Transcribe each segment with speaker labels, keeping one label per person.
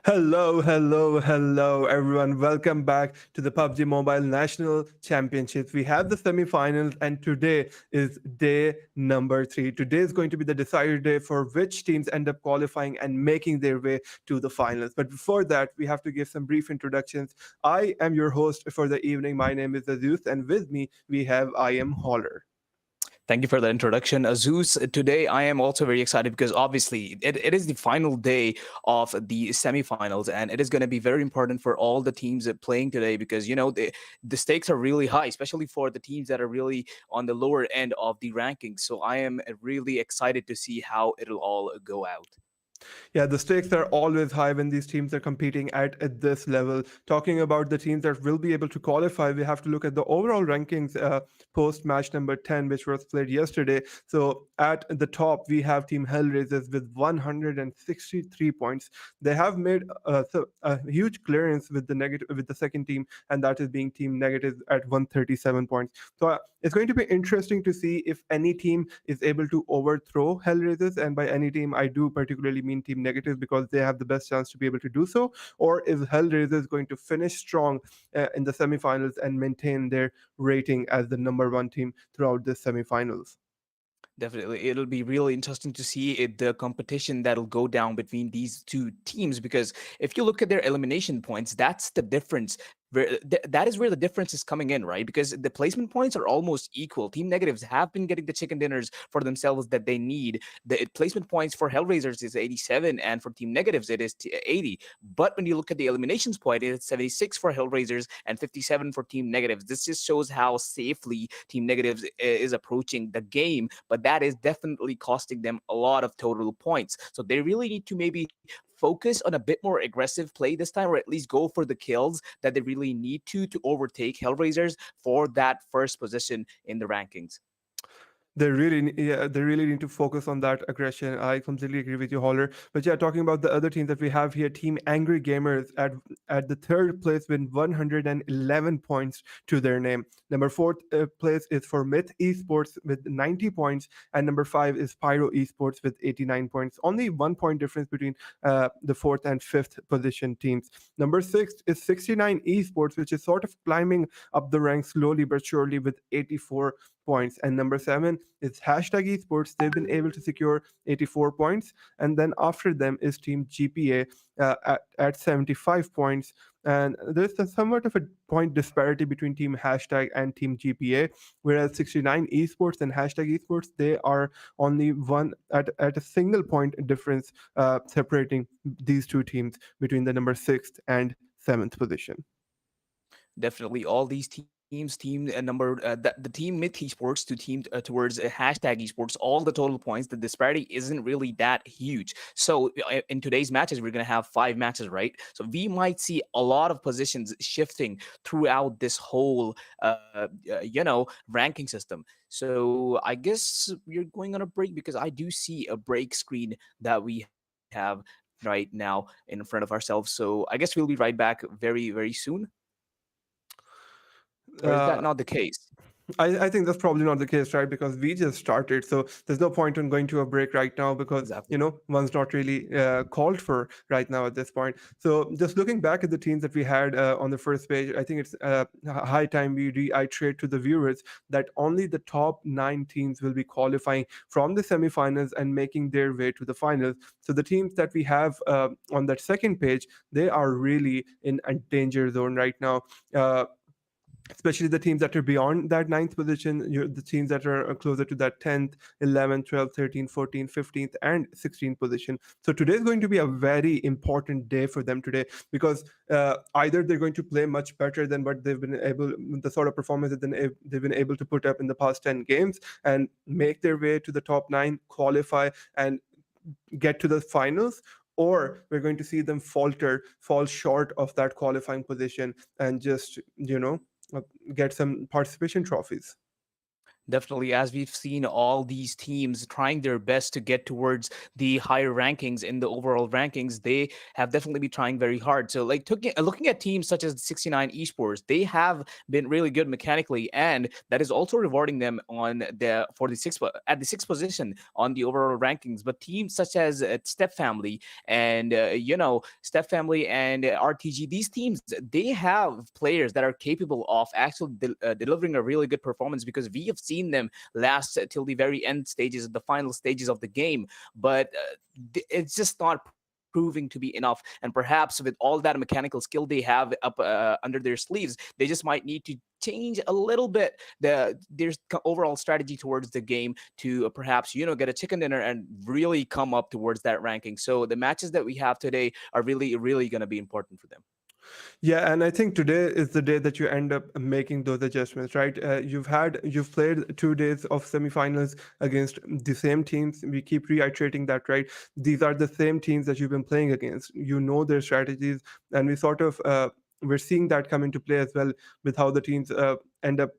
Speaker 1: Hello, everyone. Welcome back to the PUBG Mobile National Championships. We have the semi-finals, and today is day number 3. Today is going to be the decider day for which teams end up qualifying and making their way to the finals. But before that, we have to give some brief introductions. I am your host for the evening. My name is Aziz, and with me we have I am Holler.
Speaker 2: Thank you for the introduction, Azus. Today, I am also very excited because obviously it is the final day of the semifinals, and it is going to be very important for all the teams that playing today because the stakes are really high, especially for the teams that are really on the lower end of the rankings. So I am really excited to see how it'll all go out.
Speaker 1: Yeah, the stakes are always high when these teams are competing at this level. Talking about the teams that will be able to qualify, we have to look at the overall rankings post match number 10, which was played yesterday. So at the top, we have Team Hellraisers with 163 points. They have made a huge clearance with the second team, and that is being Team Negative at 137 points. So it's going to be interesting to see if any team is able to overthrow Hellraisers, and by any team, I do particularly mean Team Negative because they have the best chance to be able to do so. Or is Hellraisers going to finish strong in the semifinals and maintain their rating as the number one team throughout the semifinals?
Speaker 2: Definitely. It'll be really interesting to see the competition that'll go down between these two teams because if you look at their elimination points, that's the difference. That is where the difference is coming in, right? Because the placement points are almost equal. Team Negatives have been getting the chicken dinners for themselves that they need. The placement points for Hellraisers is 87, and for Team Negatives, it is 80. But when you look at the eliminations point, it's 76 for Hellraisers and 57 for Team Negatives. This just shows how safely Team Negatives is approaching the game, but that is definitely costing them a lot of total points. So they really need to maybe focus on a bit more aggressive play this time, or at least go for the kills that they really need to overtake Hellraisers for that first position in the rankings.
Speaker 1: They really need to focus on that aggression. I completely agree with you, Holler. But yeah, talking about the other teams that we have here, Team Angry Gamers at the third place with 111 points to their name. Number fourth place is for Myth Esports with 90 points, and number five is Pyro Esports with 89 points. Only 1 point difference between the fourth and fifth position teams. Number six is 69 Esports, which is sort of climbing up the ranks slowly but surely with 84 points. And number seven is hashtag esports. They've been able to secure 84 points. And then after them is Team GPA at 75 points. And there's somewhat of a point disparity between Team Hashtag and Team GPA, whereas 69 Esports and Hashtag Esports, they are only one at a single point difference separating these two teams between the number sixth and seventh position.
Speaker 2: Definitely, all these team number the team Myth Esports to team towards hashtag esports, all the total points, the disparity isn't really that huge. So in today's matches, we're gonna have 5 matches, right? So we might see a lot of positions shifting throughout this whole ranking system. So I guess we're going on a break because I do see a break screen that we have right now in front of ourselves. So I guess we'll be right back very, very soon. Or is that
Speaker 1: Uh,
Speaker 2: not the case?
Speaker 1: I think that's probably not the case, right? Because we just started, so there's no point in going to a break right now because
Speaker 2: Exactly.
Speaker 1: one's not really called for right now at this point. So just looking back at the teams that we had on the first page, I think it's high time we reiterate to the viewers that only the top 9 teams will be qualifying from the semifinals and making their way to the finals. So the teams that we have on that second page, they are really in a danger zone right now. Especially the teams that are beyond that ninth position, the teams that are closer to that 10th, 11th, 12th, 13th, 14th, 15th, and 16th position. So today is going to be a very important day for them today because either they're going to play much better than what they've been able, the sort of performance that they've been able to put up in the past 10 games and make their way to the top 9, qualify, and get to the finals, or we're going to see them fall short of that qualifying position and just uh, get some participation trophies.
Speaker 2: Definitely, as we've seen all these teams trying their best to get towards the higher rankings in the overall rankings, they have definitely been trying very hard. So, like, looking at teams such as 69 Esports, they have been really good mechanically, and that is also rewarding them on the for the at the sixth position on the overall rankings. But teams such as Step Family and Step Family and RTG, these teams they have players that are capable of actually delivering a really good performance because we have seen them last till the very end stages, the final stages of the game. But it's just not proving to be enough. And perhaps with all that mechanical skill they have up under their sleeves, they just might need to change a little bit their overall strategy towards the game to perhaps get a chicken dinner and really come up towards that ranking. So the matches that we have today are really going to be important for them.
Speaker 1: Yeah, and I think today is the day that you end up making those adjustments, right? You've played 2 days of semifinals against the same teams. We keep reiterating that, right? These are the same teams that you've been playing against. You know their strategies, and we're seeing that come into play as well with how the teams end up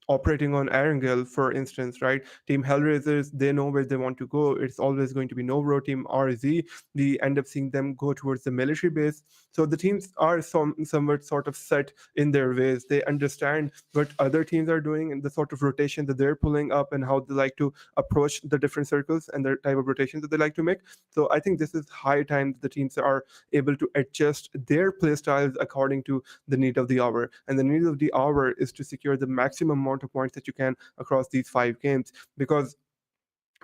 Speaker 1: operating on Erangel, for instance, right? Team Hellraisers, they know where they want to go. It's always going to be Novro. Team RZ, we end up seeing them go towards the military base. So the teams are somewhat sort of set in their ways. They understand what other teams are doing and the sort of rotation that they're pulling up and how they like to approach the different circles and the type of rotations that they like to make. So I think this is high time that the teams are able to adjust their play styles according to the need of the hour. And the need of the hour is to secure the maximum amount of points that you can across these 5 games, because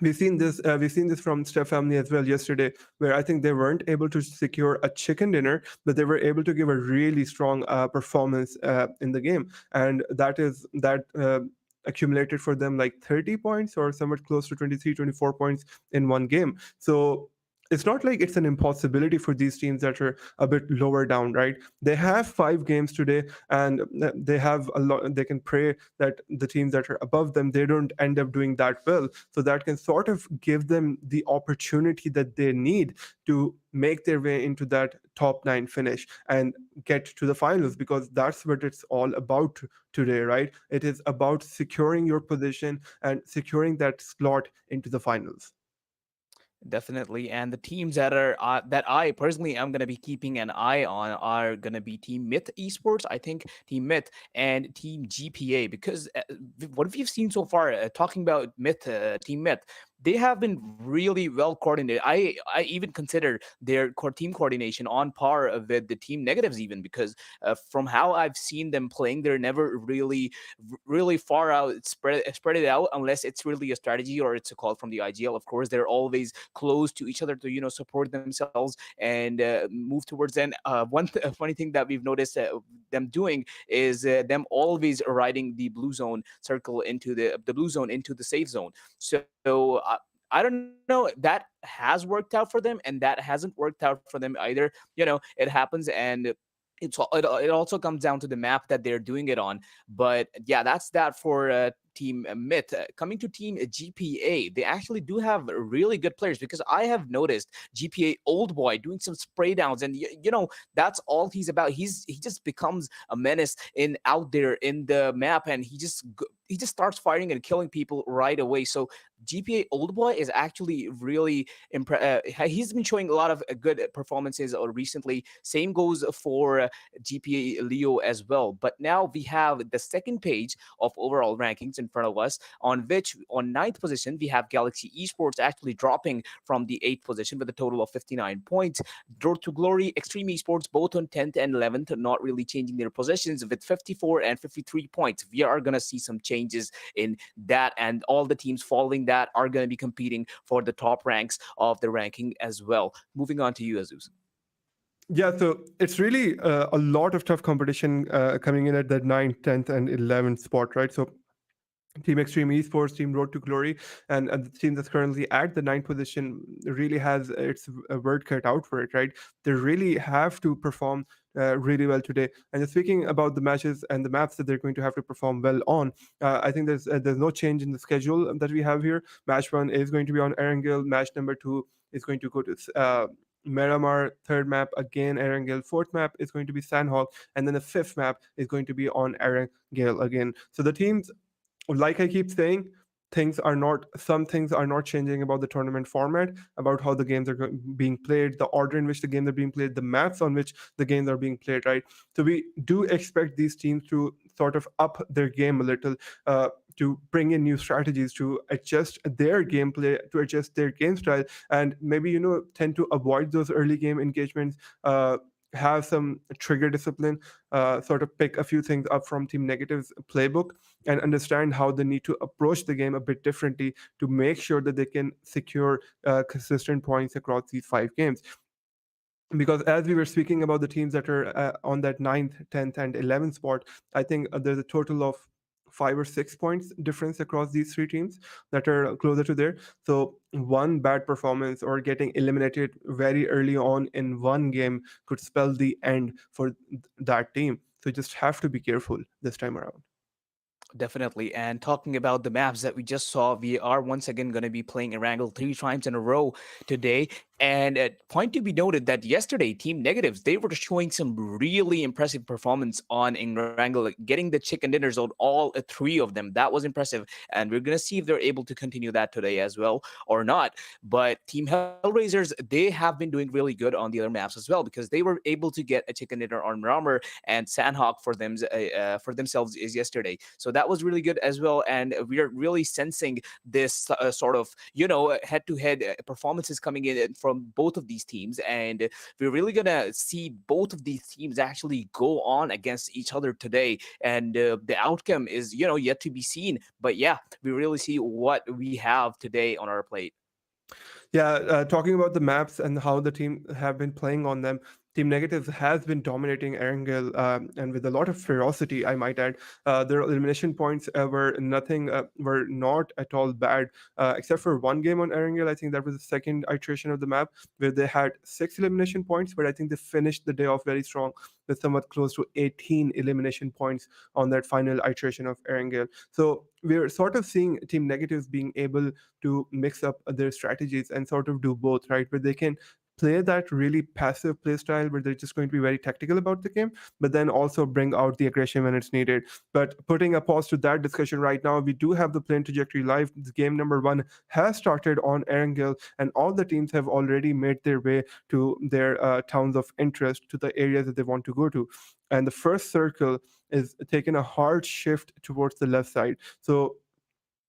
Speaker 1: we've seen this from Steph Family as well yesterday, where I think they weren't able to secure a chicken dinner, but they were able to give a really strong performance in the game, and that accumulated for them like 30 points or somewhat close to 23, 24 points in one game. So it's not like it's an impossibility for these teams that are a bit lower down, right? They have 5 games today, and they have a lot. They can pray that the teams that are above them, they don't end up doing that well, so that can sort of give them the opportunity that they need to make their way into that top 9 finish and get to the finals, because that's what it's all about today, right? It is about securing your position and securing that slot into the finals.
Speaker 2: Definitely, and the teams that I personally am going to be keeping an eye on are going to be Team Myth Esports, I think Team Myth, and Team GPA, because what we've seen so far, talking about Team Myth, they have been really well coordinated. I even consider their team coordination on par with the Team Negatives, even because from how I've seen them playing, they're never really far out spread it out unless it's really a strategy or it's a call from the IGL. Of course, they're always close to each other to support themselves and move towards. And funny thing that we've noticed them doing is them always riding the blue zone circle into the blue zone into the safe zone. So I don't know, that has worked out for them and that hasn't worked out for them either. It happens, and it also comes down to the map that they're doing it on. But yeah, that's that for Team Myth. Coming to Team GPA, they actually do have really good players, because I have noticed GPA Old Boy doing some spray downs, and that's all he's about. He just becomes a menace in out there in the map, and he just starts firing and killing people right away. So GPA Old Boy is actually really he's been showing a lot of good performances recently. Same goes for GPA Leo as well. But now we have the second page of overall rankings in front of us, on which on ninth position we have Galaxy Esports actually dropping from the eighth position with a total of 59 points. Road to Glory, Xtreme Esports both on 10th and 11th, not really changing their positions with 54 and 53 points. We are going to see some changes in that, and all the teams following that are going to be competing for the top ranks of the ranking as well. Moving on to you, Azus.
Speaker 1: Yeah, so it's really a lot of tough competition coming in at that ninth, 10th, and 11th spot, right? So Team Xtreme Esports, Team Road to Glory, and the team that's currently at the ninth position really has its word cut out for it, right? They really have to perform really well today. And just speaking about the matches and the maps that they're going to have to perform well on, I think there's no change in the schedule that we have here. Match 1 is going to be on Erangel. Match number 2 is going to go to Miramar. Third map again Erangel. Fourth map is going to be Sanhok, and then the fifth map is going to be on Erangel again. So the teams like I keep saying, some things are not changing about the tournament format, about how the games are being played, the order in which the games are being played, the maps on which the games are being played, right? So we do expect these teams to sort of up their game a little, to bring in new strategies, to adjust their gameplay, to adjust their game style, and maybe tend to avoid those early game engagements. Have some trigger discipline, sort of pick a few things up from Team Negative's playbook, and understand how they need to approach the game a bit differently to make sure that they can secure consistent points across these 5 games. Because as we were speaking about the teams that are on that ninth, 10th, and 11th spot, I think there's a total of 5 or 6 points difference across these 3 teams that are closer to there. So one bad performance or getting eliminated very early on in one game could spell the end for that team. So you just have to be careful this time around.
Speaker 2: Definitely. And talking about the maps that we just saw, we are once again going to be playing Erangel 3 times in a row today. And point to be noted that yesterday, Team Negatives, they were showing some really impressive performance on Erangel, like getting the chicken dinners on all 3 of them. That was impressive. And we're going to see if they're able to continue that today as well or not. But Team Hellraisers, they have been doing really good on the other maps as well, because they were able to get a chicken dinner on Miramar and Sanhok for themselves is yesterday. So that was really good as well. And we are really sensing this sort of, head to head performances coming in from both of these teams. And we're really going to see both of these teams actually go on against each other today. And the outcome is, yet to be seen. But yeah, we really see what we have today on our plate.
Speaker 1: Yeah, talking about the maps and how the team have been playing on them, Team Negatives has been dominating Erangel, and with a lot of ferocity, I might add. Their elimination points were not at all bad, except for one game on Erangel. I think that was the second iteration of the map where they had 6 elimination points, but I think they finished the day off very strong with somewhat close to 18 elimination points on that final iteration of Erangel. So we're sort of seeing Team Negatives being able to mix up their strategies and sort of do both, right? Where they can play that really passive play style where they're just going to be very tactical about the game, but then also bring out the aggression when it's needed. But putting a pause to that discussion right now, we do have the playing trajectory live. Game number 1 has started on Erangel, and all the teams have already made their way to their towns of interest, to the areas that they want to go to. And the first circle is taking a hard shift towards the left side. So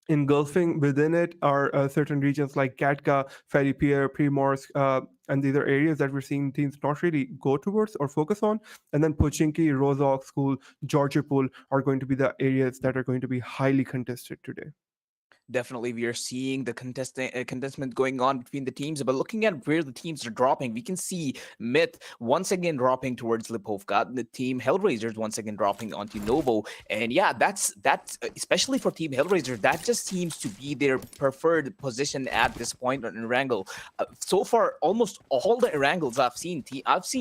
Speaker 1: engulfing within it are certain regions like Katka, Ferry-Pierre, Primorsk, and these are areas that we're seeing teams not really go towards or focus on. And then Pochinki, Rozhok, School, Georgiapol are going to be the areas that are going to be highly contested today.
Speaker 2: Definitely, we are seeing the contestment going on between the teams. But looking at where the teams are dropping, we can see Myth once again dropping towards Lipovka, the team Hellraisers once again dropping onto Novo. And yeah, that's especially for Team Hellraisers, that just seems to be their preferred position at this point on Erangel. So far, almost all the Erangels I've seen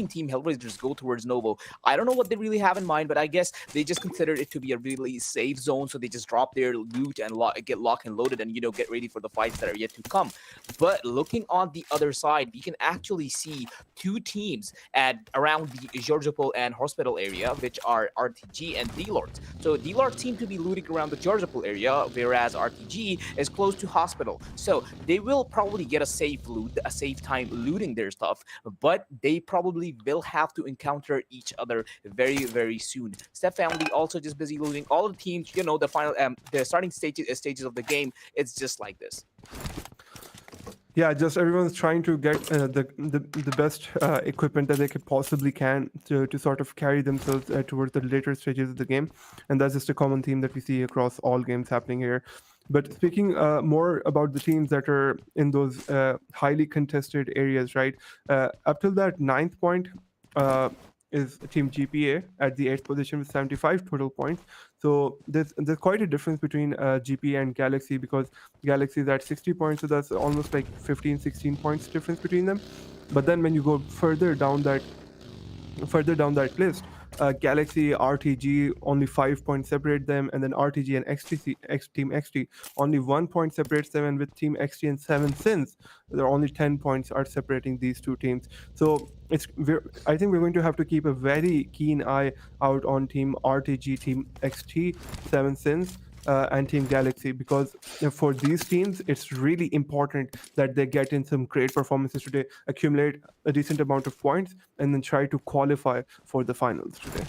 Speaker 2: Team Hellraisers go towards Novo. I don't know what they really have in mind, but I guess they just consider it to be a really safe zone, so they just drop their loot and get locked and loaded, and get ready for the fights that are yet to come. But looking on the other side, we can actually see 2 teams at around the Georgiapol and Hospital area, which are RTG and DLord. So DLord seem to be looting around the Georgiapol area, whereas RTG is close to Hospital. So they will probably get a safe loot, a safe time looting their stuff, but they probably will have to encounter each other very, very soon. Step Family also just busy looting. All the teams, the final, the starting stages of the game, it's just like this.
Speaker 1: Yeah, just everyone's trying to get the best equipment that they could possibly can to sort of carry themselves towards the later stages of the game, and that's just a common theme that we see across all games happening here. But speaking more about the teams that are in those highly contested areas, right? Up till that ninth point, is Team GPA at the 8th position with 75 total points. So there's quite a difference between GPA and Galaxy, because Galaxy is at 60 points, so that's almost like 15, 16 points difference between them. But then when you go further down that list, Galaxy, RTG, only 5 points separate them, and then RTG and Team XT, only 1 point separates them, and with Team XT and 7 Sins, there are only 10 points are separating these 2 teams. So I think we're going to have to keep a very keen eye out on Team RTG, Team XT, 7 Sins, and Team Galaxy, because for these teams, it's really important that they get in some great performances today, accumulate a decent amount of points, and then try to qualify for the finals today.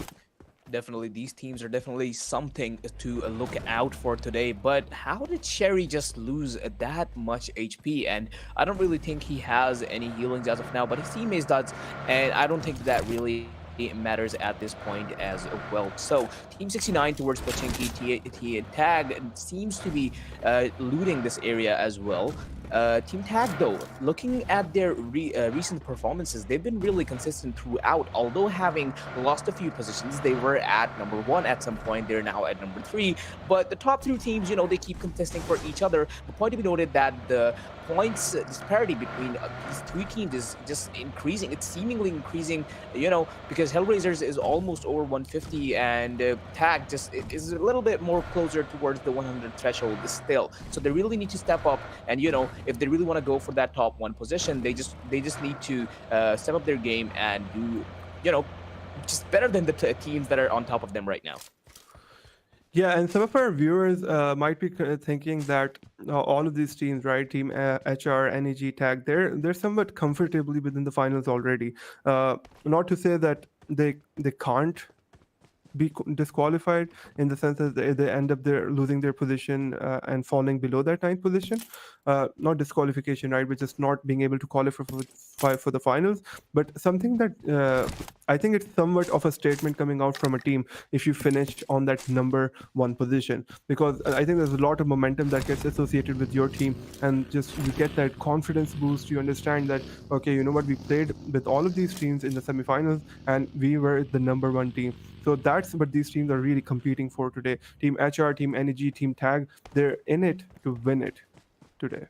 Speaker 2: Definitely, these teams are definitely something to look out for today. But how did Sherry just lose that much HP? And I don't really think he has any healings as of now, but his teammates does, and I don't think that really matters at this point as well. So Team 69 towards Pochinki, Tag seems to be looting this area as well. Team Tag, though, looking at their recent performances, they've been really consistent throughout. Although having lost a few positions, they were at number 1 at some point. They're now at number 3. But the top 3 teams, they keep contesting for each other. The point to be noted that the points disparity between these 3 teams is just increasing. It's seemingly increasing, because Hellraisers is almost over 150, and Tag just is a little bit more closer towards the 100 threshold still. So they really need to step up, and if they really want to go for that top 1 position, they just need to step up their game and do just better than the teams that are on top of them right now.
Speaker 1: Yeah, and some of our viewers might be thinking that all of these teams, right, Team HR, NEG, Tag, they're somewhat comfortably within the finals already. Not to say that they can't be disqualified, in the sense that they end up losing their position and falling below that 9th position. Not disqualification, right, but just not being able to qualify for the finals. But something that I think it's somewhat of a statement coming out from a team if you finish on that number 1 position, because I think there's a lot of momentum that gets associated with your team, and just you get that confidence boost. You understand that, okay, you know what, we played with all of these teams in the semifinals and we were the number 1 team. So that's what these teams are really competing for today. Team HR, Team NEG, Team Tag, they're in it to win it today.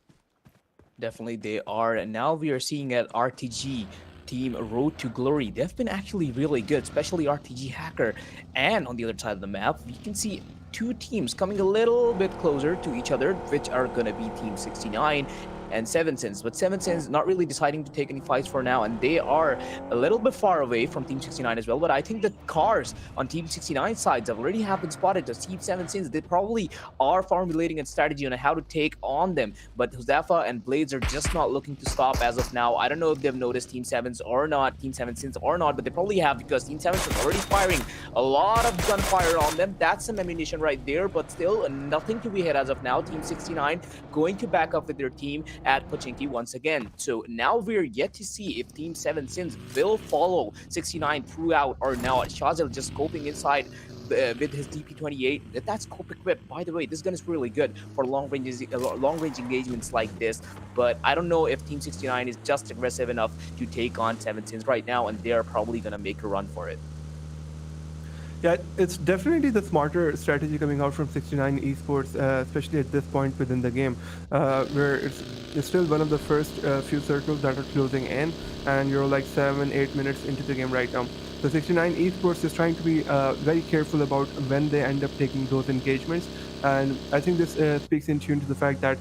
Speaker 2: Definitely they are. And now we are seeing at RTG, Team Road to Glory. They've been actually really good, especially RTG Hacker. And on the other side of the map, we can see 2 teams coming a little bit closer to each other, which are going to be Team 69 and 7sins. But 7sins not really deciding to take any fights for now, and they are a little bit far away from Team 69 as well. But I think the cars on Team 69 sides already have been spotted to Team 7sins. They probably are formulating a strategy on how to take on them. But Huzafa and Blades are just not looking to stop as of now. I don't know if they've noticed Team 7s or not, Team 7sins or not, but they probably have, because Team 7s is already firing a lot of gunfire on them. That's some ammunition right there, but still nothing to be hit as of now. Team 69 going to back up with their team at Pochinki once again. So now we're yet to see if Team 7sins will follow 69 throughout or not. Shazil just scoping inside with his DP28. That's scope equipped. By the way, this gun is really good for long range engagements like this. But I don't know if Team 69 is just aggressive enough to take on 7sins right now, and they are probably gonna make a run for it.
Speaker 1: Yeah, it's definitely the smarter strategy coming out from 69 Esports, especially at this point within the game, where it's still one of the first few circles that are closing in, and you're like 7-8 minutes into the game right now. So 69 Esports is trying to be very careful about when they end up taking those engagements, and I think this speaks in tune to the fact that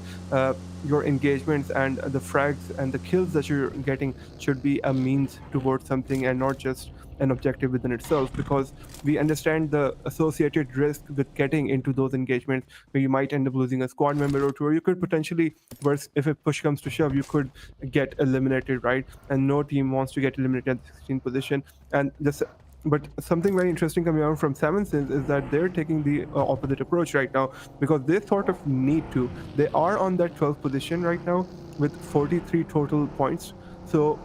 Speaker 1: your engagements and the frags and the kills that you're getting should be a means towards something and not just an objective within itself, because we understand the associated risk with getting into those engagements where you might end up losing a squad member or 2, or you could potentially, worse, if a push comes to shove, you could get eliminated, right? And no team wants to get eliminated at the 16th position. And this, but something very interesting coming out from 7sins is that they're taking the opposite approach right now, because they sort of need to. They are on that 12th position right now with 43 total points. So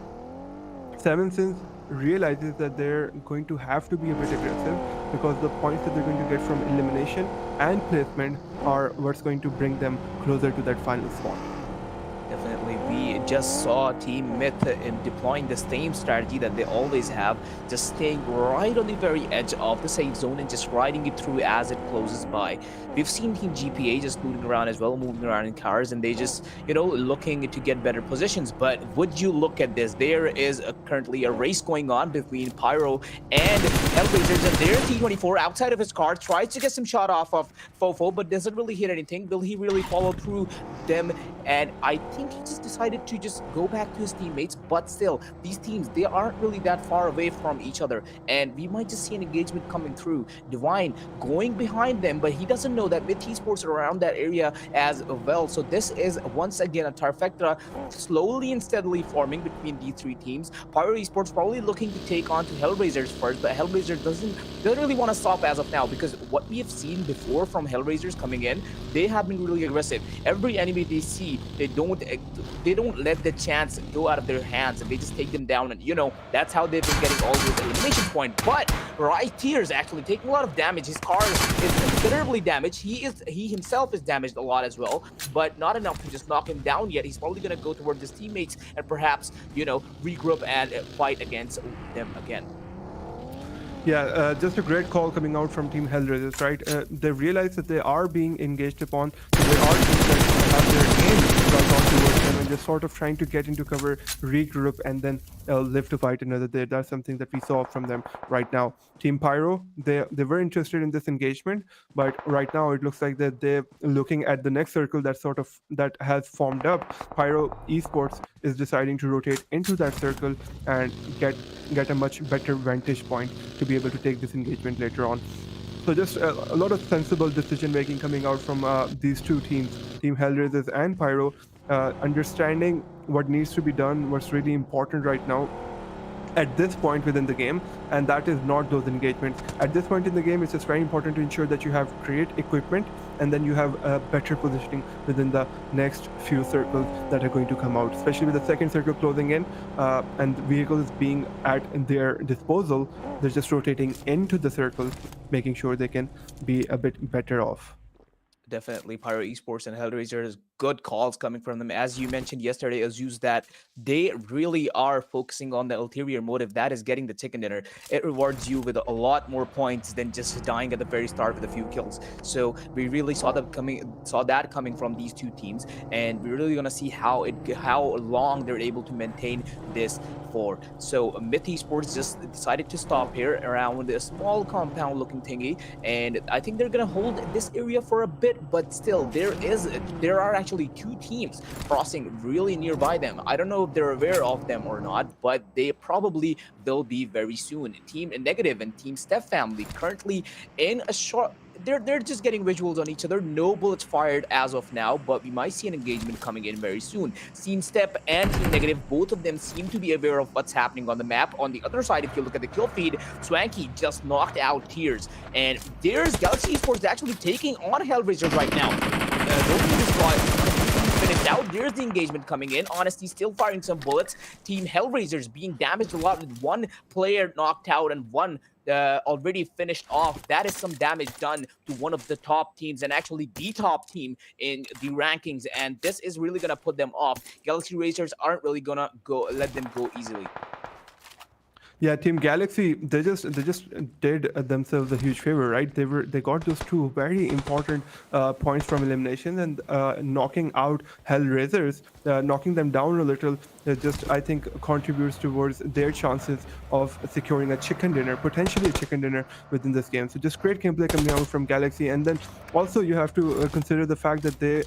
Speaker 1: 7sins realizes that they're going to have to be a bit aggressive, because the points that they're going to get from elimination and placement are what's going to bring them closer to that final spot.
Speaker 2: Definitely, we just saw Team Myth in deploying the same strategy that they always have, just staying right on the very edge of the safe zone and just riding it through as it closes by. We've seen Team GPA just moving around as well, moving around in cars, and they just, looking to get better positions. But would you look at this? There is currently a race going on between Pyro and Hellraisers, and there T24 outside of his car tries to get some shot off of Fofo, but doesn't really hit anything. Will he really follow through them? And I think he just decided to just go back to his teammates. But still, these teams, they aren't really that far away from each other, and we might just see an engagement coming through. Divine going behind them, but he doesn't know that Myth Esports are around that area as well. So this is once again a trifecta slowly and steadily forming between these three teams. Pyro Esports probably looking to take on to Hellraisers first, but Hellraisers doesn't really want to stop as of now, because what we have seen before from Hellraisers coming in, they have been really aggressive. Every enemy they see, they don't let the chance go out of their hands, and they just take them down. And that's how they've been getting all those elimination points. But right here is actually taking a lot of damage. His car is considerably damaged. He himself is damaged a lot as well, but not enough to just knock him down yet. He's probably gonna go towards his teammates and perhaps regroup and fight against them again.
Speaker 1: Yeah, just a great call coming out from Team Hellraisers, right? They realize that they are being engaged upon, so they are teams that have their aim right on towards them, and they're sort of trying to get into cover, regroup, and then live to fight another day. That's something that we saw from them right now. Team Pyro, they were interested in this engagement, but right now it looks like that they're looking at the next circle that has formed up. Pyro Esports is deciding to rotate into that circle and get a much better vantage point to be able to take this engagement later on. So just a lot of sensible decision making coming out from these two teams, Team Hellraisers and Pyro, understanding what needs to be done, what's really important right now at this point within the game, and that is not those engagements. At this point in the game, it's just very important to ensure that you have great equipment, and then you have better positioning within the next few circles that are going to come out, especially with the second circle closing in and vehicles being at their disposal. They're just rotating into the circle, making sure they can be a bit better off.
Speaker 2: Definitely Pyro Esports and Hellraisers, good calls coming from them. As you mentioned yesterday, Azuz, that they really are focusing on the ulterior motive, that is getting the chicken dinner. It rewards you with a lot more points than just dying at the very start with a few kills. So we really saw that coming from these two teams, and we're really gonna see how long they're able to maintain this for. So Myth Esports just decided to stop here around a small compound looking thingy, and I think they're gonna hold this area for a bit. But still, there are actually two teams crossing really nearby them. I don't know if they're aware of them or not, but they probably will be very soon. Team Negative and Team Steph family currently in a short. They're just getting visuals on each other. No bullets fired as of now, but we might see an engagement coming in very soon. Team Step and Team Negative, both of them seem to be aware of what's happening on the map. On the other side, if you look at the kill feed, Swanky just knocked out Tears, and there's Galaxy Esports actually taking on Hellraisers right now. Finished out. There's the engagement coming in. Honesty still firing some bullets. Team Hellraisers being damaged a lot with one player knocked out and one already finished off. That is some damage done to one of the top teams, and actually the top team in the rankings, and this is really gonna put them off. Galaxy Racers aren't really gonna let them go easily.
Speaker 1: Yeah, Team Galaxy, they just did themselves a huge favor, right? They got those two very important points from elimination, and knocking out Hellraisers, knocking them down a little, just I think contributes towards their chances of securing a chicken dinner, potentially a chicken dinner within this game. So just great gameplay coming out from Galaxy, and then also you have to consider the fact that they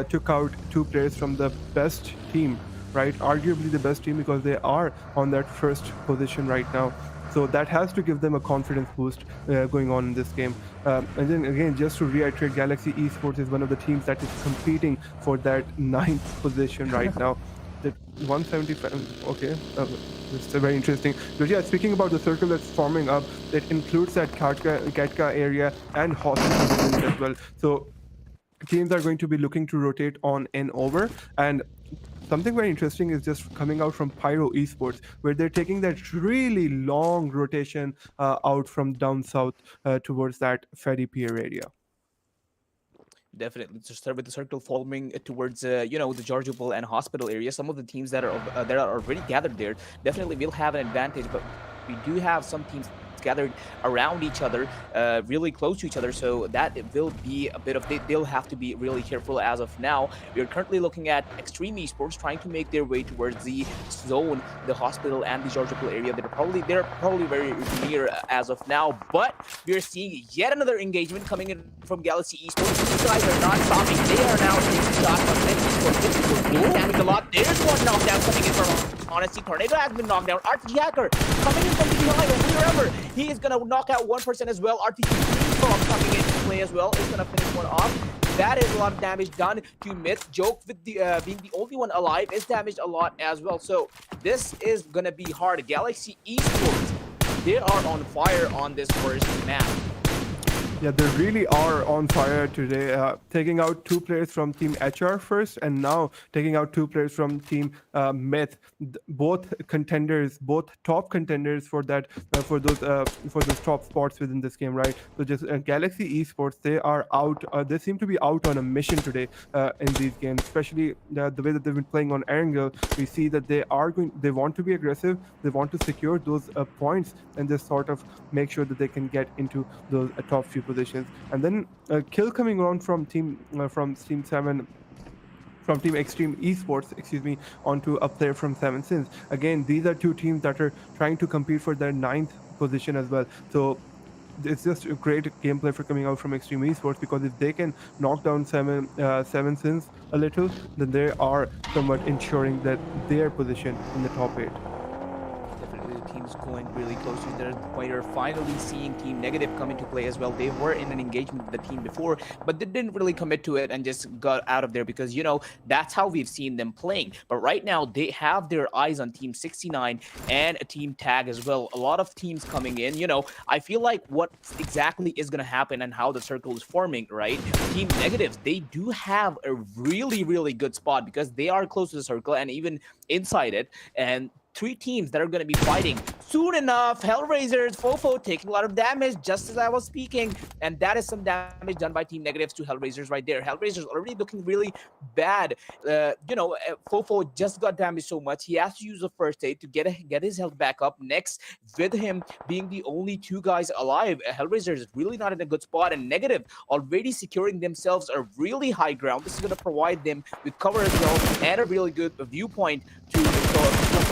Speaker 1: took out two players from the best team, right? Arguably the best team, because they are on that first position right now. So that has to give them a confidence boost going on in this game. And then again, just to reiterate, Galaxy Esports is one of the teams that is competing for that 9th position right now. That 175, okay, it's very interesting. But yeah, speaking about the circle that's forming up, it includes that Katka area and hospital as well. So teams are going to be looking to rotate on and over, and something very interesting is just coming out from Pyro Esports, where they're taking that really long rotation out from down south towards that ferry pier area.
Speaker 2: Definitely, to start with the circle forming towards the Georgia Pool and hospital area. Some of the teams that are already gathered there definitely will have an advantage, but we do have some teams gathered around each other, really close to each other. So that it will be a bit of they'll have to be really careful as of now. We are currently looking at Xtreme Esports trying to make their way towards the zone, the hospital, and the Georgia Pool area. They're probably very near as of now, but we are seeing yet another engagement coming in from Galaxy Esports. These guys are not stopping. They are now taking shots on Red Esports. This is damage a lot. There's one knockdown coming in from Honesty. Tornado has been knocked down. RTG Hacker coming in from the behind, and remember, he is going to knock out one person as well. RTG coming into play as well is going to finish one off. That is a lot of damage done to Myth. Joke with the being the only one alive is damaged a lot as well. So this is going to be hard. Galaxy Esports, they are on fire on this first map.
Speaker 1: Yeah, they really are on fire today, taking out 2 players from Team HR first, and now taking out 2 players from Team Myth. Both contenders, both top contenders for that, for those top spots within this game, right? So just Galaxy Esports, they are out. They seem to be out on a mission today in these games, especially the way that they've been playing on Erangel. We see that they want to be aggressive. They want to secure those points and just sort of make sure that they can get into those top few positions. And then a kill coming on from Team Xtreme Esports, onto a player from Seven Sins. Again, these are 2 teams that are trying to compete for their 9th position as well. So it's just a great gameplay for coming out from Xtreme Esports, because if they can knock down Seven Sins a little, then they are somewhat ensuring that their position in the top 8.
Speaker 2: Teams going really close to each other. We are finally seeing Team Negative come into play as well. They were in an engagement with the team before, but they didn't really commit to it and just got out of there because, you know, that's how we've seen them playing. But right now, they have their eyes on Team 69 and a Team Tag as well. A lot of teams coming in. You know, I feel like what exactly is going to happen and how the circle is forming, right? Team Negatives, they do have a really, really good spot because they are close to the circle and even inside it. And 3 teams that are going to be fighting soon enough. Hellraisers, Fofo taking a lot of damage just as I was speaking, and that is some damage done by Team Negatives to Hellraisers right there. Hellraisers already looking really bad. You know, Fofo just got damaged so much he has to use a first aid to get his health back up. Next, with him being the only 2 guys alive, Hellraisers is really not in a good spot, and Negative already securing themselves a really high ground. This is going to provide them with cover as well and a really good viewpoint to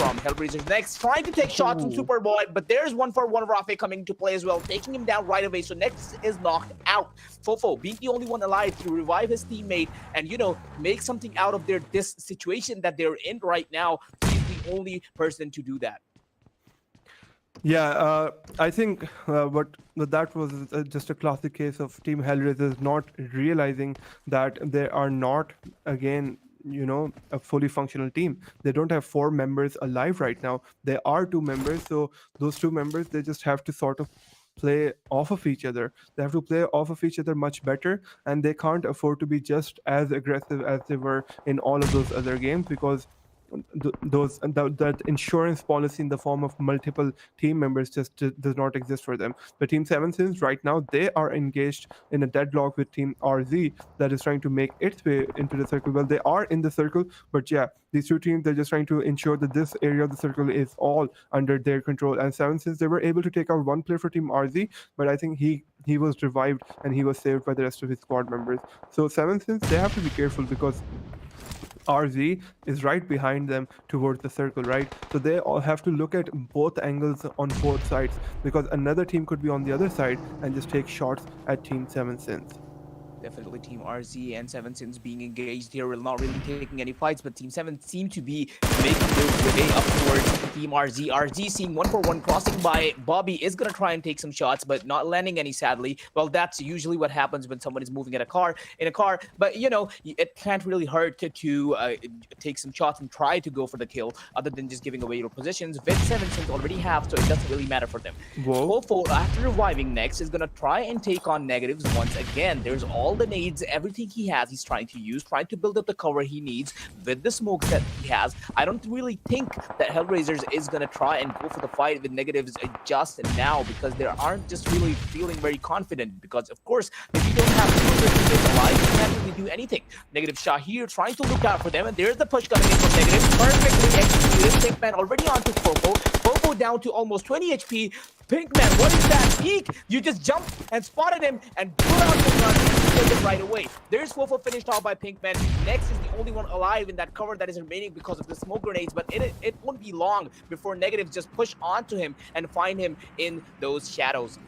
Speaker 2: from Hellraisers. Next, trying to take shots from Superboy, but there's 1-for-1 Rafe coming into play as well, taking him down right away. So Next is knocked out. Fofo being the only one alive to revive his teammate and, you know, make something out of this situation that they're in right now. He's the only person to do that.
Speaker 1: Yeah, I think that was just a classic case of Team Hellraisers not realizing that they are not, again, you know, a fully functional team. They don't have 4 members alive right now. There are 2 members, so those 2 members, they just have to sort of play off of each other. They have to play off of each other much better, and they can't afford to be just as aggressive as they were in all of those other games, because that insurance policy in the form of multiple team members just does not exist for them. The Team 7 Sins right now, they are engaged in a deadlock with Team RZ that is trying to make its way into the circle. Well, they are in the circle, but yeah, these 2 teams, they're just trying to ensure that this area of the circle is all under their control. And 7 Sins, they were able to take out 1 player for Team RZ, but I think he was revived and he was saved by the rest of his squad members. So 7 Sins, they have to be careful because RZ is right behind them towards the circle, right? So they all have to look at both angles on both sides, because another team could be on the other side and just take shots at Team 7 Sins.
Speaker 2: Definitely Team RZ and 7 Sins being engaged here. We're not really taking any fights, but Team 7 seem to be making their way up towards Team RZ. RZ seeing 1-for-1 crossing by. Bobby is going to try and take some shots, but not landing any, sadly. Well, that's usually what happens when someone is moving in a car. But, you know, it can't really hurt to take some shots and try to go for the kill, other than just giving away your positions. Vid 7 Sins already have, so it doesn't really matter for them. Fofo, after reviving Next, is going to try and take on Negatives once again. There's all the nades, everything he has, he's trying to use, trying to build up the cover he needs with the smokes that he has. I don't really think that Hellraisers is going to try and go for the fight with Negatives just now, because they aren't just really feeling very confident, because of course, if you don't have two teammates alive, you can't really do anything. Negative Shahir trying to look out for them, and there's the push coming in from Negative. Perfectly executed. Pinkman already onto Fofo. Fofo go down to almost 20 HP. Pinkman, what is that peak? You just jumped and spotted him and blew out the gun and killed him right away. There's Fofo finished off by Pinkman. Next is the only one alive in that cover that is remaining because of the smoke grenades, but it won't be long before Negatives just push onto him and find him in those shadows.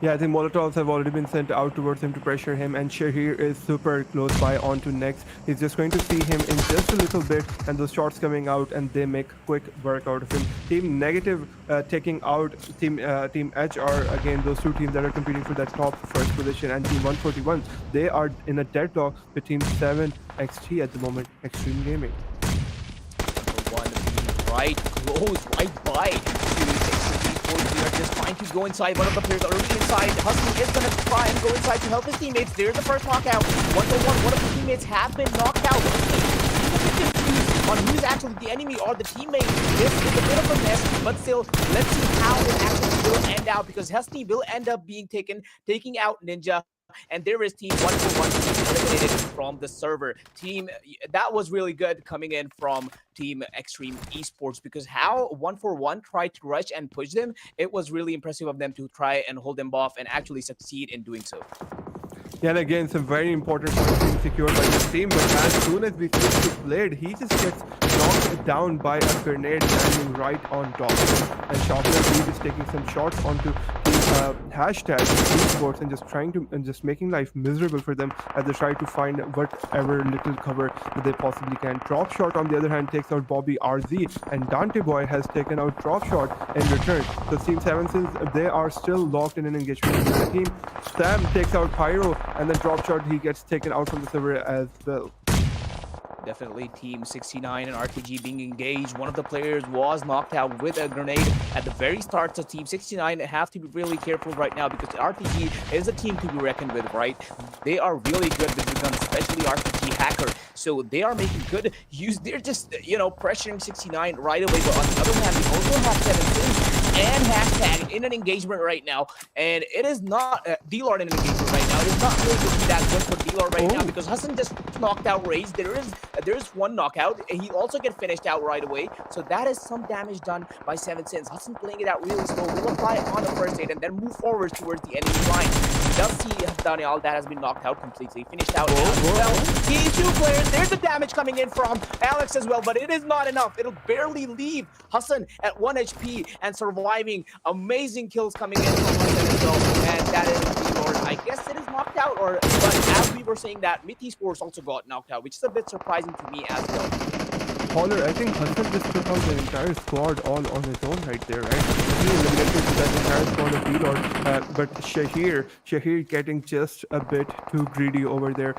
Speaker 1: Yeah, I think Molotovs have already been sent out towards him to pressure him, and Shahir is super close by onto Next. He's just going to see him in just a little bit, and those shots coming out, and they make quick work out of him. Team Negative taking out Team Edge are, again, those two teams that are competing for that top first position, and Team 141, they are in a deadlock with Team 7 XT at the moment, Xtreme Gaming.
Speaker 2: One right close, right by we are just trying to go inside. One of the players already inside. Husky is going to try and go inside to help his teammates. There's the first knockout. 1-1. One of the teammates have been knocked out. Confused on who's actually the enemy or the teammate. This is a bit of a mess, but still, let's see how it actually will end out, because Husky will end up being taking out Ninja. And there is Team 141 eliminated from the server. That was really good coming in from Team Xtreme Esports, because how 141 tried to rush and push them, it was really impressive of them to try and hold them off and actually succeed in doing so.
Speaker 1: Yeah, and again, some very important points being secured by this team, but as soon as we switch to Blade, he just gets knocked down by a grenade landing right on top. And Shopper is taking some shots onto the hashtag esports and just trying to, and just making life miserable for them as they try to find whatever little cover that they possibly can. Drop Shot, on the other hand, takes out Bobby RZ, and Dante Boy has taken out Drop Shot in return. So Team 7, since they are still locked in an engagement with the team, Sam takes out Pyro, and then Drop Shot, he gets taken out from the server as well.
Speaker 2: Definitely Team 69 and RTG being engaged. One of the players was knocked out with a grenade at the very start. So Team 69 have to be really careful right now, because RTG is a team to be reckoned with, right? They are really good with the guns, especially RTG Hacker. So they are making good use. They're just, pressuring 69 right away. But on the other hand, we also have 7 and hashtag in an engagement right now. And it is not DLord in an engagement right now. It is not really looking that good for DLord right now, because Hassan just knocked out Raze. There is one knockout. He also get finished out right away. So that is some damage done by 7 Sins. Hassan playing it out really slow. Will apply on the first aid and then move forward towards the enemy line. He does see Daniel that has been knocked out completely. Finished out as well. T2 players. There's the damage coming in from Alex as well, but it is not enough. It'll barely leave Hassan at 1 HP and surviving. Amazing kills coming in from Hassan as well. And that is DLord. I guess it is knocked out, but as we were saying that, Myth Esports also got knocked out, which is a bit surprising to me as well.
Speaker 1: Holler, I think Hassan just took out the entire squad all on his own right there, right? He eliminated that entire squad of DLord, but Shahir getting just a bit too greedy over there,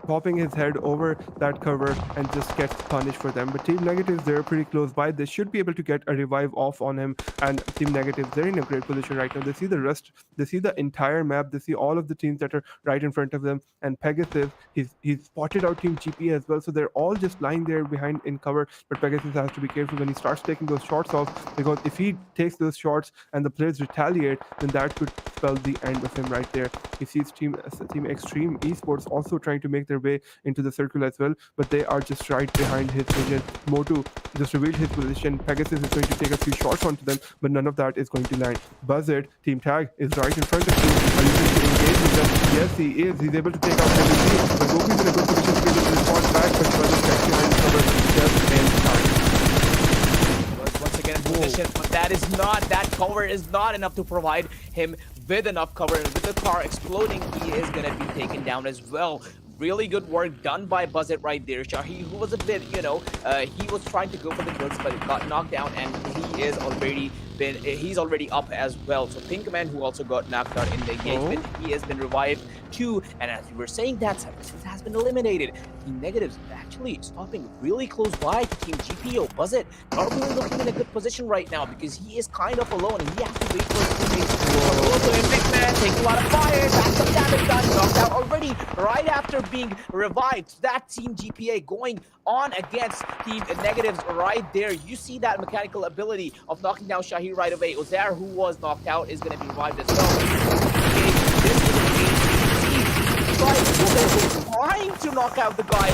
Speaker 1: popping his head over that cover and just gets punished for them. But Team Negatives, they're pretty close by. They should be able to get a revive off on him, and Team Negatives, they're in a great position right now. They see the rest, they see the entire map, they see all of the teams that are right in front of them, and Pegasus, he's spotted out Team GP as well, so they're all just lying there behind in cover. But Pegasus has to be careful when he starts taking those shots off, because if he takes those shots and the players retaliate, then that could spell the end of him right there. He sees Team Xtreme Esports also trying to make their way into the circle as well, but they are just right behind his vision. Motu just revealed his position. Pegasus is going to take a few shots onto them, but none of that is going to land. Buzzard, Team Tag, is right in front of you. Are you going to engage with them? Yes, he is. He's able to take out everything. But Goku's in a good position to be able to respond back, but Buzzard gets behind the cover just in time.
Speaker 2: Once again in position, but that cover is not enough to provide him with enough cover. And with the car exploding, he is going to be taken down as well. Really good work done by Buzzet right there. Shahi, who was a bit, he was trying to go for the kills, but it got knocked down, and he's already up as well. So Pinkman, who also got knocked out in the engagement, he has been revived too. And as we were saying, that has been eliminated. Team Negatives actually stopping really close by to Team GPO. Buzzet not really looking in a good position right now, because he is kind of alone and he has to wait for his teammates to go to him. Pinkman takes a lot of fire. That's some damage done. Knocked out already right after being revived. That Team GPA going on against Team Negatives right there. You see that mechanical ability of knocking down Shahir right away. Ozair, who was knocked out, is going to be revived as well. Trying to knock out the guy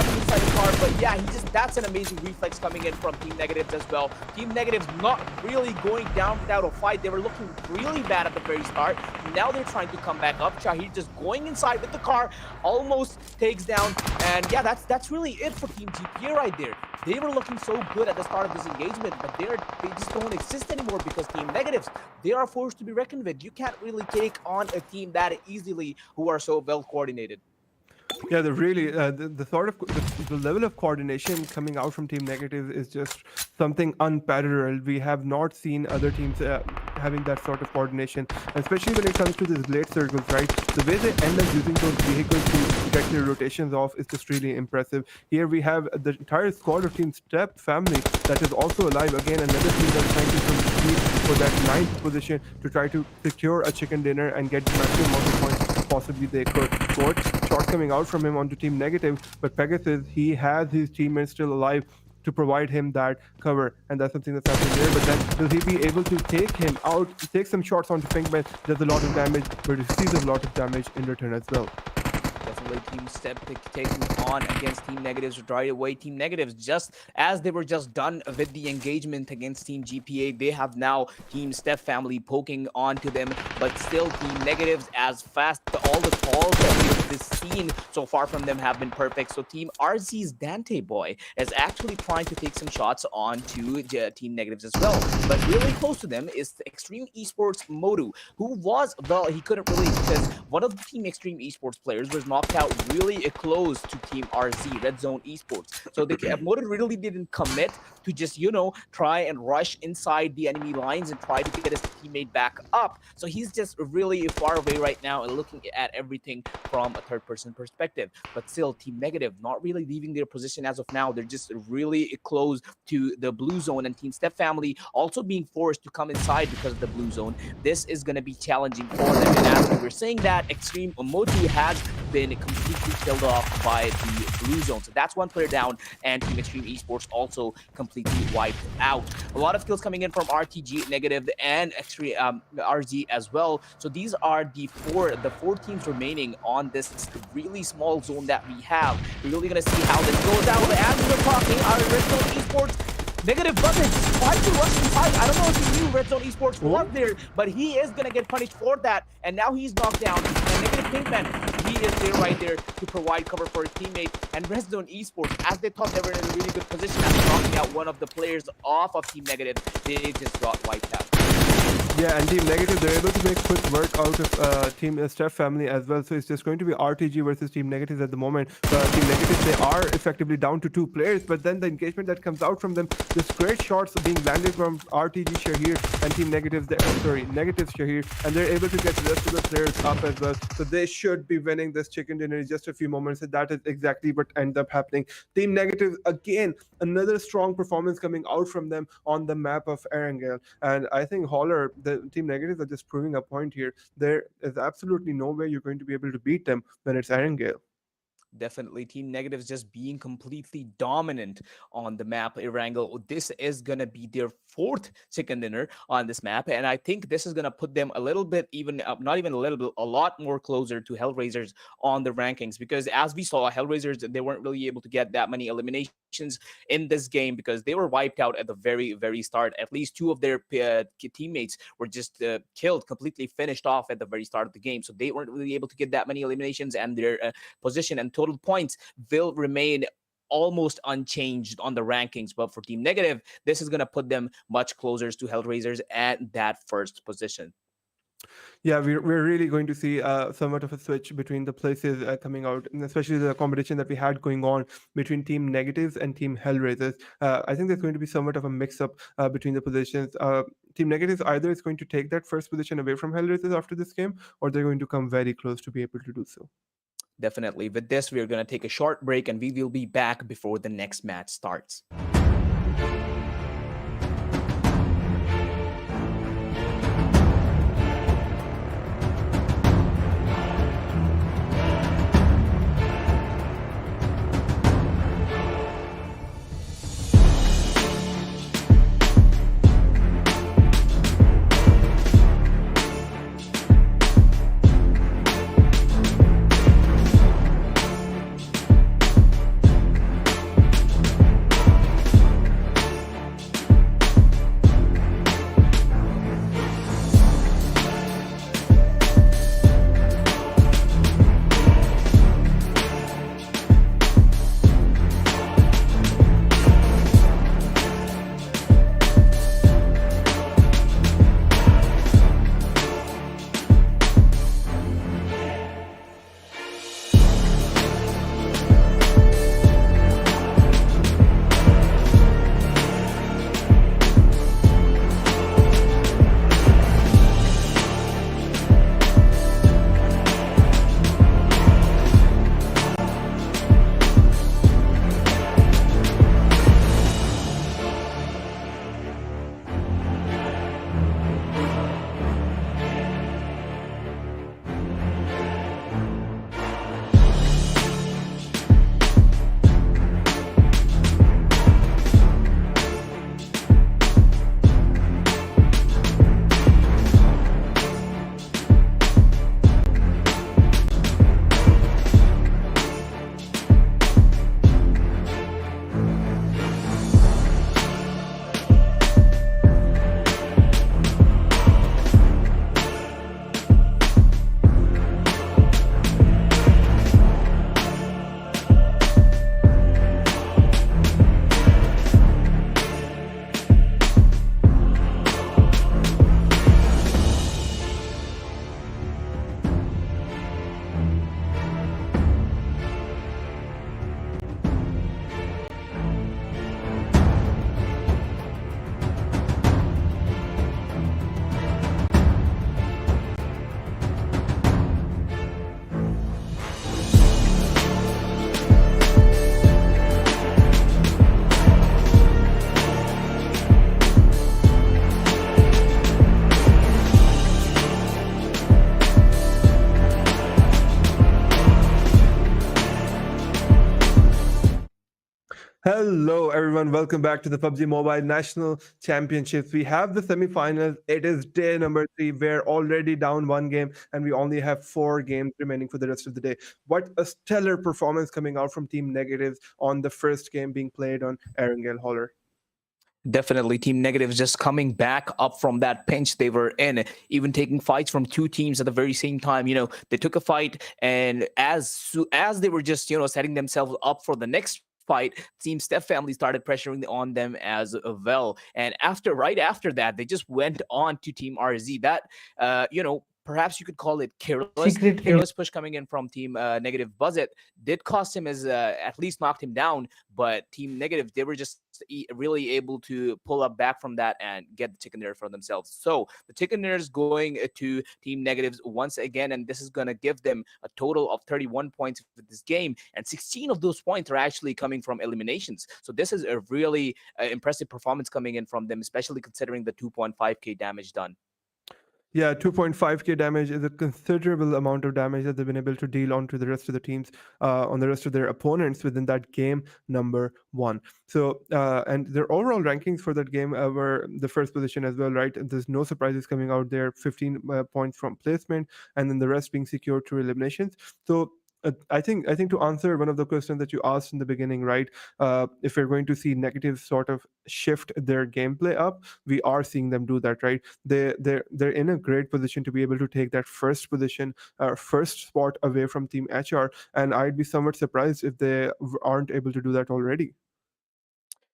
Speaker 2: coming inside the car, but yeah, that's an amazing reflex coming in from Team Negatives as well. Team Negatives not really going down without a fight. They were looking really bad at the very start. Now they're trying to come back up. Shahid just going inside with the car, almost takes down. And yeah, that's really it for Team GPA right there. They were looking so good at the start of this engagement, but they just don't exist anymore because Team Negatives, they are forced to be reckoned with. You can't really take on a team that easily who are so well coordinated.
Speaker 1: Yeah, the sort of the level of coordination coming out from Team Negative is just something unparalleled. We have not seen other teams having that sort of coordination, especially when it comes to these blade circles, right? The way they end up using those vehicles to get their rotations off is just really impressive. Here we have the entire squad of Team Step family that is also alive. Again, another team that's trying to compete for that 9th position to try to secure a chicken dinner and get the maximum amount of points possibly they could. Shot coming out from him onto Team Negative, but Pegasus, he has his teammates still alive to provide him that cover, and that's something that's happening there. But then will he be able to take him out, take some shots onto Pinkman, does a lot of damage, but receives a lot of damage in return as well.
Speaker 2: Definitely Team Step taking on against Team Negatives right away. Team Negatives, just as they were just done with the engagement against Team GPA, they have now Team Step family poking onto them, but still Team Negatives, as fast all the calls that we've seen so far from them have been perfect. So Team RZ's Dante boy is actually trying to take some shots onto Team Negatives as well, but really close to them is the Xtreme Esports Modu, who was, well, he couldn't really, because one of the Team Xtreme Esports players was knocked out really close to Team RZ, REDZONE Esports. So the Modu really didn't commit to just, you know, try and rush inside the enemy lines and try to get his teammate back up. So he's just really far away right now and looking at everything from a third-person perspective. But still, Team Negative not really leaving their position as of now. They're just really close to the blue zone, and Team Step family also being forced to come inside because of the blue zone. This is going to be challenging for them. And as we were saying that, Xtreme Modu has been completely killed off by the blue zone. So that's one player down, and Team Xtreme Esports also completely wiped out. A lot of kills coming in from RTG, Negative, and Xtreme RZ as well. So these are the four teams remaining on this really small zone that we have. We're really going to see how this goes out. As we're talking, our REDZONE Esports Negative Button tried to rush inside. I don't know if he knew REDZONE Esports was there, but he is going to get punished for that. And now he's knocked down. And Negative Pinkman, he is there right there to provide cover for his teammate. And REDZONE Esports, as they thought they were in a really good position after knocking out one of the players off of Team Negative, they just got wiped out.
Speaker 1: Yeah, and Team Negative, they're able to make quick work out of Team Steph family as well. So it's just going to be RTG versus Team Negative at the moment. Team Negative, they are effectively down to 2 players, but then the engagement that comes out from them, just great shots being landed from RTG Shahir and Team Negative, Negative Shahir, and they're able to get the rest of the players up as well. So they should be winning this chicken dinner in just a few moments, and that is exactly what ends up happening. Team Negative, again, another strong performance coming out from them on the map of Erangel. And I think Holler, the Team Negatives are just proving a point here. There is absolutely no way you're going to be able to beat them when it's Erangel.
Speaker 2: Definitely Team Negatives just being completely dominant on the map. Erangel, this is going to be their 4th chicken dinner on this map, and I think this is going to put them a little bit, even not even a little bit, a lot more closer to Hellraisers on the rankings, because as we saw, Hellraisers, they weren't really able to get that many eliminations in this game because they were wiped out at the very start. At least 2 of their teammates were just killed, completely finished off at the very start of the game, so they weren't really able to get that many eliminations, and their position and total points will remain almost unchanged on the rankings. But for Team Negative, this is going to put them much closer to Hellraisers at that 1st position.
Speaker 1: Yeah, we're really going to see somewhat of a switch between the places coming out, and especially the competition that we had going on between Team Negatives and Team Hellraisers. I think there's going to be somewhat of a mix-up between the positions. Team Negatives either is going to take that 1st position away from Hellraisers after this game, or they're going to come very close to be able to do so.
Speaker 2: Definitely. With this, we're going to take a short break, and we will be back before the next match starts.
Speaker 1: Hello, everyone. Welcome back to the PUBG Mobile National Championships. We have the semi-finals. It is day number 3. We're already down one game, and we only have 4 games remaining for the rest of the day. What a stellar performance coming out from Team Negatives on the first game being played on Erangel Holler.
Speaker 2: Definitely, Team Negatives just coming back up from that pinch they were in, even taking fights from two teams at the very same time. They took a fight, and as they were just setting themselves up for the next fight, Team Steph family started pressuring on them as well. And right after that, they just went on to Team RZ. That perhaps you could call it
Speaker 3: Secret
Speaker 2: careless push coming in from Team Negative. Buzzet did cost him, as at least knocked him down, but Team Negative, they were just really able to pull up back from that and get the chicken dinner for themselves. So the chicken dinner is going to Team Negatives once again, and this is going to give them a total of 31 points with this game, and 16 of those points are actually coming from eliminations. So this is a really impressive performance coming in from them, especially considering the 2.5k damage done.
Speaker 1: Yeah, 2.5k damage is a considerable amount of damage that they've been able to deal onto the rest of the teams, on the rest of their opponents within that game number 1. So, and their overall rankings for that game were the first position as well, right? And there's no surprises coming out there. 15 points from placement, and then the rest being secured through eliminations. So I think to answer one of the questions that you asked in the beginning, right? If we're going to see Negative sort of shift their gameplay up, we are seeing them do that, right? They're in a great position to be able to take that first position, first spot away from Team HR, and I'd be somewhat surprised if they aren't able to do that already.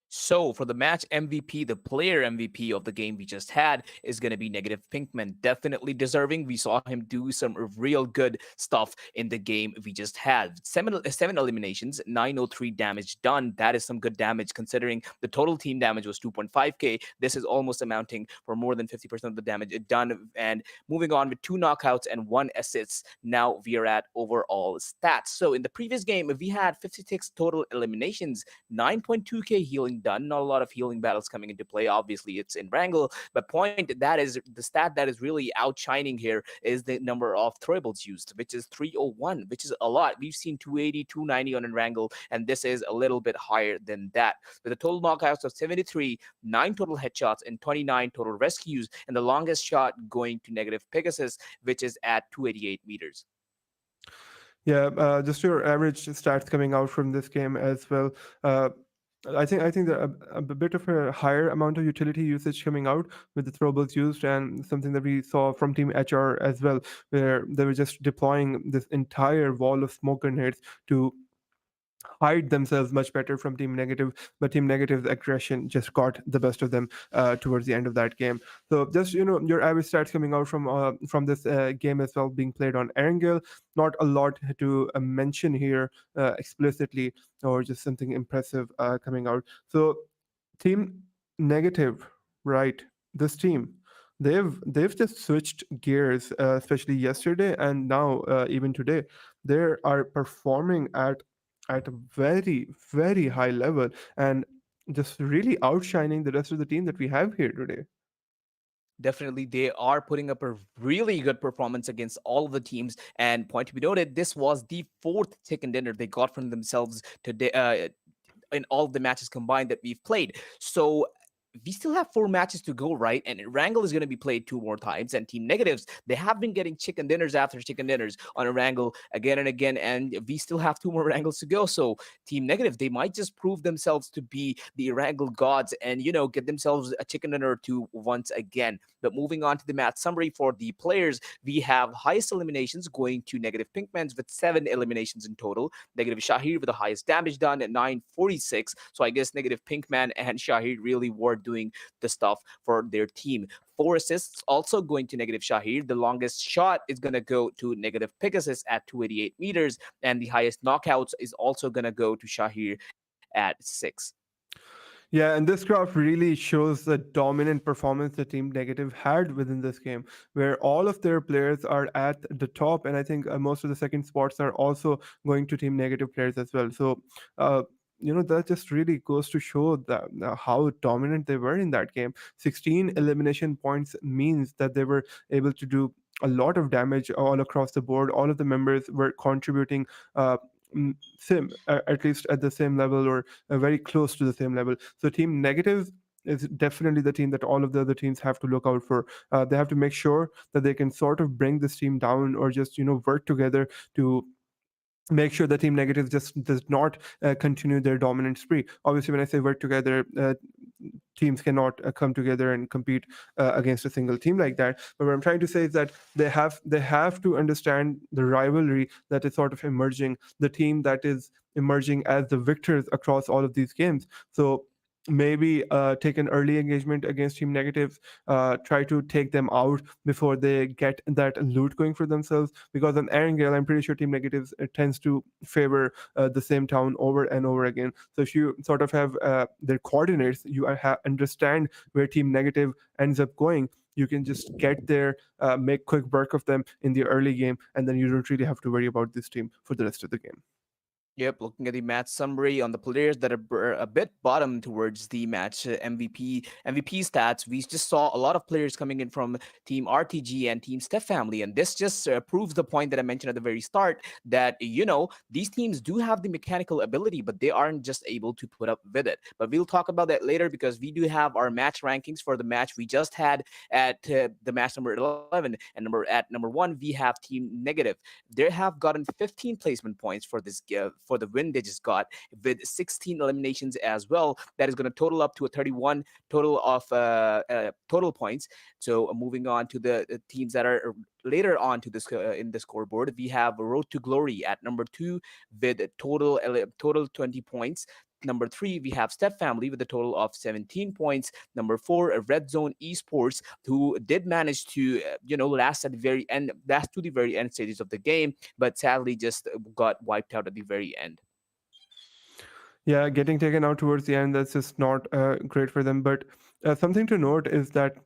Speaker 2: So for the match MVP, the player MVP of the game we just had is going to be Negative Pinkman. Definitely deserving. We saw him do some real good stuff in the game we just had. Seven eliminations, 903 damage done. That is some good damage considering the total team damage was 2.5k. This is almost amounting for more than 50% of the damage done. And moving on with 2 knockouts and 1 assist. Now we are at overall stats. So in the previous game, we had 56 total eliminations, 9.2k healing done. Not a lot of healing battles coming into play. Obviously, it's in Erangel, but that is the stat that is really outshining here is the number of throwables used, which is 301, which is a lot. We've seen 280, 290 on Erangel, and this is a little bit higher than that. With a total knockouts of 73, 9 total headshots, and 29 total rescues, and the longest shot going to Negative Pegasus, which is at 288 meters.
Speaker 1: Yeah, just your average stats coming out from this game as well. I think that a bit of a higher amount of utility usage coming out with the throwables used, and something that we saw from Team HR as well, where they were just deploying this entire wall of smoke grenades to hide themselves much better from Team Negative, but Team Negative's aggression just got the best of them towards the end of that game. So just your average stats coming out from this game as well, being played on Erangel. Not a lot to mention here explicitly, or just something impressive coming out. So Team Negative, right? This team. They've just switched gears, especially yesterday and now even today. They are performing at a very, very high level, and just really outshining the rest of the team that we have here today.
Speaker 2: Definitely, they are putting up a really good performance against all of the teams. And point to be noted, this was the 4th chicken dinner they got from themselves today. In all of the matches combined that we've played. So we still have 4 matches to go, right? And Erangel is going to be played 2 more times. And Team Negatives, they have been getting chicken dinners after chicken dinners on Erangel again and again. And we still have 2 more Erangels to go. So Team Negative, they might just prove themselves to be the Erangel gods and, get themselves a chicken dinner or 2 once again. But moving on to the match summary for the players, we have highest eliminations going to Negative Pinkmans with 7 eliminations in total. Negative Shahir with the highest damage done at 946. So I guess Negative Pinkman and Shahir really were doing the stuff for their team. 4 assists also going to Negative Shahir. The longest shot is going to go to Negative Pegasus at 288 meters, and the highest knockouts is also going to go to Shahir at 6.
Speaker 1: Yeah, and this graph really shows the dominant performance the Team Negative had within this game, where all of their players are at the top, and I think most of the second spots are also going to Team Negative players as well. So, that just really goes to show that how dominant they were in that game. 16 elimination points means that they were able to do a lot of damage all across the board. All of the members were contributing at least at the same level, or very close to the same level. So team negative is definitely the team that all of the other teams have to look out for. They have to make sure that they can sort of bring this team down, or just work together to make sure the team negative just does not continue their dominant spree. Obviously, when I say work together, teams cannot come together and compete against a single team like that. But what I'm trying to say is that they have to understand the rivalry that is sort of emerging, the team that is emerging as the victors across all of these games. So maybe take an early engagement against team negatives, try to take them out before they get that loot going for themselves, because on Erangel, I'm pretty sure team negatives tends to favor the same town over and over again. So if you sort of have their coordinates, you understand where team negative ends up going, you can just get there, make quick work of them in the early game, and then you don't really have to worry about this team for the rest of the game.
Speaker 2: Yep, looking at the match summary on the players that are a bit bottom towards the match MVP stats, we just saw a lot of players coming in from Team RTG and Team Steph Family, and this just proves the point that I mentioned at the very start, that these teams do have the mechanical ability, but they aren't just able to put up with it. But we'll talk about that later, because we do have our match rankings for the match we just had at the match number 11, and number 1 we have Team Negative. They have gotten 15 placement points for this for the win they just got, with 16 eliminations as well. That is going to total up to a 31 total of total points. So moving on to the teams that are later on to this in the scoreboard, we have Road to Glory at number 2 with total 20 points. Number 3, we have Step Family with a total of 17 points. Number 4, REDZONE Esports, who did manage to, last to the very end stages of the game, but sadly just got wiped out at the very end.
Speaker 1: Yeah, getting taken out towards the end, that's just not great for them. But something to note is that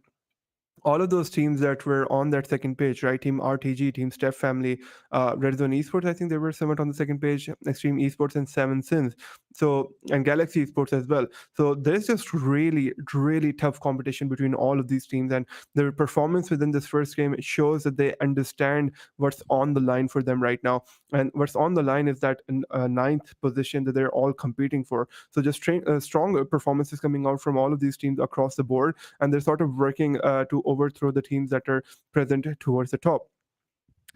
Speaker 1: all of those teams that were on that second page, right? Team RTG, Team Steph Family, REDZONE Esports, I think they were somewhat on the second page, Xtreme Esports and Seven Sins. So, and Galaxy Esports as well. So there's just really, really tough competition between all of these teams. And their performance within this first game shows that they understand what's on the line for them right now. And what's on the line is that ninth position that they're all competing for. So just strong performances coming out from all of these teams across the board. And they're sort of working to overthrow the teams that are present towards the top.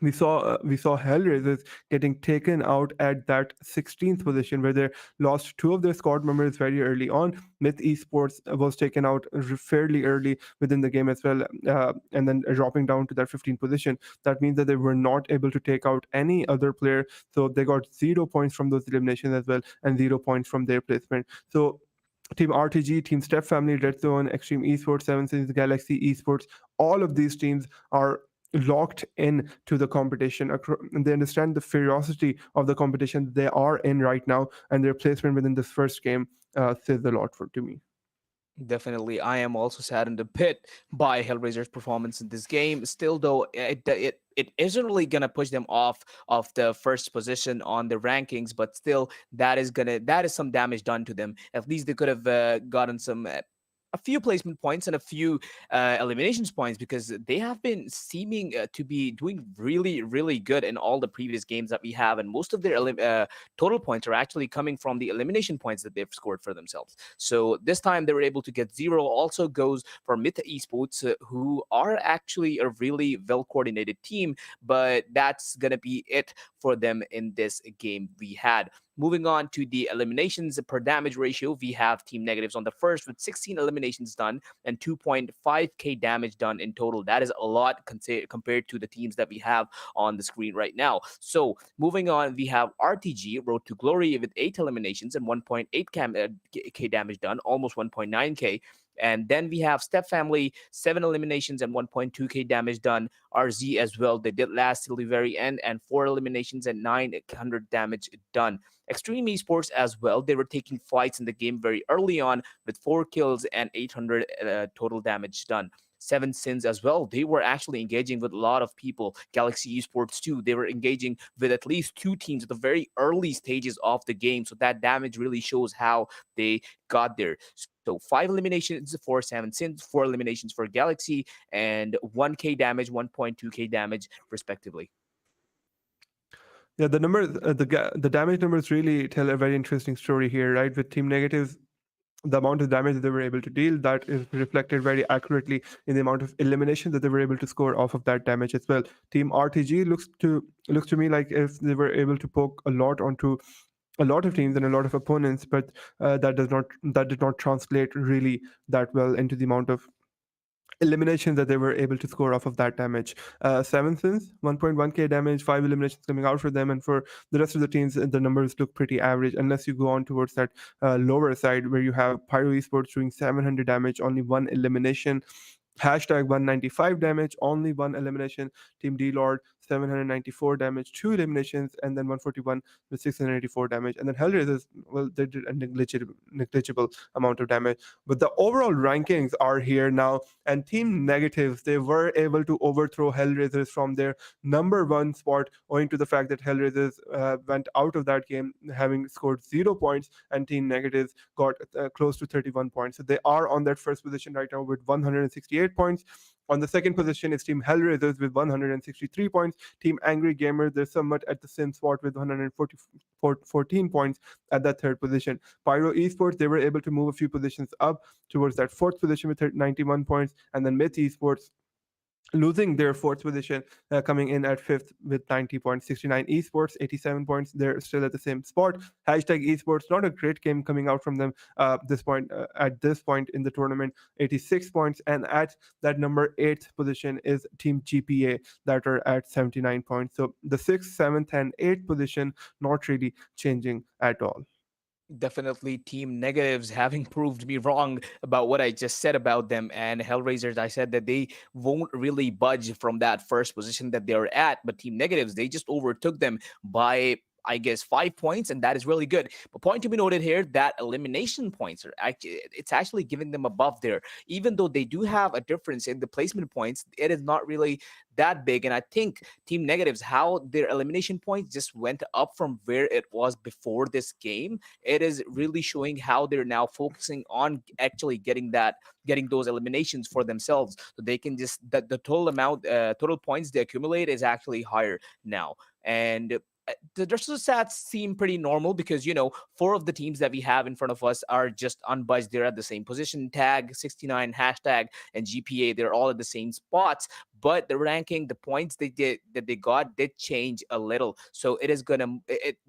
Speaker 1: We saw Hellraisers getting taken out at that 16th position, where they lost two of their squad members very early on. Myth Esports was taken out fairly early within the game as well, and then dropping down to that 15th position. That means that they were not able to take out any other player, so they got 0 points from those eliminations as well, and 0 points from their placement. So Team RTG, Team Step Family, REDZONE, Xtreme Esports, Seven Seas, Galaxy Esports, all of these teams are locked in to the competition, and they understand the ferocity of the competition they are in right now, and their placement within this first game says a lot for to me.
Speaker 2: Definitely, I am also saddened a bit by Hellraiser's performance in this game. Still, though, it isn't really gonna push them off of the first position on the rankings, but still, that is some damage done to them. At least they could have gotten some. A few placement points and a few eliminations points, because they have been seeming to be doing really, really good in all the previous games that we have, and most of their total points are actually coming from the elimination points that they've scored for themselves. So this time they were able to get 0. Also goes for Myth Esports, who are actually a really well coordinated team, but that's gonna be it for them in this game we had. Moving on to the eliminations per damage ratio, we have Team Negatives on the first with 16 eliminations done and 2.5k damage done in total. That is a lot compared to the teams that we have on the screen right now. So moving on, we have RTG, Road to Glory, with 8 eliminations and 1.8k damage done, almost 1.9k. And then we have Step Family, 7 eliminations and 1.2k damage done. RZ as well, they did last till the very end, and 4 eliminations and 900 damage done. Xtreme Esports as well, they were taking fights in the game very early on with 4 kills and 800 total damage done. Seven Sins as well, they were actually engaging with a lot of people. Galaxy Esports too, they were engaging with at least 2 teams at the very early stages of the game. So that damage really shows how they got there. So 5 eliminations for Seven Sins, 4 eliminations for Galaxy, and 1k damage, 1.2k damage respectively.
Speaker 1: Yeah, the numbers, the damage numbers really tell a very interesting story here, right? With Team Negatives, the amount of damage that they were able to deal, that is reflected very accurately in the amount of elimination that they were able to score off of that damage as well. Team RTG looks to me like if they were able to poke a lot onto a lot of teams and a lot of opponents, but that did not translate really that well into the amount of eliminations that they were able to score off of that damage. 7 sins, 1.1k damage, 5 eliminations coming out for them, and for the rest of the teams, the numbers look pretty average unless you go on towards that lower side where you have Pyro Esports doing 700 damage, only 1 elimination. Hashtag 195 damage, only 1 elimination. Team DLord 794 damage, 2 eliminations, and then 141 with 684 damage. And then Hellraisers, well, they did a negligible amount of damage. But the overall rankings are here now, and Team Negatives, they were able to overthrow Hellraisers from their number one spot, owing to the fact that Hellraisers went out of that game having scored 0 points, and Team Negatives got close to 31 points. So they are on that first position right now with 168 points. On the second position is Team Hellraisers with 163 points. Team Angry Gamer, they're somewhat at the same spot with 114 points at that third position. Pyro Esports, they were able to move a few positions up towards that fourth position with 91 points. And then Myth Esports, losing their fourth position, coming in at fifth with 90 points. 69 Esports, 87 points. They're still at the same spot. Hashtag Esports, not a great game coming out from them at this point in the tournament. 86 points. And at that number eighth position is Team GPA that are at 79 points. So the sixth, seventh, and eighth position not really changing at all.
Speaker 2: Definitely team negatives having proved me wrong about what I just said about them. And Hellraisers, I said that they won't really budge from that first position that they're at, but team negatives, they just overtook them by, I guess, 5 points, and that is really good. But point to be noted here that elimination points are actually, it's actually giving them above there. Even though they do have a difference in the placement points, it is not really that big. And I think team negatives, how their elimination points just went up from where it was before this game, it is really showing how they're now focusing on actually getting those eliminations for themselves, so they can just the total amount, total points they accumulate is actually higher now. And the rest of the stats seem pretty normal because, you know, four of the teams that we have in front of us are just unbudged. They're at the same position. Tag 69, hashtag, and GPA, they're all at the same spots. But the ranking, the points they got did change a little. So it is gonna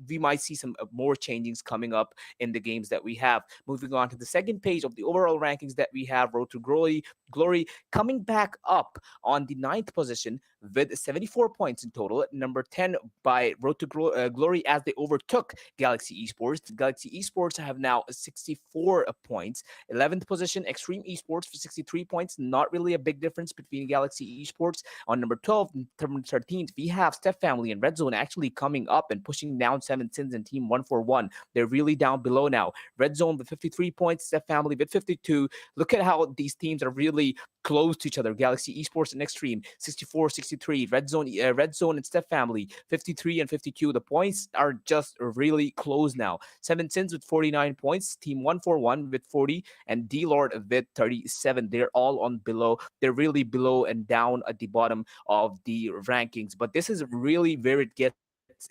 Speaker 2: we might see some more changings coming up in the games that we have. Moving on to the second page of the overall rankings that we have, Road to Glory coming back up on the ninth position with 74 points in total. Number 10 by Road to Glory as they overtook Galaxy Esports. Galaxy Esports have now 64 points. 11th position, Xtreme Esports for 63 points. Not really a big difference between Galaxy Esports. On number 12 and 13th, we have Steph Family and REDZONE actually coming up and pushing down 7sins and Team 141. They're really down below now. REDZONE with 53 points, Steph Family with 52. Look at how these teams are really close to each other. Galaxy Esports and Xtreme 64, 63. REDZONE and Steph Family 53 and 52. The points are just really close now. 7sins with 49 points, Team 141 with 40, and DLord with 37. They're all on below. They're really below and down at the bottom of the rankings. But this is really where it gets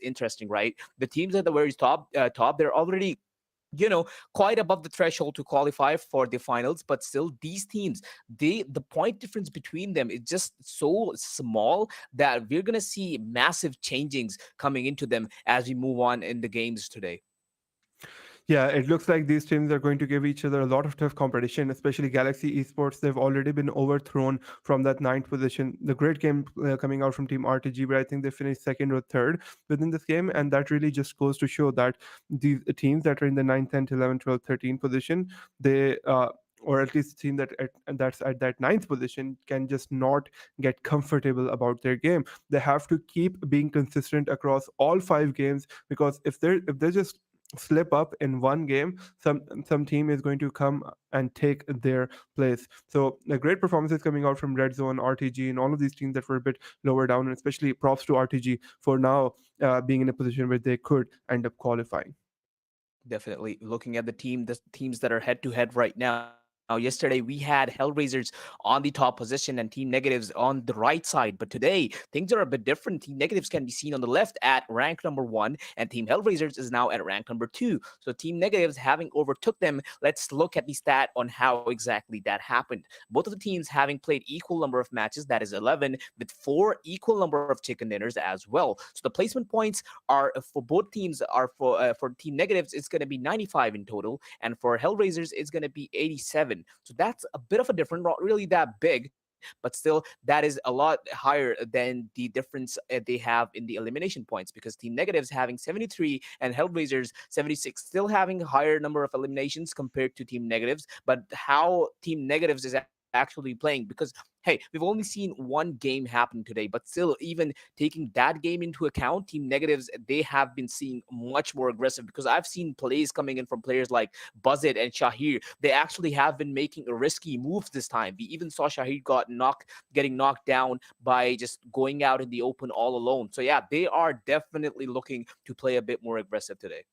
Speaker 2: interesting, right? The teams at the very top, they're already, you know, quite above the threshold to qualify for the finals. But still, these teams, the point difference between them is just so small that we're gonna see massive changings coming into them as we move on in the games today.
Speaker 1: Yeah, it looks like these teams are going to give each other a lot of tough competition, especially Galaxy Esports. They've already been overthrown from that ninth position. The great game coming out from Team RTG, where I think they finished second or third within this game. And that really just goes to show that these teams that are in the 9th, 10th, 11th, 12th, 13th position, they, or at least the team that's at that ninth position can just not get comfortable about their game. They have to keep being consistent across all 5 games, because if they just slip up in one game, some team is going to come and take their place. So the great performances coming out from REDZONE, RTG, and all of these teams that were a bit lower down, and especially props to RTG for now being in a position where they could end up qualifying.
Speaker 2: Definitely looking at the teams that are head to head right now. Now, yesterday we had Hellraisers on the top position and Team Negatives on the right side. But today, things are a bit different. Team Negatives can be seen on the left at rank number 1, and Team Hellraisers is now at rank number 2. So Team Negatives having overtook them. Let's look at the stat on how exactly that happened. Both of the teams having played equal number of matches, that is 11, with 4 equal number of chicken dinners as well. So the placement points are for both teams are for Team Negatives, it's going to be 95 in total, and for Hellraisers, it's going to be 87. So that's a bit of a difference, not really that big, but still, that is a lot higher than the difference they have in the elimination points because Team Negatives having 73 and Hellraisers 76, still having a higher number of eliminations compared to Team Negatives. But how Team Negatives is actually playing, because hey, we've only seen one game happen today, but still, even taking that game into account, Team Negatives, they have been seeing much more aggressive because I've seen plays coming in from players like Buzzet and Shahir. They actually have been making risky moves this time. We even saw Shahir getting knocked down by just going out in the open all alone. So yeah, they are definitely looking to play a bit more aggressive today.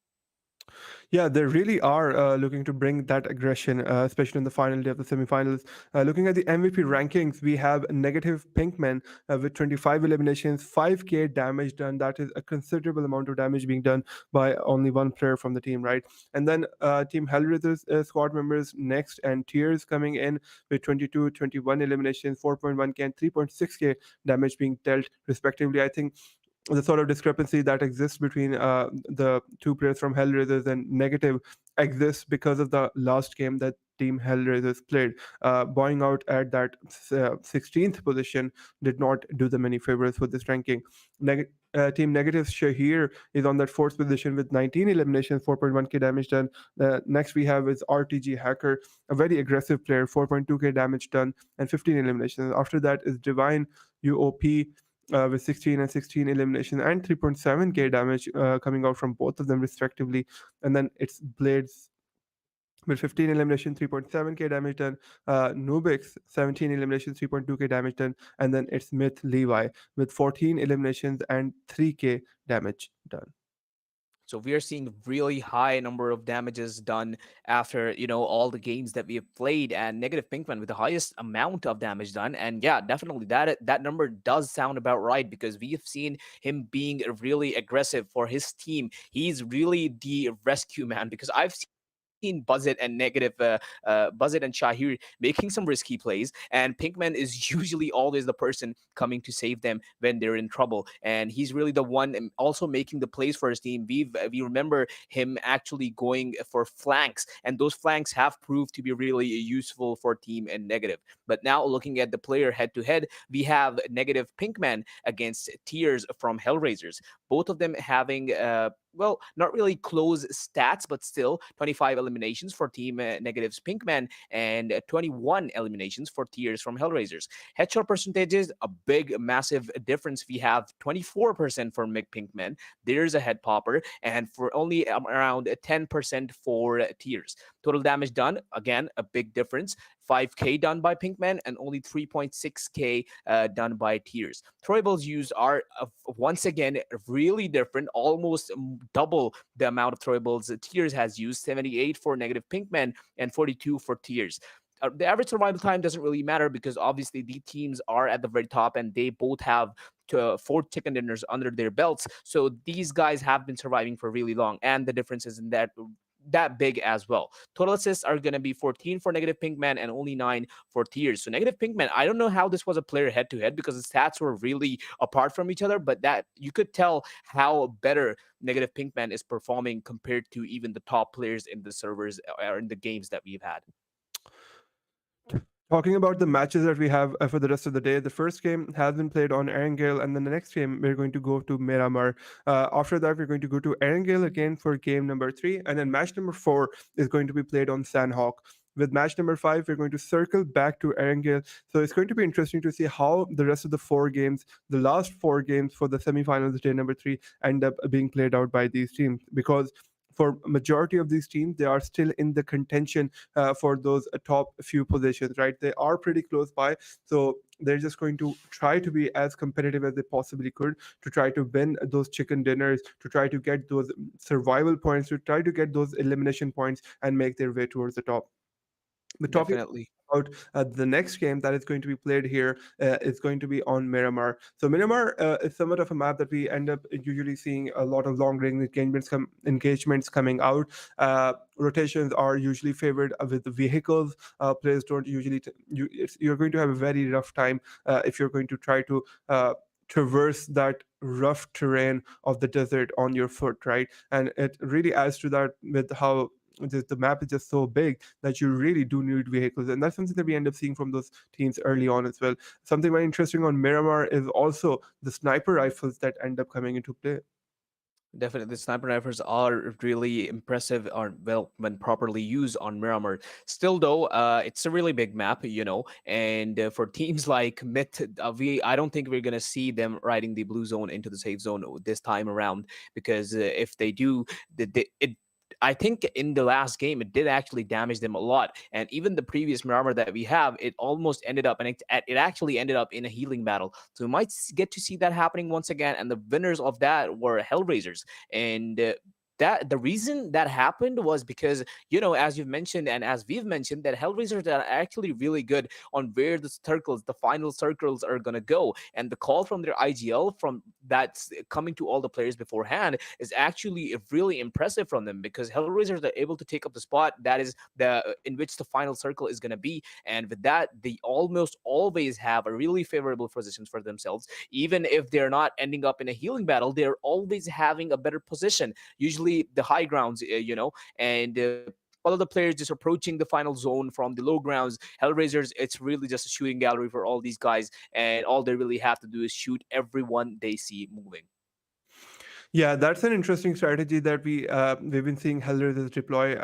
Speaker 1: Yeah, they really are looking to bring that aggression, especially in the final day of the semifinals. Looking at the MVP rankings, we have negative Pinkman with 25 eliminations, 5k damage done. That is a considerable amount of damage being done by only one player from the team, right? And then Team Hellraiser's squad members next, and Tears coming in with 22, 21 eliminations, 4.1k and 3.6k damage being dealt respectively. I think the sort of discrepancy that exists between the two players from Hellraisers and Negative exists because of the last game that Team Hellraisers played. Bowing out at that 16th position did not do them any favors with this ranking. Team Negative Shahir is on that fourth position with 19 eliminations, 4.1k damage done. Next we have is RTG Hacker, a very aggressive player, 4.2k damage done and 15 eliminations. After that is Divine UOP with 16 and 16 elimination and 3.7k damage coming out from both of them respectively. And then it's Blades with 15 elimination, 3.7k damage done. Nubix, 17 eliminations, 3.2k damage done. And then it's Myth Levi with 14 eliminations and 3k damage done.
Speaker 2: So we are seeing really high number of damages done after all the games that we have played, and negative Pinkman with the highest amount of damage done. And yeah, definitely that number does sound about right because we have seen him being really aggressive for his team. He's really the rescue man because I've seen Buzzet and Buzzet and Shahir making some risky plays, and Pinkman is usually always the person coming to save them when they're in trouble, and he's really the one also making the plays for his team. We remember him actually going for flanks, and those flanks have proved to be really useful for team and negative. But now looking at the player head to head, we have negative Pinkman against Tears from Hellraisers, both of them having well, not really close stats, but still 25 eliminations for Team Negative's Pinkman and 21 eliminations for Tears from Hellraisers. Headshot percentages, a big, massive difference. We have 24% for Mick Pinkman. There's a head popper, and for only around 10% for Tears. Total damage done, again, a big difference. 5k done by Pinkman and only 3.6k done by Tears. Throwables used are once again really different, almost double the amount of throwables Tears has used, 78 for negative Pinkman and 42 for Tears. The average survival time doesn't really matter because obviously the teams are at the very top and they both have four chicken dinners under their belts. So these guys have been surviving for really long, and the differences in that big as well. Total assists are going to be 14 for negative Pinkman and only 9 for Tears. So negative Pinkman, I don't know how this was a player head to head because the stats were really apart from each other, but that you could tell how better negative Pinkman is performing compared to even the top players in the servers or in the games that we've had.
Speaker 1: Talking about the matches that we have for the rest of the day, the first game has been played on Erangel, and then the next game we're going to go to Miramar. After that, we're going to go to Erangel again for game number 3, and then match number 4 is going to be played on Sanhok. With match number 5, we're going to circle back to Erangel. So it's going to be interesting to see how the rest of the 4 games, the last 4 games for the semifinals, day number 3, end up being played out by these teams, because for majority of these teams, they are still in the contention for those top few positions, right? They are pretty close by, so they're just going to try to be as competitive as they possibly could to try to win those chicken dinners, to try to get those survival points, to try to get those elimination points and make their way towards the top. But talking
Speaker 2: Definitely.
Speaker 1: about the next game that is going to be played here is going to be on Miramar. So Miramar is somewhat of a map that we end up usually seeing a lot of long range engagements coming out. Rotations are usually favored with the vehicles. Players don't usually you're going to have a very rough time if you're going to try to traverse that rough terrain of the desert on your foot, right? And it really adds to that with how the map is just so big that you really do need vehicles, and that's something that we end up seeing from those teams early on as well. Something very interesting on Miramar is also the sniper rifles that end up coming into play.
Speaker 2: Definitely, the sniper rifles are really impressive, or well, when properly used on Miramar. Still, though, it's a really big map, and for teams like Myth, I don't think we're gonna see them riding the blue zone into the safe zone this time around, because if they do, it. I think in the last game it did actually damage them a lot, and even the previous Miramar that we have, it almost ended up, and it actually ended up in a healing battle. So we might get to see that happening once again, and the winners of that were Hellraisers. And that the reason that happened was because, as you've mentioned and as we've mentioned, that Hellraisers are actually really good on where the final circles are gonna go, and the call from their IGL from that's coming to all the players beforehand is actually really impressive from them, because Hellraisers are able to take up the spot that is the in which the final circle is gonna be, and with that they almost always have a really favorable positions for themselves. Even if they're not ending up in a healing battle, they're always having a better position, usually the high grounds, and all of the players just approaching the final zone from the low grounds. Hellraisers, it's really just a shooting gallery for all these guys, and all they really have to do is shoot everyone they see moving.
Speaker 1: Yeah, that's an interesting strategy that we've been seeing Hellraisers deploy,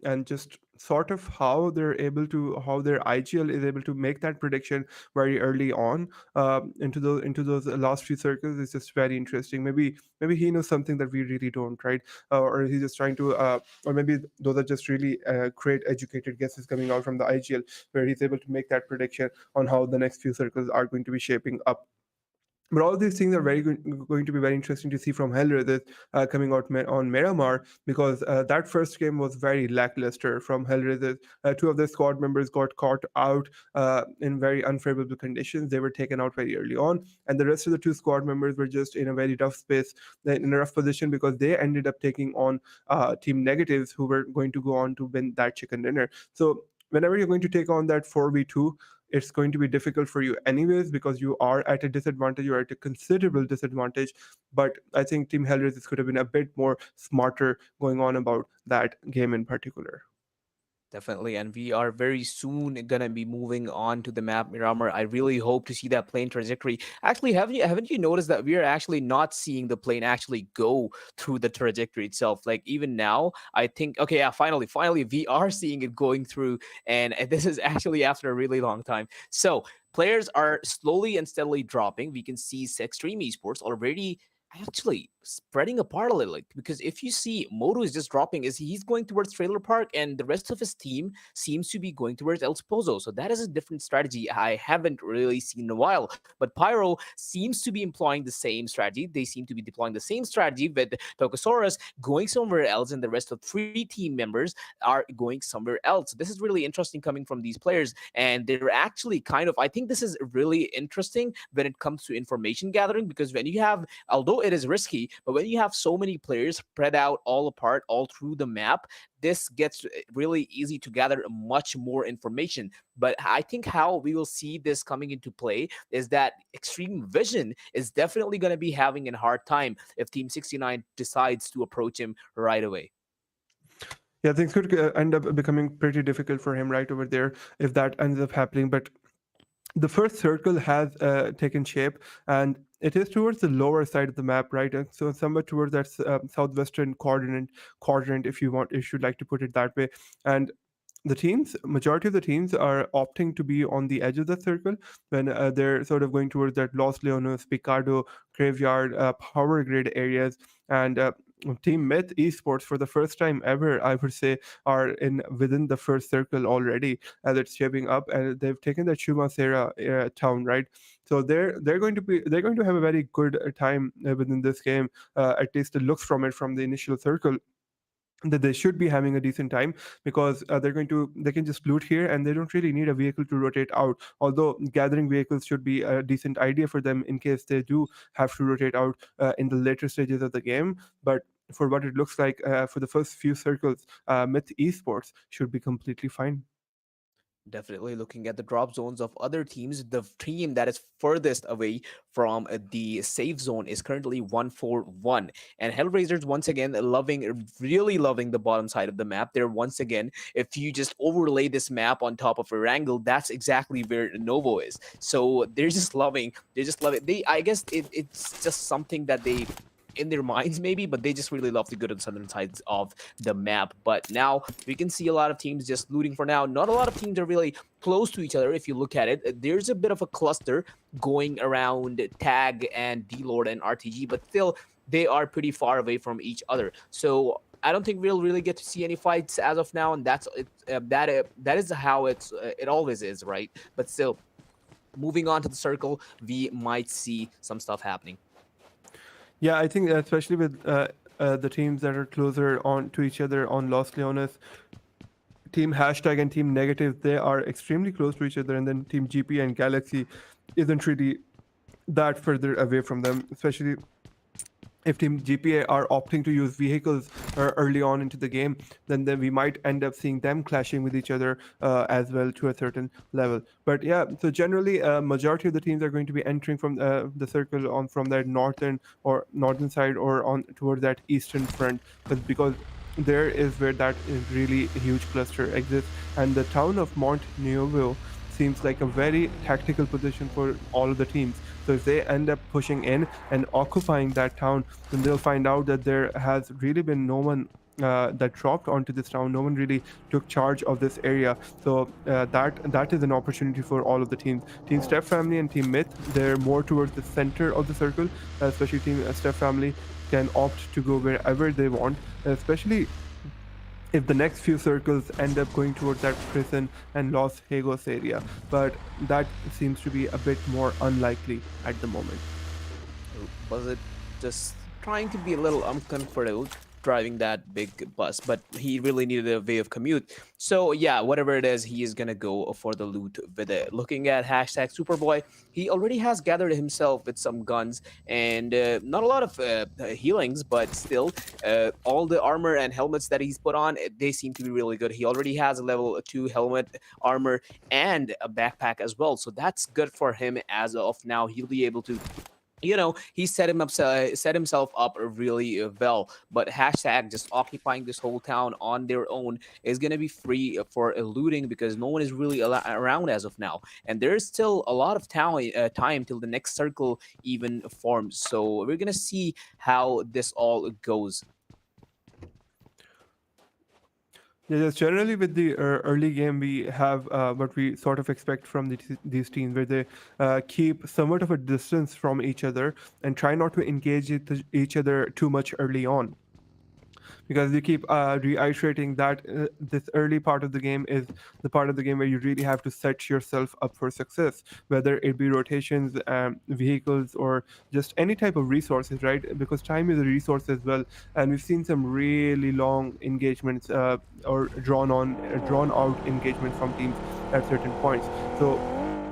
Speaker 1: and just sort of how their IGL is able to make that prediction very early on into those last few circles is just very interesting. Maybe he knows something that we really don't, right? Or he's just trying to, or maybe those are just really great educated guesses coming out from the IGL, where he's able to make that prediction on how the next few circles are going to be shaping up. But all these things are going to be very interesting to see from Hellraisers coming out on Miramar, because that first game was very lackluster from Hellraisers. Two of their squad members got caught out in very unfavorable conditions. They were taken out very early on, and the rest of the two squad members were just in a very rough space, in a rough position, because they ended up taking on Team Negatives, who were going to go on to win that chicken dinner. So whenever you're going to take on that 4v2, it's going to be difficult for you anyways, because you are at a disadvantage, you're at a considerable disadvantage. But I think Team Hellraisers could have been a bit more smarter going on about that game in particular.
Speaker 2: Definitely, and we are very soon gonna be moving on to the map Miramar. I really hope to see that plane trajectory. Actually, haven't you noticed that we are actually not seeing the plane actually go through the trajectory itself? Like even now, I think okay, yeah, finally, we are seeing it going through, and this is actually after a really long time. So players are slowly and steadily dropping. We can see Xtreme Esports already actually spreading apart a little, like, because if you see Moto is just dropping, is he's going towards Trailer Park, and the rest of his team seems to be going towards El Sposo. So that is a different strategy I haven't really seen in a while. But Pyro seems to be employing the same strategy. They seem to be deploying the same strategy, with Tokosaurus going somewhere else, and the rest of three team members are going somewhere else. This is really interesting coming from these players, and they're actually kind of, I think this is really interesting when it comes to information gathering, because when you have, although it is risky, but when you have so many players spread out all apart all through the map, this gets really easy to gather much more information. But I think how we will see this coming into play is that Extreme Vision is definitely going to be having a hard time if Team 69 decides to approach him right away.
Speaker 1: Yeah, things could end up becoming pretty difficult for him right over there if that ends up happening. But the first circle has taken shape, and it is towards the lower side of the map, right? So somewhere towards that southwestern quadrant, if you'd like to put it that way. And the teams, majority of the teams are opting to be on the edge of the circle when they're sort of going towards that Los Leonos, Picardo, Graveyard, Power Grid areas, and Team Myth Esports, for the first time ever, I would say, are in within the first circle already as it's shaping up, and they've taken the Chumacera town, right? So they're going to have a very good time within this game. At least it looks from it from the initial circle. that they should be having a decent time, because they can just loot here and they don't really need a vehicle to rotate out, although gathering vehicles should be a decent idea for them in case they do have to rotate out in the later stages of the game. But for what it looks like, for the first few circles, Myth Esports should be completely fine.
Speaker 2: Definitely looking at the drop zones of other teams, the team that is furthest away from the safe zone is currently 141. And Hellraisers, once again, really loving the bottom side of the map. They're once again, if you just overlay this map on top of Erangel, that's exactly where Novo is. So they're just loving. I guess it's just something that they in their minds maybe, but they just really love to go to the southern sides of the map. But now we can see a lot of teams just looting for now. Not a lot of teams are really close to each other. If you look at it, there's a bit of a cluster going around Tag and DLord and RTG, but still they are pretty far away from each other. So I don't think we'll really get to see any fights as of now, and that's it. That is how it always is, right? But still, moving on to the circle, we might see some stuff happening.
Speaker 1: Yeah, I think especially with the teams that are closer on to each other on Los Leones, Team Hashtag and Team Negative, they are extremely close to each other, and then Team GP and Galaxy isn't really that further away from them, especially if Team GPA are opting to use vehicles early on into the game, then we might end up seeing them clashing with each other as well to a certain level. But yeah, so generally, majority of the teams are going to be entering from the circle on from that northern side or on towards that eastern front, because there is where that is really huge cluster exists, and the town of Mont Nuovo seems like a very tactical position for all of the teams. So if they end up pushing in and occupying that town, then they'll find out that there has really been no one that dropped onto this town. No one really took charge of this area. So that is an opportunity for all of the teams. Team Step Family and Team Myth, they're more towards the center of the circle. Especially Team Step Family can opt to go wherever they want, especially if the next few circles end up going towards that prison and Los Hagos area, but that seems to be a bit more unlikely at the moment.
Speaker 2: Was it just trying to be a little uncomfortable driving that big bus, but he really needed a way of commute. So yeah, whatever it is, he is gonna go for the loot with it. Looking at hashtag Superboy, he already has gathered himself with some guns and not a lot of healings, but still all the armor and helmets that he's put on, they seem to be really good. He already has a level 2 helmet, armor, and a backpack as well, so that's good for him as of now. He'll be able to, he set himself up really well. But hashtag just occupying this whole town on their own is going to be free for looting, because no one is really around as of now, and there's still a lot of time till the next circle even forms. So we're going to see how this all goes.
Speaker 1: Yeah, just generally with the early game, we have what we sort of expect from these teams, where they keep somewhat of a distance from each other and try not to engage each other too much early on, because you keep reiterating that this early part of the game is the part of the game where you really have to set yourself up for success, whether it be rotations, vehicles, or just any type of resources, right? Because time is a resource as well, and we've seen some really long engagements or drawn out engagements from teams at certain points. So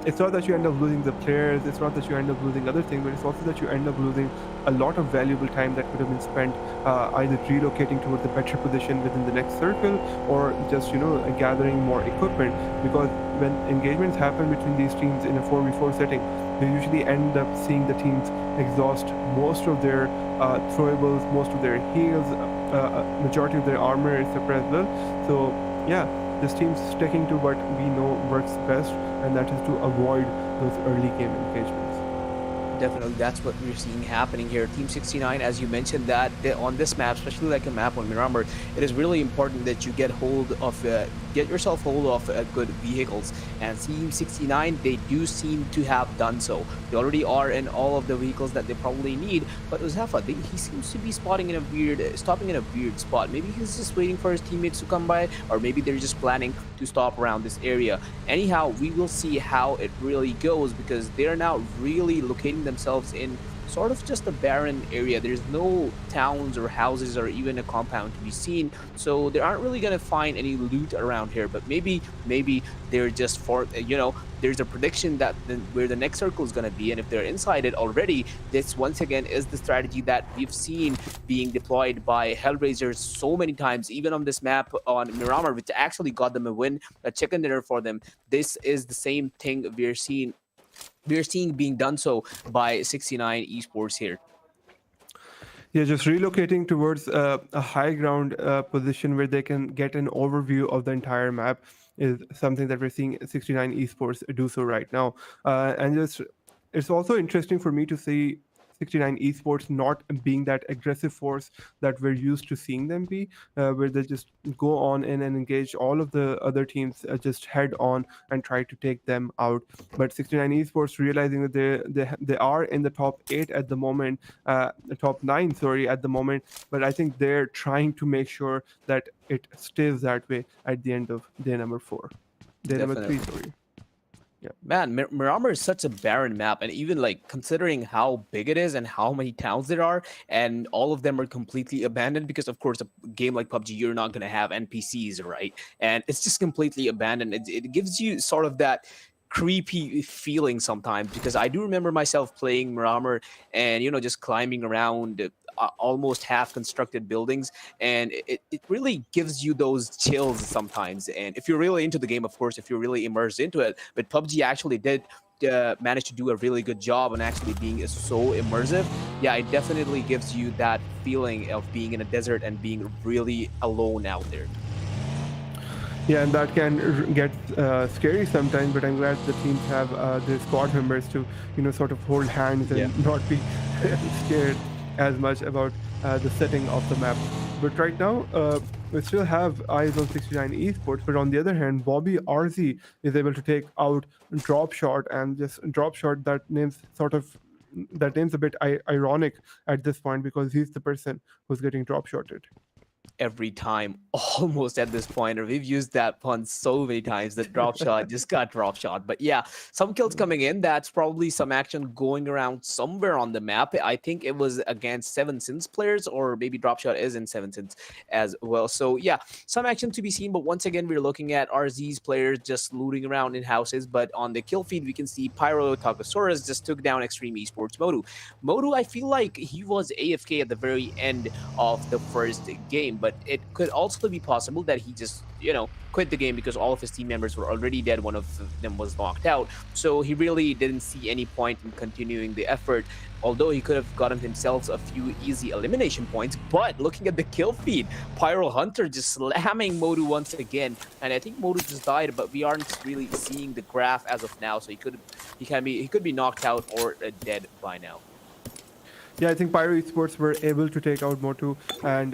Speaker 1: it's not that you end up losing the players, it's not that you end up losing other things, but it's also that you end up losing a lot of valuable time that could have been spent either relocating towards a better position within the next circle, or just gathering more equipment. Because when engagements happen between these teams in a 4v4 setting, you usually end up seeing the teams exhaust most of their throwables, most of their heals, majority of their armor, etc. as well. So yeah, this team's sticking to what we know works best, and that is to avoid those early game engagements.
Speaker 2: Definitely, that's what we're seeing happening here. Team 69, as you mentioned, that on this map, especially like a map on Miramar, it is really important that you get yourself hold of good vehicles. And Team 69, they do seem to have done so. They already are in all of the vehicles that they probably need. But Uzafa, he seems to be stopping in a weird spot. Maybe he's just waiting for his teammates to come by, or maybe they're just planning to stop around this area. Anyhow, we will see how it really goes, because they're now really locating themselves in sort of just a barren area. There's no towns or houses or even a compound to be seen, so they aren't really gonna find any loot around here. But maybe they're just for there's a prediction that where the next circle is gonna be, and if they're inside it already, this once again is the strategy that we've seen being deployed by Hellraisers so many times, even on this map on Miramar, which actually got them a win, a chicken dinner for them. This is the same thing we're seeing being done so by 69 Esports here.
Speaker 1: Yeah, just relocating towards a high ground position where they can get an overview of the entire map is something that we're seeing 69 Esports do so right now. And just it's also interesting for me to see 69 Esports not being that aggressive force that we're used to seeing them be, where they just go on in and engage all of the other teams just head on and try to take them out. But 69 Esports realizing that they are in the top 8 at the moment, the top 9, sorry, at the moment. But I think they're trying to make sure that it stays that way at the end of day number 4, day number 3,
Speaker 2: Definitely.
Speaker 1: sorry. Yeah.
Speaker 2: Man, Miramar is such a barren map, and even like considering how big it is and how many towns there are, and all of them are completely abandoned because, of course, a game like PUBG, you're not going to have NPCs, right? And it's just completely abandoned. It gives you sort of that creepy feeling sometimes, because I do remember myself playing Miramar and just climbing around almost half constructed buildings, and it really gives you those chills sometimes. And if you're really into the game, of course, if you're really immersed into it, but PUBG actually did manage to do a really good job on actually being so immersive. Yeah, it definitely gives you that feeling of being in a desert and being really alone out there.
Speaker 1: Yeah, and that can get scary sometimes, but I'm glad the teams have their squad members to, sort of hold hands and
Speaker 2: Yeah.
Speaker 1: not be scared as much about the setting of the map. But right now, we still have eyes on 69 Esports, but on the other hand, Bobby RZ is able to take out Drop Shot, and just Drop Shot, that name's a bit ironic at this point because he's the person who's getting drop shotted.
Speaker 2: Every time almost at this point, or we've used that pun so many times that drop shot just got drop shot. But yeah, some kills coming in. That's probably some action going around somewhere on the map. I think it was against Seven Sins players, or maybe drop shot is in Seven Sins as well. So yeah, some action to be seen. But once again, we're looking at RZ's players just looting around in houses. But on the kill feed, we can see Pyro Tagosaurus just took down Xtreme Esports Modu. I feel like he was AFK at the very end of the first game, but it could also be possible that he just, quit the game because all of his team members were already dead. One of them was knocked out. So he really didn't see any point in continuing the effort, although he could have gotten himself a few easy elimination points. But looking at the kill feed, Pyro Hunter just slamming Modu once again. And I think Modu just died, but we aren't really seeing the graph as of now. So he could be knocked out or dead by now.
Speaker 1: Yeah, I think Pyro Esports were able to take out Motu, and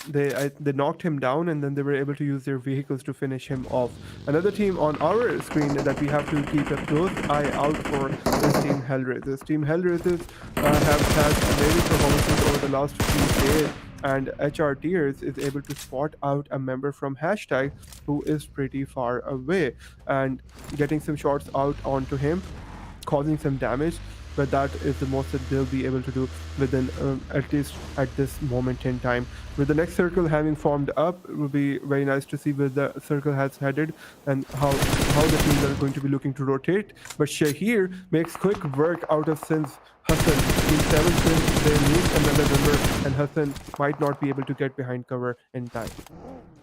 Speaker 1: they knocked him down, and then they were able to use their vehicles to finish him off. Another team on our screen that we have to keep a close eye out for is Team Hellraisers. Team Hellraisers have had amazing performances over the last few days, and HR Tears is able to spot out a member from Hashtag who is pretty far away and getting some shots out onto him, causing some damage. But that is the most that they'll be able to do within, at least at this moment in time. With the next circle having formed up, it will be very nice to see where the circle has headed and how the teams are going to be looking to rotate. But Shahir makes quick work out of Sin's Hassan. In 7 Sins, they lose another member, and Hassan might not be able to get behind cover in time.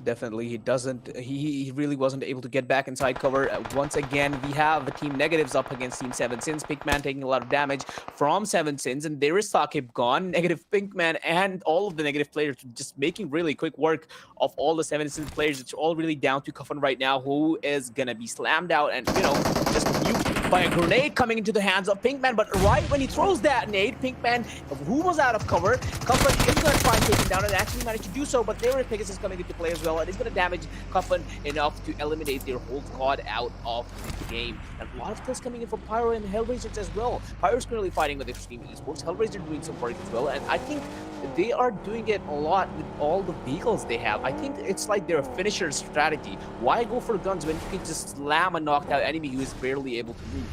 Speaker 2: Definitely, he doesn't. He really wasn't able to get back inside cover. Once again, we have the team negatives up against Team Seven Sins. Pinkman taking a lot of damage from Seven Sins, and there is Sakib gone. Negative Pinkman and all of the negative players just making really quick work of all the Seven Sins players. It's all really down to Kuffin right now, who is gonna be slammed out and just nuked by a grenade coming into the hands of Pinkman. But right when he throws that nade, Pinkman, who was out of cover, Kuffin is gonna try and take him down and actually managed to do so. But there is Pegasus coming into play as well. It is going to damage Kuffin enough to eliminate their whole squad out of the game. And a lot of kills coming in from Pyro and Hellraisers as well. Pyro's currently fighting with Xtreme Esports. Hellraiser doing some work as well. And I think they are doing it a lot with all the vehicles they have. I think it's like their finisher strategy. Why go for guns when you can just slam a knocked out enemy who is barely able to move?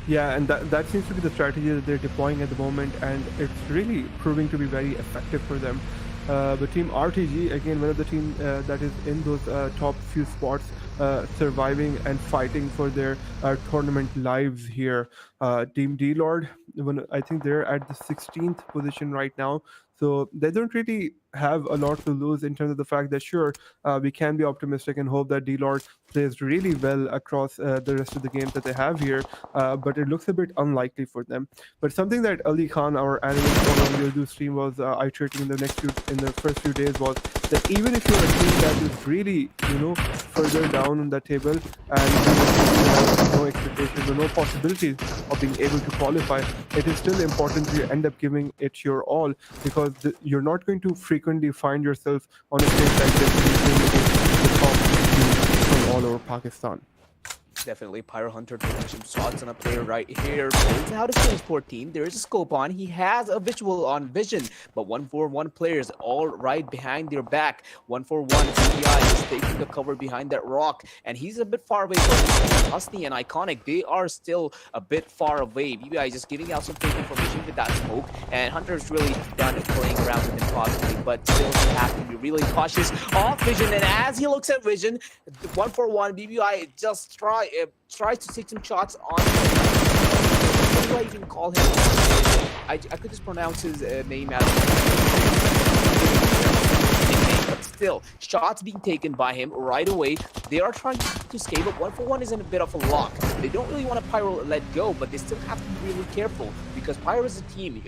Speaker 1: Yeah, and that seems to be the strategy that they're deploying at the moment, and it's really proving to be very effective for them. But Team RTG, again, one of the team that is in those top few spots, surviving and fighting for their tournament lives here. Team DLord, I think they're at the 16th position right now, so they don't really have a lot to lose in terms of the fact that sure, we can be optimistic and hope that DLord plays really well across the rest of the games that they have here, but it looks a bit unlikely for them. But something that Ali Khan, our analyst over on the Urdu stream, was iterating in the first few days was that even if you're a team that is really, further down on the table and you have no expectations or no possibilities of being able to qualify, it is still important to end up giving it your all, because you're not going to frequently find yourself on a stage like this in the top teams from all over Pakistan.
Speaker 2: Definitely Pyro Hunter taking some shots on a player right here. Pulls out his transport team. There is a scope on. He has a visual on vision, but 141 players all right behind their back. 141 BBI is taking the cover behind that rock, and he's a bit far away from his team. Husni and Iconic, they are still a bit far away. BBI is just giving out some fake information with that smoke, and Hunter's really done playing around with him possibly, but still he has to be really cautious off vision. And as he looks at vision, 141 BBI just tries to take some shots on him. What do I even call him? I could just pronounce his name as nickname, but still, shots being taken by him right away. They are trying to escape, but 141 is in a bit of a lock. They don't really want to Pyro let go, but they still have to be really careful, because Pyro is a team,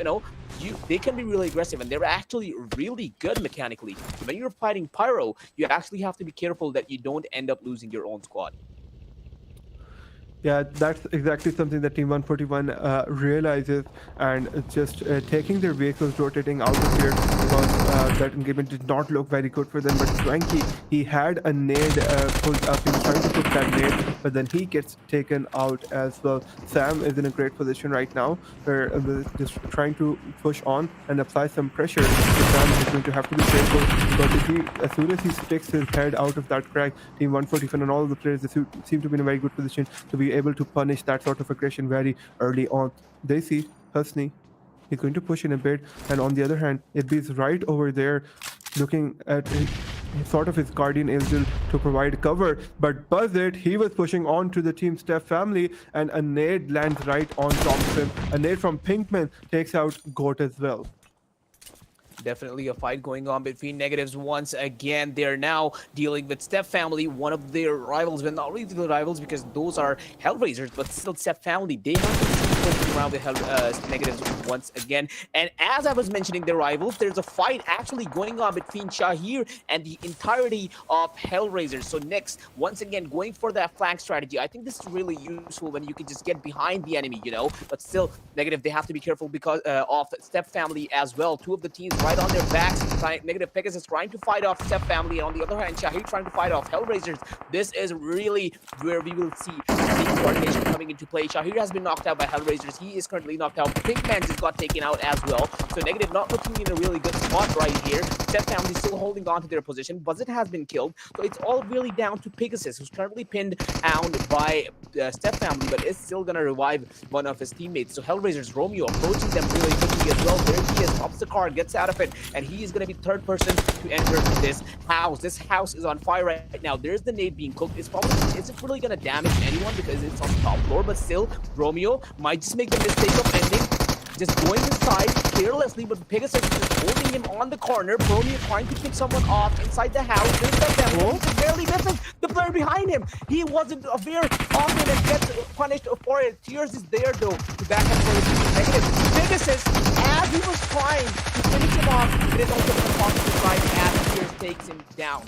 Speaker 2: they can be really aggressive, and they're actually really good mechanically. When you're fighting Pyro, you actually have to be careful that you don't end up losing your own squad.
Speaker 1: Yeah, that's exactly something that Team 141 realizes, and just taking their vehicles, rotating out of here, because that engagement did not look very good for them. But Swanky, he had a nade pulled up. He was trying to put that nade, but then he gets taken out as well. Sam is in a great position right now, where just trying to push on and apply some pressure. So Sam is going to have to be careful, because as soon as he sticks his head out of that crack, Team 141 and all of the players, they seem to be in a very good position to be able to punish that sort of aggression very early on. They see Husni. He's going to push in a bit, and on the other hand, Ibbi's right over there looking at sort of his guardian angel to provide cover, but Buzzit, he was pushing on to the Team Steph family, and a nade lands right on top of him. A nade from Pinkman takes out Goat as well.
Speaker 2: Definitely a fight going on between negatives once again. They're now dealing with Steph family, one of their rivals, but not really the rivals, because those are Hellraisers, but still Steph family. They have to poking around with negatives once again. And as I was mentioning their rivals, there's a fight actually going on between Shahir and the entirety of Hellraisers. So next, once again, going for that flank strategy. I think this is really useful when you can just get behind the enemy, but still negative, they have to be careful because of Steph family as well. Two of the teams right on their backs. Negative Pegasus trying to fight off Steph family, and on the other hand, Shahir trying to fight off Hellraisers. This is really where we will see the coordination coming into play. Shahir has been knocked out by Hellraisers. He is currently knocked out. Pinkman just got taken out as well. So negative not looking in a really good spot right here. Steph family still holding on to their position. Buzzit has been killed. So it's all really down to Pegasus, who's currently pinned down by Steph family, but is still going to revive one of his teammates. So Hellraisers, Romeo approaching them really quickly as well. There he is, pops the car, gets out of it, and he is going to be the third person to enter this house. This house is on fire right now. There's the nade being cooked. It's probably isn't really going to damage anyone because it's on the top floor, but still, Romeo might just make the mistake of ending just going inside carelessly, but Pegasus is just holding him on the corner. Romeo trying to pick someone off inside the house. There's that demo. He's barely missing the player behind him. He wasn't aware of it and gets punished for it. Tears is there though to back up for his negative. Pegasus, as he was trying to finish him off, it is also going to cost his life as Tears takes him down.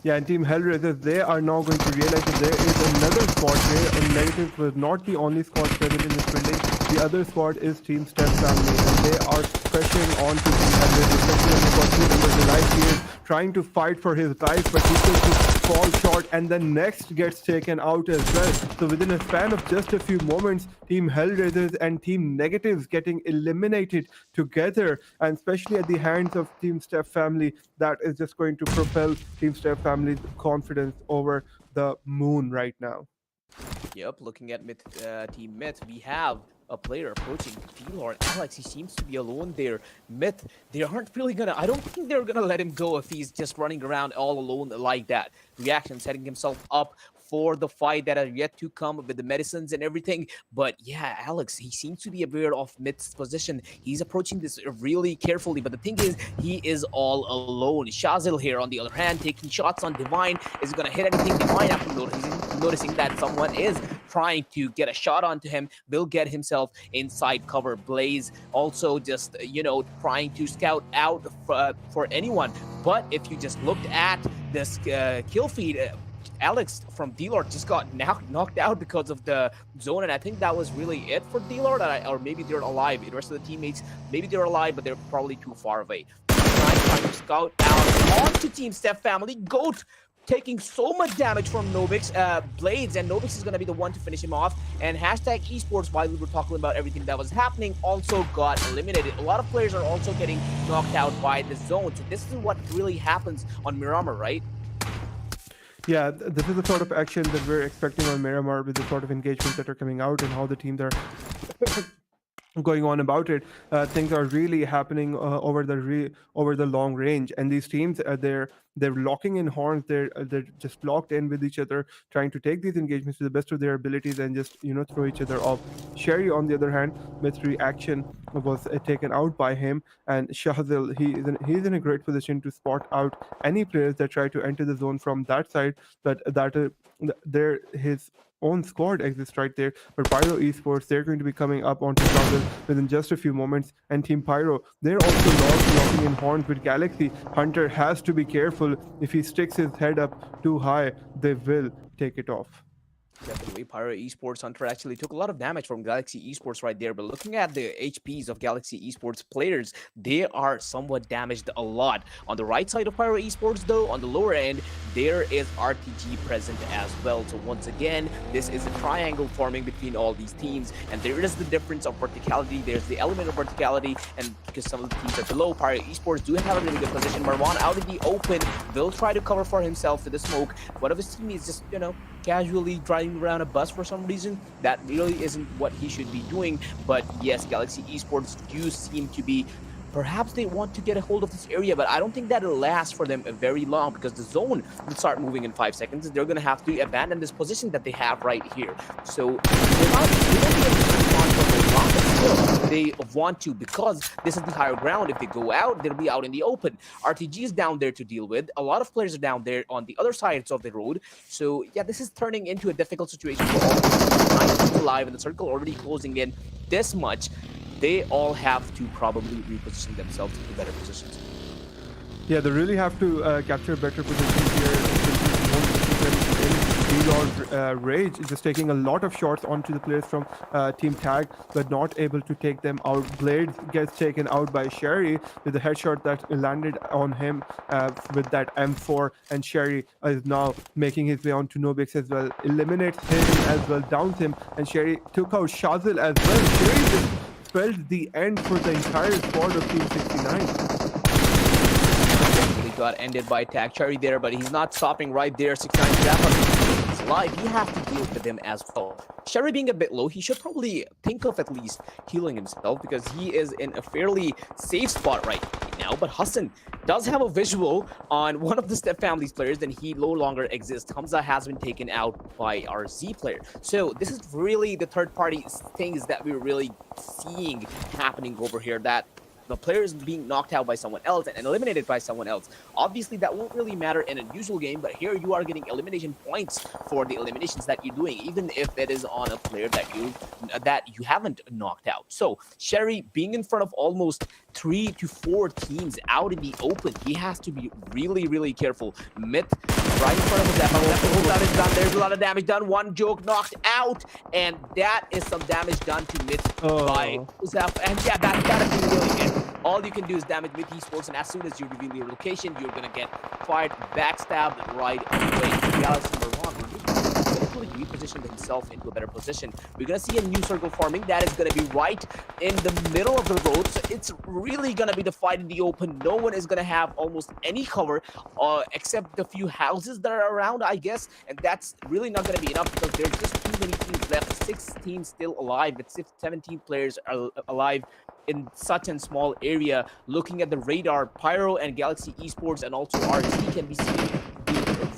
Speaker 1: Yeah, and Team Hellraisers, they are now going to realize that there is another squad here, and Negative was not the only squad present in this building. The other squad is Team Steph family, and they are pressuring on to Team Hellraisers, especially when they got two members alive here, trying to fight for his life, but he just falls short, and the next gets taken out as well. So within a span of just a few moments, Team Hellraisers and Team Negatives getting eliminated together, and especially at the hands of Team Steph family, that is just going to propel Team Steph family's confidence over the moon right now.
Speaker 2: Yep, looking at Team Myth, we have a player approaching DLord. Alex, he seems to be alone there. Myth, they aren't really gonna, I don't think they're gonna let him go if he's just running around all alone like that. Reaction setting himself up for the fight that are yet to come with the medicines and everything. But yeah, Alex, he seems to be aware of Myth's position. He's approaching this really carefully. But the thing is, he is all alone. Shazil here, on the other hand, taking shots on Divine. Is going to hit anything? Divine, after noticing that someone is trying to get a shot onto him, will get himself inside cover. Blaze also just, trying to scout out for anyone. But if you just looked at this kill feed, Alex from DLord just got knocked out because of the zone, and I think that was really it for DLord, or maybe they're alive. The rest of the teammates, maybe they're alive, but they're probably too far away. Trying to scout out onto Team Steph family. Goat taking so much damage from Nobix, Blades, and Nobix is going to be the one to finish him off. And hashtag esports, while we were talking about everything that was happening, also got eliminated. A lot of players are also getting knocked out by the zone. So this is what really happens on Miramar, right?
Speaker 1: Yeah, this is the sort of action that we're expecting on Miramar, with the sort of engagements that are coming out and how the teams are going on about it. Things are really happening over the long range, and these teams, they're locking in horns. They're just locked in with each other, trying to take these engagements to the best of their abilities and just throw each other off. Sherry, on the other hand, with reaction, was taken out by him, and Shahzil, he's in a great position to spot out any players that try to enter the zone from that side. But there his own squad exists right there. But Pyro Esports, they're going to be coming up onto Shahzil within just a few moments, and Team Pyro, they're also locking in horns with Galaxy. Hunter has to be careful. If he sticks his head up too high, they will take it off.
Speaker 2: Definitely, Pyro Esports. Hunter actually took a lot of damage from Galaxy Esports right there. But looking at the HPs of Galaxy Esports players, they are somewhat damaged a lot. On the right side of Pyro Esports, though, on the lower end, there is RTG present as well. So once again, this is a triangle forming between all these teams. And there is the difference of verticality. There's the element of verticality. And because some of the teams are below, Pyro Esports do have a really good position. Marwan out in the open will try to cover for himself to the smoke. One of his teammates just, casually driving around a bus for some reason. That really isn't what he should be doing. But yes, Galaxy Esports do seem to be, perhaps they want to get a hold of this area, but I don't think that'll last for them very long, because the zone will start moving in 5 seconds. They're going to have to abandon this position that they have right here. So they won't be able to respond for very long, but still, they want to, because this is the higher ground. If they go out, they'll be out in the open. RTG is down there to deal with. A lot of players are down there on the other sides of the road. So yeah, this is turning into a difficult situation for all the teams alive, and the circle already closing in this much. They all have to probably reposition themselves into better positions.
Speaker 1: Yeah, they really have to capture better positions here. DLord Rage is just taking a lot of shots onto the players from Team Tag, but not able to take them out. Blade gets taken out by Sherry with a headshot that landed on him with that M4, and Sherry is now making his way onto Nobix as well. Eliminates him as well, downs him, and Sherry took out Shazil as well. Sherry just spelled the end for the entire squad of Team 69.
Speaker 2: He got ended by Tag Cherry there, but he's not stopping right there. 69 wrap up. He's alive. He has to deal with him as well. Sherry being a bit low, he should probably think of at least healing himself, because he is in a fairly safe spot right now. But Hassan does have a visual on one of the Step Family's players, and he no longer exists. Hamza has been taken out by our Z player. So this is really the third-party things that we're really seeing happening over here, that the player is being knocked out by someone else and eliminated by someone else. Obviously, that won't really matter in a usual game, but here you are getting elimination points for the eliminations that you're doing, even if it is on a player that you haven't knocked out. So Sherry being in front of almost 3 to 4 teams out in the open, he has to be really, really careful. Myth right in front of his that is done. There's a lot of damage done. One joke knocked out, and that is some damage done to Myth by Uzaf. And yeah, that is really it. All you can do is damage Myth Esports, and as soon as you reveal your location, you're gonna get fired, backstabbed right away. Galaxy Marwan repositioned himself himself into a better position. We're going to see a new circle forming that is going to be right in the middle of the road. So it's really going to be the fight in the open. No one is going to have almost any cover except the few houses that are around, I guess. And that's really not going to be enough because there's just too many teams left. 6 teams still alive, but 17 players are alive in such a small area. Looking at the radar, Pyro and Galaxy Esports and also RT can be seen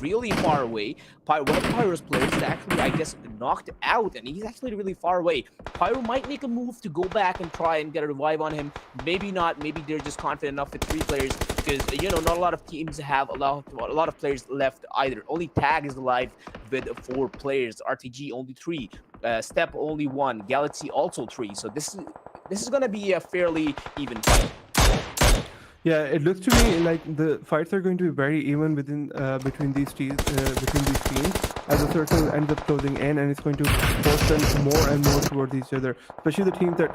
Speaker 2: really far away. One of Pyro's players is actually, I guess, knocked out, and he's actually really far away. Pyro might make a move to go back and try and get a revive on him. Maybe not. Maybe they're just confident enough with 3 players because, you know, not a lot of teams have a lot of players left either. Only Tag is alive with 4 players. RTG only 3. Step only 1. Galaxy also 3. So this is going to be a fairly even fight.
Speaker 1: Yeah, it looks to me like the fights are going to be very even between these teams. As the circle ends up closing in, and it's going to force them more and more towards each other. Especially the teams that,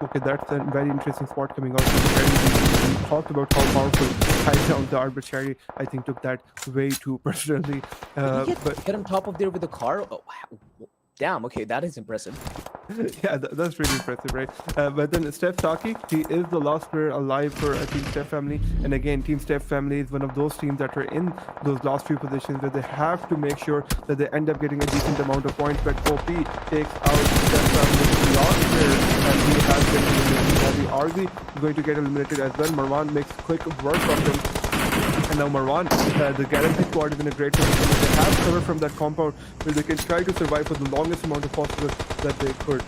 Speaker 1: okay, that's a very interesting spot coming out. We talked about how powerful high down the Arbor Cherry. I think took that way too personally.
Speaker 2: Did he get on top of there with the car? Oh, wow. Damn, okay, that is impressive.
Speaker 1: Yeah, that's really impressive, right? But then Steph Taki, he is the last player alive for Team Steph family. And again, Team Steph family is one of those teams that are in those last few positions where they have to make sure that they end up getting a decent amount of points. But OP takes out Steph family last player, and he has been eliminated. Bobby RV is going to get eliminated as well. Marwan makes quick work of him. And now Marwan, the Galaxy squad is in a great position. They have cover from that compound where they can try to survive for the longest amount of possible that they could.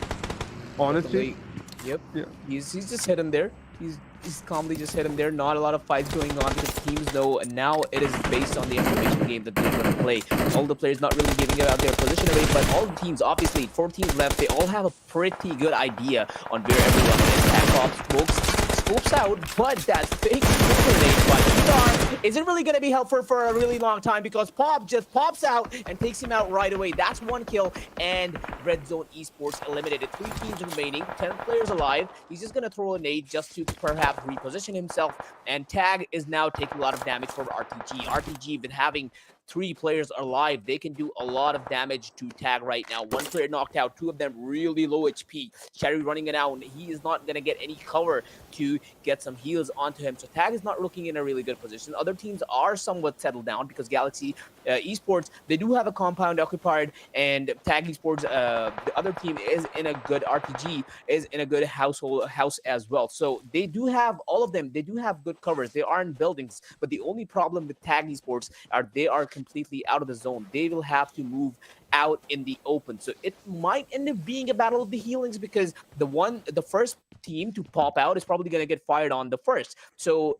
Speaker 1: Honestly.
Speaker 2: Yep. Yeah. He's just hidden there. He's calmly just hidden there. Not a lot of fights going on because teams know, and now it is based on the information game that they're going to play. All the players not really giving out their position away, but all the teams, obviously, 4 teams left, they all have a pretty good idea on where everyone is. Attack smokes. Scopes out, but that fake grenade by Star isn't really going to be helpful for a really long time because Pop just pops out and takes him out right away. That's 1 kill, and REDZONE Esports eliminated. 3 teams remaining, 10 players alive. He's just going to throw a nade just to perhaps reposition himself, and Tag is now taking a lot of damage from RTG. RTG been having 3 players alive. They can do a lot of damage to Tag right now. 1 player knocked out, 2 of them really low HP. Cherry running it out. He is not going to get any cover to get some heals onto him. So Tag is not looking in a really good position. Other teams are somewhat settled down because Galaxy Esports, they do have a compound occupied, and Tag Esports, the other team is in a good RTG, is in a good house as well. So they do have, all of them, they do have good covers. They are in buildings, but the only problem with Tag Esports are they are completely out of the zone. They will have to move out in the open. So it might end up being a battle of the healings because the first team to pop out is probably going to get fired on the first. So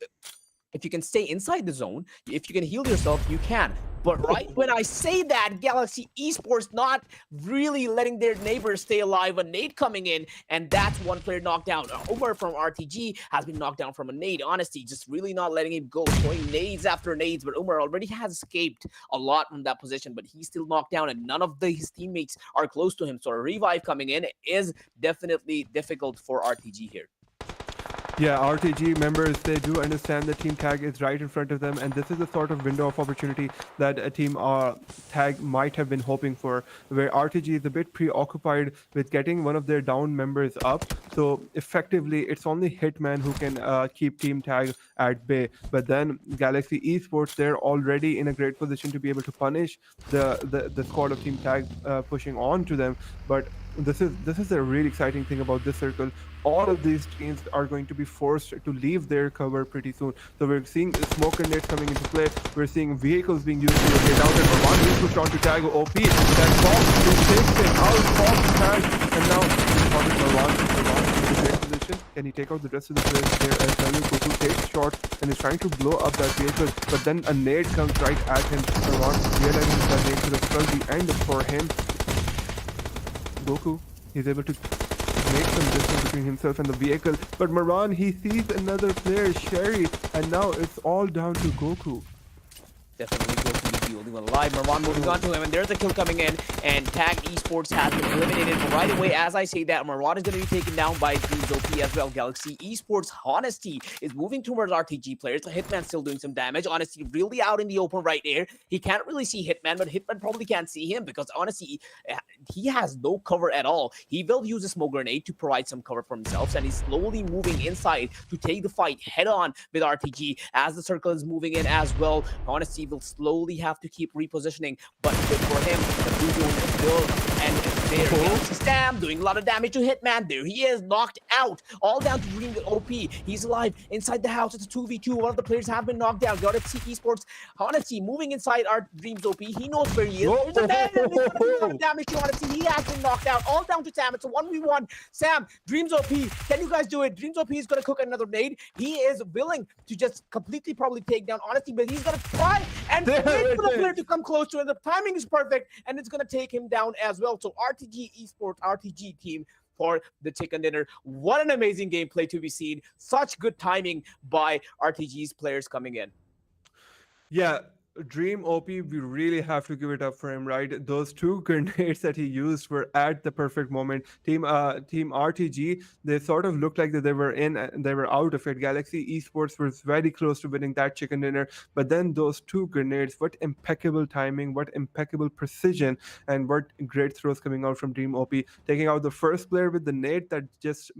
Speaker 2: if you can stay inside the zone, if you can heal yourself, you can. But right when I say that, Galaxy Esports not really letting their neighbors stay alive. A nade coming in, and that's 1 player knocked down. Umar from RTG has been knocked down from a nade. Honestly, just really not letting him go, throwing nades after nades. But Umar already has escaped a lot from that position, but he's still knocked down, and none of his teammates are close to him. So a revive coming in is definitely difficult for RTG here.
Speaker 1: Yeah, RTG members, they do understand that Team Tag is right in front of them, and this is the sort of window of opportunity that a Team Tag might have been hoping for, where RTG is a bit preoccupied with getting one of their down members up. So effectively, it's only Hitman who can keep Team Tag at bay. But then Galaxy Esports, they're already in a great position to be able to punish the squad of Team Tag pushing on to them. But this is a really exciting thing about this circle. All of these teams are going to be forced to leave their cover pretty soon. So we're seeing smoke grenades coming into play. We're seeing vehicles being used to get out there. Marwan is pushed on to Tag OP. That Fox takes it out of Tag. And now Marwan in a great position. Can he take out the rest of the players there as well? Goku takes shots and is trying to blow up that vehicle. But then a nade comes right at him. Marwan realizing that nade could have spelled the end for him. Goku is able to make some distance between himself and the vehicle, but Marwan, he sees another player, Sherry, and now it's all down to Goku.
Speaker 2: Definitely Goku the only one alive. Miramar moving on to him, and there's a kill coming in, and Tag Esports has been eliminated. But right away, as I say that, Miramar is going to be taken down by Dreams OP as well. Galaxy Esports, Honesty is moving towards RTG players. The Hitman still doing some damage. Honesty really out in the open right there. He can't really see Hitman, but Hitman probably can't see him because Honesty, he has no cover at all. He will use a smoke grenade to provide some cover for himself, and he's slowly moving inside to take the fight head on with RTG as the circle is moving in as well. Honesty will slowly have to keep repositioning, but good for him. The blue zone is still, and there Galaxy Stam doing a lot of damage to Hitman. There he is, knocked out, all down to Dream OP. He's alive inside the house. It's a 2v2. One of the players have been knocked down. Got it, Esports. Honesty moving inside our Dreams OP. He knows where he is. There's a damage to Honesty. He has been knocked out. All down to Sam. It's a 1v1. Sam, Dreams OP, can you guys do it? Dreams OP is going to cook another nade. He is willing to just completely probably take down Honesty, but he's going to try and wait for the player to come close to him. The timing is perfect, and it's going to take him down as well. So RTG Esports, RTG team for the chicken dinner. What an amazing gameplay to be seen. Such good timing by RTG's players coming in.
Speaker 1: Yeah, Dream OP, we really have to give it up for him, right? Those two grenades that he used were at the perfect moment. Team RTG, they sort of looked like that they were in and they were out of it. Galaxy Esports was very close to winning that chicken dinner, but then those two grenades, what impeccable timing, what impeccable precision, and what great throws coming out from Dream OP, taking out the first player with the nade that just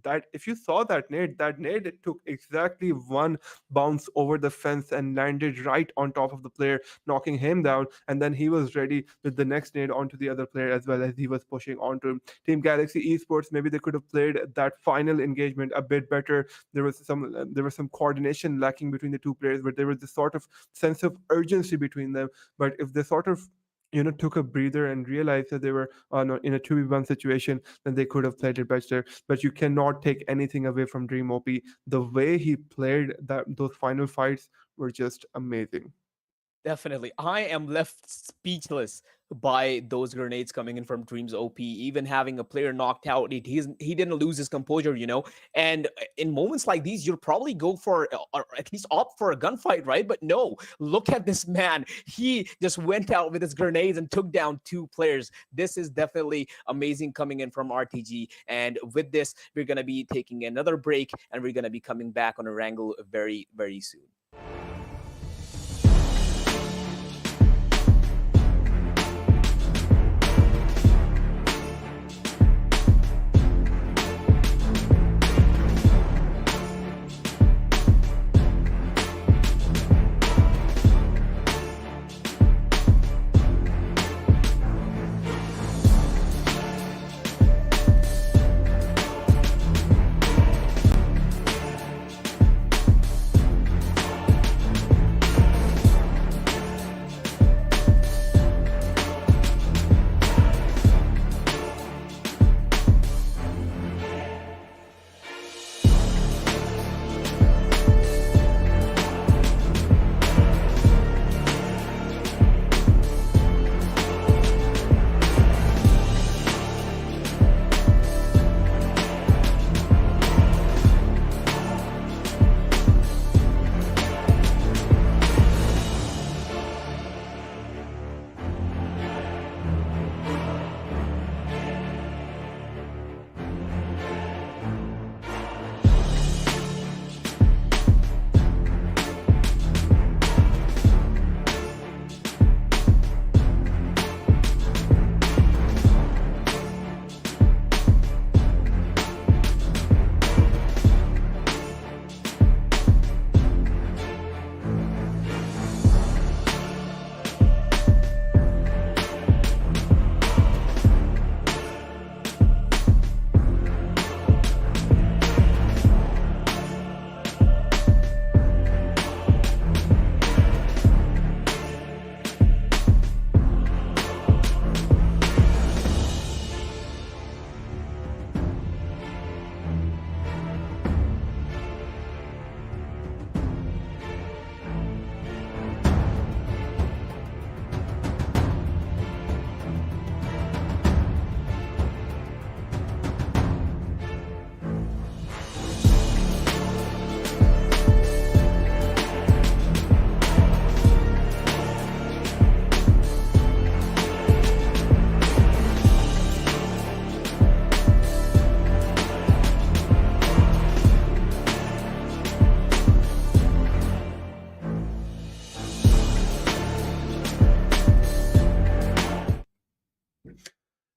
Speaker 1: that if you saw that nade, it took exactly one bounce over the fence and landed right on top of the player, knocking him down, and then he was ready with the next nade onto the other player as well as he was pushing onto him. Team Galaxy Esports, maybe they could have played that final engagement a bit better. There was some coordination lacking between the two players, but there was this sort of sense of urgency between them. But if they sort of took a breather and realized that they were in a 2v1 situation, then they could have played it better. But you cannot take anything away from Dream OP. The way he played those final fights were just amazing.
Speaker 2: Definitely. I am left speechless by those grenades coming in from Dreams OP. Even having a player knocked out, he didn't lose his composure, And in moments like these, you'll probably go for, or at least opt for a gunfight, right? But no, look at this man. He just went out with his grenades and took down two players. This is definitely amazing coming in from RTG. And with this, we're going to be taking another break, and we're going to be coming back on Erangel very, very soon.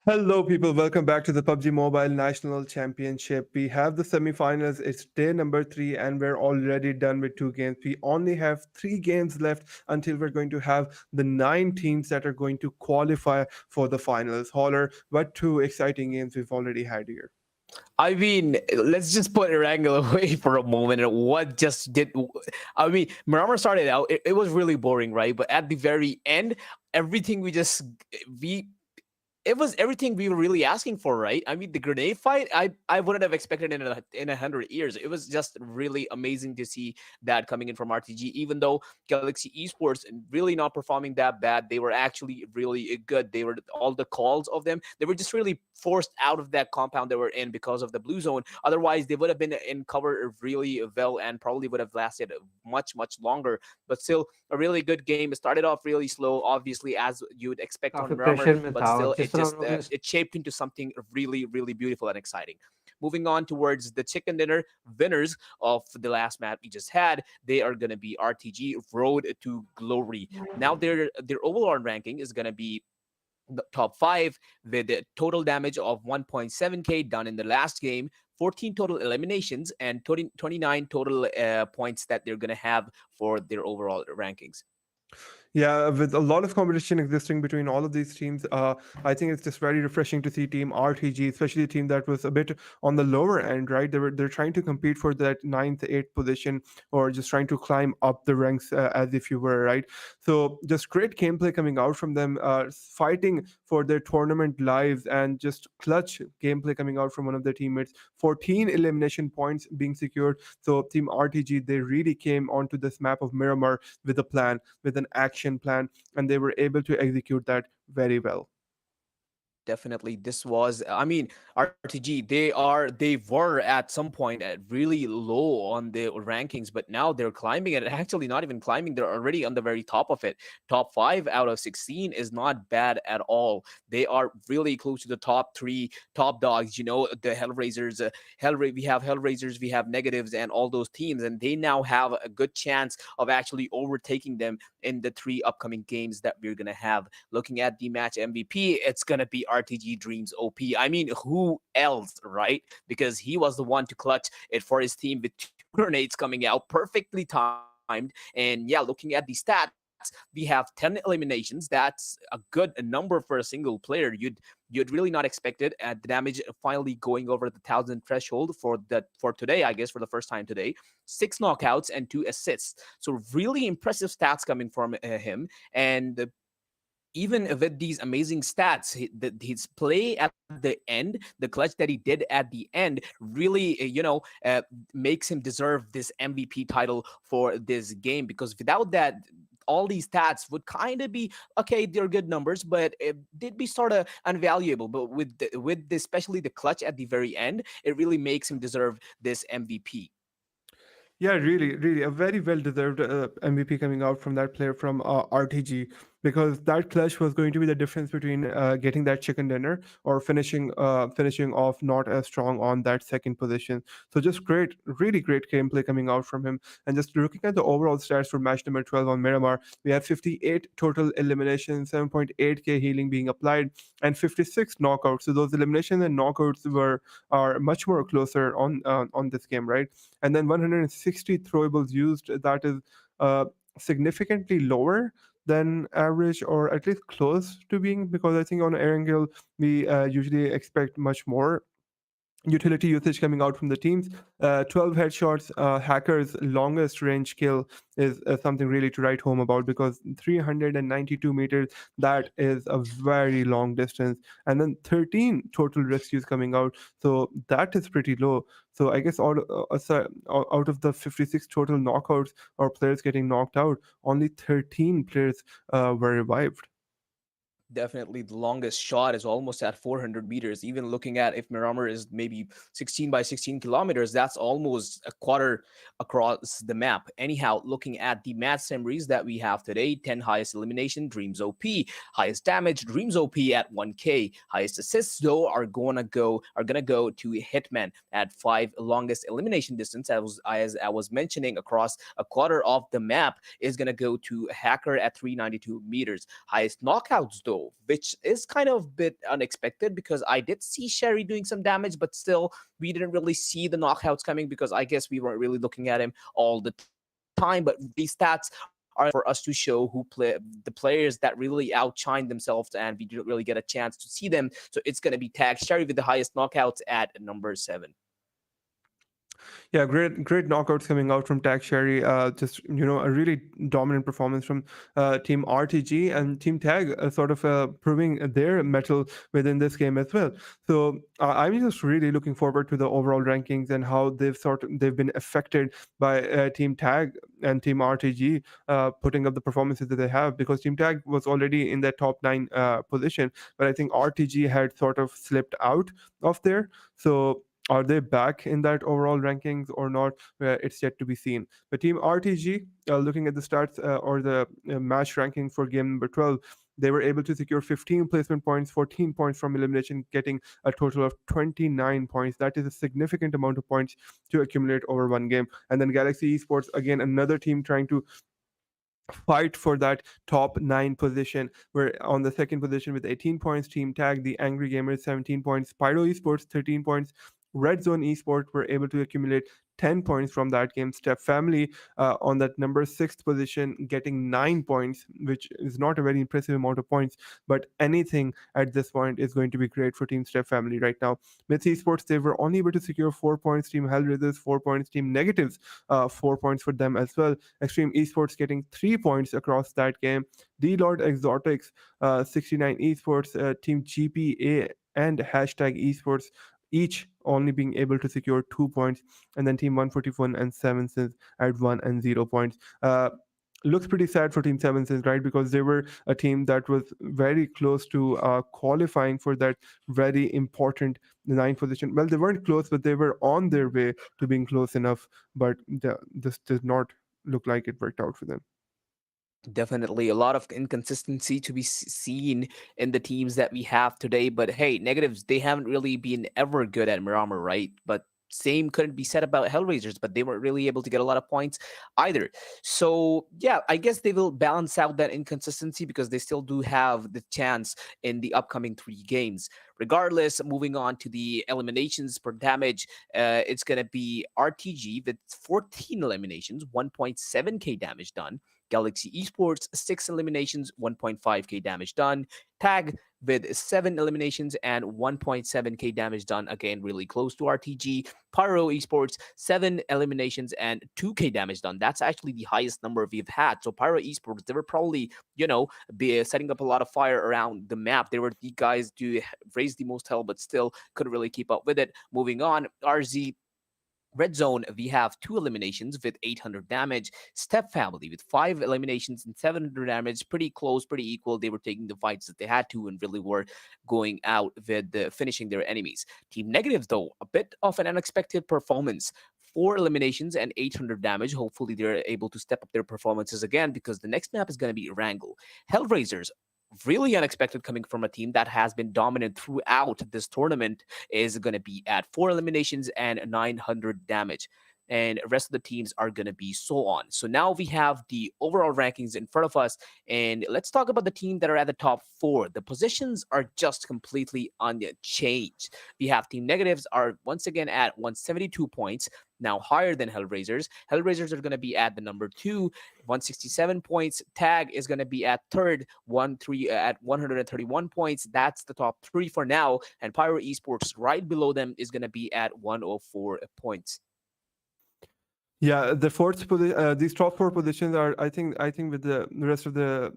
Speaker 1: Hello, people. Welcome back to the PUBG Mobile National Championship. We have the semi-finals. It's day number 3, and we're already done with 2 games. We only have 3 games left until we're going to have the 9 teams that are going to qualify for the finals. Holler, what 2 exciting games we've already had here.
Speaker 2: I mean, let's just put Erangel away for a moment. And what just did? I mean, Miramar started out. It was really boring, right? But at the very end, everything we it was everything we were really asking for, right? I mean, the grenade fight, I wouldn't have expected in 100 years. It was just really amazing to see that coming in from RTG. Even though Galaxy Esports really not performing that bad, they were actually really good. They were all the calls of them. They were just really forced out of that compound they were in because of the blue zone. Otherwise, they would have been in cover really well and probably would have lasted much longer. But still, a really good game. It started off really slow, obviously, as you would expect
Speaker 3: काफी
Speaker 2: on Miramar,
Speaker 3: pressure में
Speaker 2: but
Speaker 3: था
Speaker 2: still
Speaker 3: और जिस तरह उन लोगों ने
Speaker 2: it shaped into something really beautiful and exciting. Moving on towards the chicken dinner winners of the last map we just had, they are going to be RTG Road to Glory. Now their overall ranking is going to be the top 5 with a total damage of 1.7k done in the last game, 14 total eliminations, and 29 total points that they're going to have for their overall rankings.
Speaker 1: Yeah, with a lot of competition existing between all of these teams, I think it's just very refreshing to see Team RTG, especially a team that was a bit on the lower end, right? They're trying to compete for that ninth, eighth position, or just trying to climb up the ranks as if you were, right? So just great gameplay coming out from them, fighting for their tournament lives, and just clutch gameplay coming out from one of their teammates. 14 elimination points being secured. So Team RTG, they really came onto this map of Miramar with a plan, with an action plan, and they were able to execute that very well.
Speaker 2: Definitely, this was, I mean, RTG, they were at some point at really low on the rankings, but now they're climbing, and actually not even climbing, they're already on the very top of it. Top 5 out of 16 is not bad at all. They are really close to the top 3 top dogs, the Hellraisers. We have Hellraisers, we have Negatives, and all those teams, and they now have a good chance of actually overtaking them in the 3 upcoming games that we're gonna have. Looking at the match MVP, it's gonna be RTG Dreams OP. I mean, who else, right? Because he was the one to clutch it for his team with 2 grenades coming out, perfectly timed. And yeah, looking at the stats, we have 10 eliminations. That's a good number for a single player. You'd really not expect it. At the damage finally going over the 1,000 threshold for today, I guess, for the first time today. 6 knockouts and 2 assists. So really impressive stats coming from him. And even with these amazing stats, his play at the end, the clutch that he did at the end, really, makes him deserve this MVP title for this game. Because without that, all these stats would kind of be okay. They're good numbers, but they'd be sort of unvaluable. But especially the clutch at the very end, it really makes him deserve this MVP.
Speaker 1: Yeah, really, a very well deserved MVP coming out from that player from RTG, because that clutch was going to be the difference between getting that chicken dinner or finishing off not as strong on that second position. So just great, really great gameplay coming out from him. And just looking at the overall stats for match number 12 on Miramar, we have 58 total eliminations, 7.8k healing being applied, and 56 knockouts. So those eliminations and knockouts are much more closer on this game, right? And then 160 throwables used, that is significantly lower than average, or at least close to being, because I think on Erangel we usually expect much more utility usage coming out from the teams. 12 headshots, Hacker's longest range kill is something really to write home about, because 392 meters, that is a very long distance. And then 13 total rescues coming out, so that is pretty low. So I guess out of the 56 total knockouts or players getting knocked out, only 13 players were revived.
Speaker 2: Definitely the longest shot is almost at 400 meters. Even looking at if Miramar is maybe 16 by 16 kilometers, that's almost a quarter across the map. Anyhow, looking at the match summaries that we have today, 10 highest elimination, Dreams OP, highest damage, Dreams OP at 1k, highest assists though are gonna go to Hitman at 5, longest elimination distance, as I was mentioning, across a quarter of the map is gonna go to Hacker at 392 meters. Highest knockouts though 0, which is kind of bit unexpected because I did see Sherry doing some damage, but still we didn't really see the knockouts coming because I guess we weren't really looking at him all the time. But these stats are there for us to show the players that really outshined themselves, and we didn't really get a chance to see them. So it's going to be Tag Sherry with the highest knockouts at number 7.
Speaker 1: Yeah, great knockouts coming out from Tag Sherry. Just a really dominant performance from Team RTG and Team Tag, sort of proving their mettle within this game as well. So I'm just really looking forward to the overall rankings and how they've been affected by Team Tag and Team RTG putting up the performances that they have, because Team Tag was already in that top 9 position, but I think RTG had sort of slipped out of there. So are they back in that overall rankings or not? It's yet to be seen. But Team RTG, looking at the stats or the match ranking for game number 12, they were able to secure 15 placement points, 14 points from elimination, getting a total of 29 points. That is a significant amount of points to accumulate over one game. And then Galaxy Esports, again, another team trying to fight for that top 9 position. We're on the second position with 18 points. Team Tag, the Angry Gamers, 17 points. Pyro Esports, 13 points. REDZONE Esports were able to accumulate 10 points from that game. Step Family on that number 6th position, getting 9 points, which is not a very impressive amount of points, but anything at this point is going to be great for Team Step Family right now. Myth Esports, they were only able to secure 4 points. Team Hellraisers, 4 points. Team Negatives, 4 points for them as well. Xtreme Esports getting 3 points across that game. DLord Xotics, 69 Esports, Team GPA and hashtag Esports each only being able to secure 2 points, and then Team 141 and 7 Sins at 1 and 0 points. Looks pretty sad for Team 7 Sins, right? Because they were a team that was very close to qualifying for that very important 9th position. Well, they weren't close, but they were on their way to being close enough, but this does not look like it worked out for them.
Speaker 2: Definitely a lot of inconsistency to be seen in the teams that we have today. But hey, negatives, they haven't really been ever good at Miramar, right? But same couldn't be said about Hellraisers, but they weren't really able to get a lot of points either. So yeah, I guess they will balance out that inconsistency because they still do have the chance in the upcoming 3 games. Regardless, moving on to the eliminations per damage, it's gonna be RTG with 14 eliminations, 1.7k damage done. Galaxy Esports, 6 eliminations, 1.5k damage done. Tag with 7 eliminations and 1.7k damage done. Again, really close to RTG. Pyro Esports, 7 eliminations and 2k damage done. That's actually the highest number we've had. So Pyro Esports, they were probably, be setting up a lot of fire around the map. They were the guys to raise the most hell, but still couldn't really keep up with it. Moving on, RZ Red Zone, we have 2 eliminations with 800 damage. Step Family with 5 eliminations and 700 damage. Pretty close, pretty equal. They were taking the fights that they had to and really were going out with finishing their enemies. Team Negatives, though, a bit of an unexpected performance. 4 eliminations and 800 damage. Hopefully, they're able to step up their performances again because the next map is going to be Erangel. Hellraisers, really unexpected coming from a team that has been dominant throughout this tournament, is going to be at 4 eliminations and 900 damage. And the rest of the teams are going to be so on. So now we have the overall rankings in front of us. And let's talk about the team that are at the top 4. The positions are just completely unchanged. We have Team Negatives are once again at 172 points, now higher than Hellraisers. Hellraisers are going to be at the number 2, 167 points. Tag is going to be at third, 1-3 at 131 points. That's the top 3 for now. And Pyro Esports right below them is going to be at 104 points.
Speaker 1: Yeah, these top 4 positions are, I think with the rest of the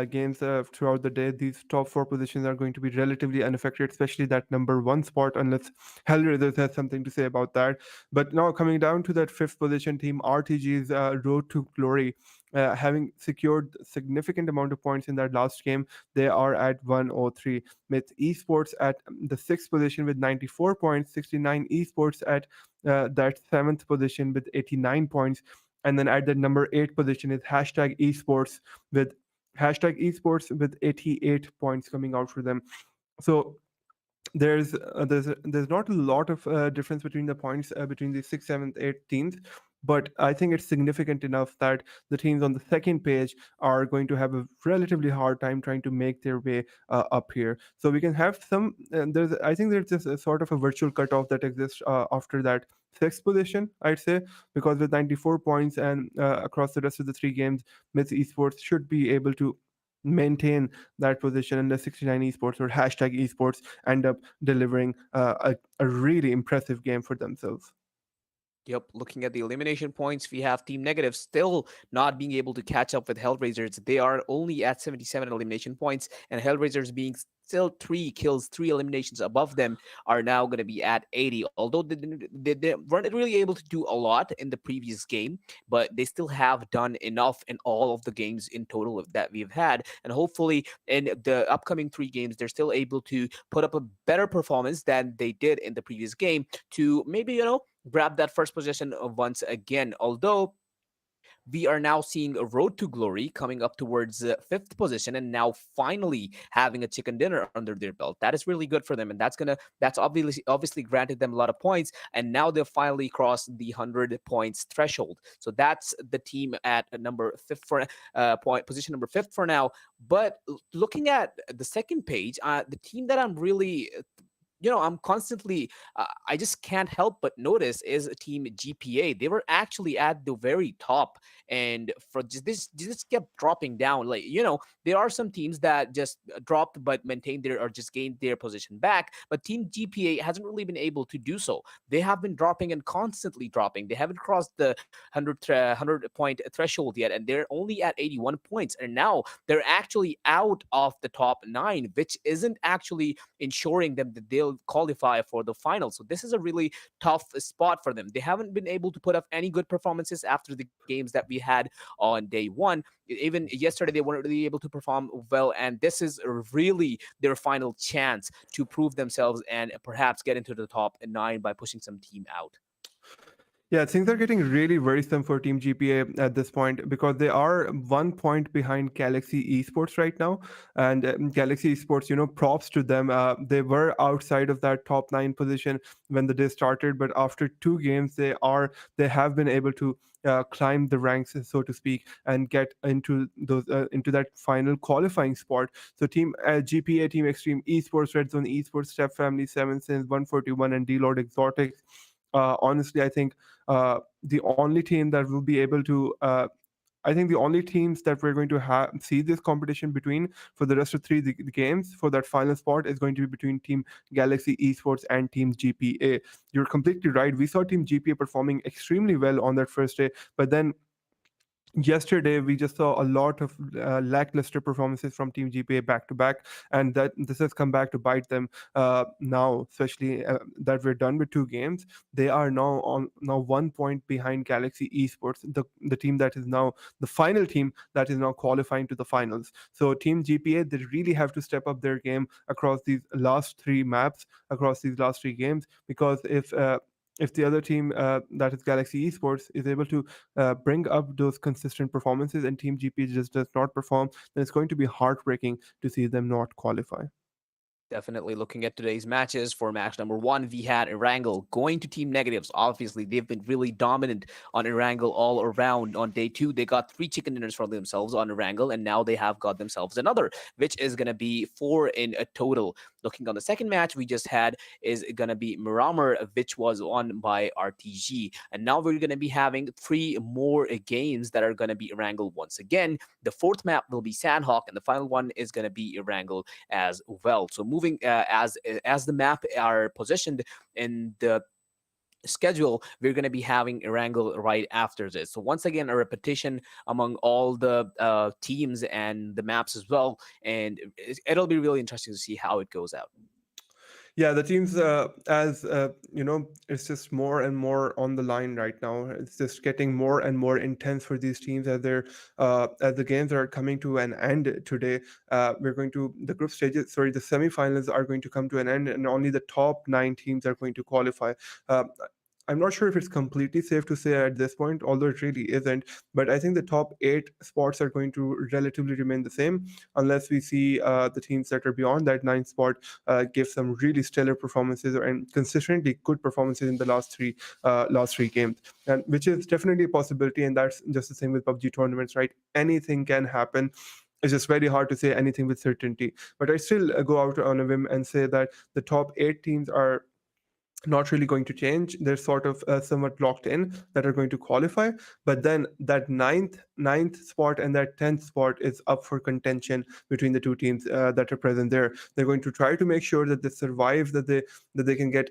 Speaker 1: games throughout the day, these top 4 positions are going to be relatively unaffected, especially that number 1 spot, unless Hellraisers has something to say about that. But now coming down to that 5th position, Team RTG's road to glory, having secured significant amount of points in that last game, they are at 103. With Esports at the 6th position with 94 points, 69 Esports at that 7th position with 89 points. And then at the number 8 position is hashtag esports with 88 points coming out for them. So there's not a lot of difference between the points between the 6th, 7th, 8th teams. but I think it's significant enough that the teams on the second page are going to have a relatively hard time trying to make their way up here. So we can have some. There's, I think there's just a sort of a virtual cutoff that exists after that sixth position, I'd say, because with 94 points and across the rest of the three games, Myth Esports should be able to maintain that position, and the 69 esports or hashtag esports end up delivering a really impressive game for themselves.
Speaker 2: Yep, looking at the elimination points, we have Team Negative still not being able to catch up with Hellraisers. They are only at 77 elimination points, and Hellraisers being still 3 kills, 3 eliminations above them, are now going to be at 80. Although they weren't really able to do a lot in the previous game, but they still have done enough in all of the games in total that we've had. And hopefully, in the upcoming 3 games, they're still able to put up a better performance than they did in the previous game to maybe, grab that first position once again. Although we are now seeing a road to glory coming up towards fifth position, and now finally having a chicken dinner under their belt. That is really good for them, and that's obviously granted them a lot of points. And now they've finally crossed the 100 points threshold. So that's the team at number fifth for point position number fifth for now. But looking at the second page, the team that I'm really I'm constantly, I just can't help but notice is Team GPA. They were actually at the very top, and for just kept dropping down. Like, there are some teams that just dropped but maintained their or just gained their position back. But Team GPA hasn't really been able to do so. They have been dropping and constantly dropping. They haven't crossed the 100 point threshold yet, and they're only at 81 points. And now they're actually out of the top 9, which isn't actually ensuring them that they'll qualify for the final. So this is a really tough spot for them. They haven't been able to put up any good performances after the games that we had on day one. Even yesterday, they weren't really able to perform well, and this is really their final chance to prove themselves and perhaps get into the top 9 by pushing some team out.
Speaker 1: Yeah, things are getting really worrisome for Team GPA at this point because they are 1 point behind Galaxy Esports right now. And Galaxy Esports, props to them. They were outside of that top 9 position when the day started, but after 2 games, they have been able to climb the ranks, so to speak, and get into that final qualifying spot. So Team GPA, Team Xtreme Esports, REDZONE Esports, Step Family, 7sins, 141, and DLord Exotics. Honestly, I think the only team that will be able to I think the only teams that we're going to see this competition between for the rest of the games for that final spot is going to be between Team Galaxy Esports and Team GPA. You're completely right. We saw Team GPA performing extremely well on that first day, but then yesterday we just saw a lot of lackluster performances from Team GPA back to back, and that this has come back to bite them now, especially that we're done with 2 games. They are now 1 point behind Galaxy Esports, the team that is now the final team that is now qualifying to the finals. So Team GPA, they really have to step up their game across these last 3 maps, across these last 3 games, because if the other team, that is Galaxy Esports, is able to bring up those consistent performances and Team GP just does not perform, then it's going to be heartbreaking to see them not qualify.
Speaker 2: Definitely looking at today's matches. For match number 1, we had Erangel going to Team Negatives. Obviously, they've been really dominant on Erangel all around. On day 2, they got 3 chicken dinners for themselves on Erangel, and now they have got themselves another, which is going to be 4 in a total. Looking on the second match we just had is going to be Miramar, which was won by RTG. And now we're going to be having 3 more games that are going to be Erangel once again. The fourth map will be Sanhok, and the final one is going to be Erangel as well. So moving as the map are positioned in the schedule, we're going to be having Erangel right after this. So once again, a repetition among all the teams and the maps as well, and it'll be really interesting to see how it goes out.
Speaker 1: Yeah, the teams, as it's just more and more on the line right now. It's just getting more and more intense for these teams as the games are coming to an end today. We're going to the group stages. Sorry, the semifinals are going to come to an end, and only the top 9 teams are going to qualify. Uh, I'm not sure if it's completely safe to say at this point, although it really isn't. But I think the top eight spots are going to relatively remain the same, unless we see the teams that are beyond that ninth spot give some really stellar performances and consistently good performances in the last three games, and which is definitely a possibility. And that's just the same with PUBG tournaments, right? Anything can happen. It's just very hard to say anything with certainty. But I still go out on a whim and say that the top eight teams are not really going to change. They're sort of somewhat locked in that are going to qualify. But then that ninth spot and that 10th spot is up for contention between the two teams that are present there. They're going to try to make sure that they survive, that they can get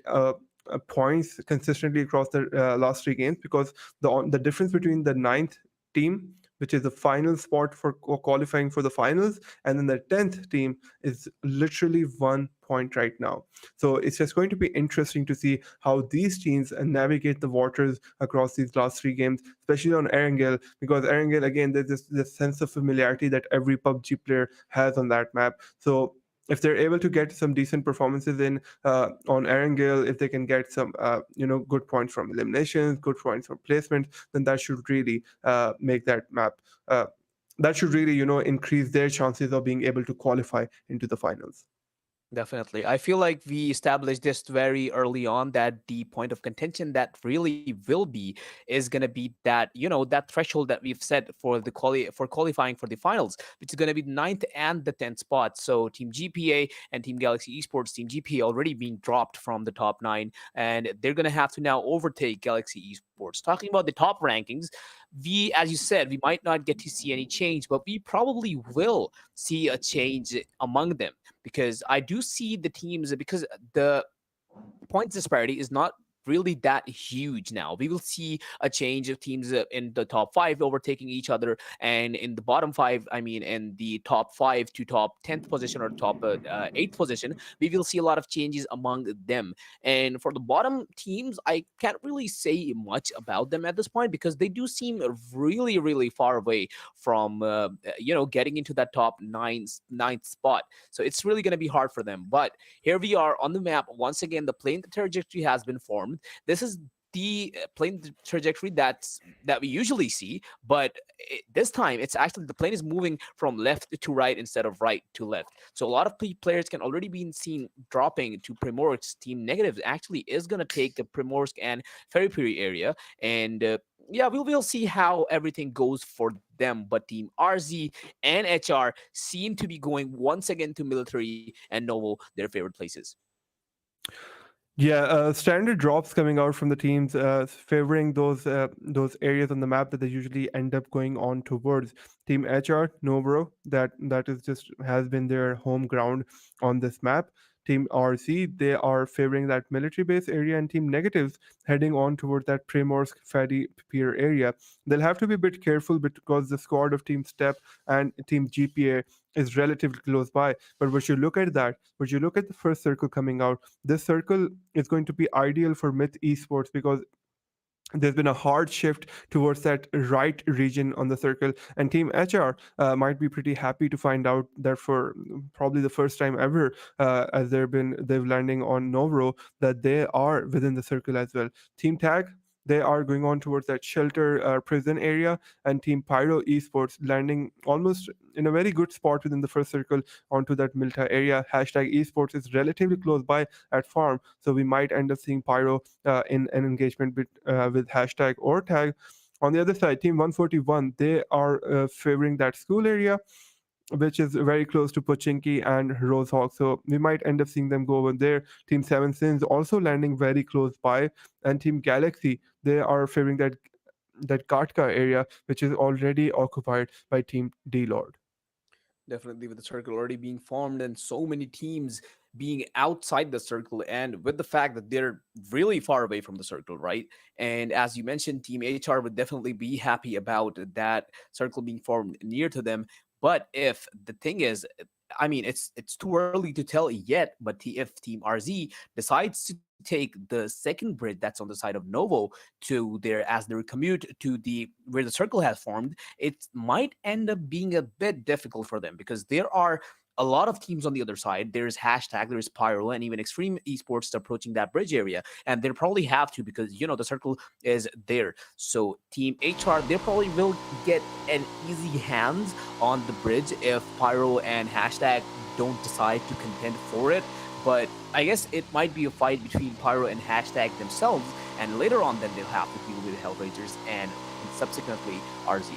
Speaker 1: points consistently across the last three games, because the difference between the ninth team, which is the final spot for qualifying for the finals, and then the 10th team is literally 1 point right now. So it's just going to be interesting to see how these teams navigate the waters across these last three games, especially on Erangel, because Erangel, again, there's this sense of familiarity that every PUBG player has on that map. So if they're able to get some decent performances in on Erangel, if they can get some good points from eliminations, good points from placement, then that should really make that map. That should really increase their chances of being able to qualify into the finals.
Speaker 2: Definitely. I feel like we established this very early on that the point of contention that really will be is going to be that, that threshold that we've set for the for qualifying for the finals, which is going to be the ninth and the 10th spot. So Team GPA and Team Galaxy Esports, Team GPA already being dropped from the top 9, and they're going to have to now overtake Galaxy Esports. Talking about the top rankings, we, as you said, we might not get to see any change, but we probably will see a change among them, because I do see the teams, because the points disparity is not really that huge now. We will see a change of teams in the top 5 overtaking each other, and in the bottom 5, I mean in the top 5 to top 10th position or top 8th position, we will see a lot of changes among them. And for the bottom teams, I can't really say much about them at this point, because they do seem really, really far away from getting into that top ninth spot. So it's really going to be hard for them. But here we are on the map once again. The plane trajectory has been formed. This is the plane trajectory that we usually see, but this time it's actually the plane is moving from left to right instead of right to left. So a lot of players can already be seen dropping to Primorsk. Team Negatives actually is going to take the Primorsk and Ferry area, and yeah, we'll see how everything goes for them. But Team RZ and HR seem to be going once again to military and Novo, their favorite places.
Speaker 1: Yeah, standard drops coming out from the teams, favoring those areas on the map that they usually end up going on towards. Team HR, Novro, that is just has been their home ground on this map. Team RC, they are favoring that military base area, and Team Negatives heading on towards that Primorsk Ferry Pier area. They'll have to be a bit careful because the squad of Team Step and Team GPA is relatively close by. But when you look at the first circle coming out, this circle is going to be ideal for Myth Esports, because there's been a hard shift towards that right region on the circle, and Team HR might be pretty happy to find out that for probably the first time ever, as they've landing on Novro, that they are within the circle as well. Team Tag, they are going on towards that shelter prison area, and Team Pyro Esports landing almost in a very good spot within the first circle onto that Milta area. Hashtag Esports is relatively close by at farm, so we might end up seeing Pyro in an engagement with hashtag or tag. On the other side, Team 141, they are favoring that school area, which is very close to Pochinki and Rosehawk. So we might end up seeing them go over there. Team Seven Sins also landing very close by, and Team Galaxy, they are favoring that Katka area, which is already occupied by Team DLord.
Speaker 2: Definitely, with the circle already being formed and so many teams being outside the circle, and with the fact that they're really far away from the circle, right? And as you mentioned, Team HR would definitely be happy about that circle being formed near to them. But if the thing is, I mean, it's too early to tell yet. But if Team RZ decides to take the second bridge that's on the side of Novo to their commute to the where the circle has formed, it might end up being a bit difficult for them, because there are a lot of teams on the other side. There's hashtag, there's Pyro, and even Xtreme Esports approaching that bridge area, and they probably have to because the circle is there. So Team HR, they probably will get an easy hands on the bridge if Pyro and hashtag don't decide to contend for it. But I guess it might be a fight between Pyro and hashtag themselves, and later on, then they'll have to deal with Hellraisers and subsequently RZ.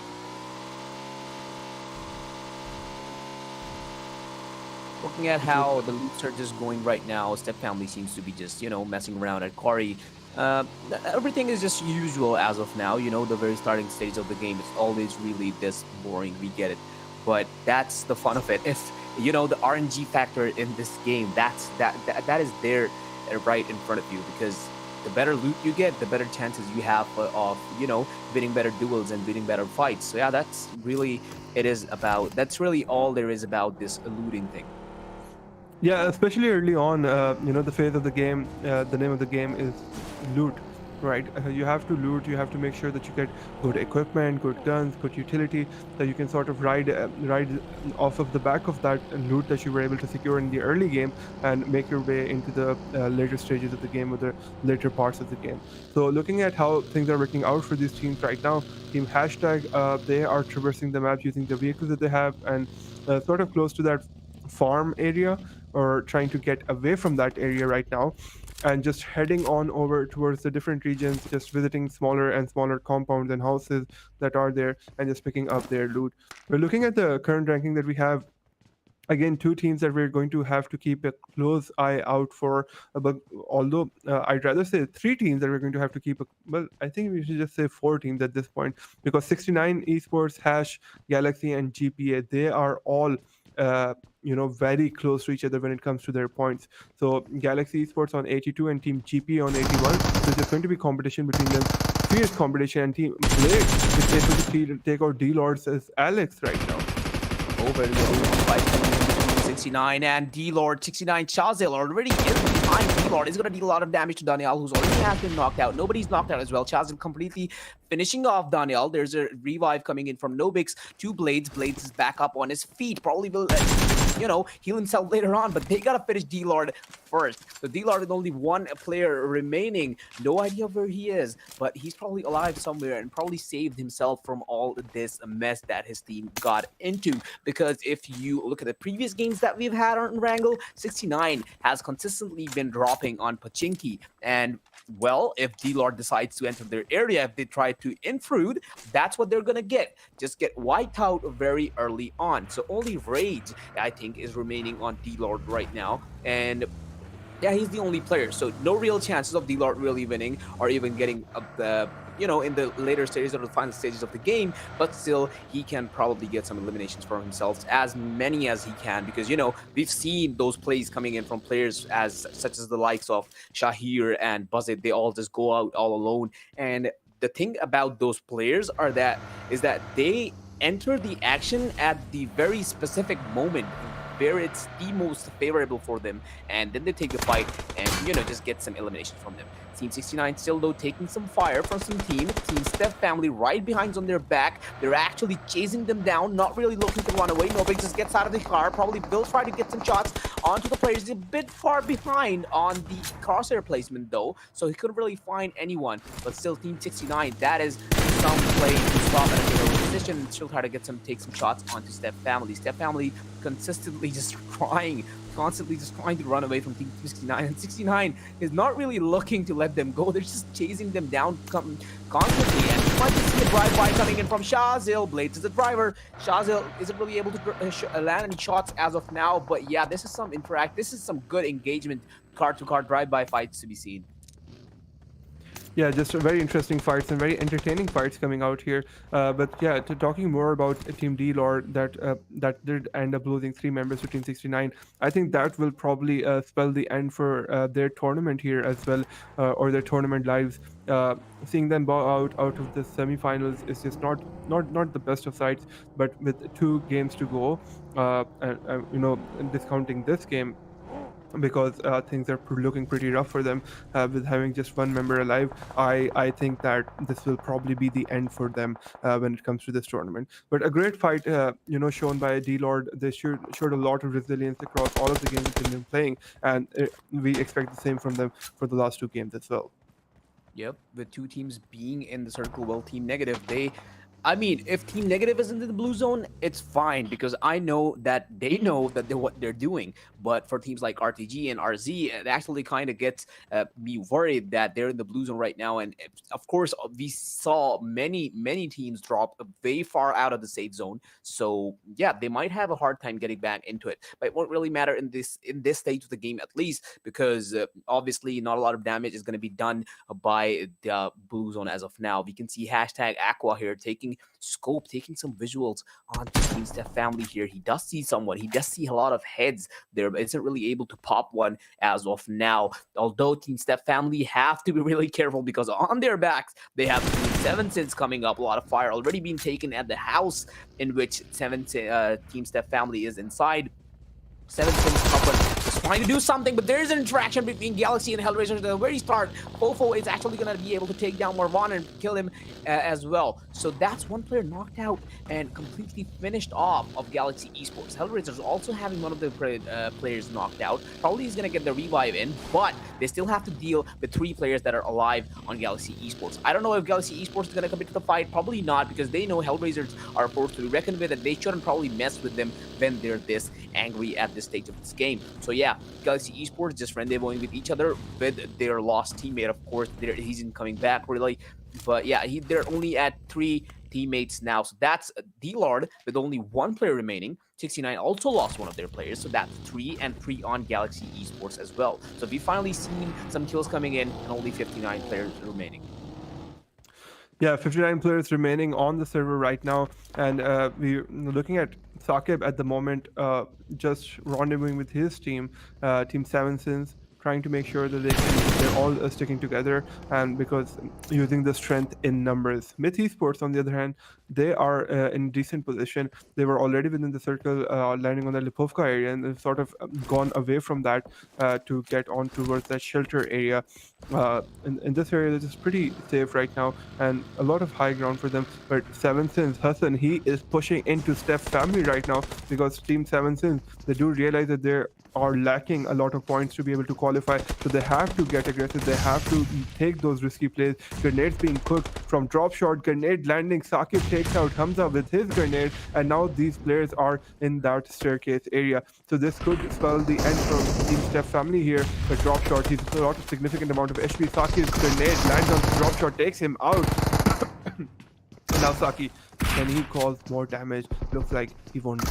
Speaker 2: Looking at how the loot surge is going right now, Step Family seems to be just, messing around at Quarry. Everything is just usual as of now. The very starting stage of the game is always really this boring. We get it. But that's the fun of it. If, the RNG factor in this game, that is there right in front of you, because the better loot you get, the better chances you have of, winning better duels and winning better fights. So yeah, that's really all there is about this looting thing.
Speaker 1: Yeah, especially early on, the phase of the game, the name of the game is loot, right? You have to loot, you have to make sure that you get good equipment, good guns, good utility, that you can sort of ride off of the back of that loot that you were able to secure in the early game and make your way into the later stages of the game or the later parts of the game. So looking at how things are working out for these teams right now, Team Hashtag, they are traversing the map using the vehicles that they have and sort of close to that farm area, or trying to get away from that area right now, and just heading on over towards the different regions, just visiting smaller and smaller compounds and houses that are there and just picking up their loot. We're looking at the current ranking that we have. Again, two teams that we're going to have to keep a close eye out for, but although I'd rather say three teams that we're going to have to keep I think we should just say four teams at this point, because 69 Esports, Hash, Galaxy, and GPA, they are all very close to each other when it comes to their points. So Galaxy Esports on 82 and Team GP on 81. So there's going to be competition between them, fierce competition. And Team Blade is able to take out DLords as Alex right now.
Speaker 2: Over the 69 and DLord. 69 Chazil already is behind DLord. Is going to deal a lot of damage to Daniel, who's already has been knocked out. Nobody's knocked out as well. Chazil completely finishing off Daniel. There's a revive coming in from Nobix to Blades. Blades is back up on his feet. Probably will, heal himself later on, but they got to finish DLord first. So DLord with only one player remaining. No idea where he is, but he's probably alive somewhere and probably saved himself from all this mess that his team got into. Because if you look at the previous games that we've had on Erangel, 69 has consistently been dropping on Pachinki. And well, if DLord decides to enter their area, if they try to intrude, that's what they're gonna get. Just get wiped out very early on. So only Rage, I think, is remaining on DLord right now. And yeah, he's the only player. So no real chances of DLord really winning or even getting in the later stages or the final stages of the game, but still he can probably get some eliminations for himself, as many as he can, because we've seen those plays coming in from players such as the likes of Shahir and Buzzit. They all just go out all alone, and the thing about those players is that they enter the action at the very specific moment where it's the most favorable for them, and then they take the fight and just get some elimination from them. Team 69 still though taking some fire from some team. Team Steph Family right behind on their back. They're actually chasing them down, not really looking to run away. Nobig just gets out of the car, probably will try to get some shots onto the players. He's a bit far behind on the crosshair placement though, so he couldn't really find anyone. But still, Team 69, that is some play to stop at a favorable position and still try to take some shots onto Steph Family. Steph Family consistently just constantly just trying to run away from Team 69, and 69 is not really looking to let them go. They're just chasing them down constantly, and you might just see a drive-by coming in from Shazil. Blades is the driver. Shazil isn't really able to land any shots as of now, but yeah, this is some good engagement, car-to-car drive-by fights to be seen.
Speaker 1: Yeah, just very interesting fights and very entertaining fights coming out here. But yeah, talking more about Team DLord, that did end up losing 3 members to Team 69. I think that will probably spell the end for their tournament here as well, or their tournament lives. Seeing them bow out of the semi-finals is just not the best of sights. But with 2 games to go, discounting this game, because things are looking pretty rough for them with having just one member alive. I think that this will probably be the end for them when it comes to this tournament. But a great fight, shown by DLord. They showed a lot of resilience across all of the games that they've been playing, and we expect the same from them for the last two games as well.
Speaker 2: Yep, with two teams being in the circle, well, Team Negative, I mean, if Team Negative isn't in the blue zone, it's fine because I know that they know that what they're doing. But for teams like RTG and RZ, it actually kind of gets me worried that they're in the blue zone right now. And of course, we saw many teams drop way far out of the safe zone. So yeah, they might have a hard time getting back into it. But it won't really matter in this stage of the game at least because obviously not a lot of damage is going to be done by the blue zone as of now. We can see hashtag Aqua here taking scope, taking some visuals on Team Steph family here. He does see someone. He does see a lot of heads there, but isn't really able to pop one as of now. Although Team Steph family have to be really careful because on their backs, they have Seven Sins coming up. A lot of fire already being taken at the house in which Team Steph family is inside. Seven Sins couple is trying to do something, but there is an interaction between Galaxy and Hellraisers at the very start. Fofo is actually going to be able to take down Morvan and kill him as well. So that's one player knocked out and completely finished off of Galaxy Esports. Hellraisers also having one of the players knocked out. Probably he's going to get the revive in, but they still have to deal with 3 players that are alive on Galaxy Esports. I don't know if Galaxy Esports is going to come into the fight. Probably not, because they know Hellraisers are a force to be reckoned with, and they shouldn't probably mess with them when they're this angry at this stage of this game. So yeah, Galaxy Esports just rendezvousing with each other with their lost teammate. Of course, he's in coming back really, but yeah, they're only at 3 teammates now. So that's DLord with only 1 player remaining. 69 also lost one of their players, so that's 3 and 3 on Galaxy Esports as well. So we finally seen some kills coming in and only 59 players remaining.
Speaker 1: Yeah, 59 players remaining on the server right now, and we're looking at Saqib at the moment, just rendezvousing with his team, Team Seven Sins, trying to make sure that they're all sticking together, and because using the strength in numbers. Myth Esports, on the other hand, they are in decent position. They were already within the circle, landing on the Lipovka area, and they've sort of gone away from that to get on towards that shelter area. In this area, this is pretty safe right now, and a lot of high ground for them. But Seven Sins, Hassan, he is pushing into Steph's family right now because Team Seven Sins, they do realize that they are lacking a lot of points to be able to qualify, so they have to get aggressive. They have to take those risky plays. Grenades being cooked from drop shot, grenade landing. Saqib takes out Hamza with his grenade, and now these players are in that staircase area. So this could spell the end from Team Steph family here. But drop shot, he's a lot of significant amount of HP. Saki's grenade lands on the drop shot, takes him out. Now Saki, can he cause more damage? Looks like he won't.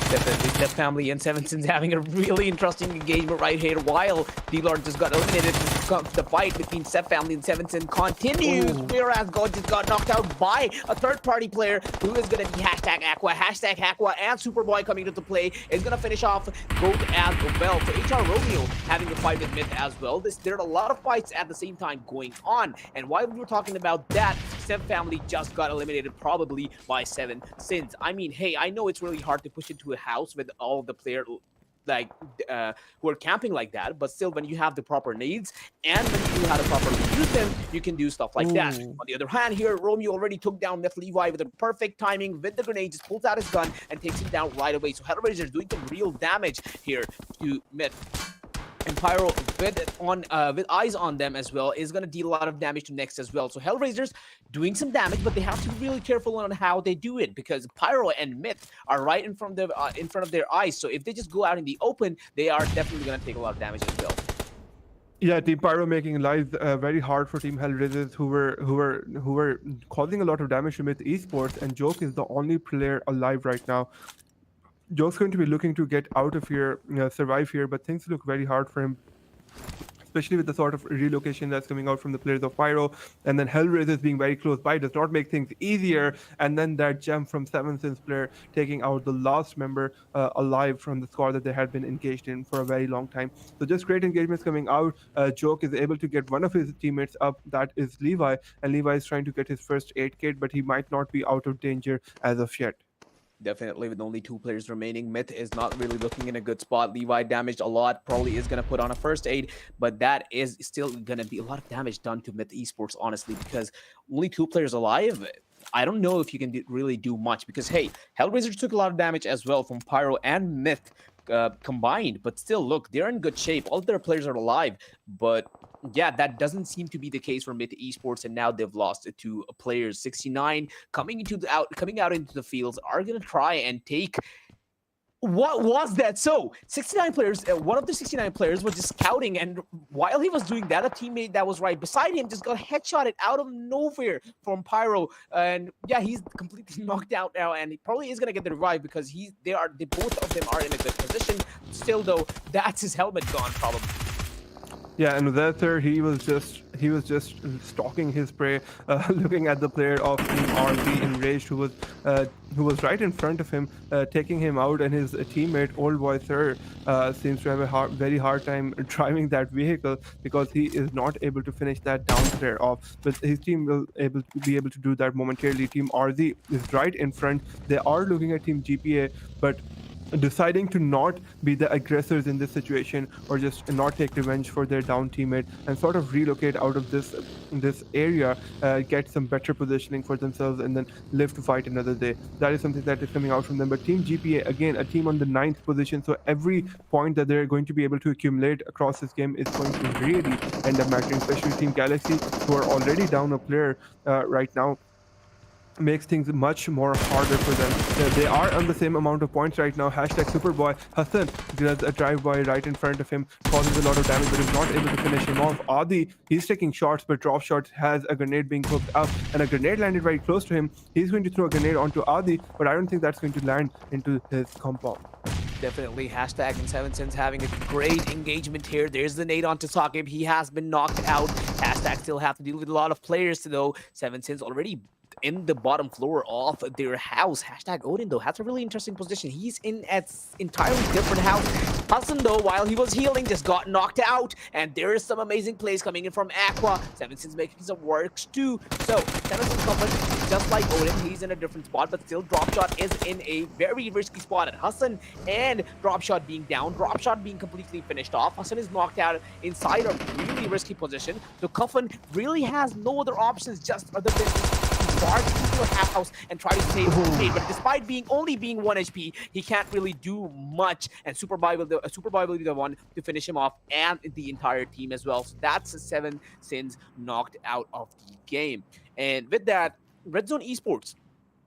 Speaker 2: Definitely, Steph family and Seven Sins having a really interesting engagement right here. While DLord just got eliminated, the fight between Steph family and Seven Sins continues. Whereas God just got knocked out by a third-party player who is going to be hashtag Aqua. Hashtag Aqua and Superboy coming into play is going to finish off Goat as well. So HR Romeo having a fight with Myth as well. There are a lot of fights at the same time going on. And while we were talking about that, Steph family just got eliminated probably by Seven Sins. I mean, hey, I know it's really hard to push into a house with all of the players like who are camping like that, but still, when you have the proper needs and when you know how to properly use them, you can do stuff like that. On the other hand, here Romeo already took down Myth Levi with a perfect timing with the grenade, just pulls out his gun and takes him down right away. So Hellraisers doing some real damage here to Myth. And Pyro with eyes on them as well is going to deal a lot of damage to Next as well. So Hellraisers doing some damage, but they have to be really careful on how they do it because Pyro and Myth are right in front of their eyes. So if they just go out in the open, they are definitely going to take a lot of damage as well.
Speaker 1: Yeah, Team Pyro making life very hard for Team Hellraisers, who were causing a lot of damage to Myth Esports, and Joke is the only player alive right now. Joe's going to be looking to get out of here, survive here, but things look very hard for him, especially with the sort of relocation that's coming out from the players of Pyro, and then Hellraisers being very close by does not make things easier, and then that jump from Seven Sins player taking out the last member alive from the squad that they had been engaged in for a very long time. So just great engagements coming out. Joke is able to get one of his teammates up, that is Levi, and Levi is trying to get his first 8 kit, but he might not be out of danger as of yet.
Speaker 2: Definitely, with only 2 players remaining, Myth is not really looking in a good spot. Levi damaged a lot, probably is going to put on a first aid, but that is still going to be a lot of damage done to Myth Esports, honestly, because only 2 players alive. I don't know if you can really do much because, hey, Hellraisers took a lot of damage as well from Pyro and Myth combined, but still, look, they're in good shape. All of their players are alive, but yeah, that doesn't seem to be the case for Myth Esports, and now they've lost it to players. 69 coming out into the fields are gonna try and take. What was that? So 69 players, one of the 69 players was just scouting, and while he was doing that, a teammate that was right beside him just got headshotted out of nowhere from Pyro, and yeah, he's completely knocked out now, and he probably is gonna get the revive because they both of them are in a good position. Still though, that's his helmet gone probably.
Speaker 1: Yeah, and with that, sir, he was just stalking his prey, looking at the player of Team RB enraged, who was right in front of him, taking him out, and his teammate Old Boy Sir seems to have a very hard time driving that vehicle because he is not able to finish that down player off. But his team will be able to do that momentarily. Team RZ is right in front. They are looking at Team GPA, but deciding to not be the aggressors in this situation, or just not take revenge for their down teammate and sort of relocate out of this area, get some better positioning for themselves, and then live to fight another day. That is something that is coming out from them. But Team GPA, again, a team on the 9th position, so every point that they're going to be able to accumulate across this game is going to really end up mattering, especially Team Galaxy, who are already down a player right now. Makes things much more harder for them. They are on the same amount of points right now. Hashtag Superboy. Hassan does a drive-by right in front of him, causes a lot of damage, but is not able to finish him off. Adi, he's taking shots, but Drop Shot has a grenade being hooked up, and a grenade landed very close to him. He's going to throw a grenade onto Adi, but I don't think that's going to land into his compound.
Speaker 2: Definitely, Hashtag and 7cents having a great engagement here. There's the nade onto Sakib. He has been knocked out. Hashtag still have to deal with a lot of players, though. 7cents already in the bottom floor of their house. Hashtag Odin, though, has a really interesting position. He's in an entirely different house. Hassan, though, while he was healing, just got knocked out. And there is some amazing plays coming in from Aqua. 7cents making some works, too. So, 7cents covered, just like Odin, he's in a different spot, but still Dropshot is in a very risky spot at Hassan, and Dropshot being down, Dropshot being completely finished off. Hassan is knocked out inside a really risky position. So Kuffin really has no other options just other than barge into a house and try to save his teammate. But despite only being 1 HP, he can't really do much. And Superboy will be the one to finish him off, and the entire team as well. So that's 7cents knocked out of the game. And with that, REDZONE Esports,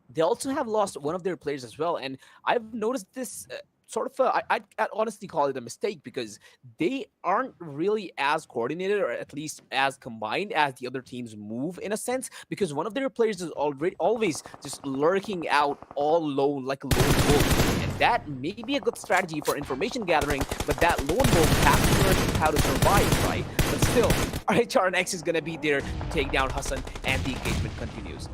Speaker 2: they also have lost one of their players as well. And I've noticed this sort of I'd honestly call it a mistake, because they aren't really as coordinated, or at least as combined as the other teams move, in a sense, because one of their players is always just lurking out all alone like a lone wolf. And that may be a good strategy for information gathering, but that lone wolf has to learn how to survive, right? But still, RHRNX is going to be there to take down Hassan, and the engagement continues.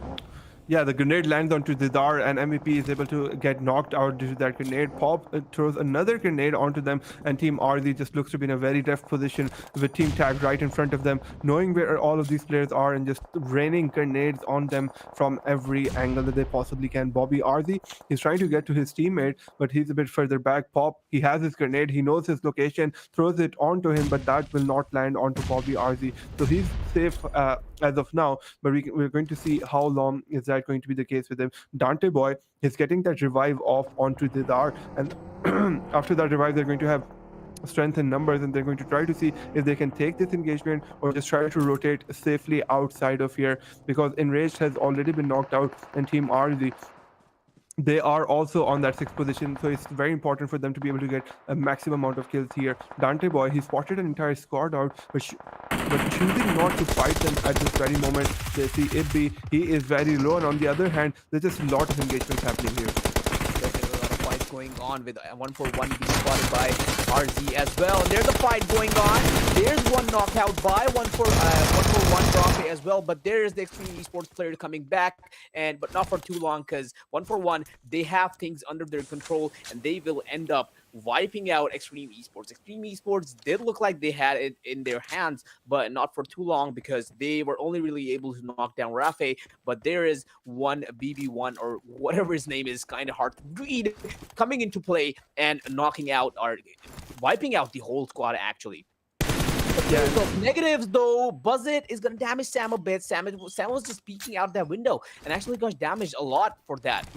Speaker 1: Yeah, the grenade lands onto Didar, and MVP is able to get knocked out due to that grenade. Pop throws another grenade onto them, and Team RZ just looks to be in a very deft position with Team Tag right in front of them, knowing where all of these players are and just raining grenades on them from every angle that they possibly can. Bobby RZ, he's trying to get to his teammate, but he's a bit further back. Pop, he has his grenade, he knows his location, throws it onto him, but that will not land onto Bobby RZ. So he's safe as of now, but we're going to see how long is that going to be the case with him. Dante Boy is getting that revive off onto Didar, and after that revive, they're going to have strength in numbers, and they're going to try to see if they can take this engagement or just try to rotate safely outside of here, because Enraged has already been knocked out, and Team RZ, they are also on that 6th position, so it's very important for them to be able to get a maximum amount of kills here. Dante Boy, he spotted an entire squad out, but choosing not to fight them at this very moment. They see Ibby, he is very low, and on the other hand, there's just a lot of engagements happening here.
Speaker 2: Definitely a lot of fights going on, with 1-for-1 being spotted by RZ as well. And there's a fight going on. There's one knockout by one for one Brafe as well. But there is the Xtreme Esports player coming back, but not for too long, because 1 for 1 they have things under their control and they will end up wiping out Xtreme Esports. Xtreme Esports did look like they had it in their hands, but not for too long, because they were only really able to knock down Rafe. But there is one BB1 or whatever his name is, kind of hard to read, coming into play and knocking out or wiping out the whole squad actually.
Speaker 1: Yeah.
Speaker 2: So negatives though, Buzzit is gonna damage Sam a bit. Sam was just peeking out that window and actually got damaged a lot for that.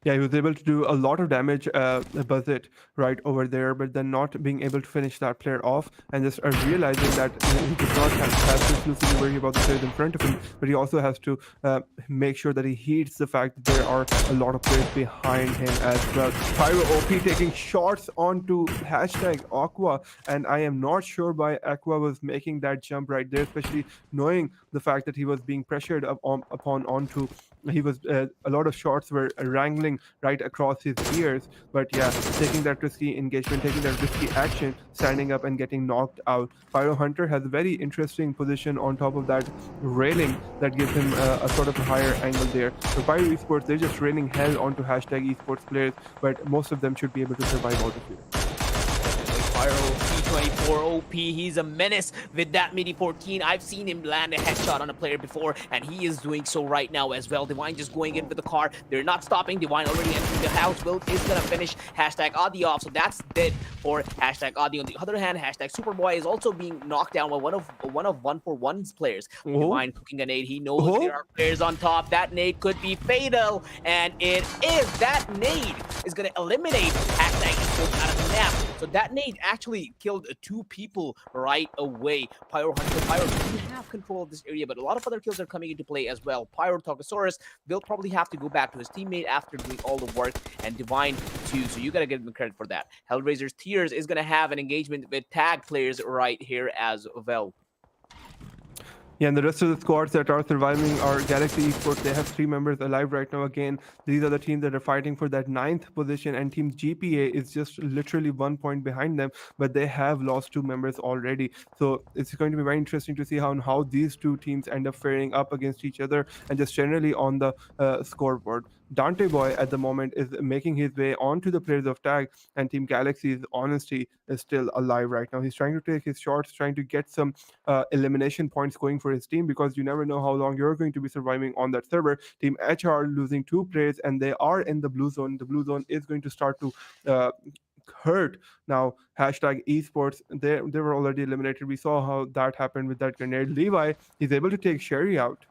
Speaker 1: Yeah, he was able to do a lot of damage, Buzzit, right over there, but then not being able to finish that player off, and just realizing that he does not have to exclusively worry about the players in front of him, but he also has to make sure that he heeds the fact that there are a lot of players behind him as well. Pyro OP taking shots onto hashtag Aqua, and I am not sure why Aqua was making that jump right there, especially knowing the fact that he was being pressured upon onto. He was a lot of shots were wrangling right across his ears, but yeah, taking that risky engagement, taking that risky action, standing up and getting knocked out. Pyro Hunter has a very interesting position on top of that railing that gives him a sort of a higher angle there. So Pyro Esports, they're just raining hell onto hashtag esports players, but most of them should be able to survive out of here.
Speaker 2: Pyro P24 OP, he's a menace with that midi 14. I've seen him land a headshot on a player before, and he is doing so right now as well. Divine just going in with the car. They're not stopping. Divine already entering the house. Will is gonna finish hashtag Adi off, so that's dead for hashtag Adi. On the other hand, hashtag Superboy is also being knocked down by one of 1-for-1's players. Divine cooking a nade. He knows there are players on top. That nade could be fatal, and it is. That nade is gonna eliminate hashtag Esports out of the map. So that nade actually killed 2 people right away. Pyro Hunter, Pyro do have control of this area, but a lot of other kills are coming into play as well. Pyro Togosaurus will probably have to go back to his teammate after doing all the work, and Divine too, so you gotta give him credit for that. Hellraisers Tears is gonna have an engagement with tag players right here as well.
Speaker 1: Yeah, and the rest of the squads that are surviving are Galaxy Esports. They have 3 members alive right now. Again, these are the teams that are fighting for that 9th position, and Team GPA is just literally 1 point behind them, but they have lost 2 members already. So it's going to be very interesting to see how these 2 teams end up faring up against each other and just generally on the scoreboard. Dante Boy at the moment is making his way onto the players of tag, and Team Galaxy's honesty is still alive right now. He's trying to take his shots, trying to get some elimination points going for his team, because you never know how long you're going to be surviving on that server. Team HR losing 2 players, and they are in the blue zone. The blue zone is going to start to hurt now. Hashtag esports, they were already eliminated. We saw how that happened with that grenade. Levi is able to take Sherry out.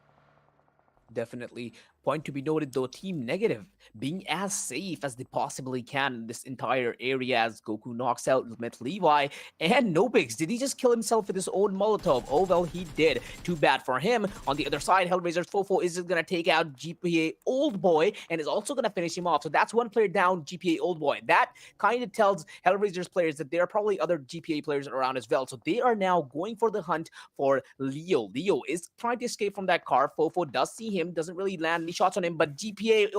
Speaker 2: Definitely. Point to be noted though, Team Negative being as safe as they possibly can in this entire area as Goku knocks out Met Levi and Nobix. Did he just kill himself with his own Molotov? Oh well, he did. Too bad for him. On the other side, Hellraisers Fofo is gonna take out GPA Old Boy and is also gonna finish him off. So that's 1 player down, GPA Old Boy. That kind of tells Hellraisers players that there are probably other GPA players around as well. So they are now going for the hunt for Leo. Leo is trying to escape from that car. Fofo does see him, doesn't really land any shots on him, but GPA,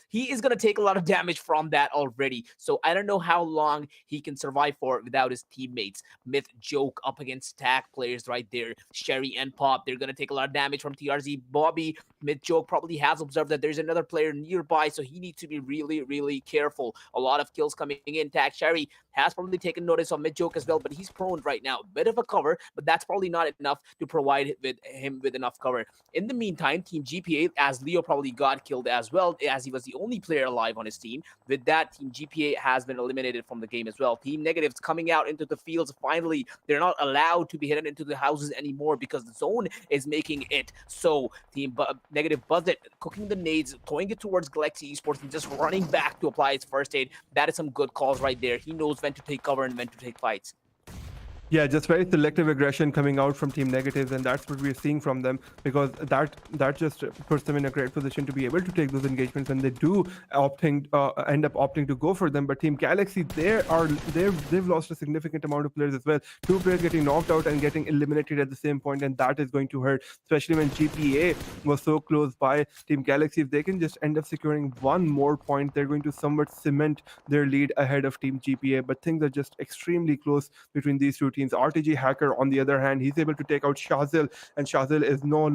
Speaker 2: he is going to take a lot of damage from that already. So I don't know how long he can survive for without his teammates. Myth Joke up against tag players right there. Sherry and Pop, they're going to take a lot of damage from TRZ. Bobby, Myth Joke probably has observed that there's another player nearby, so he needs to be really, really careful. A lot of kills coming in. Tag Sherry has probably taken notice of Myth Joke as well, but he's prone right now. Bit of a cover, but that's probably not enough to provide him with enough cover. In the meantime, Team GPA, as Leo probably got killed as well, as he was the only player alive on his team. With that, Team GPA has been eliminated from the game as well. Team Negatives coming out into the fields. Finally, they're not allowed to be hidden into the houses anymore because the zone is making it so. Team Negative Buzzet cooking the nades, throwing it towards Galaxy Esports, and just running back to apply his first aid. That is some good calls right there. He knows when to take cover and when to take fights.
Speaker 1: Yeah, just very selective aggression coming out from Team Negatives, and that's what we're seeing from them, because that just puts them in a great position to be able to take those engagements when they do end up opting to go for them. But Team Galaxy, they've lost a significant amount of players as well. 2 players getting knocked out and getting eliminated at the same point, and that is going to hurt, especially when GPA was so close by. Team Galaxy, if they can just end up securing 1 more point, they're going to somewhat cement their lead ahead of Team GPA. But things are just extremely close between these 2 teams. teams. RTG Hacker, on the other hand, he's able to take out Shazil, and Shazil is not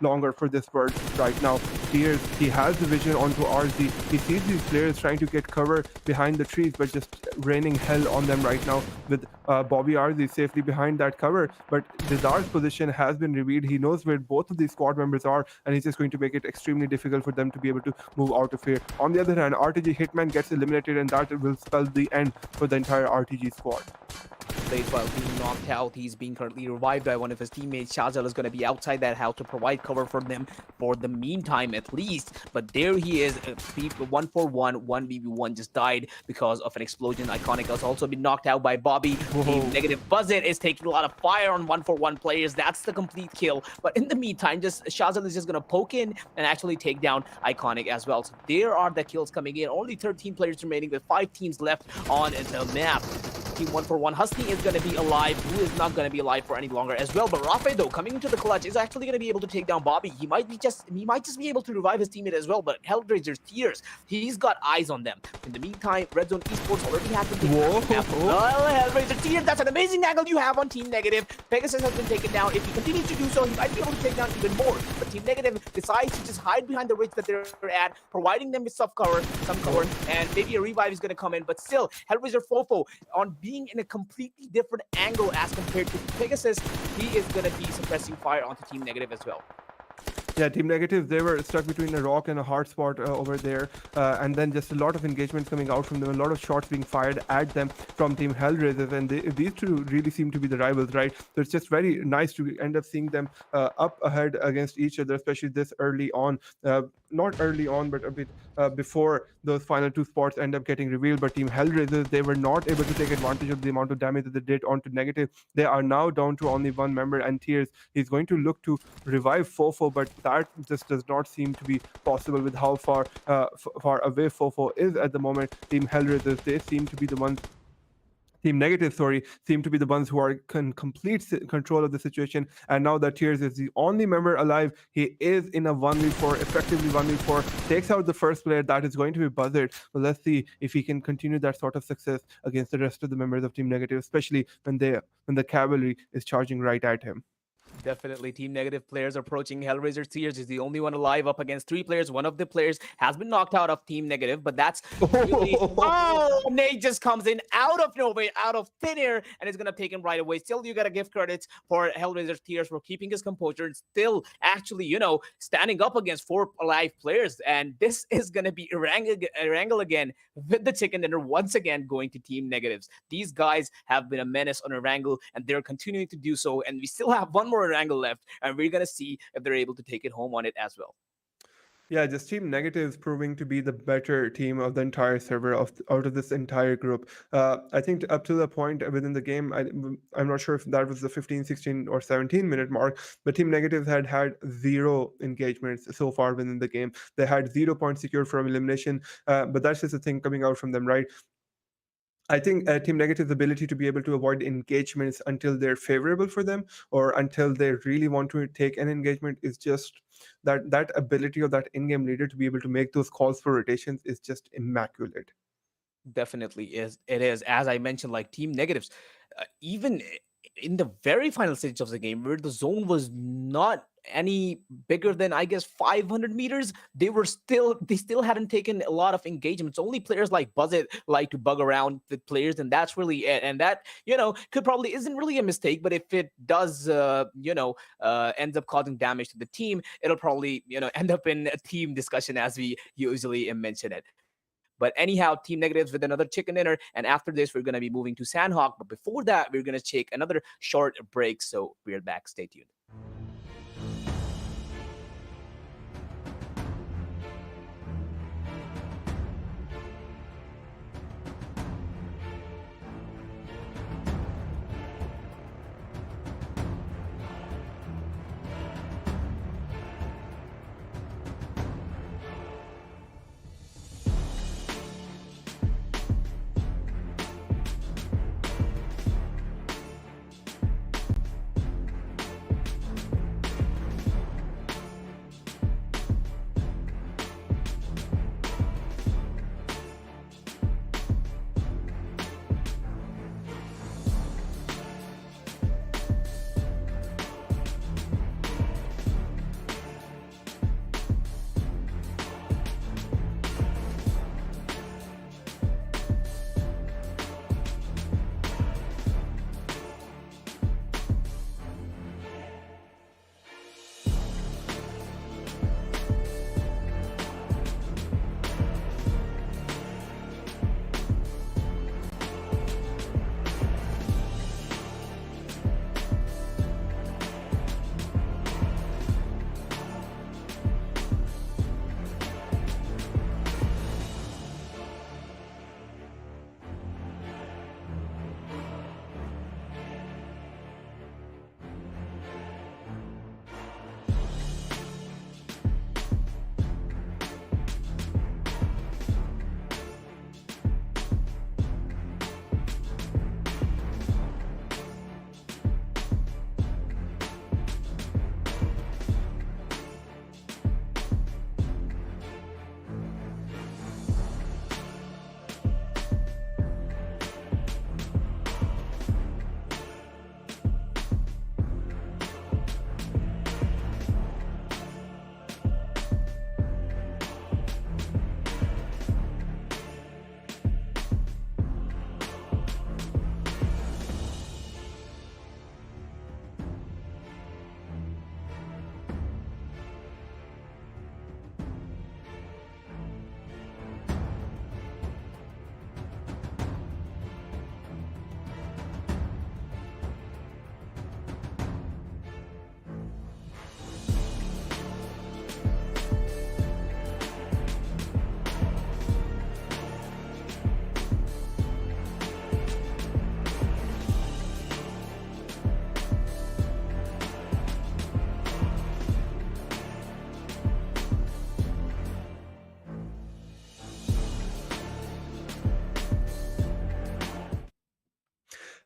Speaker 1: longer for this world right now. Tears, he has the vision onto RZ. He sees these players trying to get cover behind the trees, but just raining hell on them right now with Bobby RZ safely behind that cover. But Dizar's position has been revealed. He knows where both of these squad members are, and he's just going to make it extremely difficult for them to be able to move out of here. On the other hand, RTG Hitman gets eliminated, and that will spell the end for the entire RTG squad.
Speaker 2: Plays while being knocked out. He's being currently revived by one of his teammates. Shazal is going to be outside that house to provide cover for them for the meantime, at least. But there he is. 1-for-1, 1v1 just died because of an explosion. Iconic has also been knocked out by Bobby. Team Negative Buzzit is taking a lot of fire on 1-for-1 players. That's the complete kill. But in the meantime, just Shazal is just going to poke in and actually take down Iconic as well. So there are the kills coming in. Only 13 players remaining with 5 teams left on the map. Team 1-for-1. Husky is going to be alive. Who is not going to be alive for any longer as well. But Rafe, though, coming into the clutch, is actually going to be able to take down Bobby. He might just be able to revive his teammate as well. But Hellraisers, Tears, he's got eyes on them. In the meantime, REDZONE Esports already has been taken down. Well, Hellraiser, Tears, that's an amazing angle you have on Team Negative. Pegasus has been taken down. If he continues to do so, he might be able to take down even more. But Team Negative decides to just hide behind the ridge that they're at, providing them with some cover, and maybe a revive is going to come in. But still, Hellraiser Fofo, on being in a completely different angle as compared to Pegasus, he is going to be suppressing fire onto Team Negative as well.
Speaker 1: Yeah, Team Negative, they were stuck between a rock and a hard spot over there, and then just a lot of engagements coming out from them, a lot of shots being fired at them from Team Hellraisers, and these two really seem to be the rivals, right? So it's just very nice to end up seeing them up ahead against each other, especially this early on. Not early on, but a bit before those final 2 spots end up getting revealed. But Team Hellraisers, they were not able to take advantage of the amount of damage that they did onto Negative. They are now down to only 1 member, and Tears, he's going to look to revive Fofo, but that just does not seem to be possible with how far away Fofo is at the moment. Team Hellraisers, they seem to be the ones. Team Negative, seem to be the ones who are in complete control of the situation. And now that Tears is the only member alive, he is in a 1v4, effectively 1v4, takes out the first player. That is going to be Buzzard. But let's see if he can continue that sort of success against the rest of the members of Team Negative, especially when the cavalry is charging right at him.
Speaker 2: Definitely, Team Negative players approaching. Hellraiser Tears is the only one alive up against 3 players. One of the players has been knocked out of Team Negative, but that's really... Oh, Nate just comes in out of nowhere, out of thin air, and is going to take him right away. Still, you got to give credits for Hellraiser Tears for keeping his composure and still actually, standing up against 4 alive players. And this is going to be Erangel again with the chicken dinner once again going to Team Negatives. These guys have been a menace on Erangel, and they're continuing to do so. And we still have one more angle left, and we're gonna see if they're able to take it home on it as well.
Speaker 1: Yeah, just Team Negative is proving to be the better team of the entire server out of this entire group. I think up to the point within the game, I'm not sure if that was the 15, 16, or 17-minute mark, but Team Negative had 0 engagements so far within the game. They had 0 points secured from elimination, but that's just a thing coming out from them, right? I think Team Negative's ability to be able to avoid engagements until they're favorable for them or until they really want to take an engagement is just that ability of that in-game leader to be able to make those calls for rotations is just immaculate.
Speaker 2: Definitely is. It is. As I mentioned, like Team Negatives, even in the very final stage of the game where the zone was not any bigger than, I guess, 500 meters, they still hadn't taken a lot of engagements. Only players like Buzzit like to bug around with players, and that's really it. And that, could probably isn't really a mistake, but if it does, ends up causing damage to the team, it'll probably, end up in a team discussion as we usually mention it. But anyhow, Team Negatives with another chicken dinner. And after this, we're going to be moving to Sanhok. But before that, we're going to take another short break. So we're back. Stay tuned.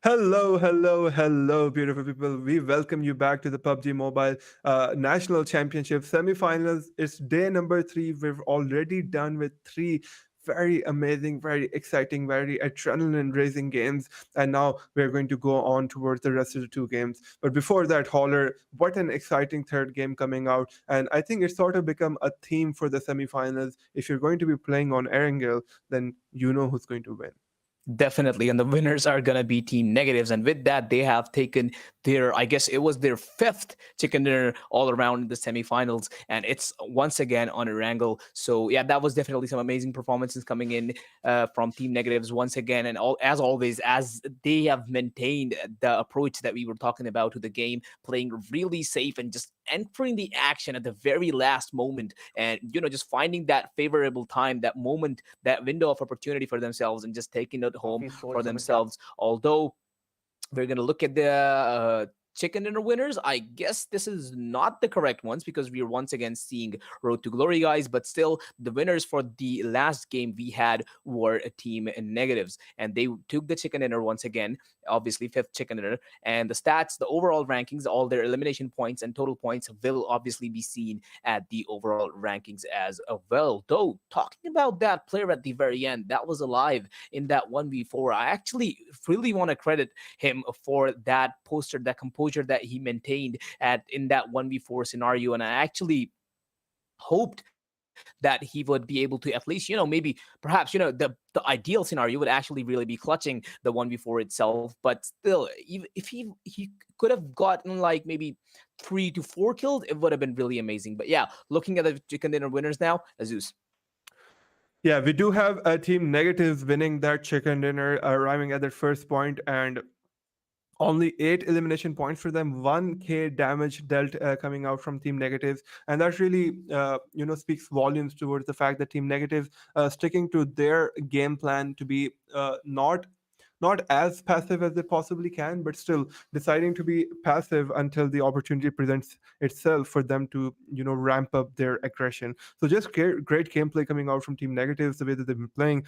Speaker 1: Hello, hello, hello, beautiful people. We welcome you back to the PUBG Mobile National Championship semi-finals. It's day number 3. We've already done with 3 very amazing, very exciting, very adrenaline-raising games, and now we're going to go on towards the rest of the 2 games. But before that, Holler, what an exciting third game coming out, and I think it's sort of become a theme for the semi-finals. If you're going to be playing on Erangel, then you know who's going to win.
Speaker 2: Definitely. And the winners are going to be Team Negatives. And with that, they have taken their, I guess it was their 5th chicken dinner all around in the semifinals. And it's once again on Erangel. So, yeah, that was definitely some amazing performances coming in from Team Negatives once again. And as always, as they have maintained the approach that we were talking about to the game, playing really safe and just entering the action at the very last moment. And, just finding that favorable time, that moment, that window of opportunity for themselves and just taking it home for themselves. Although we're going to look at the chicken dinner winners. I guess this is not the correct ones because we are once again seeing Road to Glory guys, but still the winners for the last game we had were a Team Negatives, and they took the chicken dinner once again, obviously 5th chicken dinner. And the stats, the overall rankings, all their elimination points and total points will obviously be seen at the overall rankings as well. Though talking about that player at the very end that was alive in that 1v4, I actually really want to credit him for that poster, that composure that he maintained in that 1v4 scenario. And I actually hoped that he would be able to at least, maybe perhaps, the ideal scenario would actually really be clutching the 1v4 itself. But still, if he could have gotten like maybe 3 to 4 kills, it would have been really amazing. But yeah, looking at the chicken dinner winners now, Azus.
Speaker 1: Yeah, we do have a Team Negatives winning that chicken dinner, arriving at their first point, and only 8 elimination points for them, 1k damage dealt coming out from Team Negatives, and that really speaks volumes towards the fact that Team Negatives sticking to their game plan to be not as passive as they possibly can, but still deciding to be passive until the opportunity presents itself for them to ramp up their aggression. So just great gameplay coming out from Team Negatives, the way that they've been playing.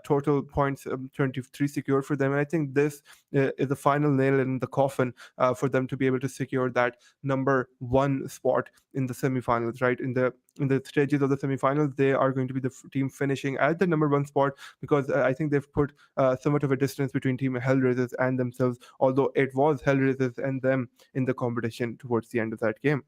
Speaker 1: Total points 23 secured for them, and I think this is the final nail in the coffin for them to be able to secure that number 1 spot in the semifinals. Right, in the stages of the semifinals, they are going to be the team finishing at the number 1 spot, because I think they've put somewhat of a distance between Team Hellraisers and themselves, although it was Hellraisers and them in the competition towards the end of that game.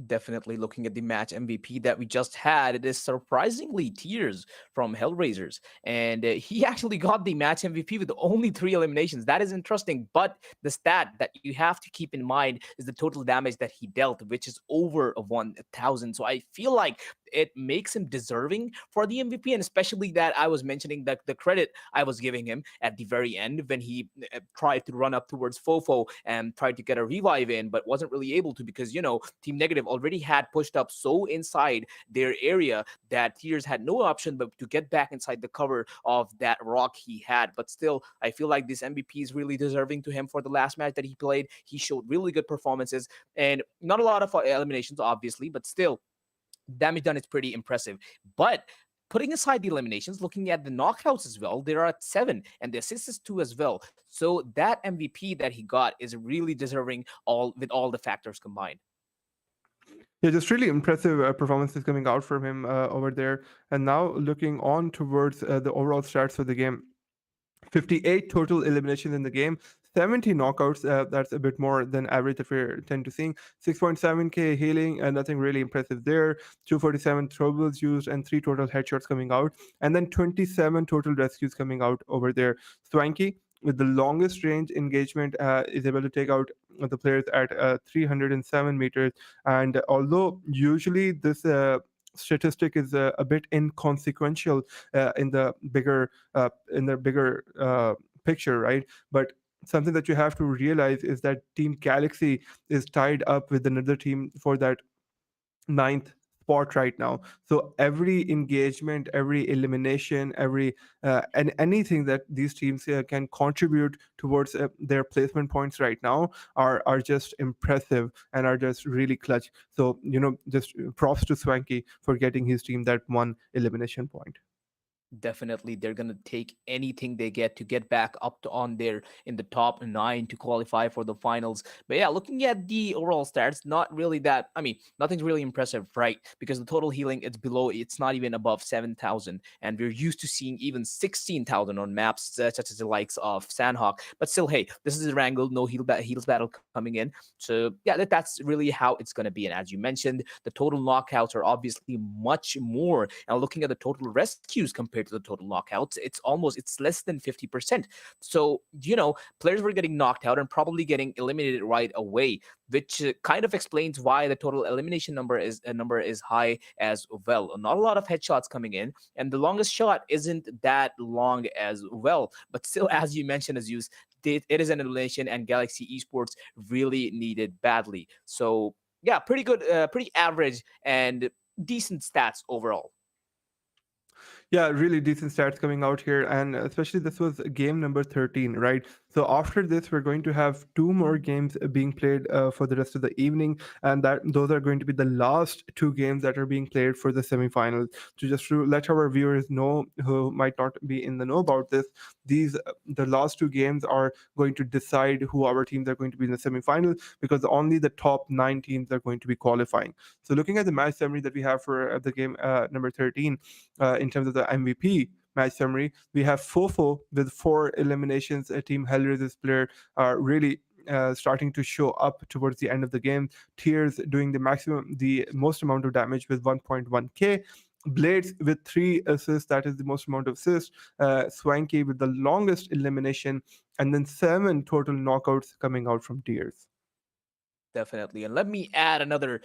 Speaker 2: Definitely looking at the match MVP that we just had, it is surprisingly Tears from Hellraisers. And he actually got the match MVP with only 3 eliminations. That is interesting. But the stat that you have to keep in mind is the total damage that he dealt, which is over 1,000. So I feel like it makes him deserving for the MVP. And especially that I was mentioning that the credit I was giving him at the very end when he tried to run up towards Fofo and tried to get a revive in, but wasn't really able to because, Team Negative already had pushed up so inside their area that Tears had no option but to get back inside the cover of that rock he had. But still, I feel like this MVP is really deserving to him for the last match that he played. He showed really good performances and not a lot of eliminations, obviously, but still, damage done is pretty impressive. But putting aside the eliminations, looking at the knockouts as well, there are 7 and the assists is 2 as well. So that MVP that he got is really deserving all the factors combined.
Speaker 1: Yeah, just really impressive performances coming out from him over there. And now looking on towards the overall stats for the game. 58 total eliminations in the game, 70 knockouts. That's a bit more than average that we tend to see. 6.7k healing, nothing really impressive there. 247 throwables used and 3 total headshots coming out, and then 27 total rescues coming out over there. Swanky, with the longest range engagement, is able to take out the players at 307 meters. And although usually this statistic is a bit inconsequential in the bigger picture, right? But something that you have to realize is that Team Galaxy is tied up with another team for that 9th spot right now. So every engagement, every elimination, and anything that these teams can contribute towards their placement points right now are just impressive and are just really clutch. So just props to Swanky for getting his team that 1 elimination point.
Speaker 2: Definitely, they're gonna take anything they get to get back up to on there in the top nine to qualify for the finals. But yeah, looking at the overall stats, not really that. I mean, nothing's really impressive, right? Because the total healing it's below. It's not even above 7,000, and we're used to seeing even 16,000 on maps such as the likes of Sanhok. But still, hey, this is Erangel, no heals battle coming in. So yeah, that's really how it's gonna be. And as you mentioned, the total knockouts are obviously much more. And looking at the total rescues compared to the total knockouts, it's less than 50%. So, players were getting knocked out and probably getting eliminated right away, which kind of explains why the total elimination number is high as well. Not a lot of headshots coming in, and the longest shot isn't that long as well. But still, as you mentioned, Aziz, it is an elimination, and Galaxy Esports really needed badly. So yeah, pretty good, pretty average and decent stats overall.
Speaker 1: Yeah, really decent stats coming out here, and especially this was game number 13, right? So after this, we're going to have two more games being played for the rest of the evening, and that those are going to be the last two games that are being played for the semifinals. So just to let our viewers know who might not be in the know about this, these the last two games are going to decide who our teams are going to be in the semifinals, because only the top nine teams are going to be qualifying. So looking at the match summary that we have for the game number 13, in terms of the MVP match summary, we have Fofo with 4 eliminations. A team Hellraisers player are really starting to show up towards the end of the game. Tears doing the most amount of damage with 1.1k. Blades with 3 assists, that is the most amount of assists. Swanky with the longest elimination, and then 7 total knockouts coming out from Tears.
Speaker 2: Definitely. And let me add another,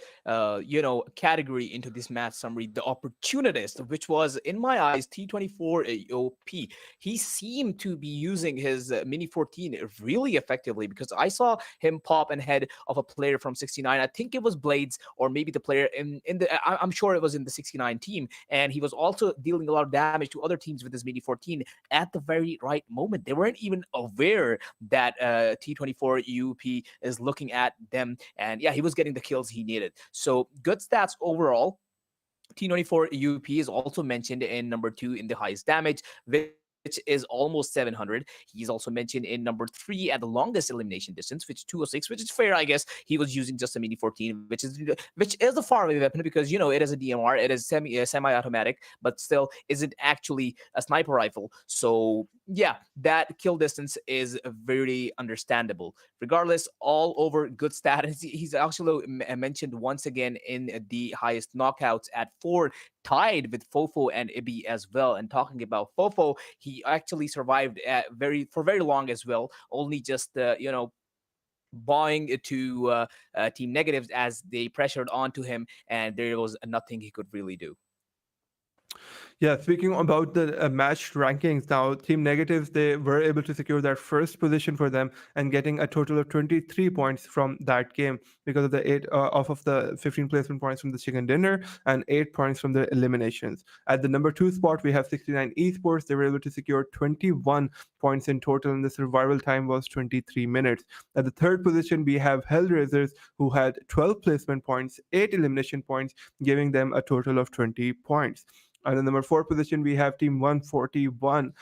Speaker 2: category into this match summary, the opportunist, which was, in my eyes, T24 AOP. He seemed to be using his Mini 14 really effectively, because I saw him pop and head of a player from 69. I think it was Blades, or maybe the player in the, I'm sure it was in the 69 team. And he was also dealing a lot of damage to other teams with his Mini 14 at the very right moment. They weren't even aware that T24 UP is looking at them. And yeah, he was getting the kills he needed. So good stats overall. T94 UP is also mentioned in number 2 in the highest damage, which is almost 700. He's also mentioned in number 3 at the longest elimination distance, which is 206, which is fair, I guess. He was using just a Mini 14, which is a faraway weapon, because it is a DMR, it is semi-automatic, but still isn't actually a sniper rifle. So yeah, that kill distance is very understandable. Regardless, all over good stat. He's actually mentioned once again in the highest knockouts at 4, tied with Fofo and Ibi as well. And talking about Fofo, he actually survived for very long as well, only just bowing to Team Negatives as they pressured onto him, and there was nothing he could really do.
Speaker 1: Yeah, speaking about the match rankings now, Team Negatives, they were able to secure that first position for them and getting a total of 23 points from that game, because of the 8 off of the 15 placement points from the chicken dinner and 8 points from the eliminations. At the number 2 spot, we have 69 Esports. They were able to secure 21 points in total, and the survival time was 23 minutes. At the third position, we have Hellraisers, who had 12 placement points, 8 elimination points, giving them a total of 20 points. And the number 4 position, we have Team 141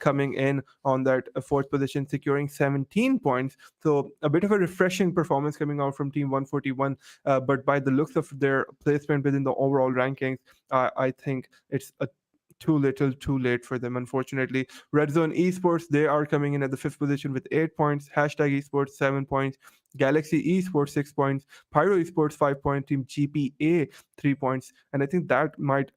Speaker 1: coming in on that fourth position, securing 17 points. So a bit of a refreshing performance coming out from Team 141. But by the looks of their placement within the overall rankings, I think it's a too little, too late for them, unfortunately. REDZONE Esports, they are coming in at the 5th position with 8 points. Hashtag Esports, 7 points. Galaxy Esports, 6 points. Pyro Esports, 5 points. Team GPA, 3 points. And I think that might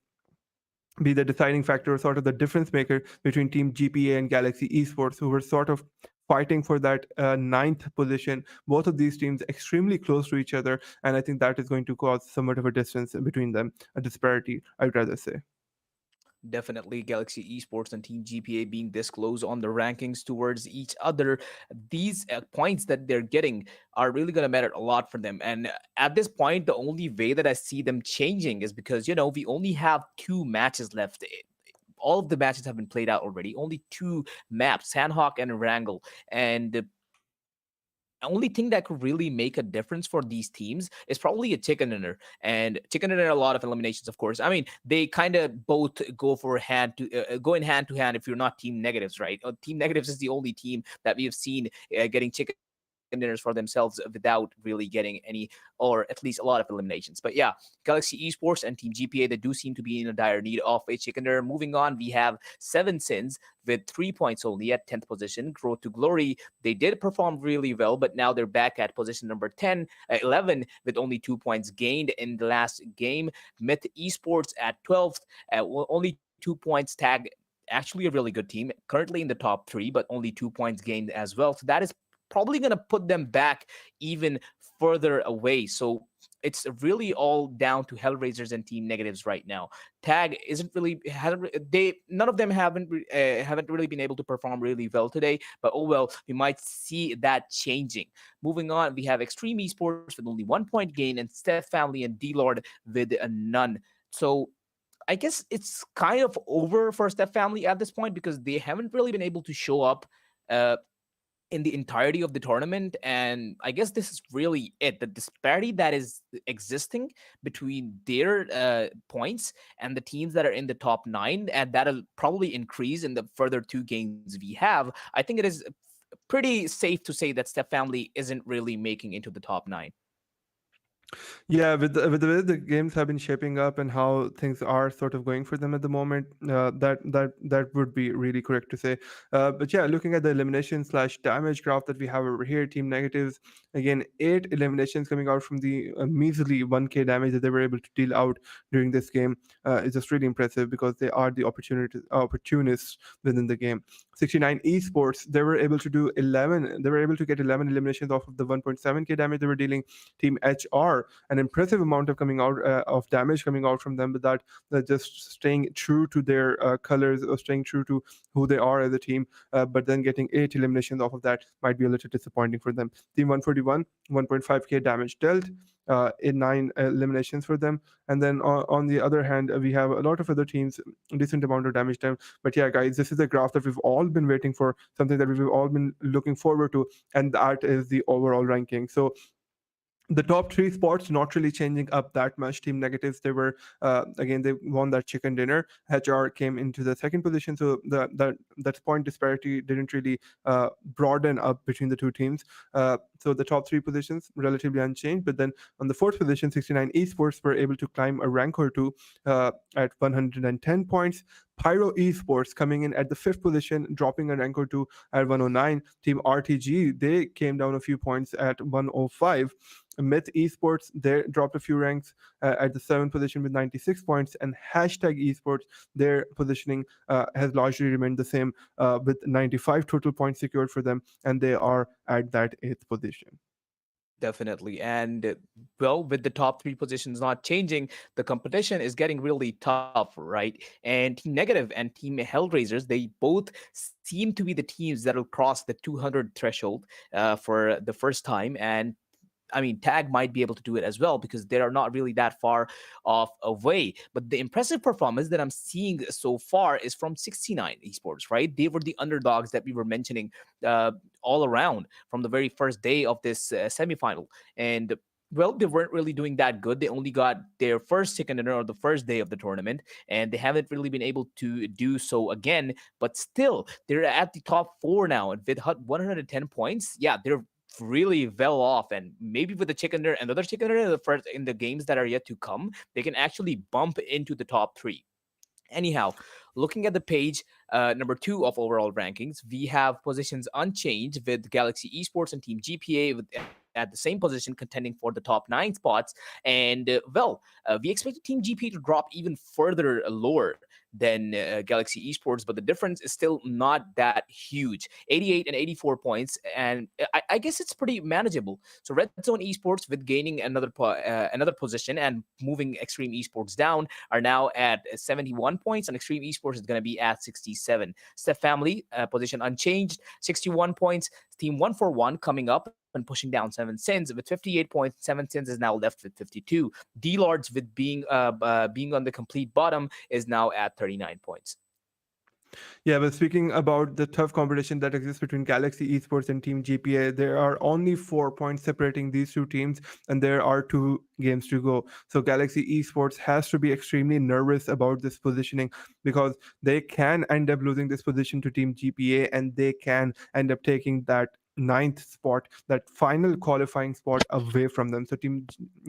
Speaker 1: be the deciding factor, or sort of the difference maker between Team GPA and Galaxy Esports, who were sort of fighting for that ninth position. Both of these teams extremely close to each other, and I think that is going to cause somewhat of a distance between them, a disparity, I'd rather say.
Speaker 2: Definitely, Galaxy Esports and Team GPA being this close on the rankings towards each other, these points that they're getting are really going to matter a lot for them. And at this point, the only way that I see them changing is because, we only have 2 matches left. All of the matches have been played out already. Only 2 maps, Sanhok and Erangel. And only thing that could really make a difference for these teams is probably a chicken dinner. And chicken dinner, a lot of eliminations, of course. I mean, they kind of both go for hand to go in hand to hand if you're not team negatives, right? Team negatives is the only team that we have seen getting chicken dinners for themselves without really getting any, or at least a lot of eliminations. But yeah, Galaxy Esports and Team GPA, they do seem to be in a dire need of a chicken dinner. Moving on, we have Seven Sins with 3 points only at 10th position. Growth to Glory, they did perform really well, but now they're back at position number 11 with only 2 points gained in the last game. Myth Esports at 12th, only 2 points. Tag, actually a really good team, currently in the top three, but only 2 points gained as well. So that is probably going to put them back even further away. So it's really all down to Hellraisers and Team Negatives right now. Tag isn't really hasn't they none of them haven't really been able to perform really well today. But oh well, we might see that changing. Moving on, we have Xtreme Esports with only 1 point gain, and Steph Family and DLord with a none. So I guess it's kind of over for Steph Family at this point because they haven't really been able to show up uh, in the entirety of the tournament. And I guess this is really it. The disparity that is existing between their points and the teams that are in the top nine, and that'll probably increase in the further two games we have. I think it is pretty safe to say that Steph Family isn't really making into the top nine.
Speaker 1: Yeah, with the way the games have been shaping up and how things are sort of going for them at the moment, that would be really correct to say. But yeah, looking at the elimination slash damage graph that we have over here, Team Negatives, again, 8 eliminations coming out from the measly 1k damage that they were able to deal out during this game is just really impressive because they are the opportunists within the game. 69 Esports, they were able to do 11. They were able to get 11 eliminations off of the 1.7k damage they were dealing. Team HR, an impressive amount of coming out of damage coming out from them, but that they're just staying true to their colors or staying true to who they are as a team. But then getting 8 eliminations off of that might be a little disappointing for them. Team 141, 1.5k damage dealt. In 9 eliminations for them, and then on the other hand, we have a lot of other teams, decent amount of damage done. But yeah, guys, this is a graph that we've all been waiting for, something that we've all been looking forward to, and that is the overall ranking. So the top three spots not really changing up that much. Team Negatives, they were again, they won that chicken dinner. HR came into the second position, so that point disparity didn't really broaden up between the two teams. So the top three positions relatively unchanged, but then on the fourth position, 69 Esports were able to climb a rank or two at 110 points. Pyro Esports coming in at the fifth position, dropping a rank or two at 109. Team RTG, they came down a few points at 105. Myth Esports, they dropped a few ranks at the seventh position with 96 points, and hashtag Esports, their positioning has largely remained the same with 95 total points secured for them, and they are at that eighth position.
Speaker 2: Definitely. And well, with the top three positions not changing, the competition is getting really tough, right? And Team Negative and Team Hellraisers, they both seem to be the teams that'll cross the 200 threshold for the first time. And I mean, Tag might be able to do it as well because they are not really that far off away. But the impressive performance that I'm seeing so far is from 69 Esports, right? They were the underdogs that we were mentioning all around from the very first day of this semifinal. And well, they weren't really doing that good. They only got their first chicken dinner on the first day of the tournament, and they haven't really been able to do so again. But still, they're at the top four now, and with 110 points, yeah, they're really well off. And maybe with the chicken dinner and other chicken dinner in the games that are yet to come, they can actually bump into the top three. Anyhow, looking at the page, number two of overall rankings, we have positions unchanged with Galaxy Esports and Team GPA at the same position contending for the top 9 spots. And we expected Team GPA to drop even further lower than Galaxy Esports, but the difference is still not that huge. 88 and 84 points, and I guess it's pretty manageable. So REDZONE Esports, with gaining another position and moving Xtreme Esports down, are now at 71 points, and Xtreme Esports is going to be at 67. Steph Family, position unchanged, 61 points. Team 141 coming up and pushing down 7 Sins with 58 points. 7 Sins is now left with 52. DLords, with being on the complete bottom, is now at 39 points.
Speaker 1: Yeah, but speaking about the tough competition that exists between Galaxy Esports and Team GPA, there are only 4 points separating these two teams, and there are two games to go. So Galaxy Esports has to be extremely nervous about this positioning because they can end up losing this position to Team GPA, and they can end up taking that ninth spot, that final qualifying spot away from them. So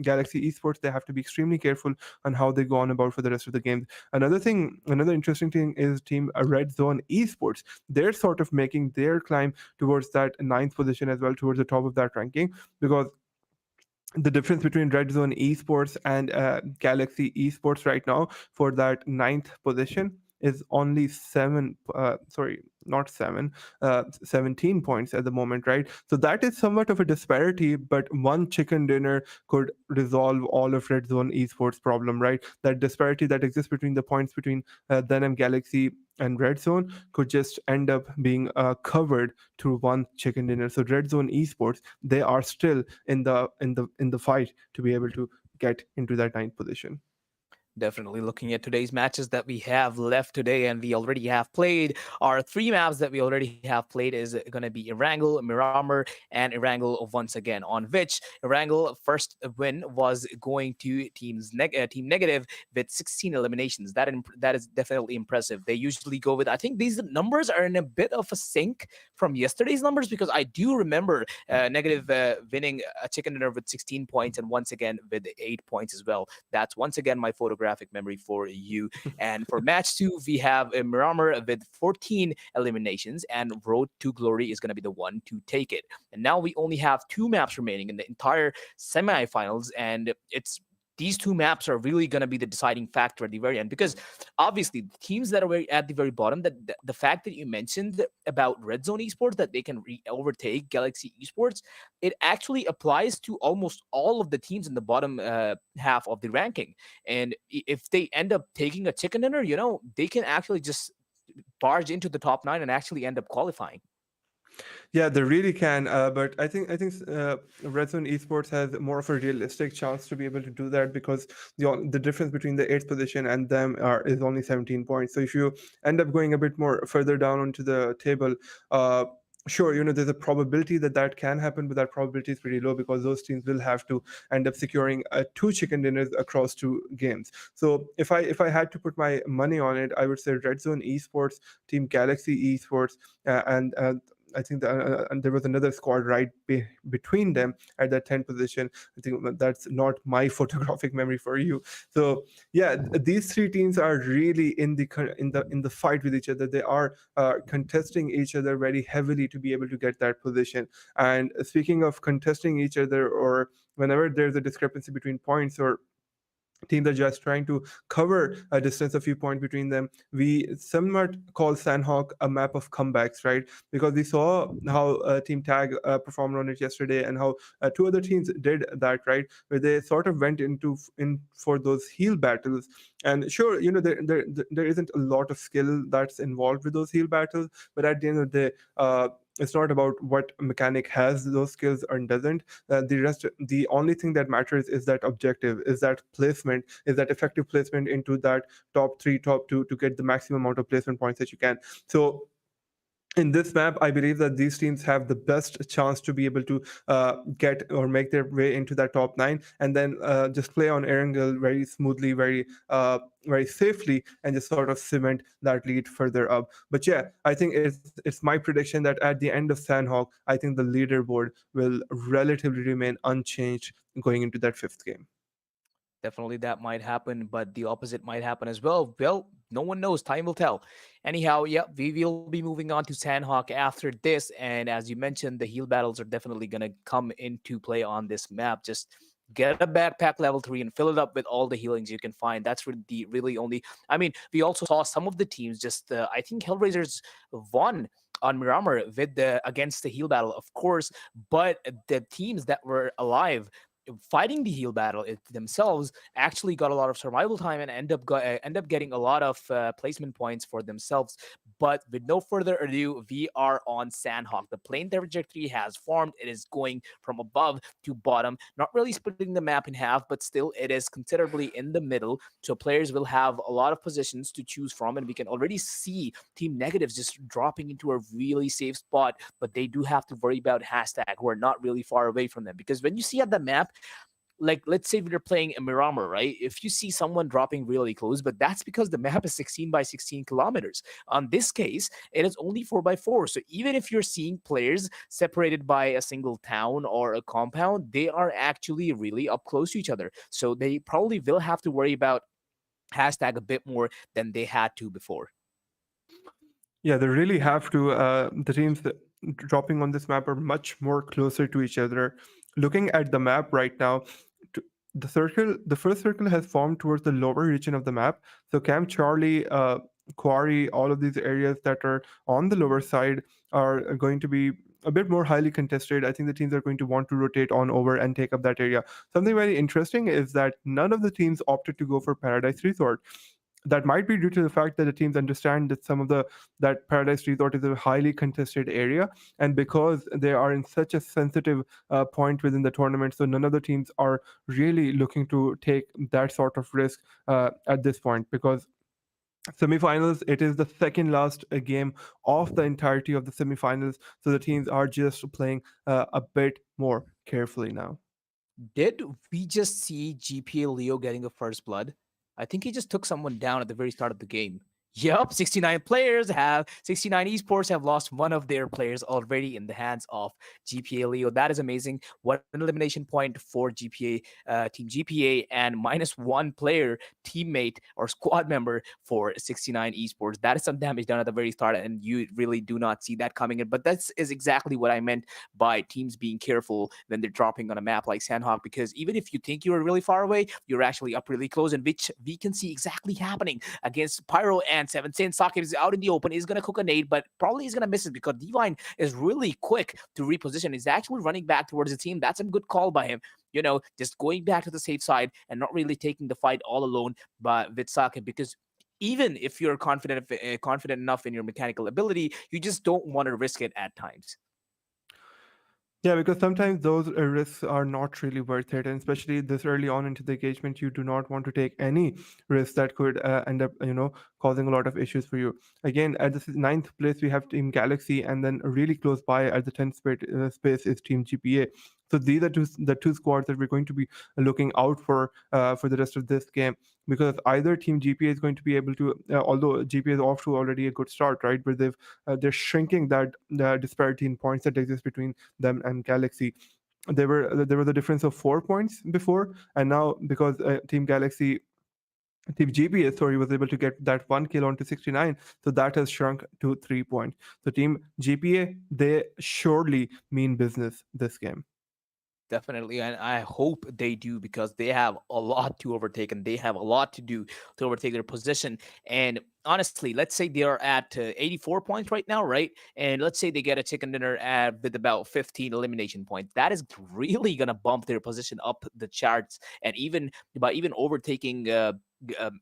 Speaker 1: Galaxy Esports, they have to be extremely careful on how they go on about for the rest of the games. Another interesting thing is Team REDZONE Esports. They're sort of making their climb towards that ninth position as well, towards the top of that ranking, because the difference between REDZONE Esports and Galaxy Esports right now for that ninth position is only sorry, not seven, 17 points at the moment, right? So that is somewhat of a disparity, but one chicken dinner could resolve all of REDZONE Esports problem, right? That disparity that exists between the points between them Galaxy and REDZONE could just end up being covered through one chicken dinner. So REDZONE Esports, they are still in the fight to be able to get into that ninth position.
Speaker 2: Definitely looking at today's matches that we have left today and we already have played. Our three maps that we already have played is going to be Erangel, Miramar, and Erangel once again, on which Erangel first win was going to Team Negative with 16 eliminations. That is definitely impressive. They usually go with, I think these numbers are in a bit of a sync from yesterday's numbers, because I do remember Negative winning a chicken dinner with 16 points and once again with 8 points as well. That's once again my photographic memory for you. And for match two, we have a Miramar with 14 eliminations, and Road to Glory is going to be the one to take it. And now we only have two maps remaining in the entire semifinals, and it's these two maps are really going to be the deciding factor at the very end, because obviously the teams that are at the very bottom, that the fact that you mentioned about REDZONE Esports, that they can overtake Galaxy Esports, it actually applies to almost all of the teams in the bottom half of the ranking. And if they end up taking a chicken dinner, they can actually just barge into the top nine and actually end up qualifying.
Speaker 1: Yeah, they really can. But I think REDZONE Esports has more of a realistic chance to be able to do that, because the difference between the eighth position and them is only 17 points. So if you end up going a bit more further down onto the table, uh, sure, there's a probability that that can happen, but that probability is pretty low because those teams will have to end up securing two chicken dinners across two games. So if I had to put my money on it, I would say REDZONE Esports, Team Galaxy Esports, and I think and there was another squad right between them at that 10th position. I think that's not my photographic memory for you. So yeah, these three teams are really in the fight with each other. They are contesting each other very heavily to be able to get that position. And speaking of contesting each other, or whenever there's a discrepancy between points, or teams are just trying to cover a distance a few points between them, we somewhat call Sanhok a map of comebacks, right? Because we saw how Team Tag performed on it yesterday, and how two other teams did that, right? Where they sort of went in for those heal battles. And sure, there isn't a lot of skill that's involved with those heal battles, but at the end of the day, it's not about what mechanic has those skills or doesn't. The only thing that matters is that objective, is that placement, is that effective placement into that top three, top two, to get the maximum amount of placement points that you can. So in this map, I believe that these teams have the best chance to be able to get or make their way into that top nine, and then just play on Erangel very smoothly, very safely, and just sort of cement that lead further up. But yeah, I think it's my prediction that at the end of Sanhok, I think the leaderboard will relatively remain unchanged going into that fifth game.
Speaker 2: Definitely that might happen, but the opposite might happen as well. Well, no one knows. Time will tell. Anyhow, yeah, we will be moving on to Sanhok after this. And as you mentioned, the heal battles are definitely going to come into play on this map. Just get a backpack level 3 and fill it up with all the healings you can find. That's really the really only. I mean, we also saw some of the teams. Just I think Hellraisers won on Miramar with the against the heal battle, of course, but the teams that were alive fighting the heal battle themselves actually got a lot of survival time and end up getting a lot of placement points for themselves. But with no further ado, we are on Sanhok. The plane trajectory has formed. It is going from above to bottom, not really splitting the map in half, but still it is considerably in the middle. So players will have a lot of positions to choose from, and we can already see Team Negatives just dropping into a really safe spot. But they do have to worry about hashtag, who are not really far away from them, because when you see at the map, like let's say we're playing a Miramar, right? If you see someone dropping really close, but that's because the map is 16 by 16 kilometers. On this case, it is only 4 by 4. So even if you're seeing players separated by a single town or a compound, they are actually really up close to each other. So they probably will have to worry about hashtag a bit more than they had to before.
Speaker 1: Yeah, they really have to. The teams that dropping on this map are much more closer to each other. Looking at the map right now, t- the first circle has formed towards the lower region of the map. So Camp Charlie, Quarry, all of these areas that are on the lower side are going to be a bit more highly contested. I think the teams are going to want to rotate on over and take up that area. Something very interesting is that none of the teams opted to go for Paradise Resort. That might be due to the fact that the teams understand that some of the that Paradise Resort is a highly contested area, and because they are in such a sensitive point within the tournament, so none of the teams are really looking to take that sort of risk at this point, because semifinals, it is the second last game of the entirety of the semifinals, so the teams are just playing a bit more carefully now.
Speaker 2: Did we just see GPA Leo getting a first blood? I think he just took someone down at the very start of the game. Yup, 69 esports have lost one of their players already in the hands of GPA Leo. That is amazing. One elimination point for Team GPA, and -1 player, teammate, or squad member for 69 esports. That is some damage done at the very start, and you really do not see that coming in. But that is exactly what I meant by teams being careful when they're dropping on a map like Sanhok, because even if you think you're really far away, you're actually up really close, and which we can see exactly happening against Pyro and 7. Since Sakib is out in the open, he's going to cook a nade, but probably he's going to miss it because Divine is really quick to reposition. He's actually running back towards the team. That's a good call by him. Just going back to the safe side and not really taking the fight all alone with Sakib, because even if you're confident enough in your mechanical ability, you just don't want to risk it at times.
Speaker 1: Yeah, because sometimes those risks are not really worth it, and especially this early on into the engagement, you do not want to take any risk that could end up, causing a lot of issues for you. Again, at the ninth place, we have Team Galaxy, and then really close by at the 10th space is Team GPA. So these are the two squads that we're going to be looking out for the rest of this game, because either Team GPA is going to be able to, although GPA is off to already a good start, right? But they're shrinking that disparity in points that exists between them and Galaxy. There was a difference of 4 points before, and now because Team GPA, sorry, was able to get that 1 kill onto 69, so that has shrunk to 3 points. So Team GPA, they surely mean business this game.
Speaker 2: Definitely, and I hope they do, because they have a lot to overtake and they have a lot to do to overtake their position. And honestly, let's say they are at 84 points right now, right? And let's say they get a chicken dinner with about 15 elimination points. That is really gonna bump their position up the charts, and even overtaking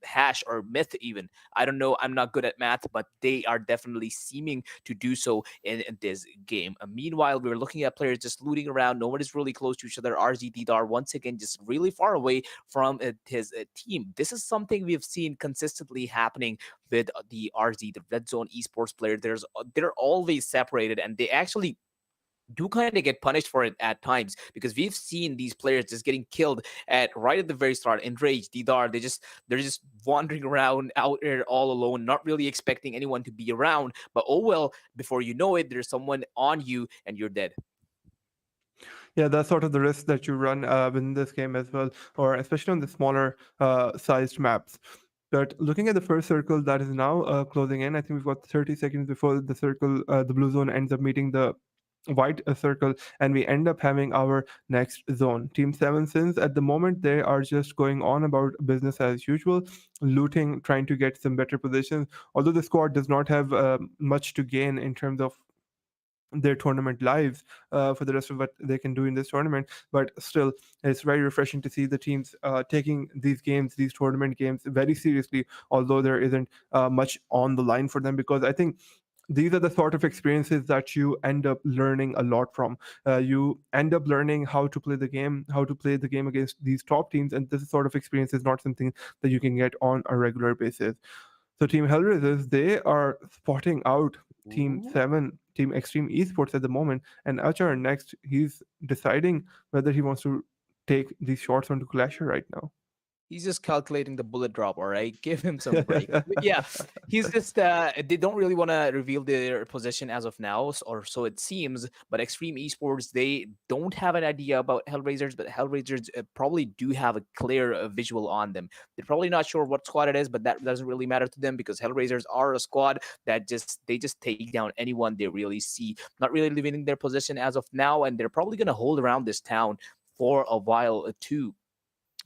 Speaker 2: Hash or Myth. Even, I don't know, I'm not good at math, but they are definitely seeming to do so in this game. Meanwhile, we're looking at players just looting around. No one is really close to each other. RZDR once again just really far away from his team. This is something we've seen consistently happening with the RZ, the REDZONE Esports player. They're always separated, and they actually do kind of get punished for it at times, because we've seen these players just getting killed right at the very start. Enrage, Didar, they're just wandering around out there all alone, not really expecting anyone to be around. But oh well, before you know it, there's someone on you and you're dead.
Speaker 1: Yeah, that's sort of the risk that you run within this game as well, or especially on the smaller sized maps. But looking at the first circle that is now closing in, I think we've got 30 seconds before the blue zone ends up meeting the white circle, and we end up having our next zone. Team 7 Sins, at the moment, they are just going on about business as usual, looting, trying to get some better positions. Although the squad does not have much to gain in terms of their tournament lives for the rest of what they can do in this tournament. But still, it's very refreshing to see the teams taking these games, these tournament games, very seriously, although there isn't much on the line for them, because I think these are the sort of experiences that you end up learning a lot from. You end up learning how to play the game, how to play the game against these top teams, and this sort of experience is not something that you can get on a regular basis. So Team Hellraisers, they are spotting out Team
Speaker 2: Ooh.
Speaker 1: 7, Team Xtreme Esports at the moment. And Achar next, he's deciding whether he wants to take these shots onto Clasher right now.
Speaker 2: He's just calculating the bullet drop, all right? Give him some break. But yeah, he's just they don't really want to reveal their position as of now, or so it seems. But Xtreme Esports, they don't have an idea about Hellraisers, but Hellraisers probably do have a clear visual on them. They're probably not sure what squad it is, but that doesn't really matter to them because Hellraisers are a squad that just take down anyone they really see. Not really living in their position as of now, and they're probably gonna hold around this town for a while too.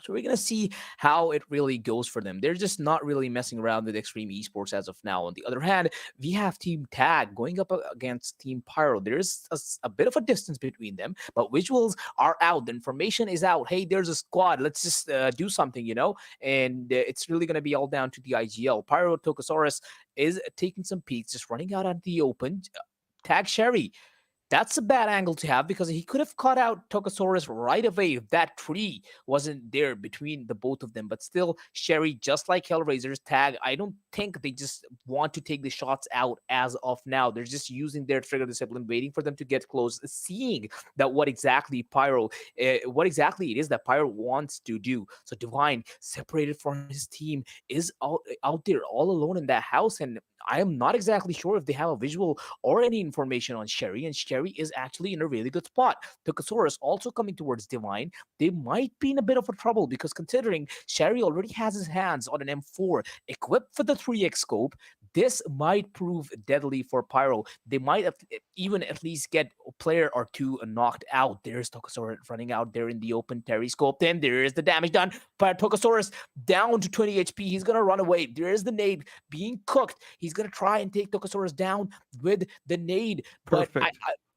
Speaker 2: So we're gonna see how it really goes for them. They're just not really messing around with Xtreme Esports as of now. On the other hand, we have Team Tag going up against Team Pyro. There's a bit of a distance between them, but visuals are out. The information is out. Hey, there's a squad. Let's just do something, you know. And it's really gonna be all down to the IGL. Pyro Tokosaurus is taking some peeks, just running out at the open. Tag Sherry, that's a bad angle to have because he could have caught out Tokosaurus right away if that tree wasn't there between the both of them. But still, Sherry, just like Hellraiser's Tag, I don't think they just want to take the shots out as of now. They're just using their trigger discipline, waiting for them to get close, seeing that what exactly it is that Pyro wants to do. So Divine, separated from his team, is out there all alone in that house, and I am not exactly sure if they have a visual or any information on Sherry, and Sherry is actually in a really good spot. Tokosaurus also coming towards Divine. They might be in a bit of a trouble because considering Sherry already has his hands on an M4 equipped for the 3x scope, this might prove deadly for Pyro. They might even at least get a player or two knocked out. There's Tokosaurus running out there in the open. Terry scoped in. There is the damage done. But Tokosaurus down to 20 HP. He's going to run away. There is the nade being cooked. He's going to try and take Tokosaurus down with the nade. But
Speaker 1: Perfect.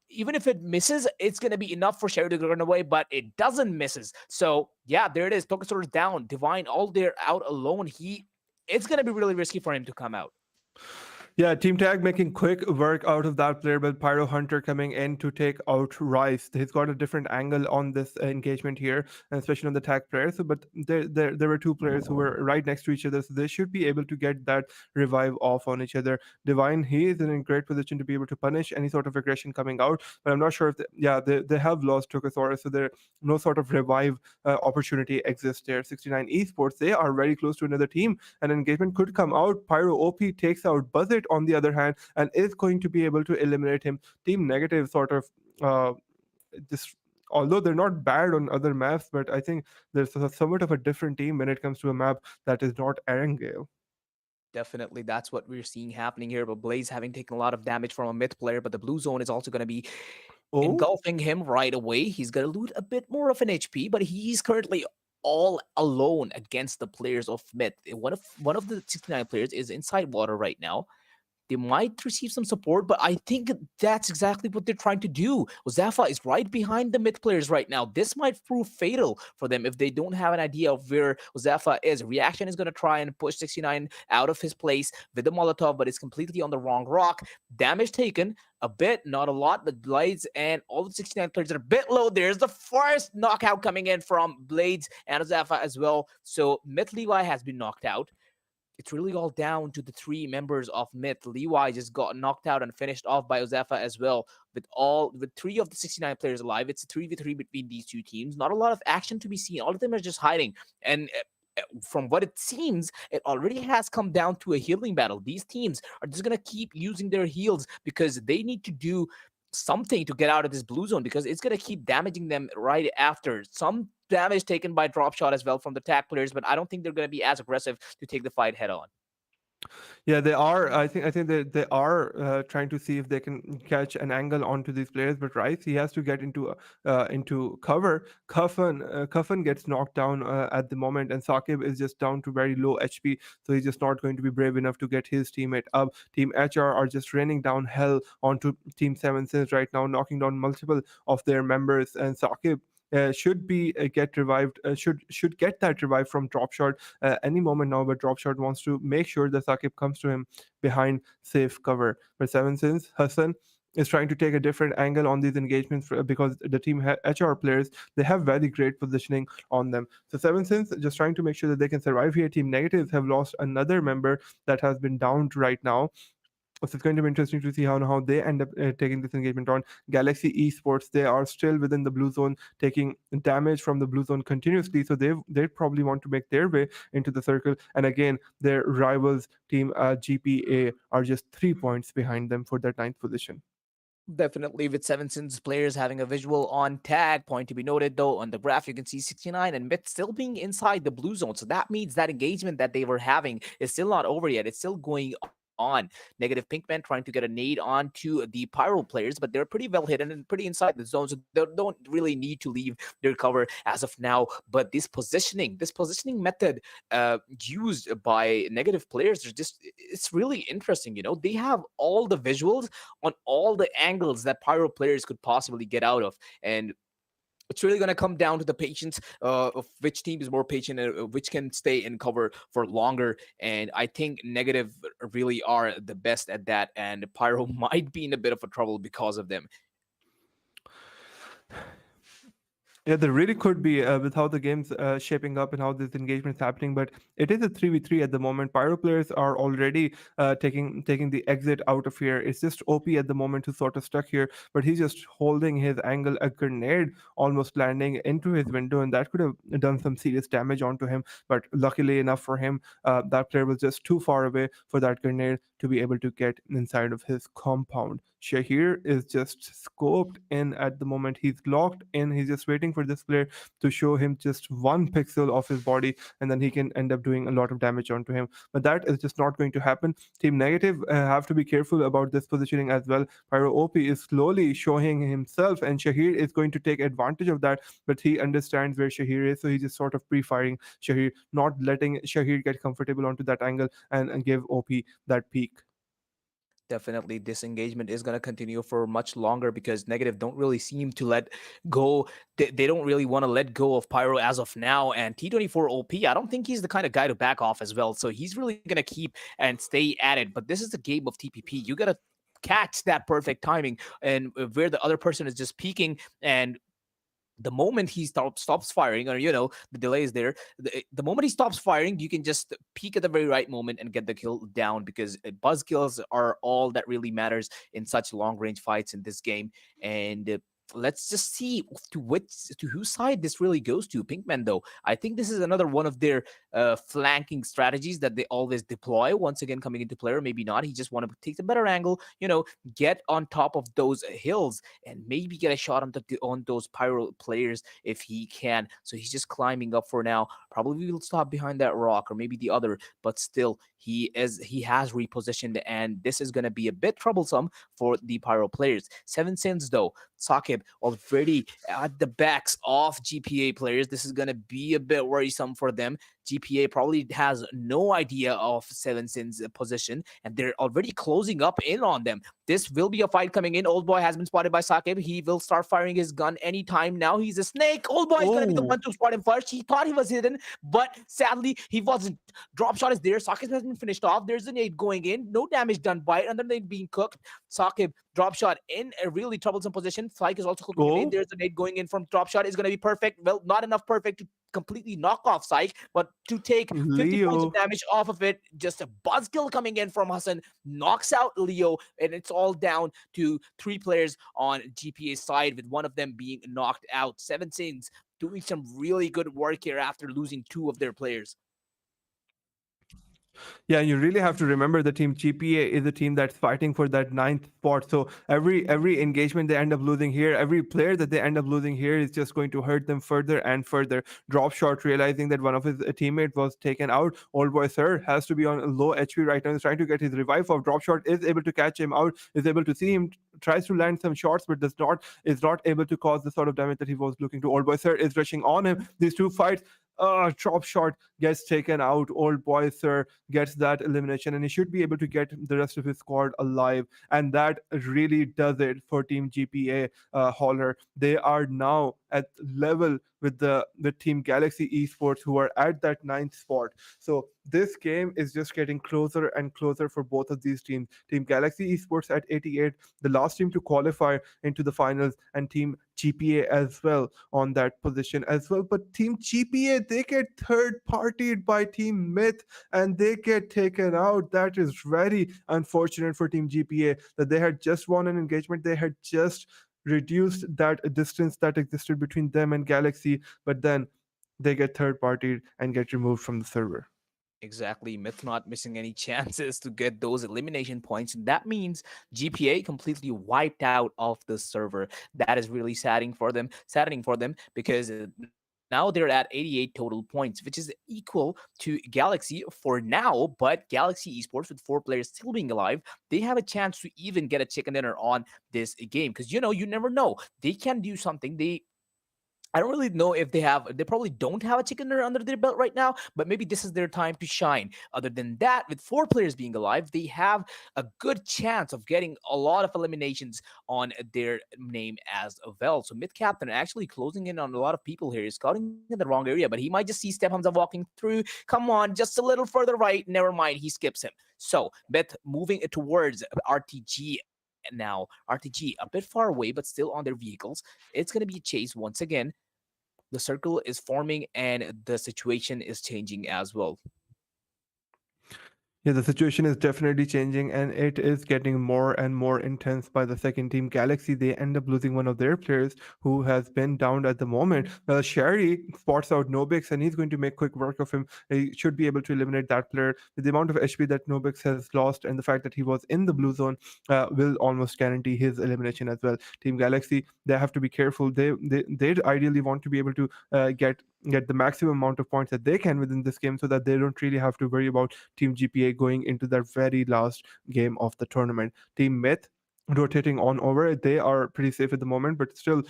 Speaker 2: even if it misses, it's going to be enough for Sherry to run away, but it doesn't misses. So, yeah, there it is. Tokosaurus down. Divine all there out alone. It's going to be really risky for him to come out.
Speaker 1: Yeah, Team Tag making quick work out of that player, but Pyro Hunter coming in to take out Rice. He's got a different angle on this engagement here, and especially on the Tag player. So, but there were two players who were right next to each other, so they should be able to get that revive off on each other. Divine, he is in a great position to be able to punish any sort of aggression coming out, but I'm not sure if they have lost Tokosaurus, so there no sort of revive opportunity exists there. 69 Esports, they are very close to another team. An engagement could come out. Pyro OP takes out Buzzet on the other hand and is going to be able to eliminate him. Team Negative sort of just, although they're not bad on other maps, but I think there's somewhat of a different team when it comes to a map that is not Erangel.
Speaker 2: Definitely, that's what we're seeing happening here. But Blaze having taken a lot of damage from a mid player, but the blue zone is also going to be
Speaker 1: Oh,
Speaker 2: engulfing him right away. He's going to lose a bit more of an HP, but he's currently all alone against the players of mid. One of the 69 players is inside water right now. They might receive some support, but I think that's exactly what they're trying to do. Uzafa is right behind the mid players right now. This might prove fatal for them if they don't have an idea of where Uzafa is. Reaction is going to try and push 69 out of his place with the Molotov, but it's completely on the wrong rock. Damage taken, a bit, not a lot. The Blades and all the 69 players are a bit low. There's the first knockout coming in from Blades and Uzafa as well. So Myth Levi has been knocked out. It's really all down to the three members of Myth. Levi just got knocked out and finished off by Ozefa as well. With three of the 69 players alive, it's a 3v3 between these two teams. Not a lot of action to be seen. All of them are just hiding. And from what it seems, it already has come down to a healing battle. These teams are just going to keep using their heals because they need to do something to get out of this blue zone because it's going to keep damaging them right after. Some damage taken by drop shot as well from the tag players, but I don't think they're going to be as aggressive to take the fight head on.
Speaker 1: Yeah, they are. I think they are trying to see if they can catch an angle onto these players. But Rice, he has to get into cover. Cuffin gets knocked down at the moment, and Saqib is just down to very low HP, so he's just not going to be brave enough to get his teammate up. Team HR are just raining down hell onto Team Seven Sins right now, knocking down multiple of their members, and Saqib. Should be get revived. Should get that revive from Dropshot any moment now, but Dropshot wants to make sure that Saqib comes to him behind safe cover. But Seven Sins, Hassan is trying to take a different angle on these engagements because the team HR players, they have very great positioning on them. So Seven Sins just trying to make sure that they can survive here. Team Negatives have lost another member that has been downed right now. So it's going to be interesting to see how they end up taking this engagement on. Galaxy Esports, they are still within the blue zone, taking damage from the blue zone continuously. So they probably want to make their way into the circle. And again, their rivals team GPA are just 3 points behind them for that ninth position.
Speaker 2: Definitely with Seven Sins players having a visual on tag. Point to be noted though, on the graph you can see 69 and Myth still being inside the blue zone. So that means that engagement that they were having is still not over yet. It's still going on. Negative Pinkman trying to get a nade onto the Pyro players, but they're pretty well hidden and pretty inside the zone. So they don't really need to leave their cover as of now. But this positioning method used by negative players are just, it's really interesting. They have all the visuals on all the angles that Pyro players could possibly get out of. And it's really going to come down to the patience of which team is more patient and which can stay in cover for longer. And I think negative really are the best at that. And Pyro might be in a bit of a trouble because of them.
Speaker 1: Yeah, there really could be with how the game's shaping up and how this engagement is happening. But it is a 3v3 at the moment. Pyro players are already taking the exit out of here. It's just OP at the moment who's sort of stuck here, but he's just holding his angle. A grenade almost landing into his window, and that could have done some serious damage onto him. But luckily enough for him, that player was just too far away for that grenade to be able to get inside of his compound. Shahir is just scoped in at the moment. He's locked in. He's just waiting for this player to show him just one pixel of his body, and then he can end up doing a lot of damage onto him. But that is just not going to happen. Team Negative have to be careful about this positioning as well. Pyro OP is slowly showing himself, and Shahir is going to take advantage of that. But he understands where Shahir is, so he's just sort of pre-firing Shahir, not letting Shahir get comfortable onto that angle and give OP that peak.
Speaker 2: Definitely this engagement is going to continue for much longer because negative don't really seem to let go. They don't really want to let go of Pyro as of now. And T24 OP, I don't think he's the kind of guy to back off as well. So he's really going to keep and stay at it. But this is the game of TPP. You got to catch that perfect timing and where the other person is just peeking, and the moment he stops firing, or the delay is there, the moment he stops firing, you can just peek at the very right moment and get the kill down, because buzz kills are all that really matters in such long range fights in this game. And let's just see to whose side this really goes to. Pinkman, though, I think this is another one of their flanking strategies that they always deploy. Once again, coming into player, maybe not. He just want to take the better angle, get on top of those hills and maybe get a shot on those Pyro players if he can. So he's just climbing up for now. Probably will stop behind that rock or maybe the other, but still he has repositioned, and this is going to be a bit troublesome for the Pyro players. 7 Sins, though, Saqib already at the backs of GPA players. This is going to be a bit worrisome for them. GPA probably has no idea of 7 Sins' position, and they're already closing up in on them. This will be a fight coming in. Old Boy has been spotted by Saqib. He will start firing his gun anytime now. He's a snake. Old Boy is going to be the
Speaker 1: Oh,
Speaker 2: one to spot him first. He thought he was hidden, but sadly, he wasn't. Drop shot is there. Saqib has been finished off. There's a nade going in. No damage done by it. Another nade being cooked. Saqib, drop shot in a really troublesome position. Flyke is also cooking a nade.
Speaker 1: oh,
Speaker 2: There's a nade going in from drop shot. Is going to be perfect. Well, not enough perfect to completely knock off Psych, but to take 50 points of
Speaker 1: Leo.
Speaker 2: damage off of it. Just a buzzkill coming in from Hassan knocks out Leo, and it's all down to 3 players on GPA's side, with one of them being knocked out. 7 Sins doing some really good work here after losing 2 of their players.
Speaker 1: Yeah, you really have to remember the team GPA is a team that's fighting for that ninth spot. So every engagement they end up losing here, every player that they end up losing here is just going to hurt them further and further. Drop shot, realizing that one of his teammate was taken out. Old boy Sir has to be on low HP right now. He's trying to get his revive off. Drop shot is able to catch him out, is able to see him, tries to land some shots, but does not, is not able to cause the sort of damage that he was looking to. Old boy Sir is rushing on him. These two fights. Drop shot gets taken out. Old boy Sir gets that elimination, and he should be able to get the rest of his squad alive. And that really does it for Team GPA. Holler, they are now at level with Team Galaxy Esports, who are at that ninth spot. So this game is just getting closer and closer for both of these teams. Team Galaxy Esports at 88, the last team to qualify into the finals, and Team GPA as well on that position as well. But Team GPA, they get third partied by Team Myth, and they get taken out. That is very unfortunate for Team GPA, that they had just won an engagement. They had just reduced that distance that existed between them and Galaxy, but then they get third partied and get removed from the server.
Speaker 2: Exactly. Myth not missing any chances to get those elimination points. That means GPA completely wiped out of the server. That is really saddening for them because now they're at 88 total points, which is equal to Galaxy for now. But Galaxy Esports, with 4 players still being alive, they have a chance to even get a chicken dinner on this game because you never know. They can do something. I don't really know if they probably don't have a chicken dinner under their belt right now, but maybe this is their time to shine. Other than that, with 4 players being alive, they have a good chance of getting a lot of eliminations on their name as well. So Myth Captain actually closing in on a lot of people here. He's scouting in the wrong area, but he might just see Step Hamza walking through. Come on, just a little further right. Never mind, he skips him. So Myth moving towards RTG now. RTG a bit far away, but still on their vehicles. It's going to be a chase once again. The circle is forming and the situation is changing as well.
Speaker 1: Yeah, the situation is definitely changing, and it is getting more and more intense by the second team. Galaxy, they end up losing one of their players who has been downed at the moment. Sherry spots out Nobix, and he's going to make quick work of him. He should be able to eliminate that player. With the amount of HP that Nobix has lost and the fact that he was in the blue zone, will almost guarantee his elimination as well. Team Galaxy, they have to be careful. They ideally want to be able to get the maximum amount of points that they can within this game, so that they don't really have to worry about Team GPA going into their very last game of the tournament. Team Myth rotating on over, they are pretty safe at the moment, but still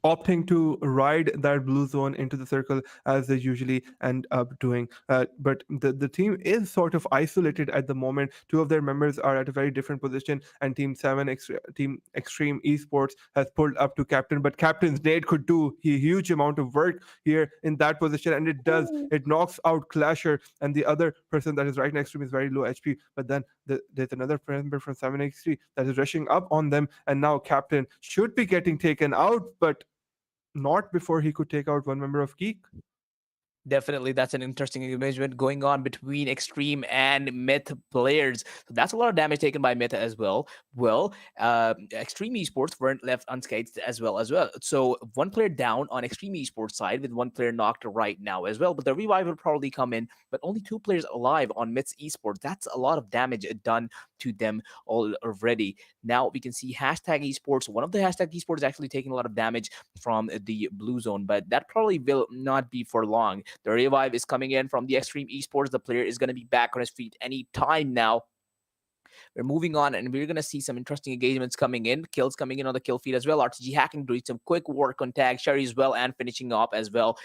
Speaker 1: opting to ride that blue zone into the circle as they usually end up doing. But the team is sort of isolated at the moment. Two of their members are at a very different position, and Team Xtreme Esports has pulled up to captain. But captain's nade could do a huge amount of work here in that position, and it does. It knocks out Clasher, and the other person that is right next to him is very low HP. But then there's another member from 7x3 that is rushing up on them, and now captain should be getting taken out, but not before he could take out one member of Geek.
Speaker 2: Definitely, that's an interesting engagement going on between Extreme and Myth players. So that's a lot of damage taken by Myth as well. Well, Extreme Esports weren't left unscathed as well. So 1 player down on Extreme Esports side with 1 player knocked right now as well. But the revive will probably come in, but only 2 players alive on Myth's Esports. That's a lot of damage done to them already. Now we can see hashtag Esports. One of the hashtag Esports actually taking a lot of damage from the blue zone, but that probably will not be for long. The revive is coming in from the Xtreme Esports. The player is going to be back on his feet any time now. We're moving on, and we're going to see some interesting engagements coming in. Kills coming in on the kill feed as well. RTG hacking, doing some quick work on tag. Sherry as well, and finishing up as well.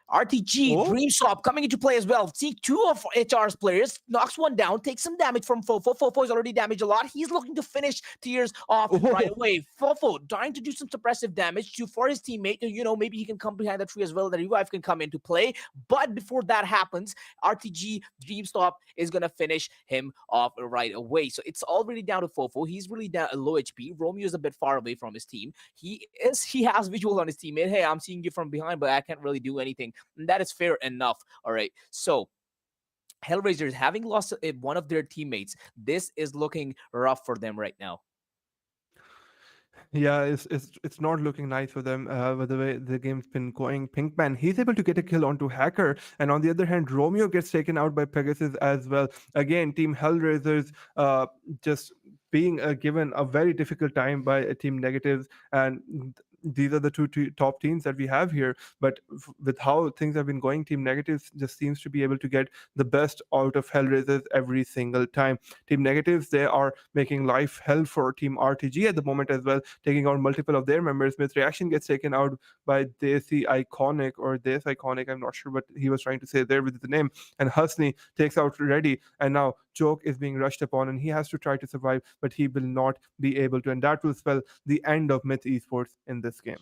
Speaker 2: RTG,
Speaker 1: Oh,
Speaker 2: Dream Swap coming into play as well. See 2 of HR's players, knocks 1 down, takes some damage from Fofo. Fofo is already damaged a lot. He's looking to finish Tears off right away. Fofo trying to do some suppressive damage for his teammate. Maybe he can come behind the tree as well. The revive can come into play. But before that happens, RTG Dream Stop is going to finish him off right away. So it's already down to Fofo. He's really down low HP. Romeo is a bit far away from his team. He has visuals on his teammate. Hey, I'm seeing you from behind, but I can't really do anything. And that is fair enough. All right. So Hellraisers having lost one of their teammates, this is looking rough for them right now.
Speaker 1: Yeah, it's not looking nice for them with the way the game's been going. Pinkman, he's able to get a kill onto Hacker, and on the other hand, Romeo gets taken out by Pegasus as well. Again, Team Hellraisers just being given a very difficult time by Team Negatives, and these are the two top teams that we have here. But with how things have been going, Team Negatives just seems to be able to get the best out of Hellraisers every single time. Team Negatives, they are making life hell for Team RTG at the moment as well, taking out multiple of their members. Myth Reaction gets taken out by Desi Iconic or Des Iconic, I'm not sure what he was trying to say there with the name. And Husney takes out Reddy, and now Joke is being rushed upon, and he has to try to survive, but he will not be able to. And that will spell the end of Myth Esports in this game.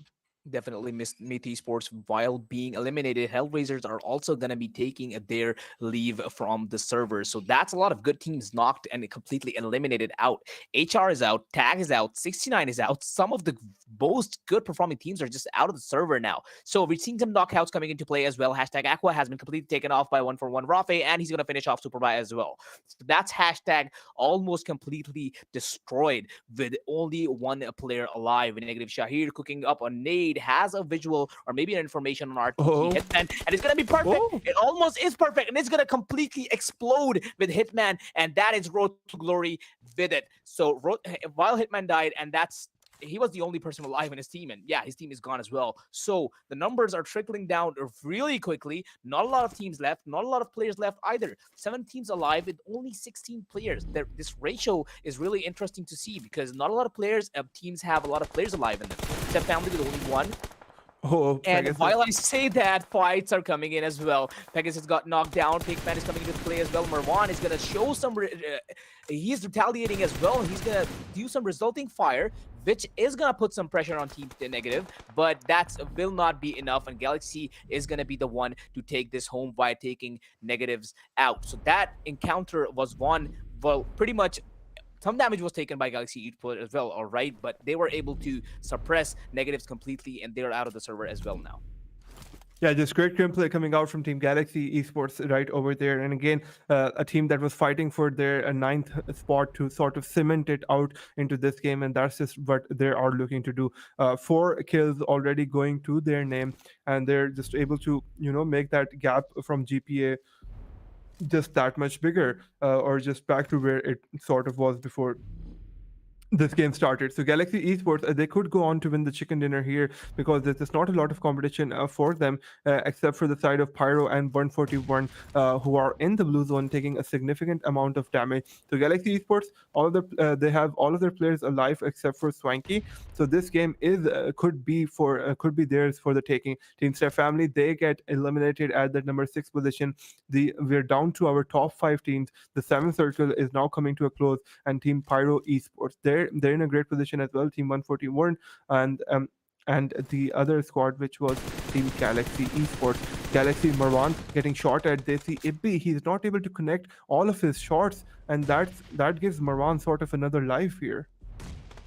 Speaker 2: Definitely missed Myth Esports while being eliminated. Hellraisers are also going to be taking their leave from the server. So that's a lot of good teams knocked and completely eliminated out. HR is out, Tag is out, 69 is out. Some of the most good performing teams are just out of the server now. So we've seen some knockouts coming into play as well. Hashtag Aqua has been completely taken off by 141 Rafe, and he's going to finish off Superby as well. So that's hashtag almost completely destroyed with only one player alive. Negative Shahir cooking up a nade has a visual or maybe an information on RTG
Speaker 1: Oh,
Speaker 2: Hitman, and it's gonna be perfect.
Speaker 1: oh,
Speaker 2: It almost is perfect, and it's gonna completely explode with Hitman, and that is Road to Glory with it. So while Hitman died, and he was the only person alive in his team, and yeah, his team is gone as well. So the numbers are trickling down really quickly. Not a lot of teams left, not a lot of players left either. 7 teams alive with only 16 players. This ratio is really interesting to see because not a lot of teams have a lot of players alive in them. Except Family with only one.
Speaker 1: oh,
Speaker 2: And
Speaker 1: Pegasus.
Speaker 2: while I say that, fights are coming in as well. Pegasus got knocked down. Pinkman is coming into play as well. Marwan is going to show some... he's retaliating as well. He's going to do some resulting fire, which is going to put some pressure on Team Negative. But that will not be enough. And Galaxy is going to be the one to take this home by taking Negatives out. So that encounter was won, well, pretty much. Some damage was taken by Galaxy Esports as well, all right, but they were able to suppress Negatives completely, and they're out of the server as well now.
Speaker 1: Yeah, just great gameplay coming out from Team Galaxy Esports right over there. And again, a team that was fighting for their ninth spot to sort of cement it out into this game. And that's just what they are looking to do. 4 kills already going to their name, and they're just able to, make that gap from GPA just that much bigger, or just back to where it sort of was before this game started. So Galaxy Esports, they could go on to win the chicken dinner here because there's just not a lot of competition for them, except for the side of Pyro and 141, who are in the blue zone taking a significant amount of damage. So Galaxy Esports, they have all of their players alive except for Swanky. So this game is could be theirs for the taking. Team Step Family, they get eliminated at the number 6 position. We're down to our top 5 teams. The 7th circle is now coming to a close, and Team Pyro Esports, they're in a great position as well. Team 141 and the other squad, which was Team Galaxy Esports. Galaxy Marwan getting shot at. They see Ibbi. He's not able to connect all of his shots, and that gives Marwan sort of another life here.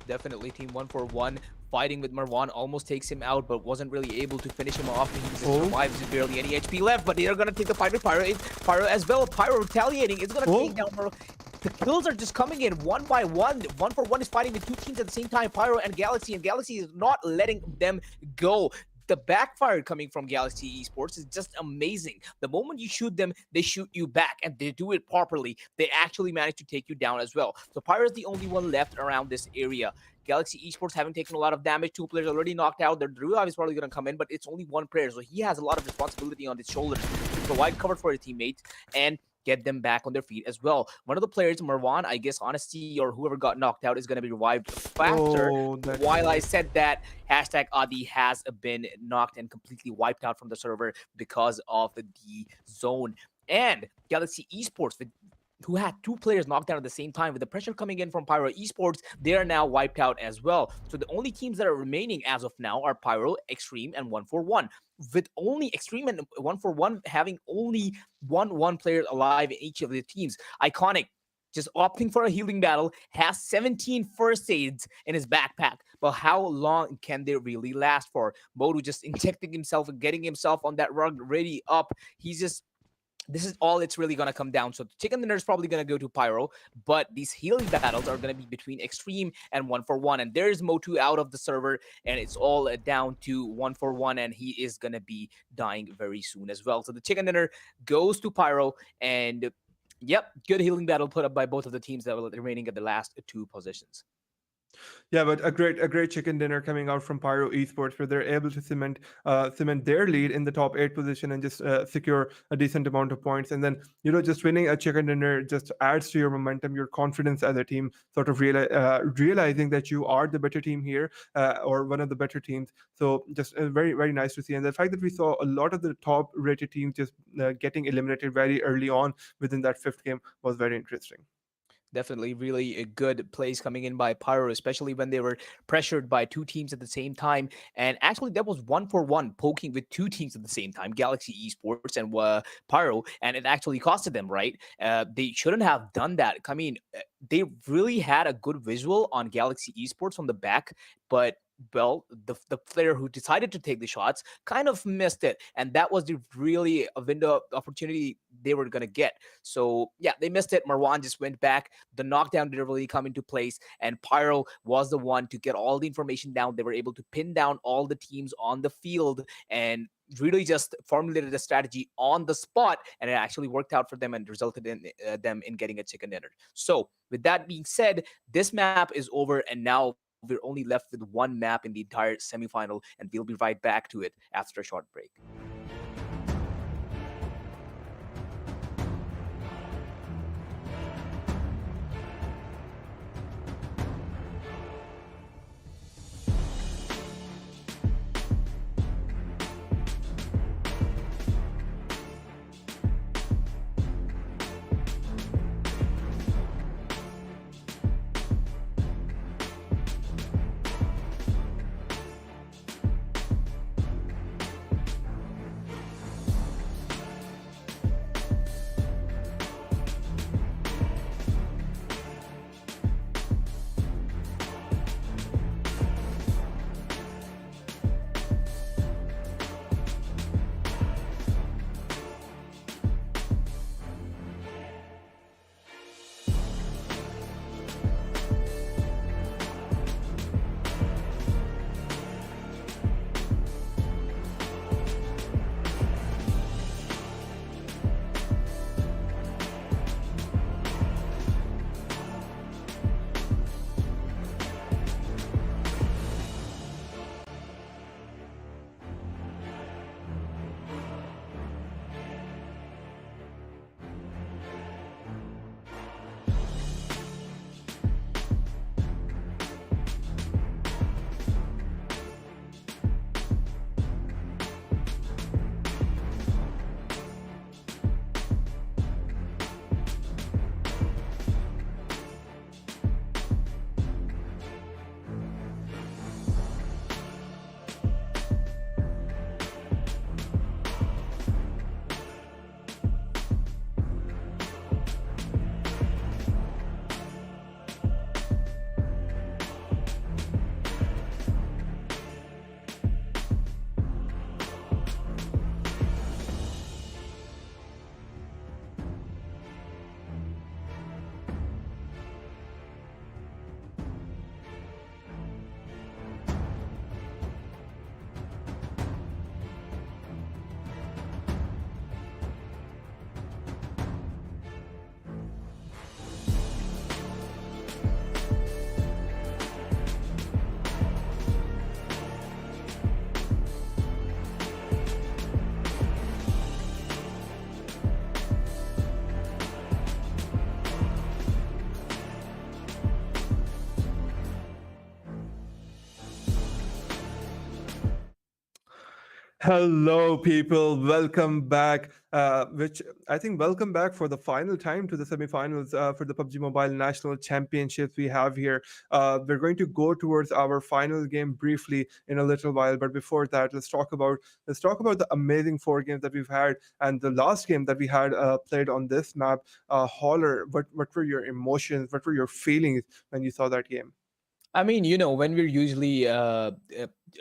Speaker 2: Definitely Team 141 fighting with Marwan almost takes him out, but wasn't really able to finish him off. He just survives with barely any HP left, but they're going to take the fight with Pyro as well. Pyro retaliating is going to take down Marwan. The kills are just coming in one by one. 141 is fighting with 2 teams at the same time, Pyro and Galaxy is not letting them go. The backfire coming from Galaxy Esports is just amazing. The moment you shoot them, they shoot you back, and they do it properly. They actually manage to take you down as well. So Pyro is the only one left around this area. Galaxy Esports having taken a lot of damage. 2 players already knocked out. Their revive is probably going to come in, but it's only 1 player, so he has a lot of responsibility on his shoulders to provide cover for his teammates and get them back on their feet as well. One of the players, Marwan, I guess Honesty or whoever got knocked out is going to be revived faster. While I said that, hashtag Adi has been knocked and completely wiped out from the server because of the zone. And Galaxy Esports, who had 2 players knocked down at the same time, with the pressure coming in from Pyro Esports, they are now wiped out as well. So the only teams that are remaining as of now are Pyro, Xtreme, and 141. With only Xtreme and 141 having only one player alive in each of the teams. Iconic, just opting for a healing battle, has 17 first aids in his backpack. But how long can they really last for? Modu just injecting himself and getting himself on that rug ready up. He's just This is all it's really gonna come down. So chicken dinner is probably gonna go to Pyro, but these healing battles are gonna be between Xtreme and 141. And there's Motu out of the server, and it's all down to 141, and he is gonna be dying very soon as well. So the chicken dinner goes to Pyro, and yep, good healing battle put up by both of the teams that were remaining at the last two positions.
Speaker 1: Yeah, but a great chicken dinner coming out from Pyro Esports, where they're able to cement their lead in the top 8 position and just secure a decent amount of points. And then just winning a chicken dinner just adds to your momentum, your confidence as a team, sort of realizing that you are the better team here, or one of the better teams. So just very very nice to see. And the fact that we saw a lot of the top rated teams just getting eliminated very early on within that fifth game was very interesting.
Speaker 2: Definitely really a good plays coming in by Pyro, especially when they were pressured by two teams at the same time. And actually, that was 1-for-1 poking with two teams at the same time, Galaxy Esports and Pyro, and it actually costed them, right? They shouldn't have done that. I mean, they really had a good visual on Galaxy Esports from the back, but well, the player who decided to take the shots kind of missed it, and that was the really a window of opportunity they were gonna get. So yeah, they missed it. Marwan just went back. The knockdown didn't really come into place, and Pyro was the one to get all the information down. They were able to pin down all the teams on the field and really just formulated a strategy on the spot, and it actually worked out for them and resulted in them in getting a chicken dinner. So with that being said, this map is over, and now we're only left with one map in the entire semifinal, and we'll be right back to it after a short break.
Speaker 1: Hello, people. Welcome back. Which I think welcome back for the final time to the semifinals for the Pubgmobile National Championships we have here. We're going to go towards our final game briefly in a little while, but before that, let's talk about the amazing 4 games that we've had, and the last game that we had played on this map. Holler, what were your emotions? What were your feelings when you saw that game?
Speaker 2: I mean, when we're usually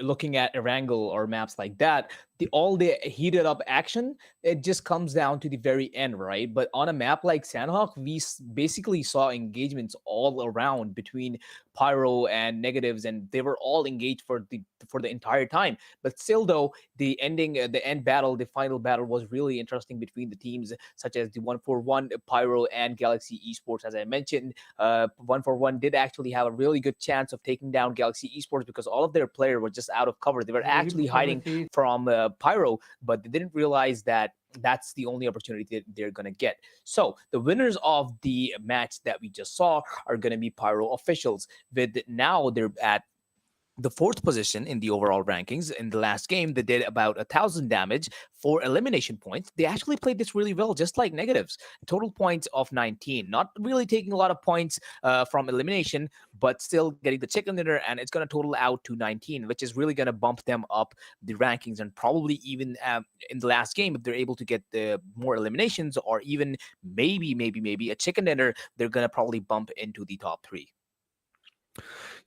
Speaker 2: looking at Erangel or maps like that, all the heated up action, it just comes down to the very end, right? But on a map like Sanhok, we basically saw engagements all around between Pyro and negatives, and they were all engaged for the entire time. But still, though, the end battle, the final battle was really interesting between the teams, such as the 141 Pyro and Galaxy Esports. As I mentioned, 141 did actually have a really good chance of taking down Galaxy Esports because all of their players were just out of cover. They were actually hiding from Pyro, but they didn't realize that that's the only opportunity that they're going to get. So the winners of the match that we just saw are going to be Pyro officials. With now they're at the fourth position in the overall rankings. In the last game, they did about 1,000 damage for elimination points. They actually played this really well, just like negatives. Total points of 19. Not really taking a lot of points from elimination, but still getting the chicken dinner, and it's going to total out to 19, which is really going to bump them up the rankings. And probably even in the last game, if they're able to get the more eliminations, or even maybe a chicken dinner, they're going to probably bump into the top 3.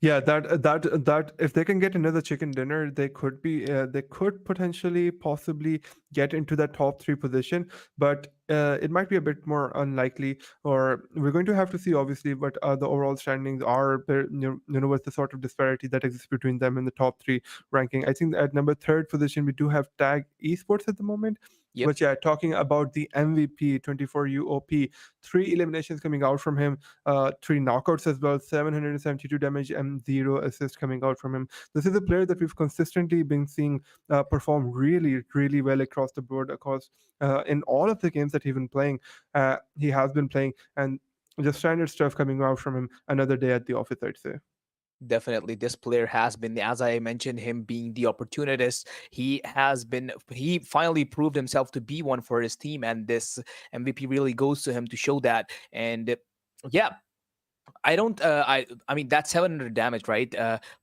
Speaker 1: Yeah, that if they can get another chicken dinner, they could potentially possibly get into that top 3 position, but it might be a bit more unlikely. Or we're going to have to see, obviously, what the overall standings are. What's the sort of disparity that exists between them in the top 3 ranking. I think at number 3rd position we do have Tag Esports at the moment.
Speaker 2: Yep.
Speaker 1: But yeah, talking about the MVP 24 UOP, 3 eliminations coming out from him, 3 knockouts as well, 772 damage and 0 assists coming out from him. This is a player that we've consistently been seeing perform really well across the board, across in all of the games that he's been playing. He has been playing, and just standard stuff coming out from him. Another day at the office, I'd say.
Speaker 2: Definitely, this player has been, as I mentioned, him being the opportunist. He finally proved himself to be one for his team, and this MVP really goes to him to show that. And yeah, I don't. I mean, that's 700 damage, right?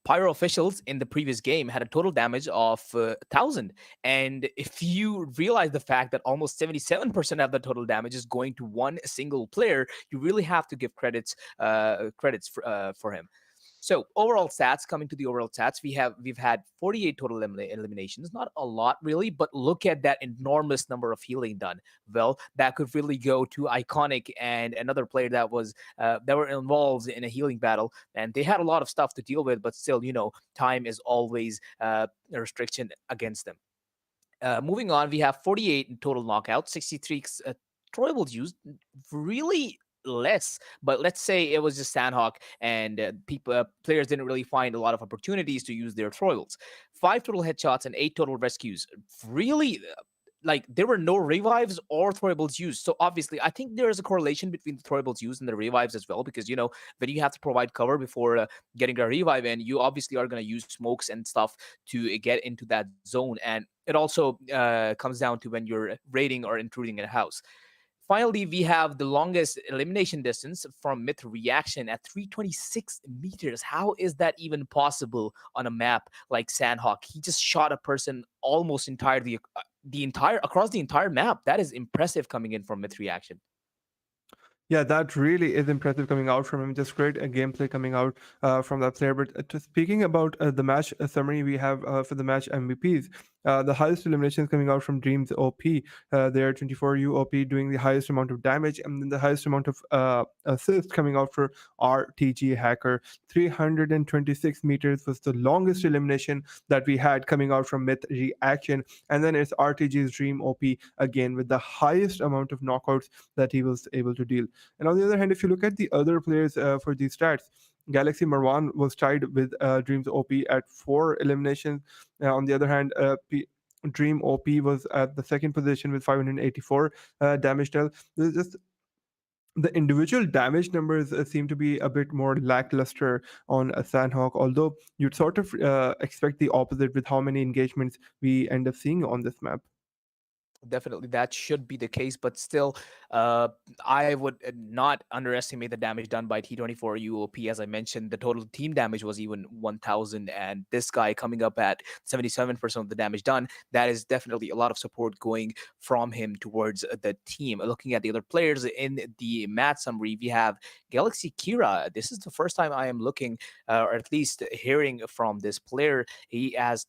Speaker 2: Pyro officials in the previous game had a total damage of 1,000, and if you realize the fact that almost 77% of the total damage is going to one single player, you really have to give credits for him. So overall stats, coming to the overall stats, we've had 48 total eliminations, not a lot really, but look at that enormous number of healing done. Well, that could really go to Iconic and another player that were involved in a healing battle, and they had a lot of stuff to deal with, but still, time is always a restriction against them. Moving on, we have 48 total knockouts, 63 throwables used, really less. But let's say it was just Sanhok, and players didn't really find a lot of opportunities to use their throwables. 5 total headshots and 8 total rescues. Really, like, there were no revives or throwables used. So obviously, I think there is a correlation between the throwables used and the revives as well, because when you have to provide cover before getting a revive, and you obviously are going to use smokes and stuff to get into that zone, and it also comes down to when you're raiding or intruding in a house. Finally, we have the longest elimination distance from Myth Reaction at 326 meters. How is that even possible on a map like Sanhok? He just shot a person almost entirely across the entire map. That is impressive coming in from Myth Reaction.
Speaker 1: Yeah, that really is impressive coming out from him. Just great gameplay coming out from that player. But speaking about the match summary we have for the match MVPs, the highest eliminations coming out from Dreams OP. They're 24 UOP doing the highest amount of damage, and then the highest amount of assists coming out for RTG Hacker. 326 meters was the longest elimination that we had coming out from Myth Reaction. And then it's RTG's Dream OP again with the highest amount of knockouts that he was able to deal. And on the other hand, if you look at the other players for these stats, Galaxy Marwan was tied with Dreams OP at 4 eliminations. On the other hand, Dream OP was at the second position with 584 damage dealt. There's just the individual damage numbers seem to be a bit more lackluster on Sanhok, although you'd sort of expect the opposite with how many engagements we end up seeing on this map.
Speaker 2: Definitely, that should be the case, but still, uh, I would not underestimate the damage done by T24 UOP. As I mentioned, the total team damage was even 1,000, and this guy coming up at 77% of the damage done. That is definitely a lot of support going from him towards the team. Looking at the other players in the match summary, we have Galaxy Kira. This is the first time I am looking, or at least hearing from this player. He has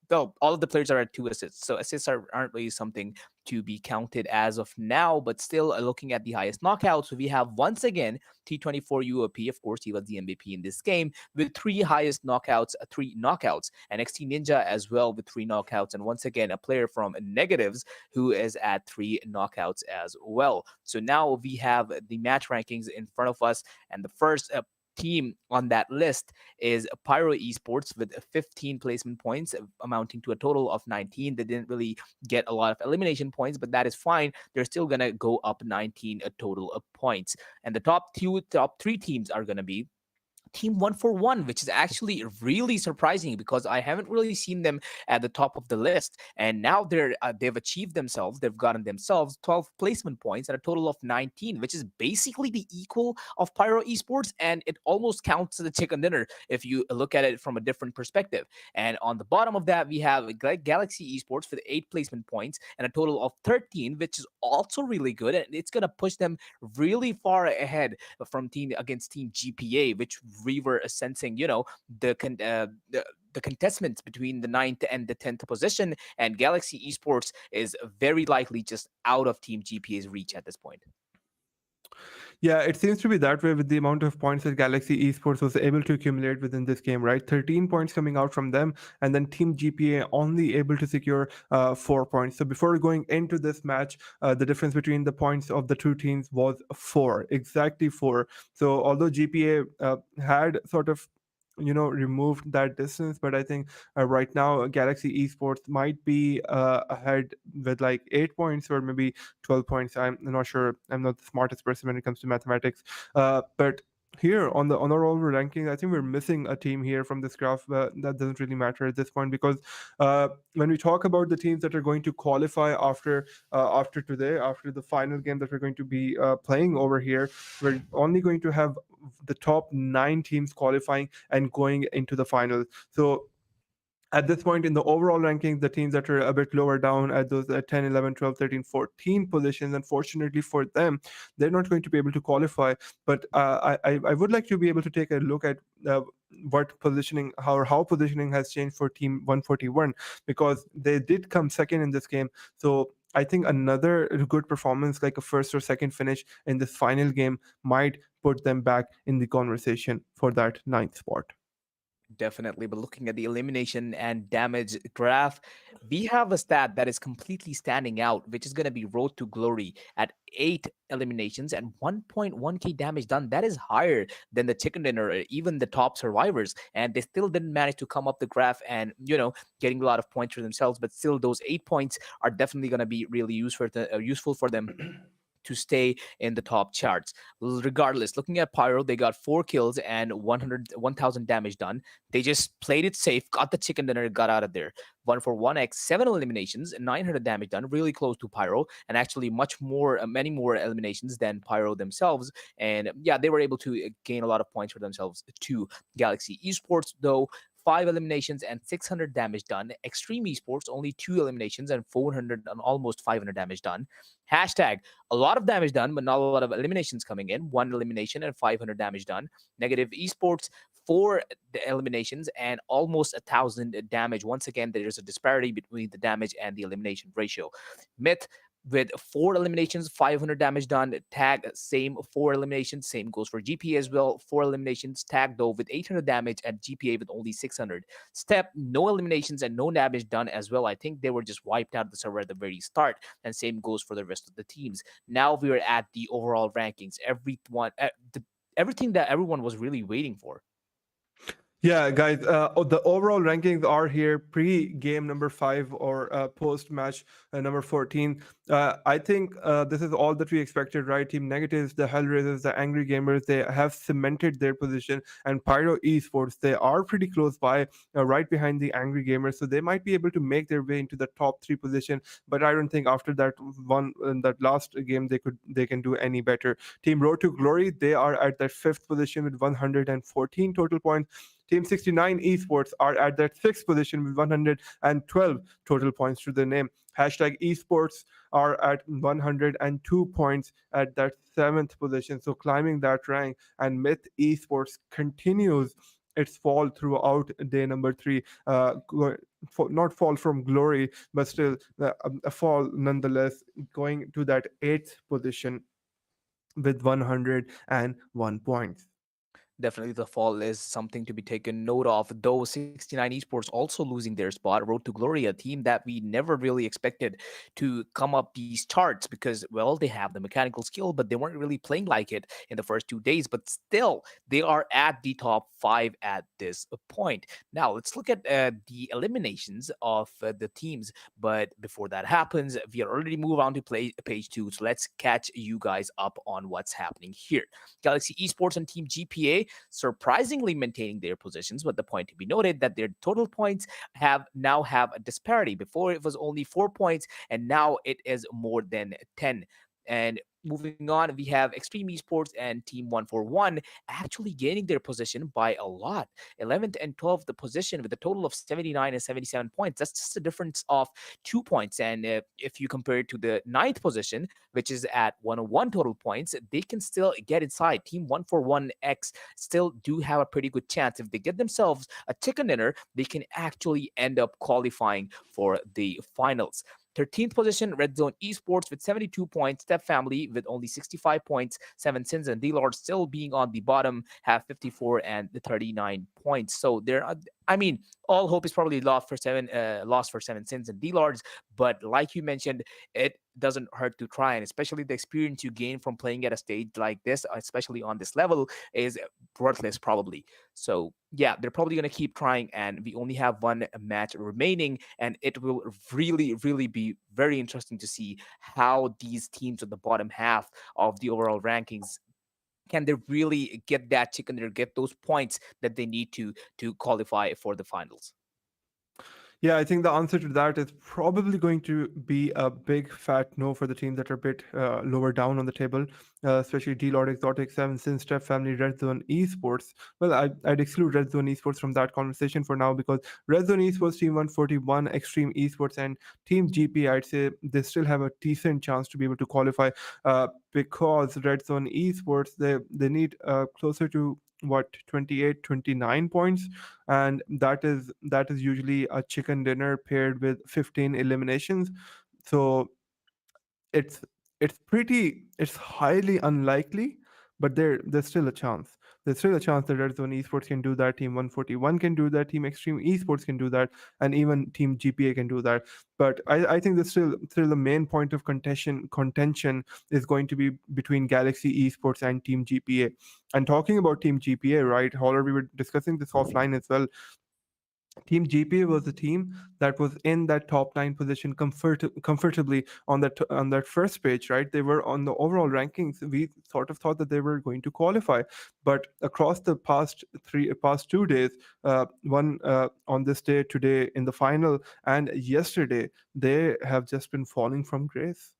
Speaker 2: though all of the players are at 2 assists, so assists aren't really something to be counted as of now. But still, looking at the highest knockouts, we have once again T24 UOP. Of course, he was the MVP in this game with three highest knockouts, three knockouts, and XT Ninja as well with three knockouts, and once again a player from Negatives who is at three knockouts as well. So now we have the match rankings in front of us, and the first team on that list is Pyro Esports with 15 placement points, amounting to a total of 19. They didn't really get a lot of elimination points, but that is fine. They're still gonna go up 19 a total of points. And the top three teams are gonna be Team 141, which is actually really surprising because I haven't really seen them at the top of the list. And now they've achieved themselves. They've gotten themselves 12 placement points and a total of 19, which is basically the equal of Pyro Esports, and it almost counts as a chicken dinner if you look at it from a different perspective. And on the bottom of that, we have Galaxy Esports with 8 placement points and a total of 13, which is also really good, and it's gonna push them really far ahead from team against Team GPA, which we were sensing, the contestants between the ninth and the 10th position, and Galaxy Esports is very likely just out of Team GPA's reach at this point.
Speaker 1: Yeah, it seems to be that way with the amount of points that Galaxy Esports was able to accumulate within this game, right? 13 points coming out from them, and then Team GPA only able to secure 4 points. So before going into this match, the difference between the points of the two teams was four, exactly four. So although GPA had sort of removed that distance, but I think right now Galaxy Esports might be ahead with like 8 points or maybe 12 points. I'm not sure. I'm not the smartest person when it comes to mathematics, but here on the overall ranking, I think we're missing a team here from this graph, but that doesn't really matter at this point because when we talk about the teams that are going to qualify after today, after the final game that we're going to be playing over here, we're only going to have the top 9 teams qualifying and going into the final. So at this point in the overall ranking, the teams that are a bit lower down at those 10, 11, 12, 13, 14 positions, unfortunately for them, they're not going to be able to qualify. But I would like to be able to take a look at what positioning, how positioning has changed for Team 141, because they did come second in this game. So I think another good performance, like a first or second finish in this final game, might put them back in the conversation for that ninth spot.
Speaker 2: Definitely, but looking at the elimination and damage graph, we have a stat that is completely standing out, which is going to be Road to Glory at 8 eliminations and 1.1k damage done. That is higher than the chicken dinner, or even the top survivors, and they still didn't manage to come up the graph and getting a lot of points for themselves. But still, those 8 points are definitely going to be really useful for them to stay in the top charts. Regardless, looking at Pyro, they got 4 kills and 1,000 damage done. They just played it safe, got the chicken dinner, got out of there. 141x, 7 eliminations, 900 damage done, really close to Pyro, and actually many more eliminations than Pyro themselves. And yeah, they were able to gain a lot of points for themselves too. Galaxy Esports, though, 5 eliminations and 600 damage done. Xtreme Esports, only 2 eliminations and 400 and almost 500 damage done. Hashtag, a lot of damage done, but not a lot of eliminations coming in. 1 elimination and 500 damage done. Negative Esports, 4 eliminations and almost 1,000 damage. Once again, there's a disparity between the damage and the elimination ratio. Myth with 4 eliminations, 500 damage done. Tag, same 4 eliminations. Same goes for GPA as well. 4 eliminations. Tag, though, with 800 damage, and GPA with only 600. Step, no eliminations and no damage done as well. I think they were just wiped out of the server at the very start. And same goes for the rest of the teams. Now we are at the overall rankings. Everything that everyone was really waiting for.
Speaker 1: Yeah, guys. The overall rankings are here pre-game number 5 or post-match number 14. I think this is all that we expected, right? Team Negatives, the Hellraisers, the Angry Gamers, they have cemented their position, and Pyro Esports, they are pretty close by, right behind the Angry Gamers, so they might be able to make their way into the top 3 position. But I don't think after that one, in that last game, they can do any better. Team Road to Glory, they are at that 5th position with 114 total points. Team 69 Esports are at that 6th position with 112 total points to their name. Hashtag Esports are at 102 points at that 7th position, so climbing that rank. And Myth Esports continues its fall throughout day number 3. Not fall from glory, but still a fall nonetheless, going to that 8th position with 101 points.
Speaker 2: Definitely, the fall is something to be taken note of. Though 69 Esports also losing their spot, Road to Glory, a team that we never really expected to come up these charts because, well, they have the mechanical skill, but they weren't really playing like it in the first 2 days. But still, they are at the top 5 at this point. Now, let's look at the eliminations of the teams. But before that happens, we are already moved on to play page 2. So let's catch you guys up on what's happening here. Galaxy Esports and Team GPA surprisingly maintaining their positions, but the point to be noted that their total points have a disparity. Before it was only 4 points, and now it is more than 10. And moving on, we have Xtreme Esports and Team 141 actually gaining their position by a lot. 11th and 12th the position with a total of 79 and 77 points. That's just a difference of 2 points. And if you compare it to the ninth position, which is at 101 total points, they can still get inside. Team 141X still do have a pretty good chance. If they get themselves a chicken dinner, they can actually end up qualifying for the finals. 13th position, REDZONE Esports with 72 points. Step Family with only 65 points. Seven Sins and DLord still being on the bottom, have 54 and 39 points. So there are, I mean, all hope is probably lost for Seven Sins and DLords. But like you mentioned, it doesn't hurt to try, and especially the experience you gain from playing at a stage like this, especially on this level, is worthless probably. So yeah, they're probably going to keep trying, and we only have one match remaining, and it will really be very interesting to see how these teams at the bottom half of the overall rankings can they really get that chicken or get those points that they need to qualify for the finals.
Speaker 1: Yeah, I think the answer to that is probably going to be a big fat no for the teams that are a bit lower down on the table, especially DLord, Xotics, Seven Sin, Step Family, Red Zone Esports. Well, I'd exclude Red Zone Esports from that conversation for now because Red Zone Esports, Team 141, Xtreme Esports, and Team GP, I'd say they still have a decent chance to be able to qualify because Red Zone Esports, they need closer to what 28, 29 points, and that is usually a chicken dinner paired with 15 eliminations. So it's it's highly unlikely, but there's still a chance. There's still a chance that Red Zone Esports can do that, Team 141 can do that, Team Xtreme Esports can do that, and even Team GPA can do that. But I think there's still the main point of contention is going to be between Galaxy Esports and Team GPA. And talking about Team GPA, right, Holler, we were discussing this offline as well. Team GPA was the team that was in that top 9 position comfortably on that first page, right? They were on the overall rankings. We sort of thought that they were going to qualify, but across the past 2 days, one on this day, today in the final, and yesterday, they have just been falling from grace.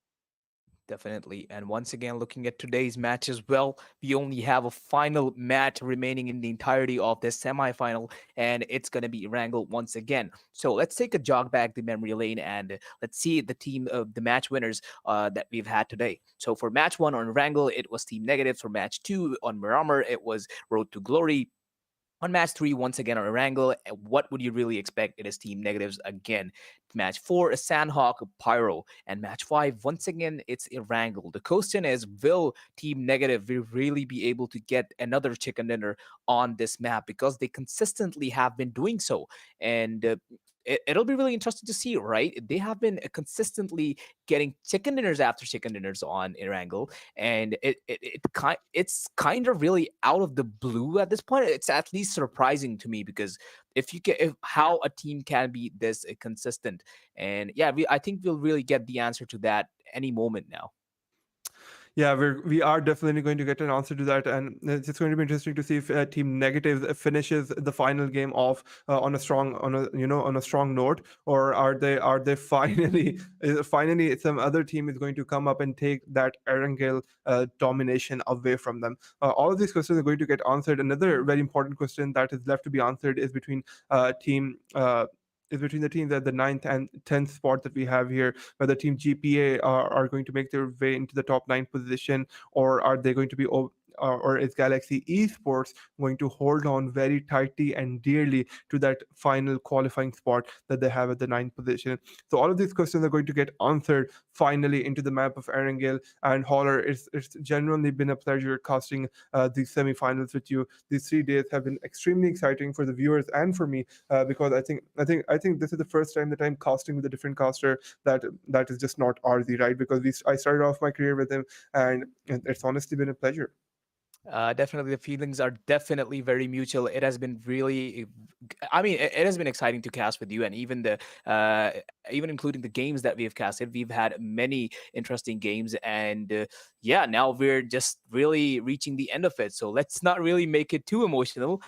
Speaker 2: Definitely. And once again, looking at today's match as well, we only have a final match remaining in the entirety of this semifinal, and it's going to be Erangel once again. So let's take a jog back the memory lane and let's see the team of the match winners that we've had today. So for match 1 on Erangel, it was Team Negatives. For match 2 on Miramar, it was Road to Glory. On match 3, once again, on Erangel, what would you really expect? It is Team Negatives again. Match 4 is Sanhok, Pyro. And match 5, once again, it's Erangel. The question is, will Team Negative really be able to get another chicken dinner on this map? Because they consistently have been doing so. And it'll be really interesting to see, right? They have been consistently getting chicken dinners after chicken dinners on Erangel, and it's kind of really out of the blue at this point. It's at least surprising to me because if you get if, how a team can be this consistent, and yeah, I think we'll really get the answer to that any moment now.
Speaker 1: Yeah, we are definitely going to get an answer to that, and it's going to be interesting to see if Team Negative finishes the final game off on a strong on a strong note, or are they finally finally some other team is going to come up and take that Erangel domination away from them. All of these questions are going to get answered. Another very important question that is left to be answered is between team. Is between the teams at the ninth and 10th spot that we have here, whether Team GPA are going to make their way into the top nine position, or are they going to be or is Galaxy Esports going to hold on very tightly and dearly to that final qualifying spot that they have at the ninth position? So all of these questions are going to get answered finally into the map of Erangel and Holler. It's genuinely been a pleasure casting these semifinals with you. These 3 days have been extremely exciting for the viewers and for me, because I think this is the first time that I'm casting with a different caster that is just not RZ, right? Because I started off my career with him, and it's honestly been a pleasure.
Speaker 2: Definitely, the feelings are definitely very mutual. It has been really, I mean, it has been exciting to cast with you, and even including the games that we have casted, we've had many interesting games, and yeah, now we're just really reaching the end of it. So let's not really make it too emotional,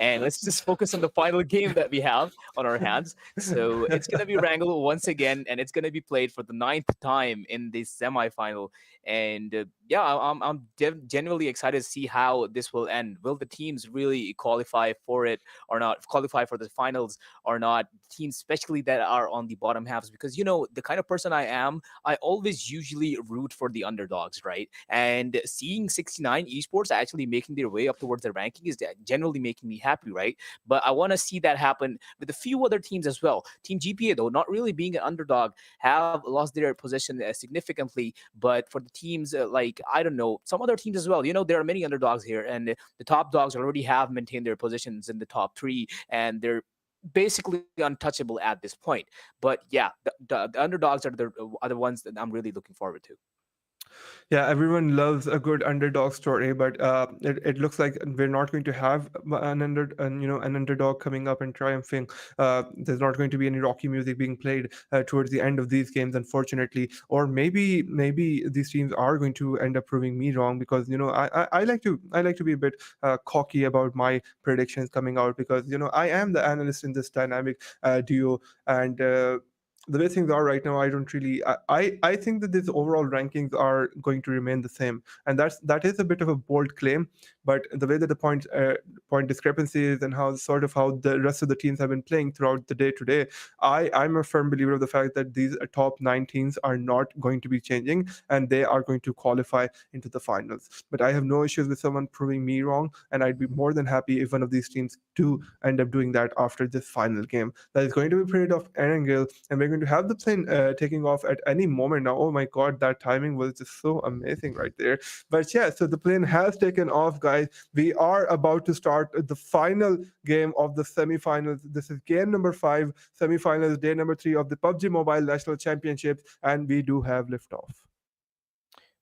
Speaker 2: and let's just focus on the final game that we have on our hands. So it's gonna be Wrangle once again, and it's gonna be played for the ninth time in the semifinal. And yeah, I'm genuinely excited to see how this will end. Will the teams really qualify for it or not? Qualify for the finals or not? Teams, especially that are on the bottom halves, because the kind of person I am, I always usually root for the underdogs, right? And seeing 69 esports actually making their way up towards the ranking is generally making me happy, right? But I want to see that happen with a few other teams as well. Team GPA, though, not really being an underdog, have lost their position significantly. But for the teams like, I don't know, some other teams as well, there are many underdogs here, and the top dogs already have maintained their positions in the top three, and they're basically untouchable at this point. But yeah, the underdogs are the ones that I'm really looking forward to.
Speaker 1: Yeah, everyone loves a good underdog story, but it looks like we're not going to have an underdog coming up and triumphing. There's not going to be any Rocky music being played towards the end of these games, unfortunately. Or maybe these teams are going to end up proving me wrong, because I like to be a bit cocky about my predictions coming out, because I am the analyst in this dynamic duo, and the way things are right now, I don't really. I think that these overall rankings are going to remain the same, and that is a bit of a bold claim. But the way that the point discrepancies and how the rest of the teams have been playing throughout the day today, I'm a firm believer of the fact that these top nine teams are not going to be changing, and they are going to qualify into the finals. But I have no issues with someone proving me wrong, and I'd be more than happy if one of these teams do end up doing that after this final game. That is going to be played off Erangel, and we're going to have the plane taking off at any moment now. Oh my god, that timing was just so amazing right there. But yeah, so the plane has taken off, guys. We are about to start the final game of the semifinals. This is game number 5, semifinals, day number 3 of the PUBG Mobile National Championships, and we do have liftoff.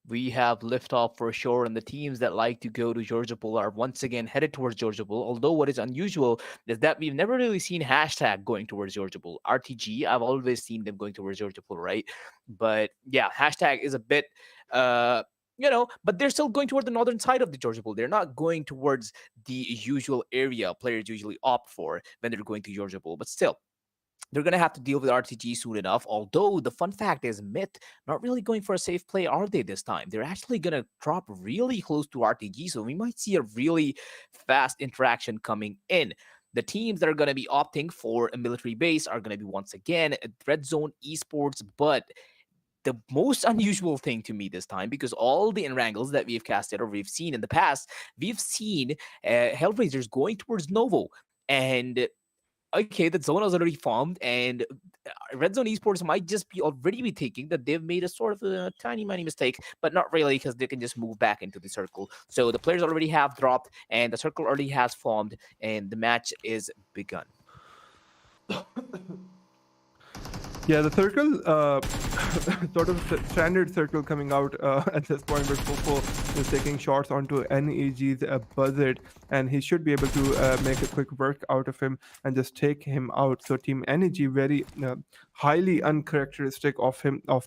Speaker 2: We have liftoff for sure, and the teams that like to go to Georgia Pool are once again headed towards Georgia Pool. Although what is unusual is that we've never really seen hashtag going towards Georgia Pool. RTG, I've always seen them going towards Georgia Pool, right? But yeah, hashtag is a bit but they're still going toward the northern side of the Georgia Pool. They're not going towards the usual area players usually opt for when they're going to Georgia Pool. But still, they're going to have to deal with RTG soon enough. Although the fun fact is, Myth not really going for a safe play, are they this time? They're actually going to drop really close to RTG, so we might see a really fast interaction coming in. The teams that are going to be opting for a military base are going to be once again REDZONE Esports, but the most unusual thing to me this time, because all the Erangels that we've casted or we've seen in the past, we've seen Hellraisers going towards Novo. And okay, the zone has already formed, and REDZONE Esports might just be already be thinking that they've made a sort of a tiny, tiny mistake, but not really, because they can just move back into the circle. So the players already have dropped, and the circle already has formed, and the match is begun.
Speaker 1: Yeah, the circle, sort of standard circle coming out at this point, where Fofo is taking shots onto NEG's Buzzard, and he should be able to make a quick work out of him and just take him out. So Team NEG very highly uncharacteristic of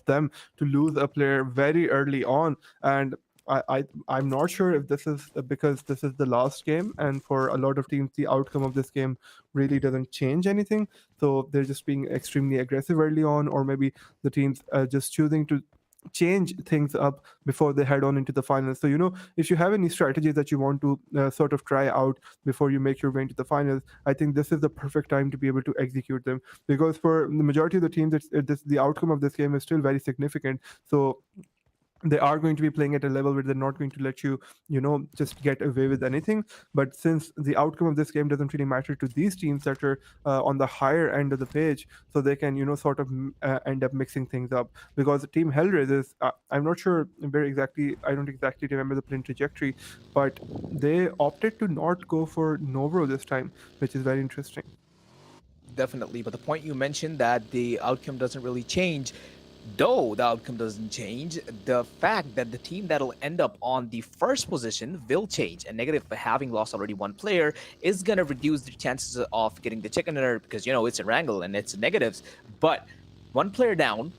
Speaker 1: them to lose a player very early on, and I'm not sure if this is because this is the last game, and for a lot of teams, the outcome of this game really doesn't change anything. So they're just being extremely aggressive early on, or maybe the teams just choosing to change things up before they head on into the finals. So if you have any strategies that you want to sort of try out before you make your way into the finals, I think this is the perfect time to be able to execute them, because for the majority of the teams, the outcome of this game is still very significant. So they are going to be playing at a level where they're not going to let you just get away with anything. But since the outcome of this game doesn't really matter to these teams that are on the higher end of the page, so they can sort of end up mixing things up. Because Team Hellraisers, I'm not sure where exactly, I don't exactly remember the plane trajectory, but they opted to not go for Novro this time, which is very interesting.
Speaker 2: Definitely, but the point you mentioned that the outcome doesn't really change, though the outcome doesn't change, the fact that the team that'll end up on the first position will change. And negative, having lost already one player, is going to reduce the chances of getting the chicken dinner, because it's Erangel and it's negatives. But one player down,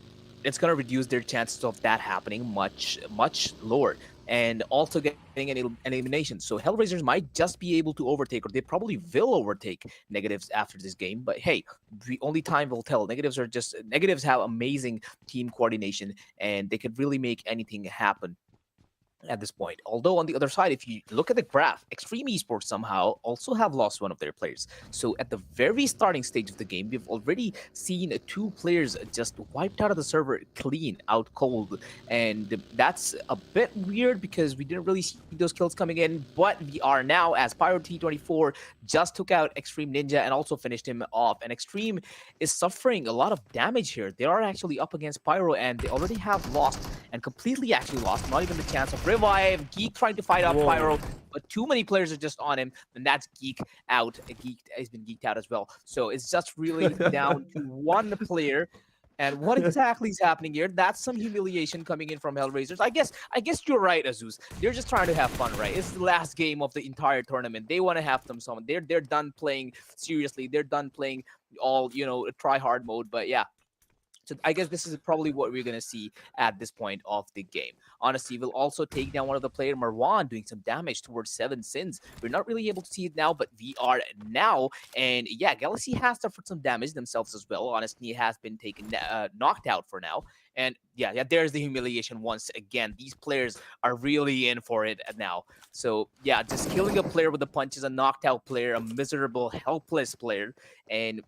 Speaker 2: it's going to reduce their chances of that happening much, much lower. And also getting an elimination. So Hellraisers might just be able to overtake, or they probably will overtake negatives after this game. But hey, the only time will tell. Negatives have amazing team coordination, and they could really make anything happen at this point. Although on the other side, if you look at the graph, Xtreme Esports somehow also have lost one of their players. So at the very starting stage of the game, we've already seen two players just wiped out of the server clean, out cold. And that's a bit weird because we didn't really see those kills coming in, but we are now, as Pyro T24 just took out Xtreme Ninja and also finished him off. And Xtreme is suffering a lot of damage here. They are actually up against Pyro, and they already have lost, and completely actually lost, not even the chance of revive. Geek trying to fight out Pyro, but too many players are just on him, and that's Geek out. Geek has been geeked out as well. So it's just really down to one player. And what exactly is happening here? That's some humiliation coming in from Hellraisers. I guess you're right, Azuz. They're just trying to have fun, right? It's the last game of the entire tournament. They want to have them some. They're done playing seriously. They're done playing all try hard mode. But yeah, so I guess this is probably what we're going to see at this point of the game. Honestly, we'll also take down one of the player, Marwan, doing some damage towards 7 Sins. We're not really able to see it now, but we are now. And yeah, Galaxy has suffered some damage themselves as well. Honestly, has been taken knocked out for now. And yeah, there's the humiliation once again. These players are really in for it now. So yeah, just killing a player with the punches, a knocked out player, a miserable, helpless player. And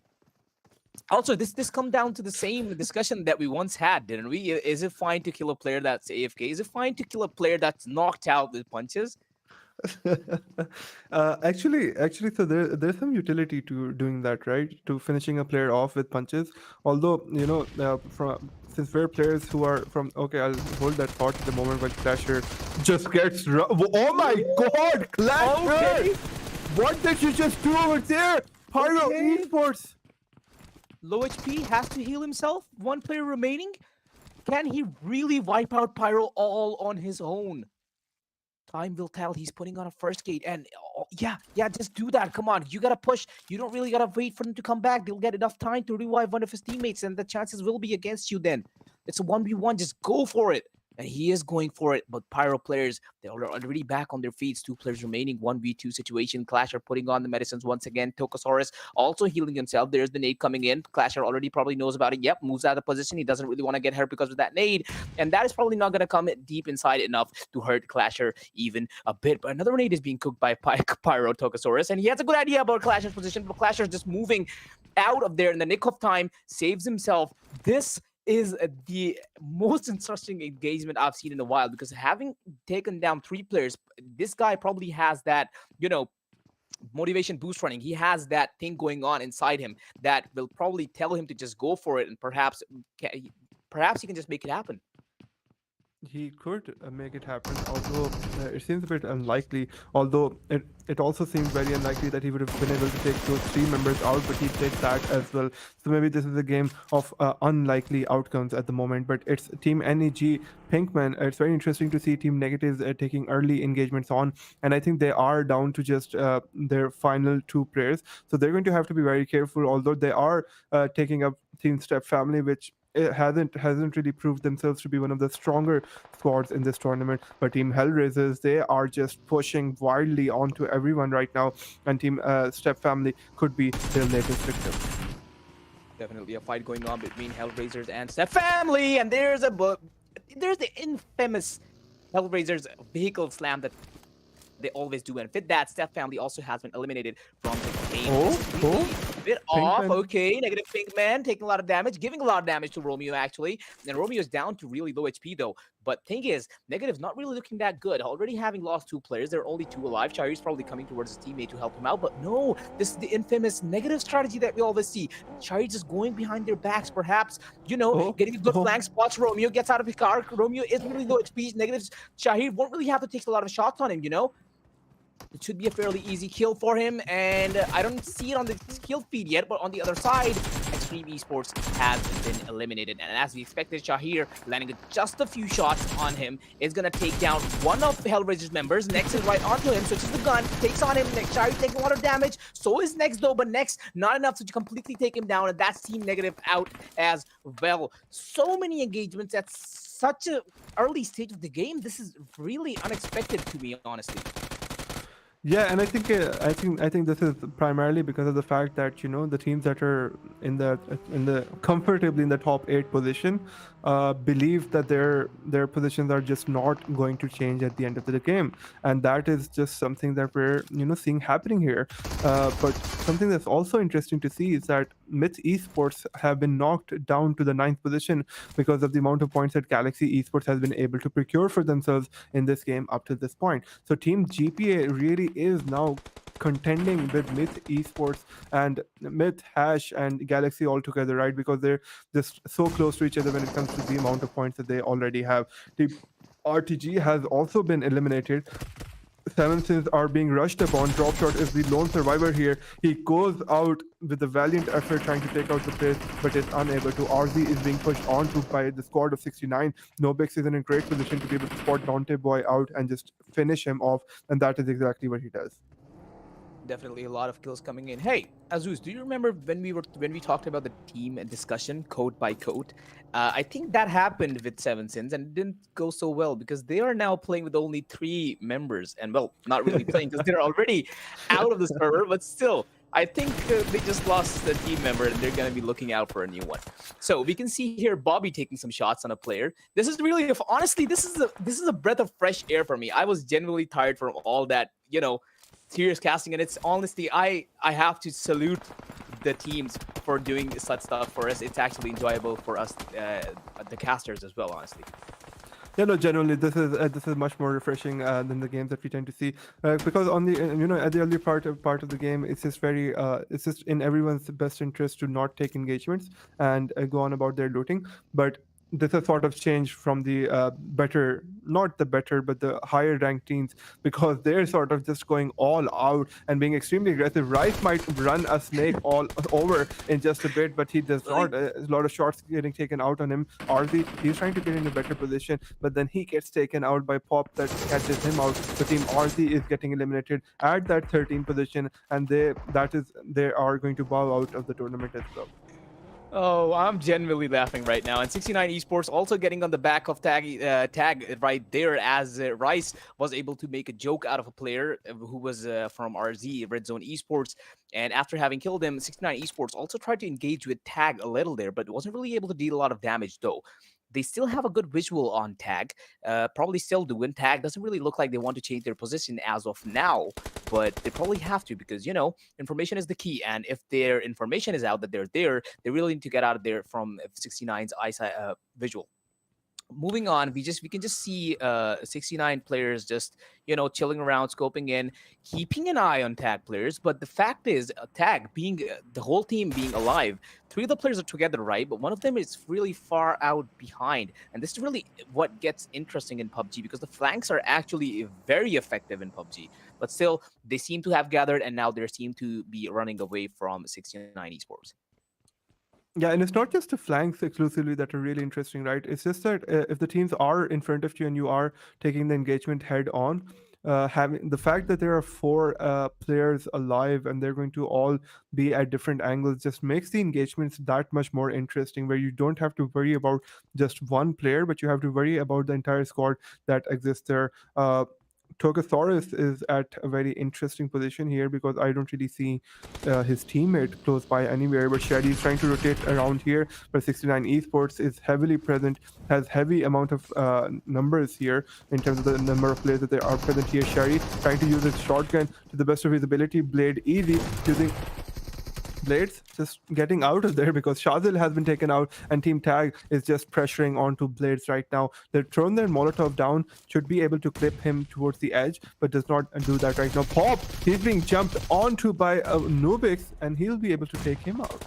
Speaker 2: also, this come down to the same discussion that we once had, didn't we? Is it fine to kill a player that's AFK? Is it fine to kill a player that's knocked out with punches?
Speaker 1: Actually, so there's some utility to doing that, right? To finishing a player off with punches. Although from since we're players who are from, okay, I'll hold that thought at the moment when Clasher just gets. Oh my God, Clasher!
Speaker 2: Okay.
Speaker 1: What did you just do over there, Pyro
Speaker 2: Okay.
Speaker 1: Esports?
Speaker 2: Low HP, has to heal himself. One player remaining. Can he really wipe out Pyro all on his own? Time will tell. He's putting on a first gate, and yeah, just do that. Come on, you gotta push. You don't really gotta wait for them to come back. They'll get enough time to revive one of his teammates, and the chances will be against you then. It's a 1v1. Just go for it. And he is going for it, but Pyro players, they're already back on their feet. 2 players remaining, 1v2 situation. Clasher putting on the medicines once again. Tokosaurus also healing himself. There's the nade coming in. Clasher already probably knows about it. Yep, moves out of position. He doesn't really want to get hurt because of that nade. And that is probably not going to come deep inside enough to hurt Clasher even a bit. But another nade is being cooked by Pyro Tokosaurus. And he has a good idea about Clasher's position, but Clasher's just moving out of there in the nick of time, saves himself. This is the most interesting engagement I've seen in a while, because having taken down 3 players, this guy probably has that, motivation boost running. He has that thing going on inside him that will probably tell him to just go for it, and perhaps he can just make it happen.
Speaker 1: he could make it happen, although it seems a bit unlikely. Although it also seems very unlikely that he would have been able to take those three members out, but he did that as well. So maybe this is a game of unlikely outcomes at the moment. But it's Team NEG Pinkman. It's very interesting to see Team Negatives taking early engagements on, and I think they are down to just their final two players. So they're going to have to be very careful. Although they are taking up Team Step Family, which it hasn't really proved themselves to be one of the stronger squads in this tournament. But Team Hellraisers, they are just pushing wildly onto everyone right now, and Team Step Family could be their latest victim.
Speaker 2: Definitely a fight going on between Hellraisers and Step Family, and there's the infamous Hellraisers vehicle slam that they always do, and with that, Step Family also has been eliminated from the game. A bit off.
Speaker 1: Pinkman.
Speaker 2: Okay, negative Pinkman taking a lot of damage, giving a lot of damage to Romeo actually, and Romeo is down to really low HP though. But thing is, Negative's not really looking that good. Already having lost two players, there are only two alive. Chari's probably coming towards his teammate to help him out, but no, this is the infamous Negative strategy that we always see. Chari just going behind their backs, perhaps, getting a good flank spots. Romeo gets out of his car. Romeo is really low HP. Negative's Shahir won't really have to take a lot of shots on him. It should be a fairly easy kill for him, and I don't see it on the kill feed yet, but on the other side, Xtreme Esports has been eliminated. And as we expected, Shahir landing just a few shots on him is going to take down one of Hellraiser's members. Next is right onto him, switches the gun, takes on him. Shahir taking a lot of damage. So is Next though, but Next not enough to completely take him down, and that's Team Negative out as well. So many engagements at such an early stage of the game. This is really unexpected to me, honestly.
Speaker 1: Yeah, and I think this is primarily because of the fact that the teams that are in the comfortably in the top 8 position believe that their positions are just not going to change at the end of the game, and that is just something that we're seeing happening here. But something that's also interesting to see is that Myth Esports have been knocked down to the 9th position because of the amount of points that Galaxy Esports has been able to procure for themselves in this game up to this point. So Team GPA really is now contending with Myth Esports and Myth, Hash, and Galaxy all together, right? Because they're just so close to each other when it comes to the amount of points that they already have. The RTG has also been eliminated. Seven Sins are being rushed upon. Dropshot is the lone survivor here. He goes out with a valiant effort trying to take out the place, but is unable to. RZ is being pushed onto by the squad of 69. Nobix is in a great position to be able to spot Dante Boy out and just finish him off, and that is exactly what he does.
Speaker 2: Definitely a lot of kills coming in. Hey, Azuz, do you remember when we talked about the team discussion code by code? I think that happened with Seven Sins and it didn't go so well because they are now playing with only 3 members, and well, not really playing because they're already out of the server, but still. I think they just lost the team member and they're going to be looking out for a new one. So we can see here Bobby taking some shots on a player. This is really, honestly, this is a breath of fresh air for me. I was genuinely tired from all that, serious casting, and it's honestly, I have to salute the teams for doing such stuff for us. It's actually enjoyable for us, the casters as well, honestly.
Speaker 1: Yeah, no, genuinely, this is much more refreshing than the games that we tend to see, because on the at the early part of the game, it's just very it's just in everyone's best interest to not take engagements and go on about their looting. But this has sort of changed from the not the better, but the higher ranked teams, because they're sort of just going all out and being extremely aggressive. Rice might run a snake all over in just a bit, but he does not. A lot of shots getting taken out on him. RZ, he's trying to get in a better position, but then he gets taken out by Pop that catches him out. The team RZ is getting eliminated at that 13th position, and they are going to bow out of the tournament as well.
Speaker 2: Oh, I'm genuinely laughing right now. And 69 Esports also getting on the back of tag right there, as Rice was able to make a joke out of a player who was from RZ, REDZONE Esports. And after having killed him, 69 Esports also tried to engage with tag a little there, but wasn't really able to deal a lot of damage though. They still have a good visual on tag, probably still do. And tag doesn't really look like they want to change their position as of now, but they probably have to because, information is the key. And if their information is out that they're there, they really need to get out of there from 69's eyesight visual. moving on, we can just see 69 players just chilling around, scoping in, keeping an eye on tag players. But the fact is, tag being the whole team being alive, three of the players are together, right? But one of them is really far out behind, and this is really what gets interesting in PUBG, because the flanks are actually very effective in PUBG. But still, they seem to have gathered, and now they seem to be running away from 69 Esports.
Speaker 1: Yeah, and it's not just the flanks exclusively that are really interesting, right? It's just that if the teams are in front of you and you are taking the engagement head on, having the fact that there are four players alive and they're going to all be at different angles just makes the engagements that much more interesting, where you don't have to worry about just one player, but you have to worry about the entire squad that exists there. Togosaurus is at a very interesting position here because I don't really see his teammate close by anywhere. But Shady is trying to rotate around here, but 69 Esports is heavily present, has heavy amount of numbers here in terms of the number of players that they are present here. Shady trying to use his shotgun to the best of his ability. Blade easy using Blades just getting out of there because Shazil has been taken out and Team Tag is just pressuring onto Blades right now. They've thrown their Molotov down, should be able to clip him towards the edge, but does not do that right now. Pop, he's being jumped onto by Nubix and he'll be able to take him out.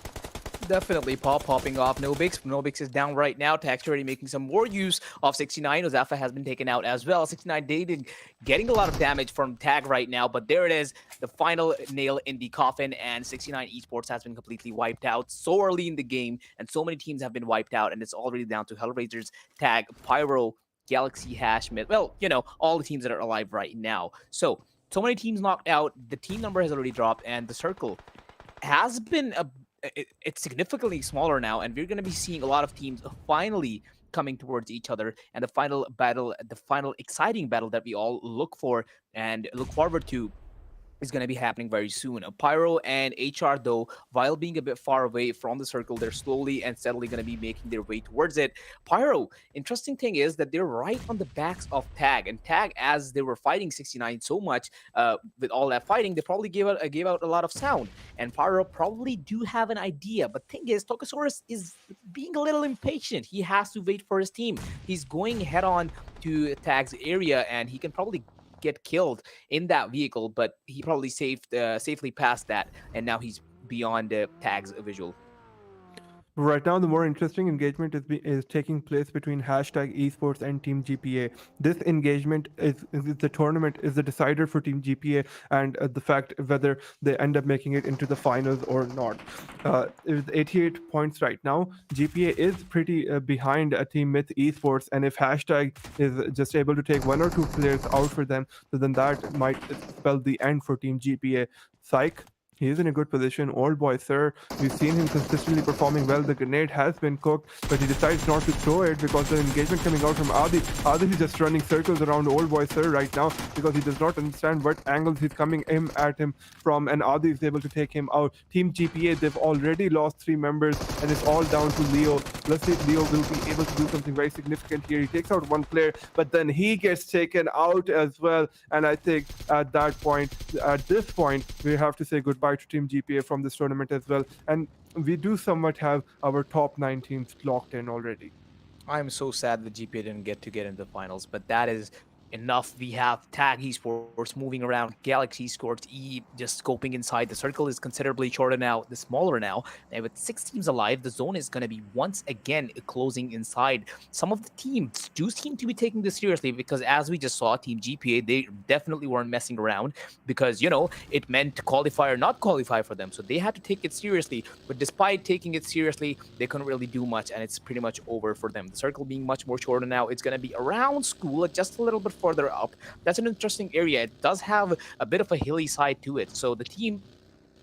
Speaker 2: Definitely popping off Nobix. Nobix is down right now. Tag's already making some more use of 69. Ozafa has been taken out as well. 69 dating, getting a lot of damage from Tag right now, but there it is. The final nail in the coffin, and 69 Esports has been completely wiped out so early in the game, and so many teams have been wiped out, and it's already down to Hellraisers, Tag, Pyro, Galaxy, Hash, Mid. Well, all the teams that are alive right now. So many teams knocked out. The team number has already dropped, and the circle has been it's significantly smaller now, and we're going to be seeing a lot of teams finally coming towards each other, and the final battle, the final exciting battle that we all look for and look forward to is going to be happening very soon. Pyro and HR, though, while being a bit far away from the circle, they're slowly and steadily going to be making their way towards it. Pyro, interesting thing is that they're right on the backs of Tag, and Tag, as they were fighting 69 so much, with all that fighting, they probably gave out a lot of sound, and Pyro probably do have an idea. But thing is, Tokosaurus is being a little impatient. He has to wait for his team. He's going head on to Tag's area, and he can probably get killed in that vehicle, but he probably safely passed that, and now he's beyond Tag's visual.
Speaker 1: Right now, the more interesting engagement is taking place between hashtag esports and Team GPA. This engagement is the tournament, is the decider for Team GPA and the fact whether they end up making it into the finals or not. It's 88 points right now. GPA is pretty behind a Team Myth Esports, and if hashtag is just able to take one or two players out for them, then that might spell the end for Team GPA. Psych, he is in a good position. Old boy, sir. We've seen him consistently performing well. The grenade has been cooked, but he decides not to throw it because the engagement coming out from Adi. Adi is just running circles around old boy, sir, right now because he does not understand what angles he's coming at him from, and Adi is able to take him out. Team GPA, they've already lost 3 members, and it's all down to Leo. Let's see if Leo will be able to do something very significant here. He takes out one player, but then he gets taken out as well. And I think at this point, we have to say goodbye to Team GPA from this tournament as well, and we do somewhat have our top 9 teams locked in already.
Speaker 2: I'm so sad that GPA didn't get into the finals, but that is enough. We have Tag Esports moving around, Galaxy Esports E just scoping inside. The circle is considerably shorter now, the smaller now, and with 6 teams alive, the zone is going to be once again closing inside. Some of the teams do seem to be taking this seriously because, as we just saw, Team GPA, they definitely weren't messing around because, it meant qualify or not qualify for them, so they had to take it seriously. But despite taking it seriously, they couldn't really do much, and it's pretty much over for them. The circle being much more shorter now, it's going to be around school, just a little bit further up. That's an interesting area. It does have a bit of a hilly side to it. So the team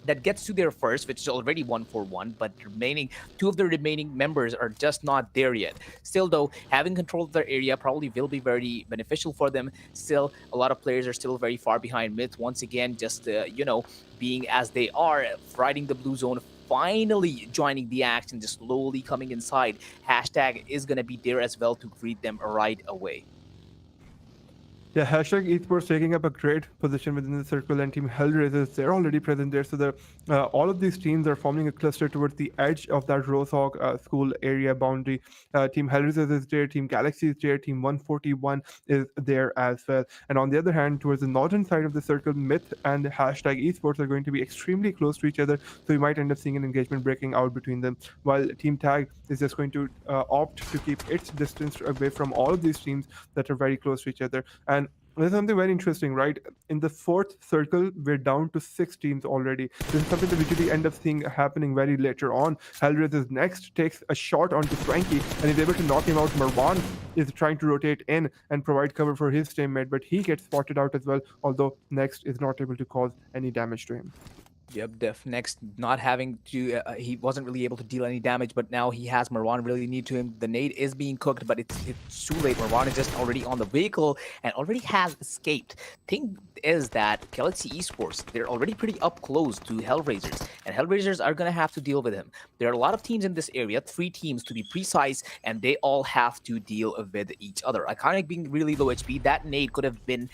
Speaker 2: that gets to there first, which is already 1-for-1, but 2 of the remaining members are just not there yet. Still, though, having control of their area probably will be very beneficial for them. Still, a lot of players are still very far behind Myth. Once again, just, being as they are, riding the blue zone, finally joining the action, just slowly coming inside. Hashtag is going to be there as well to greet them right away.
Speaker 1: Yeah, hashtag esports taking up a great position within the circle, and Team Hellraisers, they're already present there. So all of these teams are forming a cluster towards the edge of that Rosehawk school area boundary. Team Hellraisers is there, Team Galaxy is there, Team 141 is there as well. And on the other hand, towards the northern side of the circle, Myth and hashtag esports are going to be extremely close to each other. So you might end up seeing an engagement breaking out between them, while Team Tag is just going to opt to keep its distance away from all of these teams that are very close to each other. And there's something very interesting, right? In the fourth circle, we're down to 6 teams already. This is something that we usually end up seeing happening very later on. Hellraisers next takes a shot onto Swanky and is able to knock him out. Marwan is trying to rotate in and provide cover for his teammate, but he gets spotted out as well, although Next is not able to cause any damage to him.
Speaker 2: Yep, Def next not having to, he wasn't really able to deal any damage, but now he has Marwan really need to him. The nade is being cooked, but it's too late. Marwan is just already on the vehicle and already has escaped. Thing is that Galaxy Esports, they're already pretty up close to Hellraisers, and Hellraisers are gonna have to deal with him. There are a lot of teams in this area, 3 teams to be precise, and they all have to deal with each other. Iconic being really low HP, that nade could have been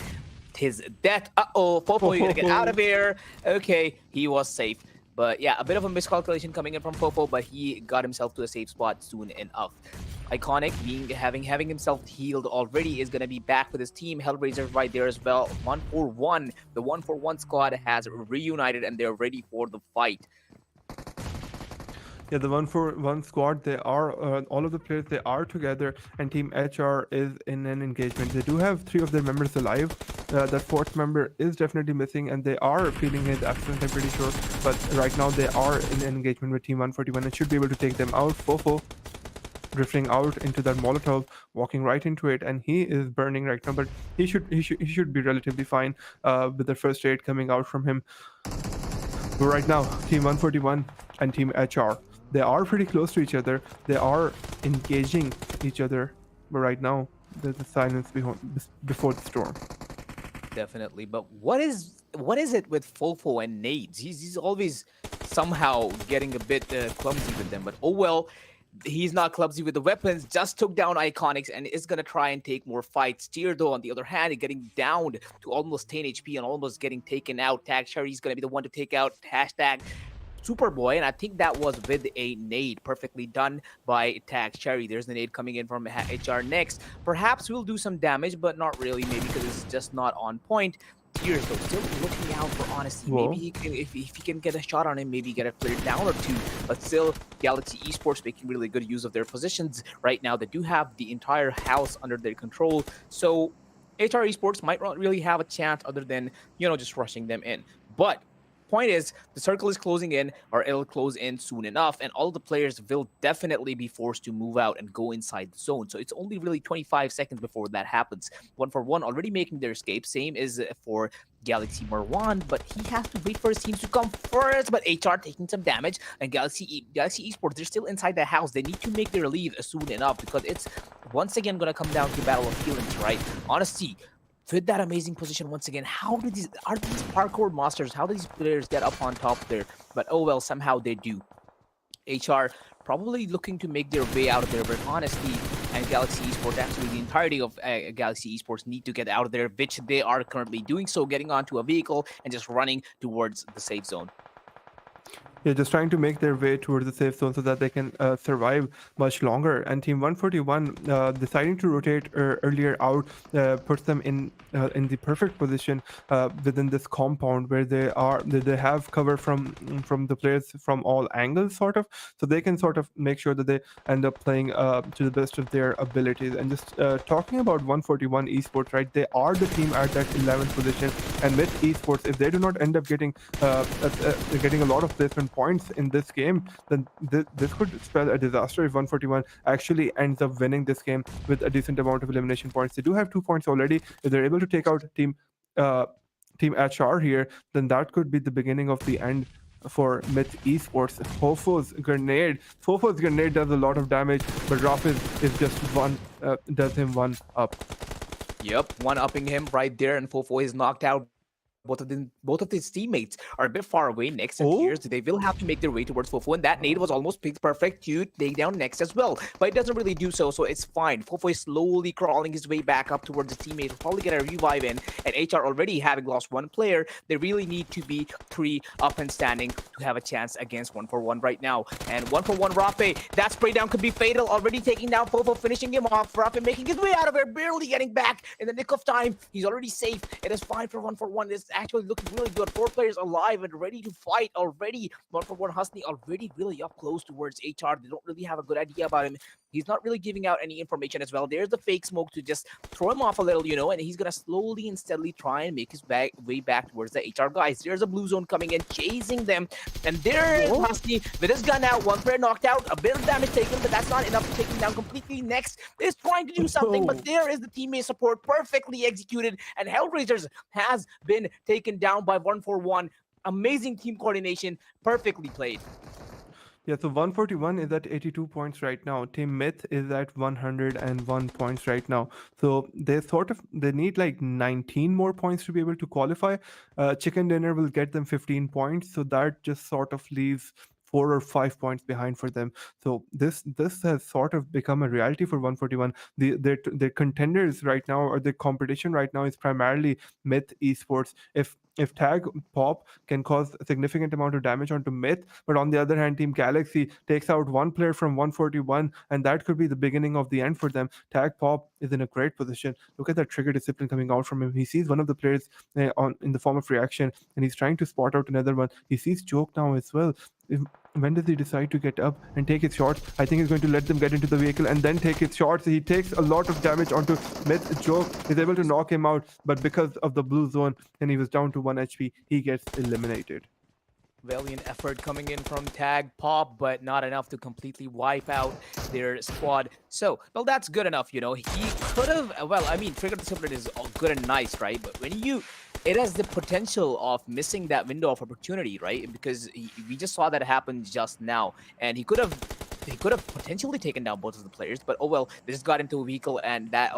Speaker 2: his death. Fofo, you're gonna get out of here. Okay, he was safe. But yeah, a bit of a miscalculation coming in from Fofo, but he got himself to a safe spot soon enough. Iconic having himself healed already is gonna be back with his team. Hellraisers right there as well. 1-for-1. The 1-for-1 squad has reunited and they're ready for the fight.
Speaker 1: Yeah, the 1-for-1 squad, they are all of the players, they are together, and Team HR is in an engagement. They do have 3 of their members alive. The 4th member is definitely missing, and they are feeling his absence, I'm pretty sure. But right now they are in an engagement with Team 141 and should be able to take them out. Fofo drifting out into that Molotov, walking right into it, and he is burning right now. But he should be relatively fine with the first aid coming out from him. But right now, Team 141 and Team HR, they are pretty close to each other. They are engaging each other. But right now, there's a silence before the storm.
Speaker 2: Definitely. But what is it with Fofo and nades? He's always somehow getting a bit clumsy with them. But oh well, he's not clumsy with the weapons. Just took down Iconics and is gonna try and take more fights. Tier though, on the other hand, is getting down to almost 10 HP and almost getting taken out. Tag Cherry's gonna be the one to take out hashtag Superboy, and I think that was with a nade, perfectly done by Tag Cherry. There's the nade coming in from HR next. Perhaps we'll do some damage, but not really, maybe because it's just not on point. Tears though, still looking out for honesty.
Speaker 1: Whoa.
Speaker 2: Maybe he can, if he can get a shot on him, maybe get a clear down or 2. But still, Galaxy Esports making really good use of their positions right now. They do have the entire house under their control, so HR Esports might not really have a chance other than, you know, just rushing them in. But point is, the circle is closing in, or it'll close in soon enough, and all the players will definitely be forced to move out and go inside the zone. So it's only really 25 seconds before that happens. 1-for-1 already making their escape. Same is for Galaxy Marwan, but he has to wait for his teams to come first. But HR taking some damage, and Galaxy Esports, they're still inside the house. They need to make their leave soon enough, because it's once again gonna come down to battle of feelings, right? Honestly, with that amazing position once again, are these parkour monsters? How do these players get up on top there? But oh well, somehow they do. HR probably looking to make their way out of there, but honestly, and Galaxy Esports, actually the entirety of Galaxy Esports need to get out of there, which they are currently doing so, getting onto a vehicle and just running towards the safe zone.
Speaker 1: Yeah, just trying to make their way towards the safe zone so that they can survive much longer. And Team 141 deciding to rotate earlier out puts them in the perfect position within this compound where they have cover from the players from all angles, sort of, so they can sort of make sure that they end up playing to the best of their abilities. And just talking about 141 Esports, right? They are the team at that 11th position, and with Esports, if they do not end up getting a lot of placement points in this game, then this could spell a disaster if 141 actually ends up winning this game with a decent amount of elimination points. They do have 2 points already. If they're able to take out Team HR here, then that could be the beginning of the end for Myth Esports. Fofo's grenade does a lot of damage, but Rafiz is just does him one up.
Speaker 2: Yep, one upping him right there, and Fofo is knocked out both of his teammates are a bit far away. Next and
Speaker 1: Oh,
Speaker 2: Tears, they will have to make their way towards Fofo, and that nade was almost picked perfect to take down Next as well. But it doesn't really do so, so it's fine. Fofo is slowly crawling his way back up towards his teammate. He'll probably get a revive in, and HR already having lost one player, they really need to be 3 up and standing to have a chance against 1-for-1 right now. And 1-for-1 Rafe, that spray down could be fatal. Already taking down Fofo, finishing him off. Rafe making his way out of it, barely getting back in the nick of time. He's already safe. It is fine for 1-for-1. It's actually looking really good. 4 players alive and ready to fight already. 1-for-1 Husni already really up close towards HR. They don't really have a good idea about him. He's not really giving out any information as well. There's the fake smoke to just throw him off a little, you know, and he's going to slowly and steadily try and make his way back towards the HR guys. There's a blue zone coming in, chasing them. And there is Husni with his gun out. 1 player knocked out. A bit of damage taken, but that's not enough to take him down completely. Next is trying to do something, but there is the teammate support perfectly executed. And Hellraisers has been taken down by 1-for-1. Amazing team coordination, perfectly played.
Speaker 1: yeah, so 141 is at 82 points right now. Team Myth is at 101 points right now. So they need like 19 more points to be able to qualify. Chicken Dinner will get them 15 points, so that just sort of leaves 4 or 5 points behind for them. So this has sort of become a reality for 141. Their contenders right now, or the competition right now, is primarily Myth Esports. If Tag Pop can cause a significant amount of damage onto Myth, but on the other hand, Team Galaxy takes out 1 player from 141, and that could be the beginning of the end for them. Tag Pop is in a great position. Look at that trigger discipline coming out from him. He sees one of the players in the form of reaction, and he's trying to spot out another one. He sees Joke now as well. When does he decide to get up and take his shots? I think he's going to let them get into the vehicle and then take his shots. He takes a lot of damage onto Myth. Joke is able to knock him out, but because of the blue zone and he was down to 1 HP, he gets eliminated.
Speaker 2: Valiant effort coming in from Tag Pop, but not enough to completely wipe out their squad. So, well, that's good enough, you know. He could have, well, I mean, Trigger Discipline is all good and nice, right? But when it has the potential of missing that window of opportunity, right? Because we just saw that happen just now, and he could have potentially taken down both of the players, but oh well, they just got into a vehicle, and that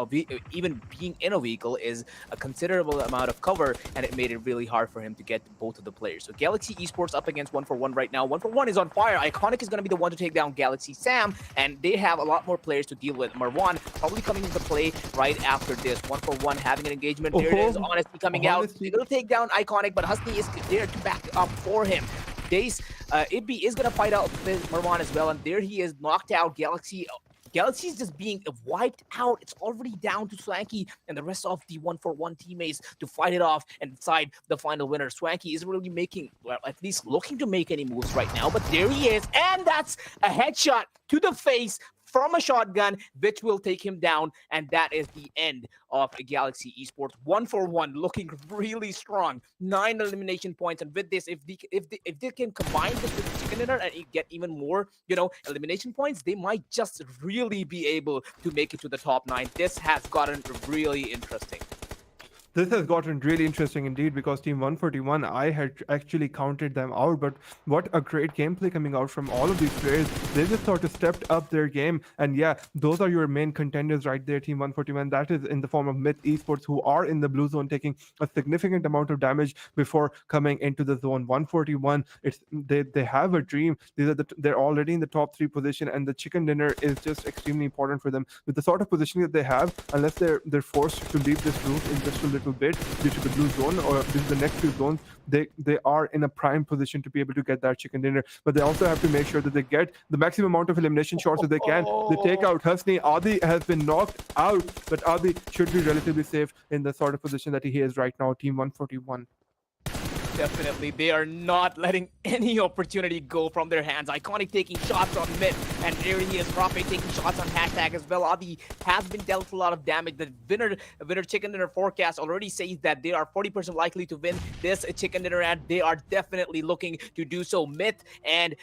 Speaker 2: even being in a vehicle is a considerable amount of cover, and it made it really hard for him to get both of the players. So Galaxy Esports up against 1-for-1 right now. 1-for-1 is on fire. Iconic is going to be the one to take down Galaxy Sam, and they have a lot more players to deal with. Marwan probably coming into play right after this. 1-for-1 having an engagement. There it is. Honesty coming out. They're going to take down Iconic, but Husni is there to back up for him. Dace, Ibby is going to fight out with Marwan as well, and there he is, knocked out. Galaxy is just being wiped out. It's already down to Swanky and the rest of the 1-for-1 teammates to fight it off and decide the final winner. Swanky isn't really making, well, at least looking to make any moves right now, but there he is, and that's a headshot to the face from a shotgun, which will take him down, and that is the end of Galaxy Esports. 1-for-1, looking really strong. 9 elimination points, and with this, if they can combine this with Chicken Dinner and get even more, you know, elimination points, they might just really be able to make it to the top 9. This has gotten really interesting.
Speaker 1: This has gotten really interesting indeed, because Team 141, I had actually counted them out, but what a great gameplay coming out from all of these players. They just sort of stepped up their game, and yeah, those are your main contenders right there, Team 141. That is in the form of Myth Esports, who are in the blue zone taking a significant amount of damage before coming into the zone. 141, they have a dream. They're already in the top 3 position, and the Chicken Dinner is just extremely important for them. With the sort of positioning that they have, unless they're forced to leave this roof in just a little bit due to the blue zone, or this is the next 2 zones, they are in a prime position to be able to get that Chicken Dinner. But they also have to make sure that they get the maximum amount of elimination shots that they can. They take out Husni. Adi has been knocked out, but Adi should be relatively safe in the sort of position that he is right now. Team 141.
Speaker 2: Definitely, they are not letting any opportunity go from their hands. Iconic taking shots on Myth, and there he is. Rafe taking shots on hashtag as well. Adi has been dealt a lot of damage. The winner Chicken Dinner forecast already says that they are 40% likely to win this Chicken Dinner, and they are definitely looking to do so. Myth and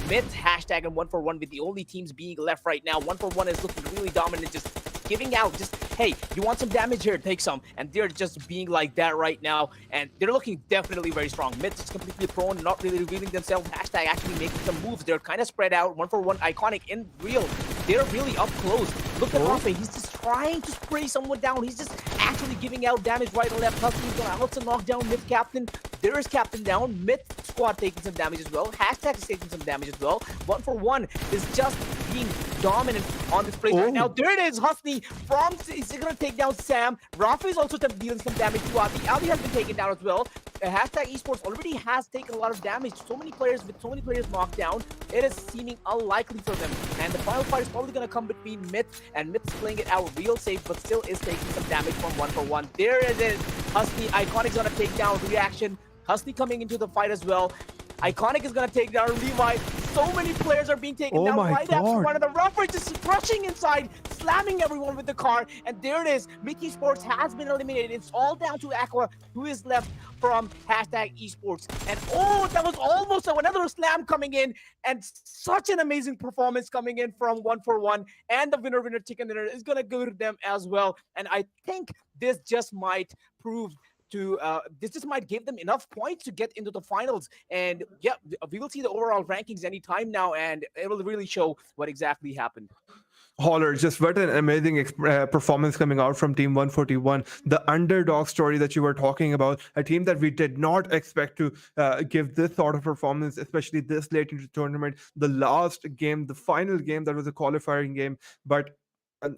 Speaker 2: Myth, hashtag, and 1-for-1 with the only teams being left right now. 1-for-1 is looking really dominant, just giving out, just, hey, you want some damage here, take some. And they're just being like that right now, and they're looking definitely very strong. Myth is completely prone, not really revealing themselves. Hashtag actually making some moves. They're kind of spread out. 1-for-1 Iconic in real. They're really up close. Look at Rafe, he's just trying to spray someone down. He's just actually giving out damage right and left. Husky's gonna also knock down Myth Captain. There is Captain down. Myth squad taking some damage as well. Hashtag is taking some damage as well. 1-for-1 is just being dominant on this place right now. There it is, Husky is gonna take down Sam. Rafa is also dealing some damage to Ali. Ali has been taken down as well. Hashtag Esports already has taken a lot of damage. So many players knocked down. It is seeming unlikely for them. And the final fight is probably gonna come between Myth, and Myth is playing it out real safe, but still is taking some damage from 1-for-1. There it is. Husky, Iconic is gonna take down Reaction. Husky coming into the fight as well. Iconic is gonna take down Levi. So many players are being taken down right after one of the Roughers just rushing inside, slamming everyone with the car. And there it is. Mickey Sports has been eliminated. It's all down to Aqua, who is left from hashtag Esports. And that was almost another slam coming in, and such an amazing performance coming in from 1-for-1. And the winner chicken dinner is gonna go to them as well. And I think this just might prove this just might give them enough points to get into the finals. And yeah, we will see the overall rankings anytime now, and it will really show what exactly happened.
Speaker 1: Holler, just what an amazing performance coming out from Team 141. The underdog story that you were talking about, a team that we did not expect to give this sort of performance, especially this late into the tournament. The last game, the final game, that was a qualifying game, but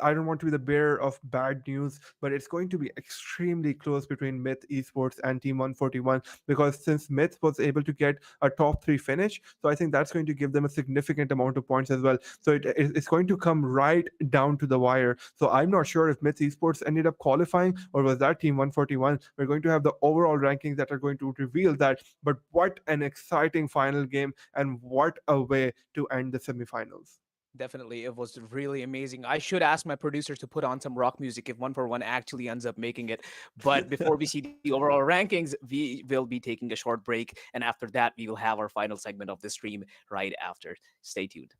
Speaker 1: I don't want to be the bearer of bad news, but it's going to be extremely close between Myth Esports and Team 141, because since Myth was able to get a top 3 finish, so I think that's going to give them a significant amount of points as well. So it's going to come right down to the wire. So I'm not sure if Myth Esports ended up qualifying or was that Team 141. We're going to have the overall rankings that are going to reveal that. But what an exciting final game, and what a way to end the semifinals.
Speaker 2: Definitely, it was really amazing. I should ask my producers to put on some rock music if 1-for-1 actually ends up making it. But before we see the overall rankings, we will be taking a short break. And after that, we will have our final segment of the stream right after. Stay tuned.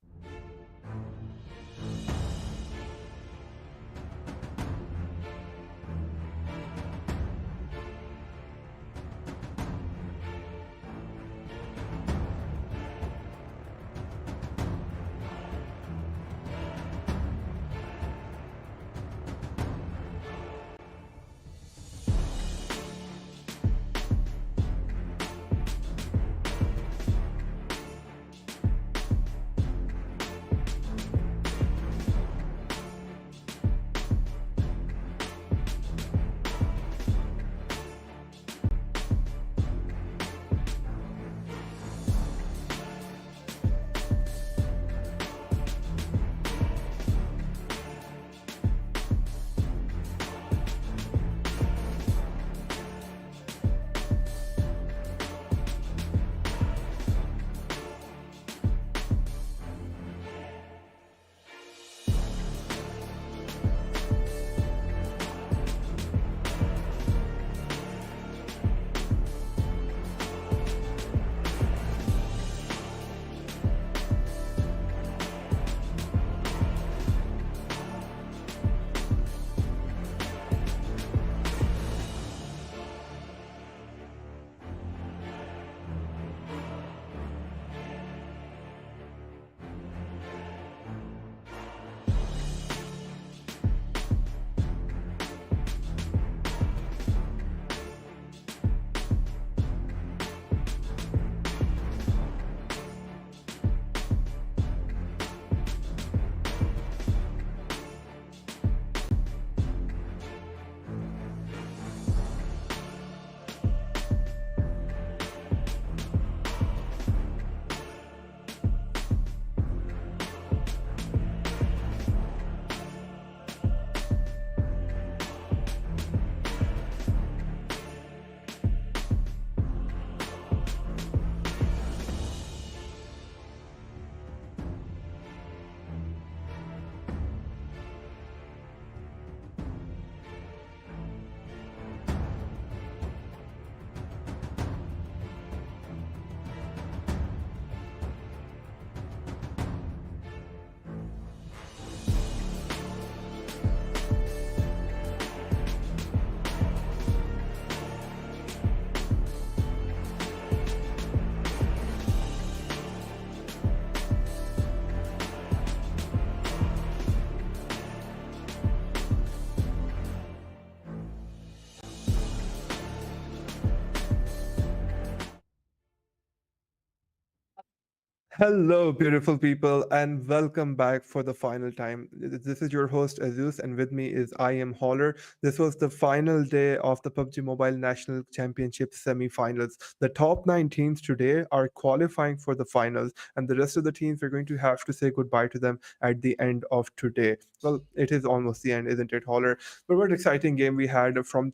Speaker 1: Hello, beautiful people, and welcome back for the final time. This is your host Azus, and with me is I am Holler. This was the final day of the PUBG Mobile National Championship semi-finals. The top 9 teams today are qualifying for the finals, and the rest of the teams we're going to have to say goodbye to them at the end of today. Well, it is almost the end, isn't it, Holler? But what exciting game we had from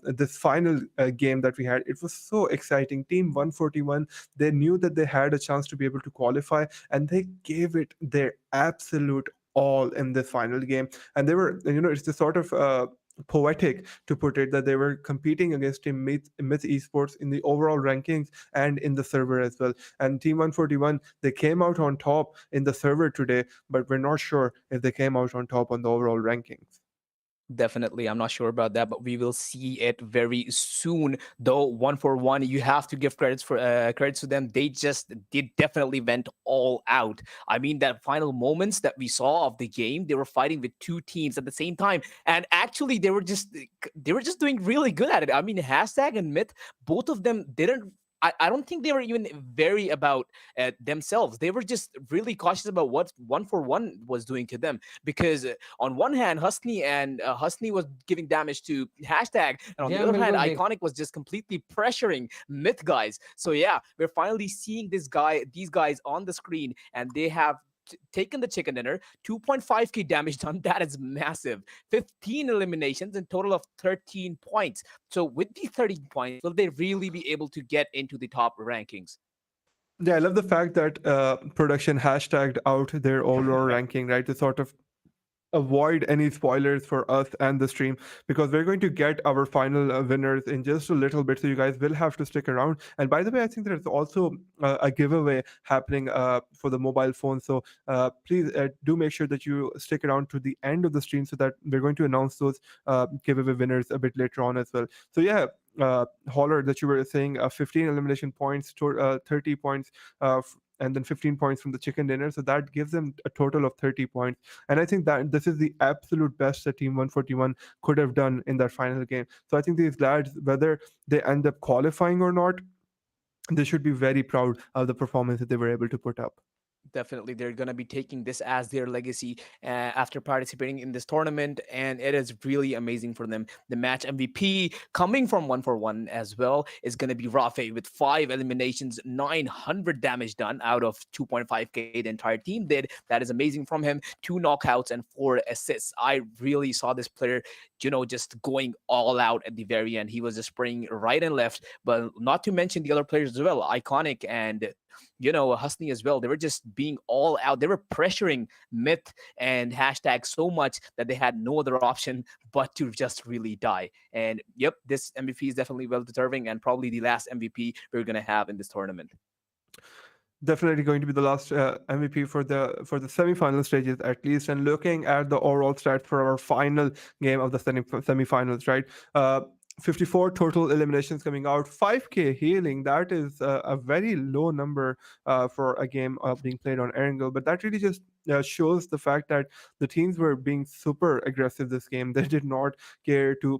Speaker 1: this final game that we had. It was so exciting. Team 141, they knew that they had a chance to be able to qualify, and they gave it their absolute all in this final game. And they were, it's the sort of poetic to put it that they were competing against Team Myth Esports in the overall rankings and in the server as well. And Team 141, they came out on top in the server today, but we're not sure if they came out on top on the overall rankings.
Speaker 2: Definitely, I'm not sure about that, but we will see it very soon. Though 141, you have to give credits to them. They definitely went all out. I mean, that final moments that we saw of the game, they were fighting with two teams at the same time, and actually they were just doing really good at it. I mean, hashtag and myth, both of them didn't. I don't think they were even very about themselves. They were just really cautious about what 141 was doing to them because on one hand, Husney was giving damage to hashtag, and on the
Speaker 3: जी हाँ,
Speaker 2: other hand,
Speaker 3: बिल्कुल देख
Speaker 2: Iconic was just completely pressuring Myth guys. So yeah, we're finally seeing these guys on the screen, and they have taken the chicken dinner. 2.5k damage done. That is massive. 15 eliminations and total of 13 points. So with these 13 points, will they really be able to get into the top rankings?
Speaker 1: Yeah, I love the fact that production hashtagged out their overall ranking, right? To sort of avoid any spoilers for us and the stream, because we're going to get our final winners in just a little bit, so you guys will have to stick around. And by the way, I think there's also a giveaway happening for the mobile phone, so please do make sure that you stick around to the end of the stream, so that we're going to announce those giveaway winners a bit later on as well. So yeah, Holler, that you were saying 15 elimination points, 30 points, and then 15 points from the chicken dinner. So that gives them a total of 30 points. And I think that this is the absolute best that Team 141 could have done in that final game. So I think these lads, whether they end up qualifying or not, they should be very proud of the performance that they were able to put up.
Speaker 2: Definitely, they're going to be taking this as their legacy after participating in this tournament, and it is really amazing for them. The match MVP coming from 141 as well is going to be Rafe with 5 eliminations, 900 damage done out of 2.5k. The entire team did. That is amazing from him. 2 knockouts and 4 assists. I really saw this player, just going all out at the very end. He was just spraying right and left, but not to mention the other players as well, Iconic and Husney as well. They were just being all out. They were pressuring Myth and hashtag so much that they had no other option but to just really die. And yep, this MVP is definitely well deserving and probably the last MVP we're gonna have in this tournament.
Speaker 1: Definitely going to be the last MVP for the semi-final stages at least. And looking at the overall stats for our final game of the semi-finals, right? 54 total eliminations coming out, 5k healing. That is a very low number for a game being played on Erangel, but that really just shows the fact that the teams were being super aggressive this game. They did not care to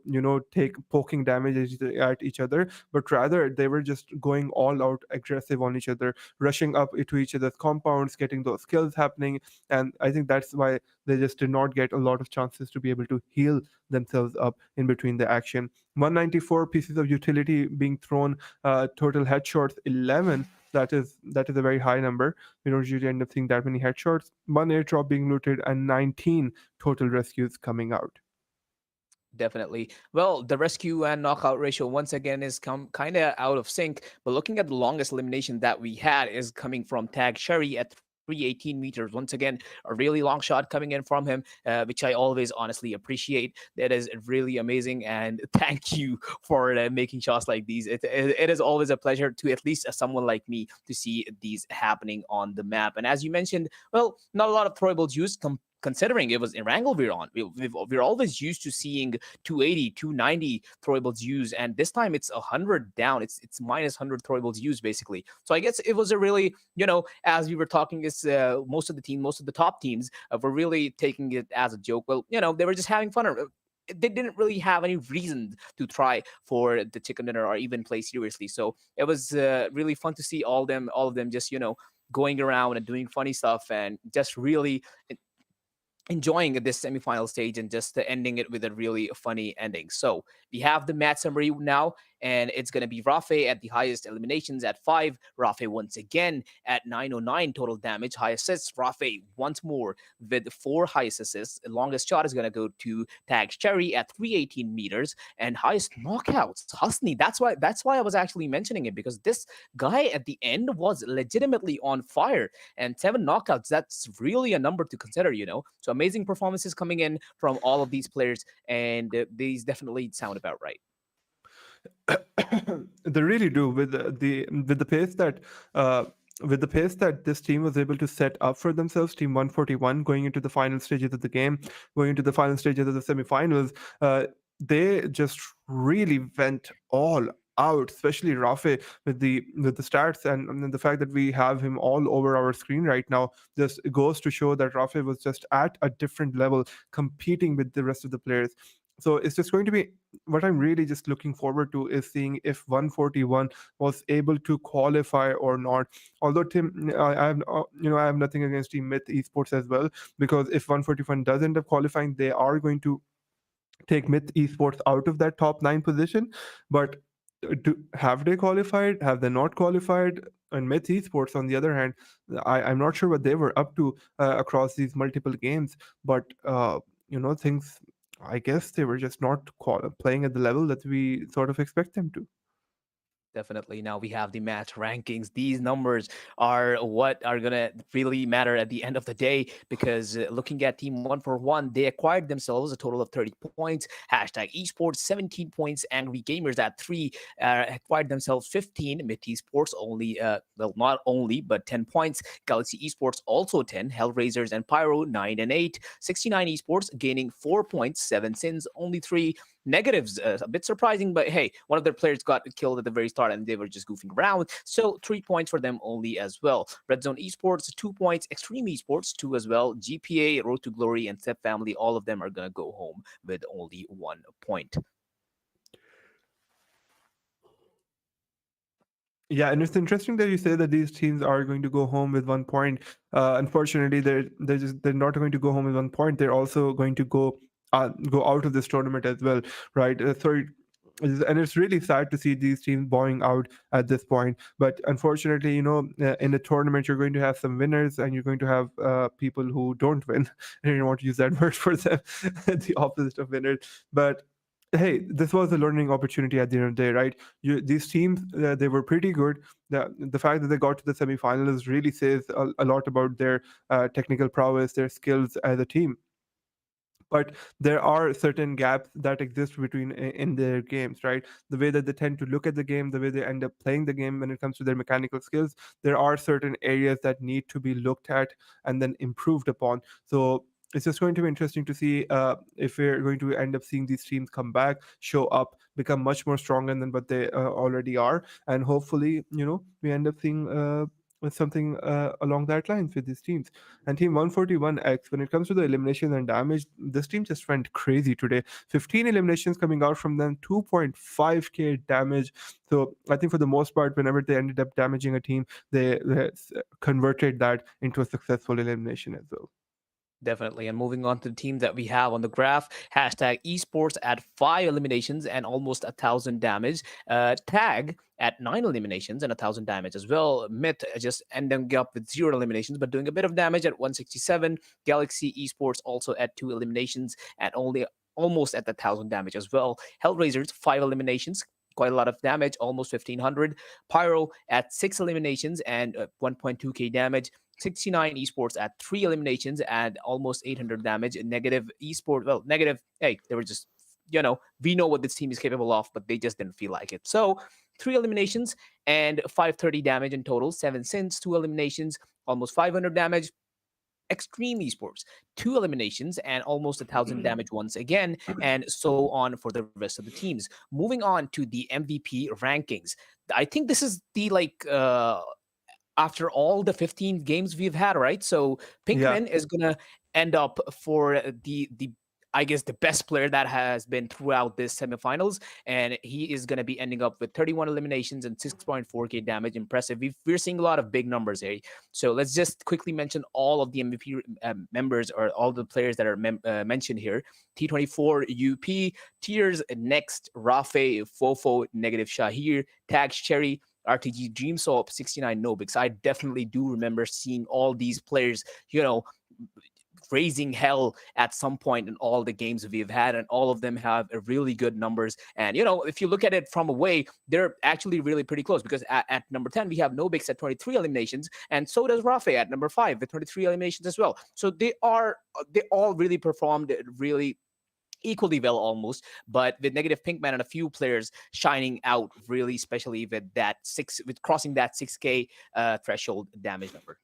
Speaker 1: take poking damage at each other, but rather they were just going all out aggressive on each other, rushing up into each other's compounds, getting those kills happening. And I think that's why they just did not get a lot of chances to be able to heal themselves up in between the action. 194 pieces of utility being thrown, total headshots 11. That is a very high number. We don't usually end up seeing that many headshots. One airdrop being looted and 19 total rescues coming out.
Speaker 2: Definitely. Well, the rescue and knockout ratio once again is kind of out of sync. But looking at the longest elimination that we had is coming from Tag Sherry at 318 meters. Once again, a really long shot coming in from him, which I always honestly appreciate. That is really amazing. And thank you for making shots like these. It is always a pleasure to at least someone like me to see these happening on the map. And as you mentioned, well, not a lot of throwables used. Considering it was Erangel we're on, we're always used to seeing 280, 290 throwables used, and this time it's 100 down. It's minus 100 throwables used basically. So I guess it was a really, as we were talking, is most of the top teams were really taking it as a joke. Well, they were just having fun. They didn't really have any reason to try for the chicken dinner or even play seriously. So it was really fun to see all of them just going around and doing funny stuff and just really enjoying this semifinal stage and just ending it with a really funny ending. So we have the match summary now, and it's going to be Rafe at the highest eliminations at 5. Rafe once again at 909 total damage. High assists, Rafe once more with 4 highest assists. The longest shot is going to go to Tag Cherry at 318 meters. And highest knockouts, Hasni. That's why I was actually mentioning it, because this guy at the end was legitimately on fire. And 7 knockouts, that's really a number to consider. So amazing performances coming in from all of these players, and these definitely sound about right.
Speaker 1: They really do, with the pace that this team was able to set up for themselves. Team 141 going into the final stages of the game, going into the final stages of the semifinals. They just really went all out, especially Rafe, with the stats, and the fact that we have him all over our screen right now just goes to show that Rafe was just at a different level, competing with the rest of the players. So it's just going to be, what I'm really just looking forward to is seeing if 141 was able to qualify or not. Although Tim, I have I have nothing against Team Myth Esports as well, because if 141 does end up qualifying, they are going to take Myth Esports out of that top 9 position. But have they qualified? Have they not qualified? And Myth Esports, on the other hand, I'm not sure what they were up to across these multiple games, but things. I guess they were just not playing at the level that we sort of expect them to.
Speaker 2: Definitely. Now we have the match rankings. These numbers are what are going to really matter at the end of the day, because looking at Team 141, they acquired themselves a total of 30 points. Hashtag esports, 17 points. Angry Gamers at 3 acquired themselves 15. Mid Esports only, well, not only, but 10 points. Galaxy Esports also 10. Hellraisers and Pyro 9 and 8. 69 Esports gaining 4 points. 7 sins, only 3 negatives. A bit surprising, but hey, one of their players got killed at the very start and they were just goofing around. So 3 points for them only as well. REDZONE Esports, 2 points. Xtreme Esports, 2 as well. GPA, Road to Glory, and Step Family, all of them are going to go home with only 1 point.
Speaker 1: Yeah, and it's interesting that you say that these teams are going to go home with 1 point. Unfortunately, they're not going to go home with 1 point. They're also going to go out of this tournament as well, right? And it's really sad to see these teams bowing out at this point. But unfortunately, in the tournament, you're going to have some winners and you're going to have people who don't win. I don't want to use that word for them, the opposite of winners. But hey, this was a learning opportunity at the end of the day, right? These teams, they were pretty good. The fact that they got to the semifinals really says a lot about their technical prowess, their skills as a team. But there are certain gaps that exist between in their games, right? The way that they tend to look at the game, the way they end up playing the game when it comes to their mechanical skills, there are certain areas that need to be looked at and then improved upon. So it's just going to be interesting to see if we're going to end up seeing these teams come back, show up, become much more stronger than what they already are, and hopefully, we end up seeing with something along that lines with these teams. And Team 141X, when it comes to the eliminations and damage, this team just went crazy today. 15 eliminations coming out from them, 2.5k damage. So I think for the most part, whenever they ended up damaging a team, they converted that into a successful elimination as well.
Speaker 2: Definitely. And moving on to the team that we have on the graph, hashtag esports at 5 eliminations and almost 1,000 damage. Tag at 9 eliminations and 1,000 damage as well. Myth just ending up with 0 eliminations, but doing a bit of damage at 167. Galaxy Esports also at 2 eliminations and only almost at the 1,000 damage as well. Hellraisers, 5 eliminations. Quite a lot of damage, almost 1,500. Pyro at 6 eliminations and 1.2k damage. 69 esports at 3 eliminations and almost 800 damage. Negative esport, well, negative. Hey, they were just, we know what this team is capable of, but they just didn't feel like it. So 3 eliminations and 530 damage in total. 7 sins, 2 eliminations, almost 500 damage. Xtreme Esports, 2 eliminations and almost 1,000 damage once again, and so on for the rest of the teams. Moving on to the MVP rankings. I think this is the after all the 15 games we've had, right? So
Speaker 1: Yeah.
Speaker 2: Pinkman is gonna end up for the I guess, the best player that has been throughout this semifinals, and he is going to be ending up with 31 eliminations and 6.4k damage. Impressive. We're seeing a lot of big numbers here. So let's just quickly mention all of the MVP members, or all the players that are mentioned here. T24 UP, Tears, Next, Rafe, Fofo, Negative Shahir, Tags Cherry, RTG Dreamsoap, 69 Nobix. I definitely do remember seeing all these players, raising hell at some point in all the games we've had, and all of them have a really good numbers. And if you look at it from away, they're actually really pretty close, because at number 10 we have Nobix at 23 eliminations, and so does Rafe at number 5 with 23 eliminations as well. So they all really performed really equally well almost, but with Negative Pinkman and a few players shining out really, especially with crossing that 6k threshold damage number.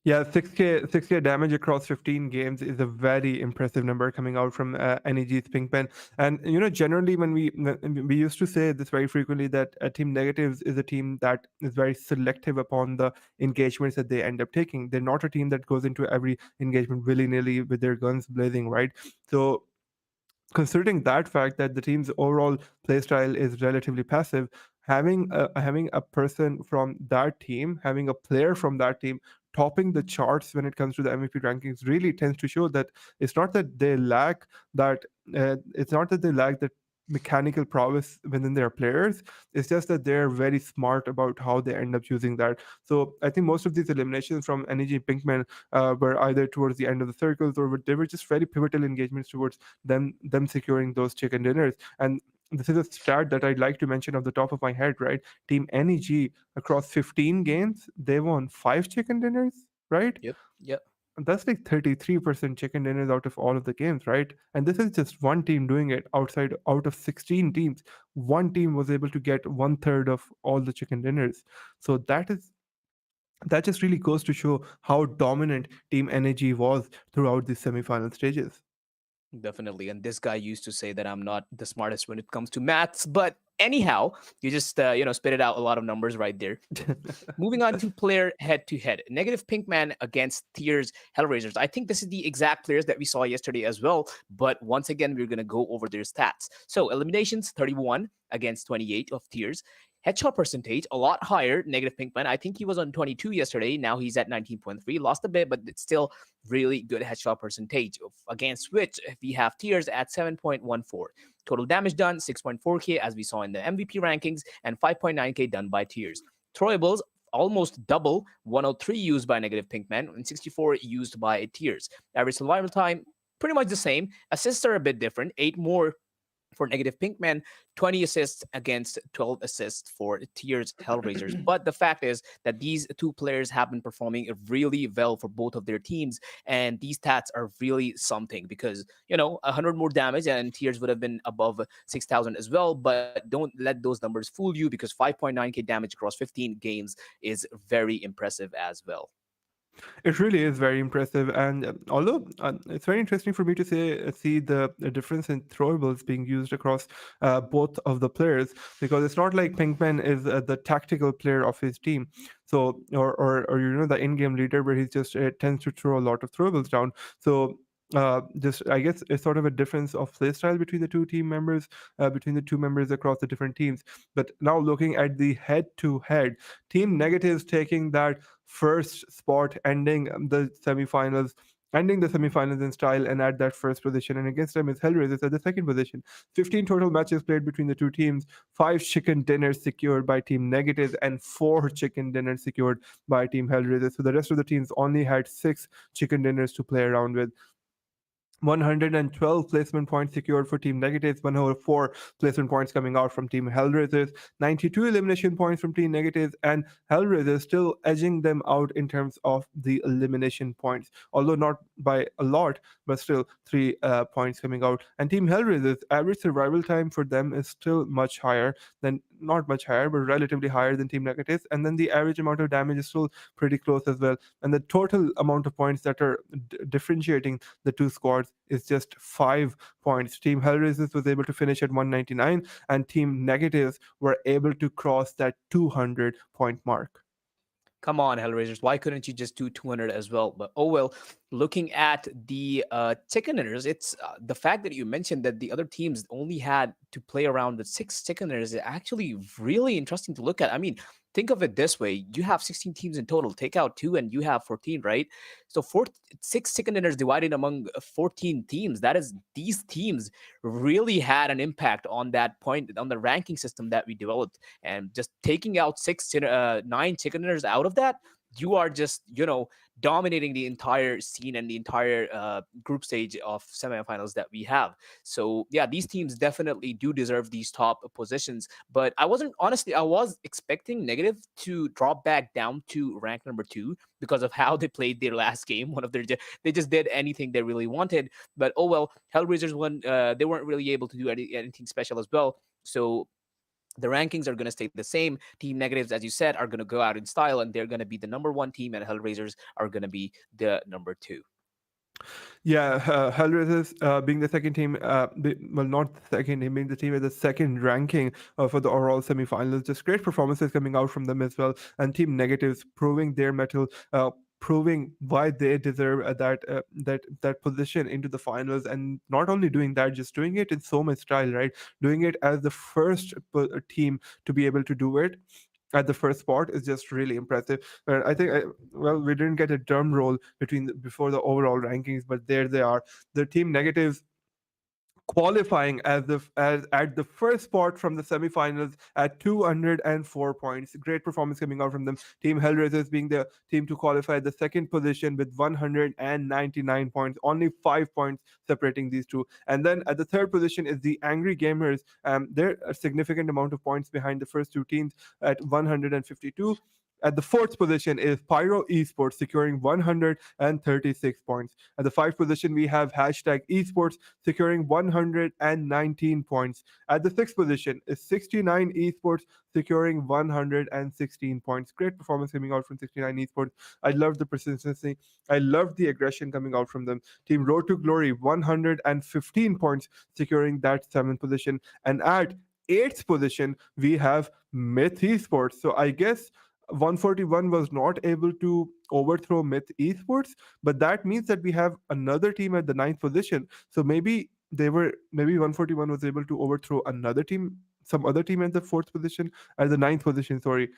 Speaker 1: Yeah, 6k damage across 15 games is a very impressive number coming out from NEG's Pinkpen. And generally when we used to say this very frequently, that Team Negatives is a team that is very selective upon the engagements that they end up taking. They're not a team that goes into every engagement willy-nilly with their guns blazing, right? So considering that fact, that the team's overall playstyle is relatively passive, having a person from that team, having a player from that team topping the charts when it comes to the MVP rankings really tends to show that it's not that they lack that mechanical prowess within their players. It's just that they're very smart about how they end up using that. So I think most of these eliminations from NEG Pinkman were either towards the end of the circles, or they were just very pivotal engagements towards them securing those chicken dinners. And this is a stat that I'd like to mention off the top of my head, right? Team NEG, across 15 games, they won 5 chicken dinners, right?
Speaker 2: Yep. Yep.
Speaker 1: And that's like 33% chicken dinners out of all of the games, right? And this is just one team doing it. Out of 16 teams, one team was able to get 1/3 of all the chicken dinners. So that just really goes to show how dominant Team Energy was throughout the semifinal stages.
Speaker 2: Definitely. And this guy used to say that I'm not the smartest when it comes to maths, but anyhow, you just spit it out a lot of numbers right there. Moving on to player head to head. Negative Pinkman against Tears Hellraisers. I think this is the exact players that we saw yesterday as well, but once again we're going to go over their stats. So eliminations 31 against 28 of Tears. Headshot percentage a lot higher. Negative Pinkman, I think he was on 22 yesterday. Now he's at 19.3. Lost a bit, but it's still really good headshot percentage. Against which we have Tears at 7.14. Total damage done 6.4k, as we saw in the MVP rankings, and 5.9k done by Tears. Throwables almost double, 103 used by Negative Pinkman and 64 used by Tears. Average survival time pretty much the same. Assists are a bit different, 8 more for Negative Pinkman, 20 assists against 12 assists for Tears Hellraisers. But the fact is that these two players have been performing really well for both of their teams, and these stats are really something, because 100 more damage and Tears would have been above 6,000 as well. But don't let those numbers fool you, because 5.9k damage across 15 games is very impressive as well.
Speaker 1: It really is very impressive, and although it's very interesting for me to see the difference in throwables being used across both of the players, because it's not like Pinkman is the tactical player of his team, so or the in-game leader, where he just tends to throw a lot of throwables down. So just I guess it's sort of a difference of play style between the two team members, between the two members across the different teams. But now looking at the head-to-head, Team Negatives taking that first spot, ending the semifinals in style and at that first position. And against them is Hellraisers at the second position. 15 total matches played between the two teams, 5 chicken dinners secured by Team Negatives, and 4 chicken dinners secured by Team Hellraisers. So the rest of the teams only had 6 chicken dinners to play around with. 112 placement points secured for Team Negatives, 104 placement points coming out from Team Hellraisers, 92 elimination points from Team Negatives, and Hellraisers still edging them out in terms of the elimination points, although not by a lot, but still 3 points coming out. And Team Hellraisers' average survival time for them is still much higher than, not much higher, but relatively higher than Team Negatives, and then the average amount of damage is still pretty close as well. And the total amount of points that are differentiating the two squads is just 5 points. Team Hellraisers was able to finish at 199, and Team Negatives were able to cross that 200 point mark.
Speaker 2: Come on, Hellraisers. Why couldn't you just do 200 as well? But oh well, looking at the chicken dinners, it's the fact that you mentioned that the other teams only had to play around with 6 chicken dinners is actually really interesting to look at. I mean, think of it this way: you have 16 teams in total. Take out two, and you have 14, right? So 6 chicken dinners divided among 14 teams. That is, these teams really had an impact on that point on the ranking system that we developed, and just taking out 9 chicken dinners out of that, you are just dominating the entire scene and the entire group stage of semifinals that we have. So yeah, these teams definitely do deserve these top positions, but I wasn't, honestly, I was expecting negative to drop back down to rank number 2 because of how they played their last game. One of their They just did anything they really wanted, but oh well, Hellraisers won. They weren't really able to do anything special as well. So the rankings are going to stay the same. Team negatives, as you said, are going to go out in style, and they're going to be the number 1 team, and Hellraisers are going to be the number 2.
Speaker 1: Yeah, Hellraisers being the second team, well, not the second team, being the team with the second ranking for the overall semifinals. Just great performances coming out from them as well. And Team Negatives proving their mettle, proving why they deserve that position into the finals. And not only doing that, just doing it in so much style, right? Doing it as the first team to be able to do it at the first spot is just really impressive. And I think, well, we didn't get a drum roll before the overall rankings, but there they are. The Team Negatives qualifying as at the first spot from the semifinals at 204 points. Great performance coming out from them. Team Hellraisers being the team to qualify at the second position with 199 points, only 5 points separating these two. And then at the third position is the Angry Gamers. They're a significant amount of points behind the first two teams at 152. At the fourth position is Pyro Esports, securing 136 points. At the fifth position, we have hashtag Esports, securing 119 points. At the sixth position is 69 Esports, securing 116 points. Great performance coming out from 69 Esports. I love the persistency. I love the aggression coming out from them. Team Road to Glory, 115 points, securing that seventh position. And at eighth position, we have Myth Esports. So I guess 141 was not able to overthrow Myth Esports, but that means that we have another team at the ninth position. So maybe 141 was able to overthrow another team, some other team at the fourth position, at the ninth position. Sorry.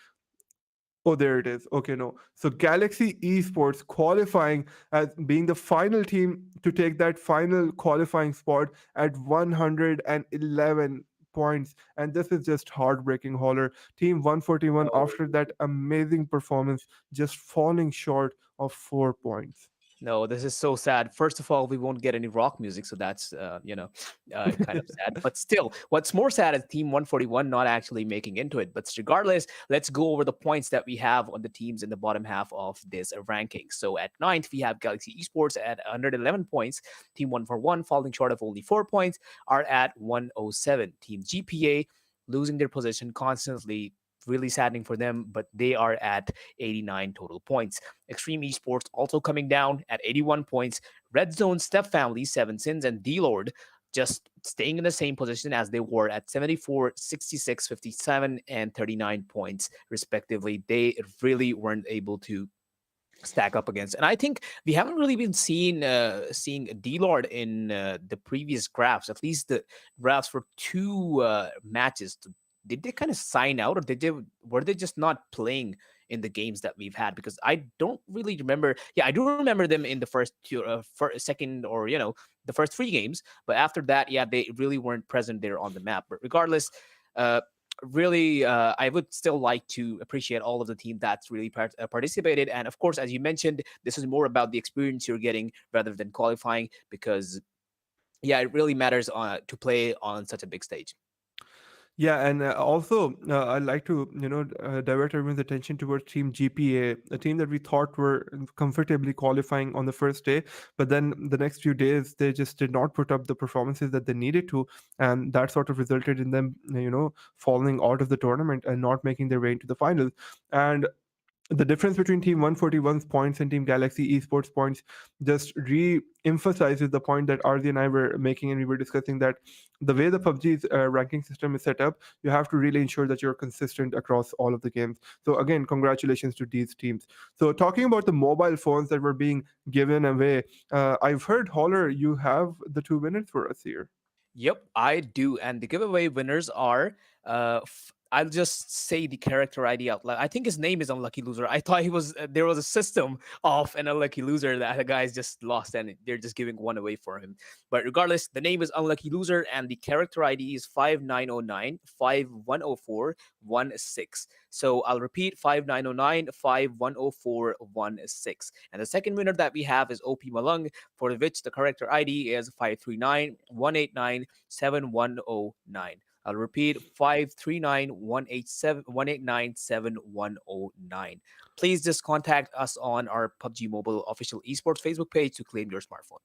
Speaker 1: Oh, there it is. Okay, no. So Galaxy Esports qualifying as being the final team to take that final qualifying spot at 111 points. And this is just heartbreaking, Holler. Team 141, after that amazing performance, just falling short of 4 points.
Speaker 2: No, this is so sad. First of all, we won't get any rock music, so that's kind of sad. But still, what's more sad is Team 141 not actually making into it. But regardless, let's go over the points that we have on the teams in the bottom half of this ranking. So at ninth, we have Galaxy Esports at 111 points. Team 141 falling short of only 4 points are at 107. Team GPA losing their position constantly, really saddening for them, but they are at 89 total points. Xtreme Esports also coming down at 81 points. REDZONE Step Family, 7 Sins, and DLord just staying in the same position as they were at 74, 66, 57, and 39 points, respectively. They really weren't able to stack up against. And I think we haven't really been seeing DLord in the previous graphs, at least the graphs for two matches. Did they kind of sign out, or were they just not playing in the games that we've had? Because I don't really remember. Yeah, I do remember them in the second, or the first 3 games, but after that, yeah, they really weren't present there on the map. But regardless, really, I would still like to appreciate all of the team that's really participated. And of course, as you mentioned, this is more about the experience you're getting rather than qualifying, because yeah, it really matters to play on such a big stage.
Speaker 1: Yeah, and also I'd like to divert everyone's attention towards Team GPA, a team that we thought were comfortably qualifying on the first day, but then the next few days they just did not put up the performances that they needed to, and that sort of resulted in them falling out of the tournament and not making their way into the finals. And the difference between Team 141's points and Team Galaxy Esports points just re-emphasizes the point that RZ and I were making, and we were discussing that the way the PUBG's ranking system is set up, you have to really ensure that you're consistent across all of the games. So again, congratulations to these teams. So talking about the mobile phones that were being given away, I've heard, Holler, you have the two winners for us here.
Speaker 2: Yep, I do. And the giveaway winners are I'll just say the character ID out loud. I think his name is Unlucky Loser. I thought he was there was a system of an unlucky loser that the guys just lost and they're just giving one away for him. But regardless, the name is Unlucky Loser and the character ID is 5909510416. So I'll repeat 5909510416. And the second winner that we have is OP Malung, for which the character ID is 53918971109. I'll repeat 53918971109. Please just contact us on our Pubgmobile official esports Facebook page to claim your smartphone.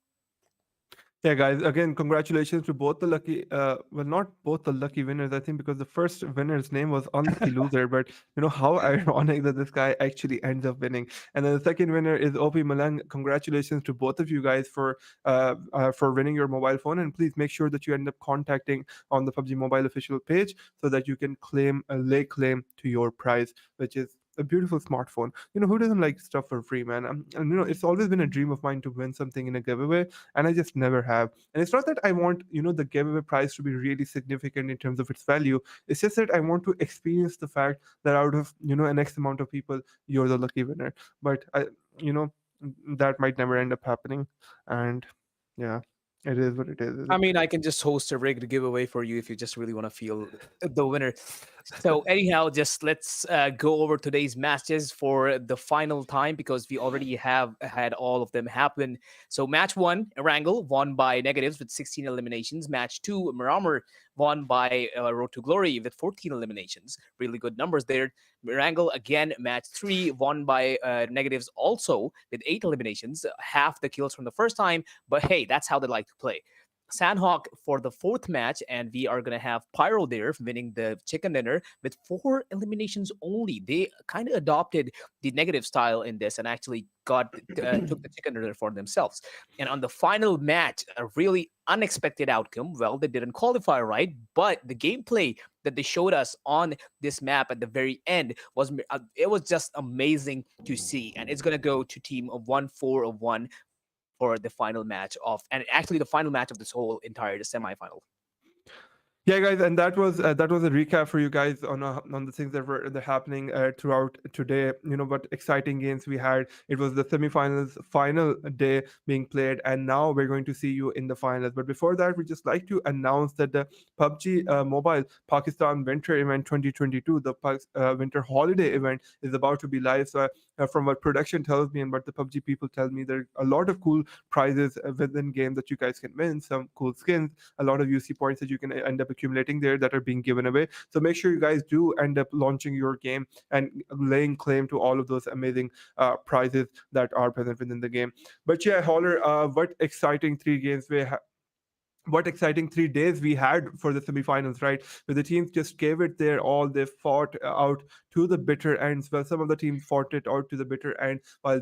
Speaker 1: Yeah, guys, again, congratulations to both the lucky, well, not both the lucky winners, I think, because the first winner's name was Unlucky Loser, but how ironic that this guy actually ends up winning. And then the second winner is OP Malang. Congratulations to both of you guys for winning your mobile phone. And please make sure that you end up contacting on the PUBG Mobile official page so that you can lay claim to your prize, which is a beautiful smartphone. Who doesn't like stuff for free, man? And it's always been a dream of mine to win something in a giveaway, and I just never have. And it's not that I want the giveaway prize to be really significant in terms of its value. It's just that I want to experience the fact that out of an X amount of people, you're the lucky winner. But you know that might never end up happening. And yeah, it is what it is, isn't
Speaker 2: I mean,
Speaker 1: it?
Speaker 2: I can just host a rigged giveaway for you if you just really want to feel the winner. So, anyhow, just let's go over today's matches for the final time because we already have had all of them happen. So, match one, Erangel won by negatives with 16 eliminations. Match two, Miramar won by Road to Glory with 14 eliminations. Really good numbers there. Erangel again, match three, won by negatives also with 8 eliminations, half the kills from the first time. But hey, that's how they like to play. Sanhok for the fourth match, and we are going to have Pyro there winning the chicken dinner with 4 eliminations only. They kind of adopted the negative style in this and actually took the chicken dinner for themselves. And on the final match, a really unexpected outcome. Well, they didn't qualify right, but the gameplay that they showed us on this map at the very end it was just amazing to see. And it's going to go to team of 1-4-1 for the final match and actually the final match of this whole entire the semifinal.
Speaker 1: Yeah, guys, and that was a recap for you guys on the things that happening throughout today. What exciting games we had. It was the semifinals, final day being played, and now we're going to see you in the finals. But before that, we just like to announce that the PUBG Mobile Pakistan Winter Event 2022, the Winter Holiday Event, is about to be live. So, from what production tells me and what the PUBG people tell me, there are a lot of cool prizes within game that you guys can win. Some cool skins, a lot of UC points that you can end up accumulating there that are being given away. So make sure you guys do end up launching your game and laying claim to all of those amazing prizes that are present within the game. But yeah, Holler, what exciting 3 games what exciting 3 days we had for the semifinals, right? Where the teams just gave it their all. They fought out to the bitter ends. Well, some of the teams fought it out to the bitter end, while for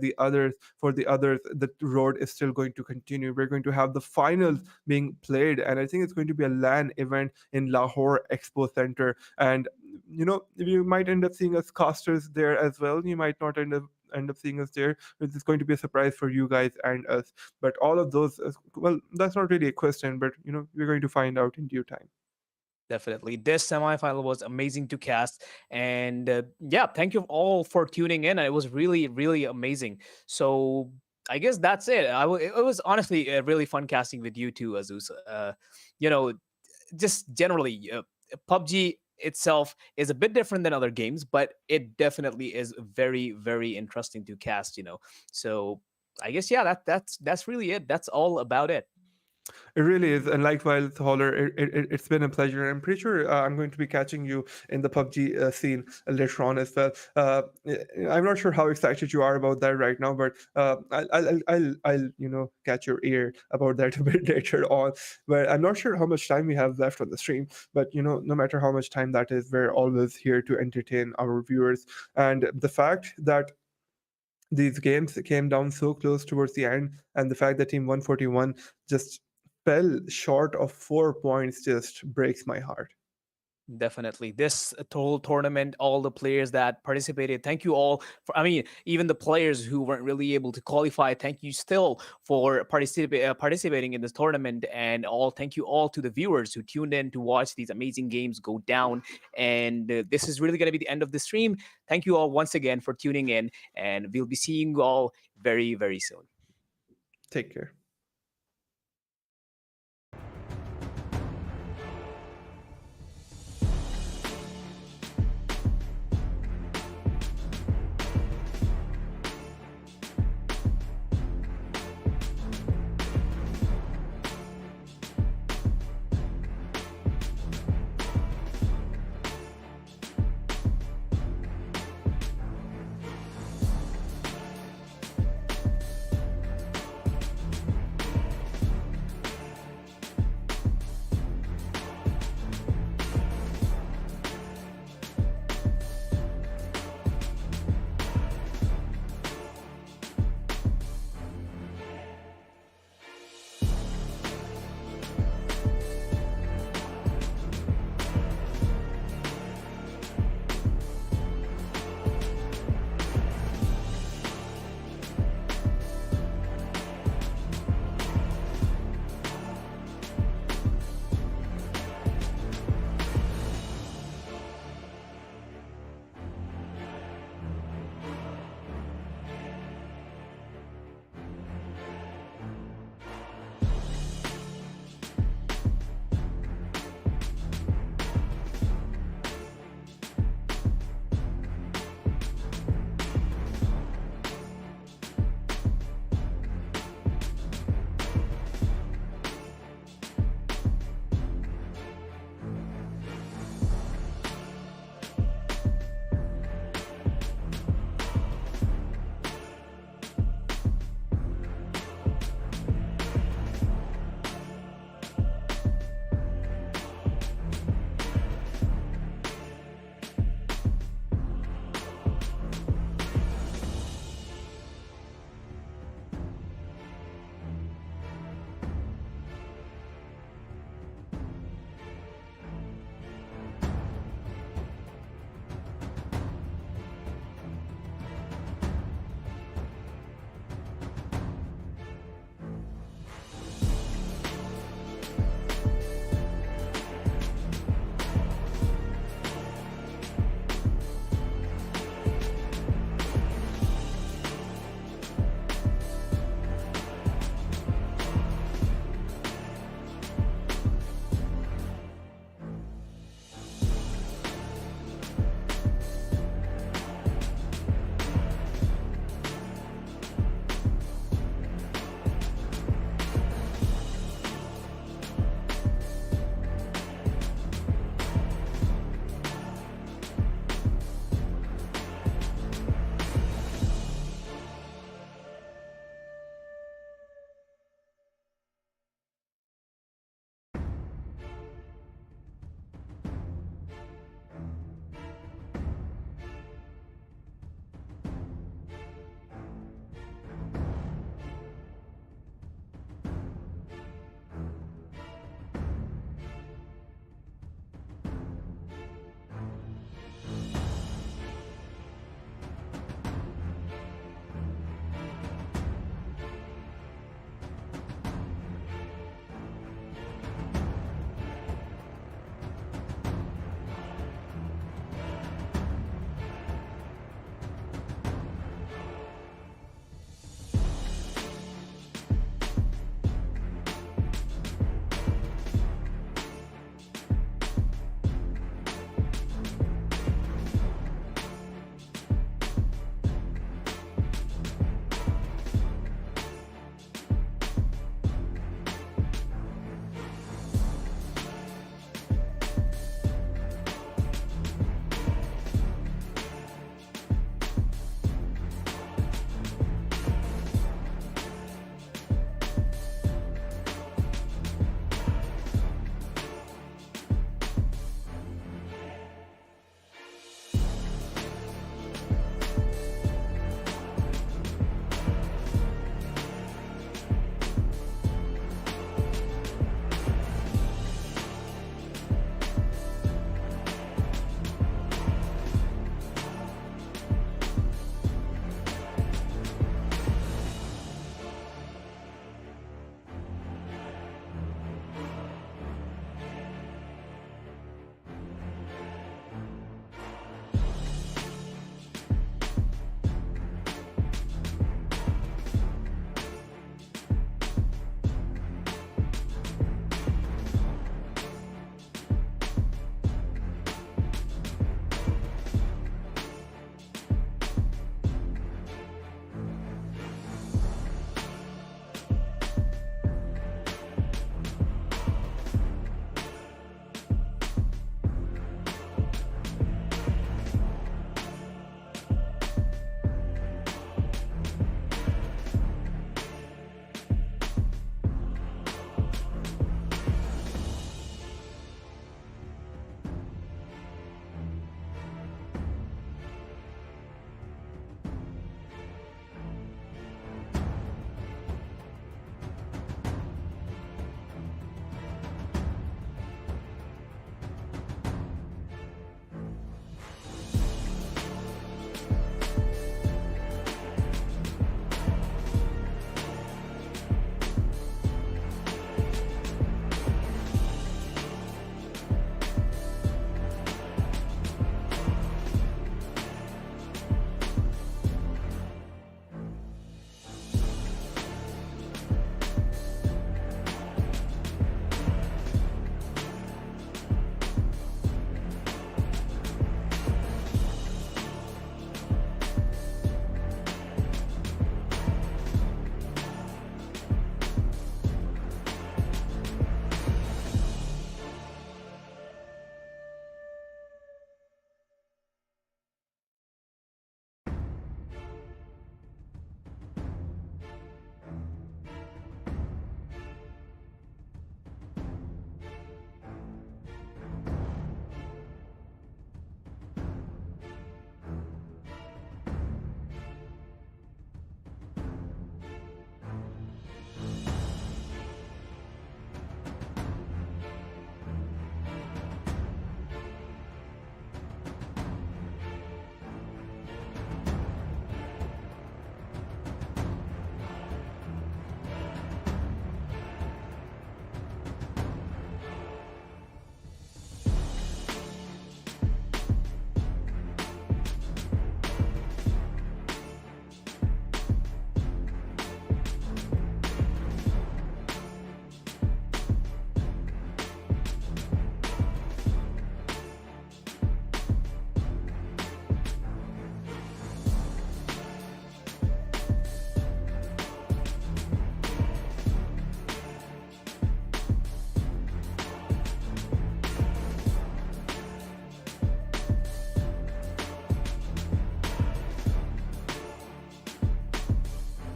Speaker 1: the others, the road is still going to continue. We're going to have the finals being played, and I think it's going to be a LAN event in Lahore Expo Center. And you might end up seeing us casters there as well. You might not end up seeing us there. It's going to be a surprise for you guys and us. But all of those, well, that's not really a question, but we're going to find out in due time.
Speaker 2: Definitely. This semifinal was amazing to cast. And yeah, thank you all for tuning in. It was really, really amazing. So I guess that's it. It was honestly really fun casting with you too, Azus. You know, just generally, PUBG itself is a bit different than other games, but it definitely is very, very interesting to cast. So I guess yeah, that's really it. That's all about it.
Speaker 1: It really is, and likewise, Holler, it's been a pleasure. I'm pretty sure I'm going to be catching you in the PUBG scene later on as well. I'm not sure how excited you are about that right now, but I'll catch your ear about that a bit later on. But I'm not sure how much time we have left on the stream. But no matter how much time that is, we're always here to entertain our viewers. And the fact that these games came down so close towards the end, and the fact that Team 141 just fell short of 4 points just breaks my heart.
Speaker 2: Definitely. This whole tournament, all the players that participated, thank you all for, I mean, even the players who weren't really able to qualify, thank you still for participating in this tournament. And thank you all to the viewers who tuned in to watch these amazing games go down. And this is really going to be the end of the stream. Thank you all once again for tuning in, and we'll be seeing you all very, very soon.
Speaker 1: Take care.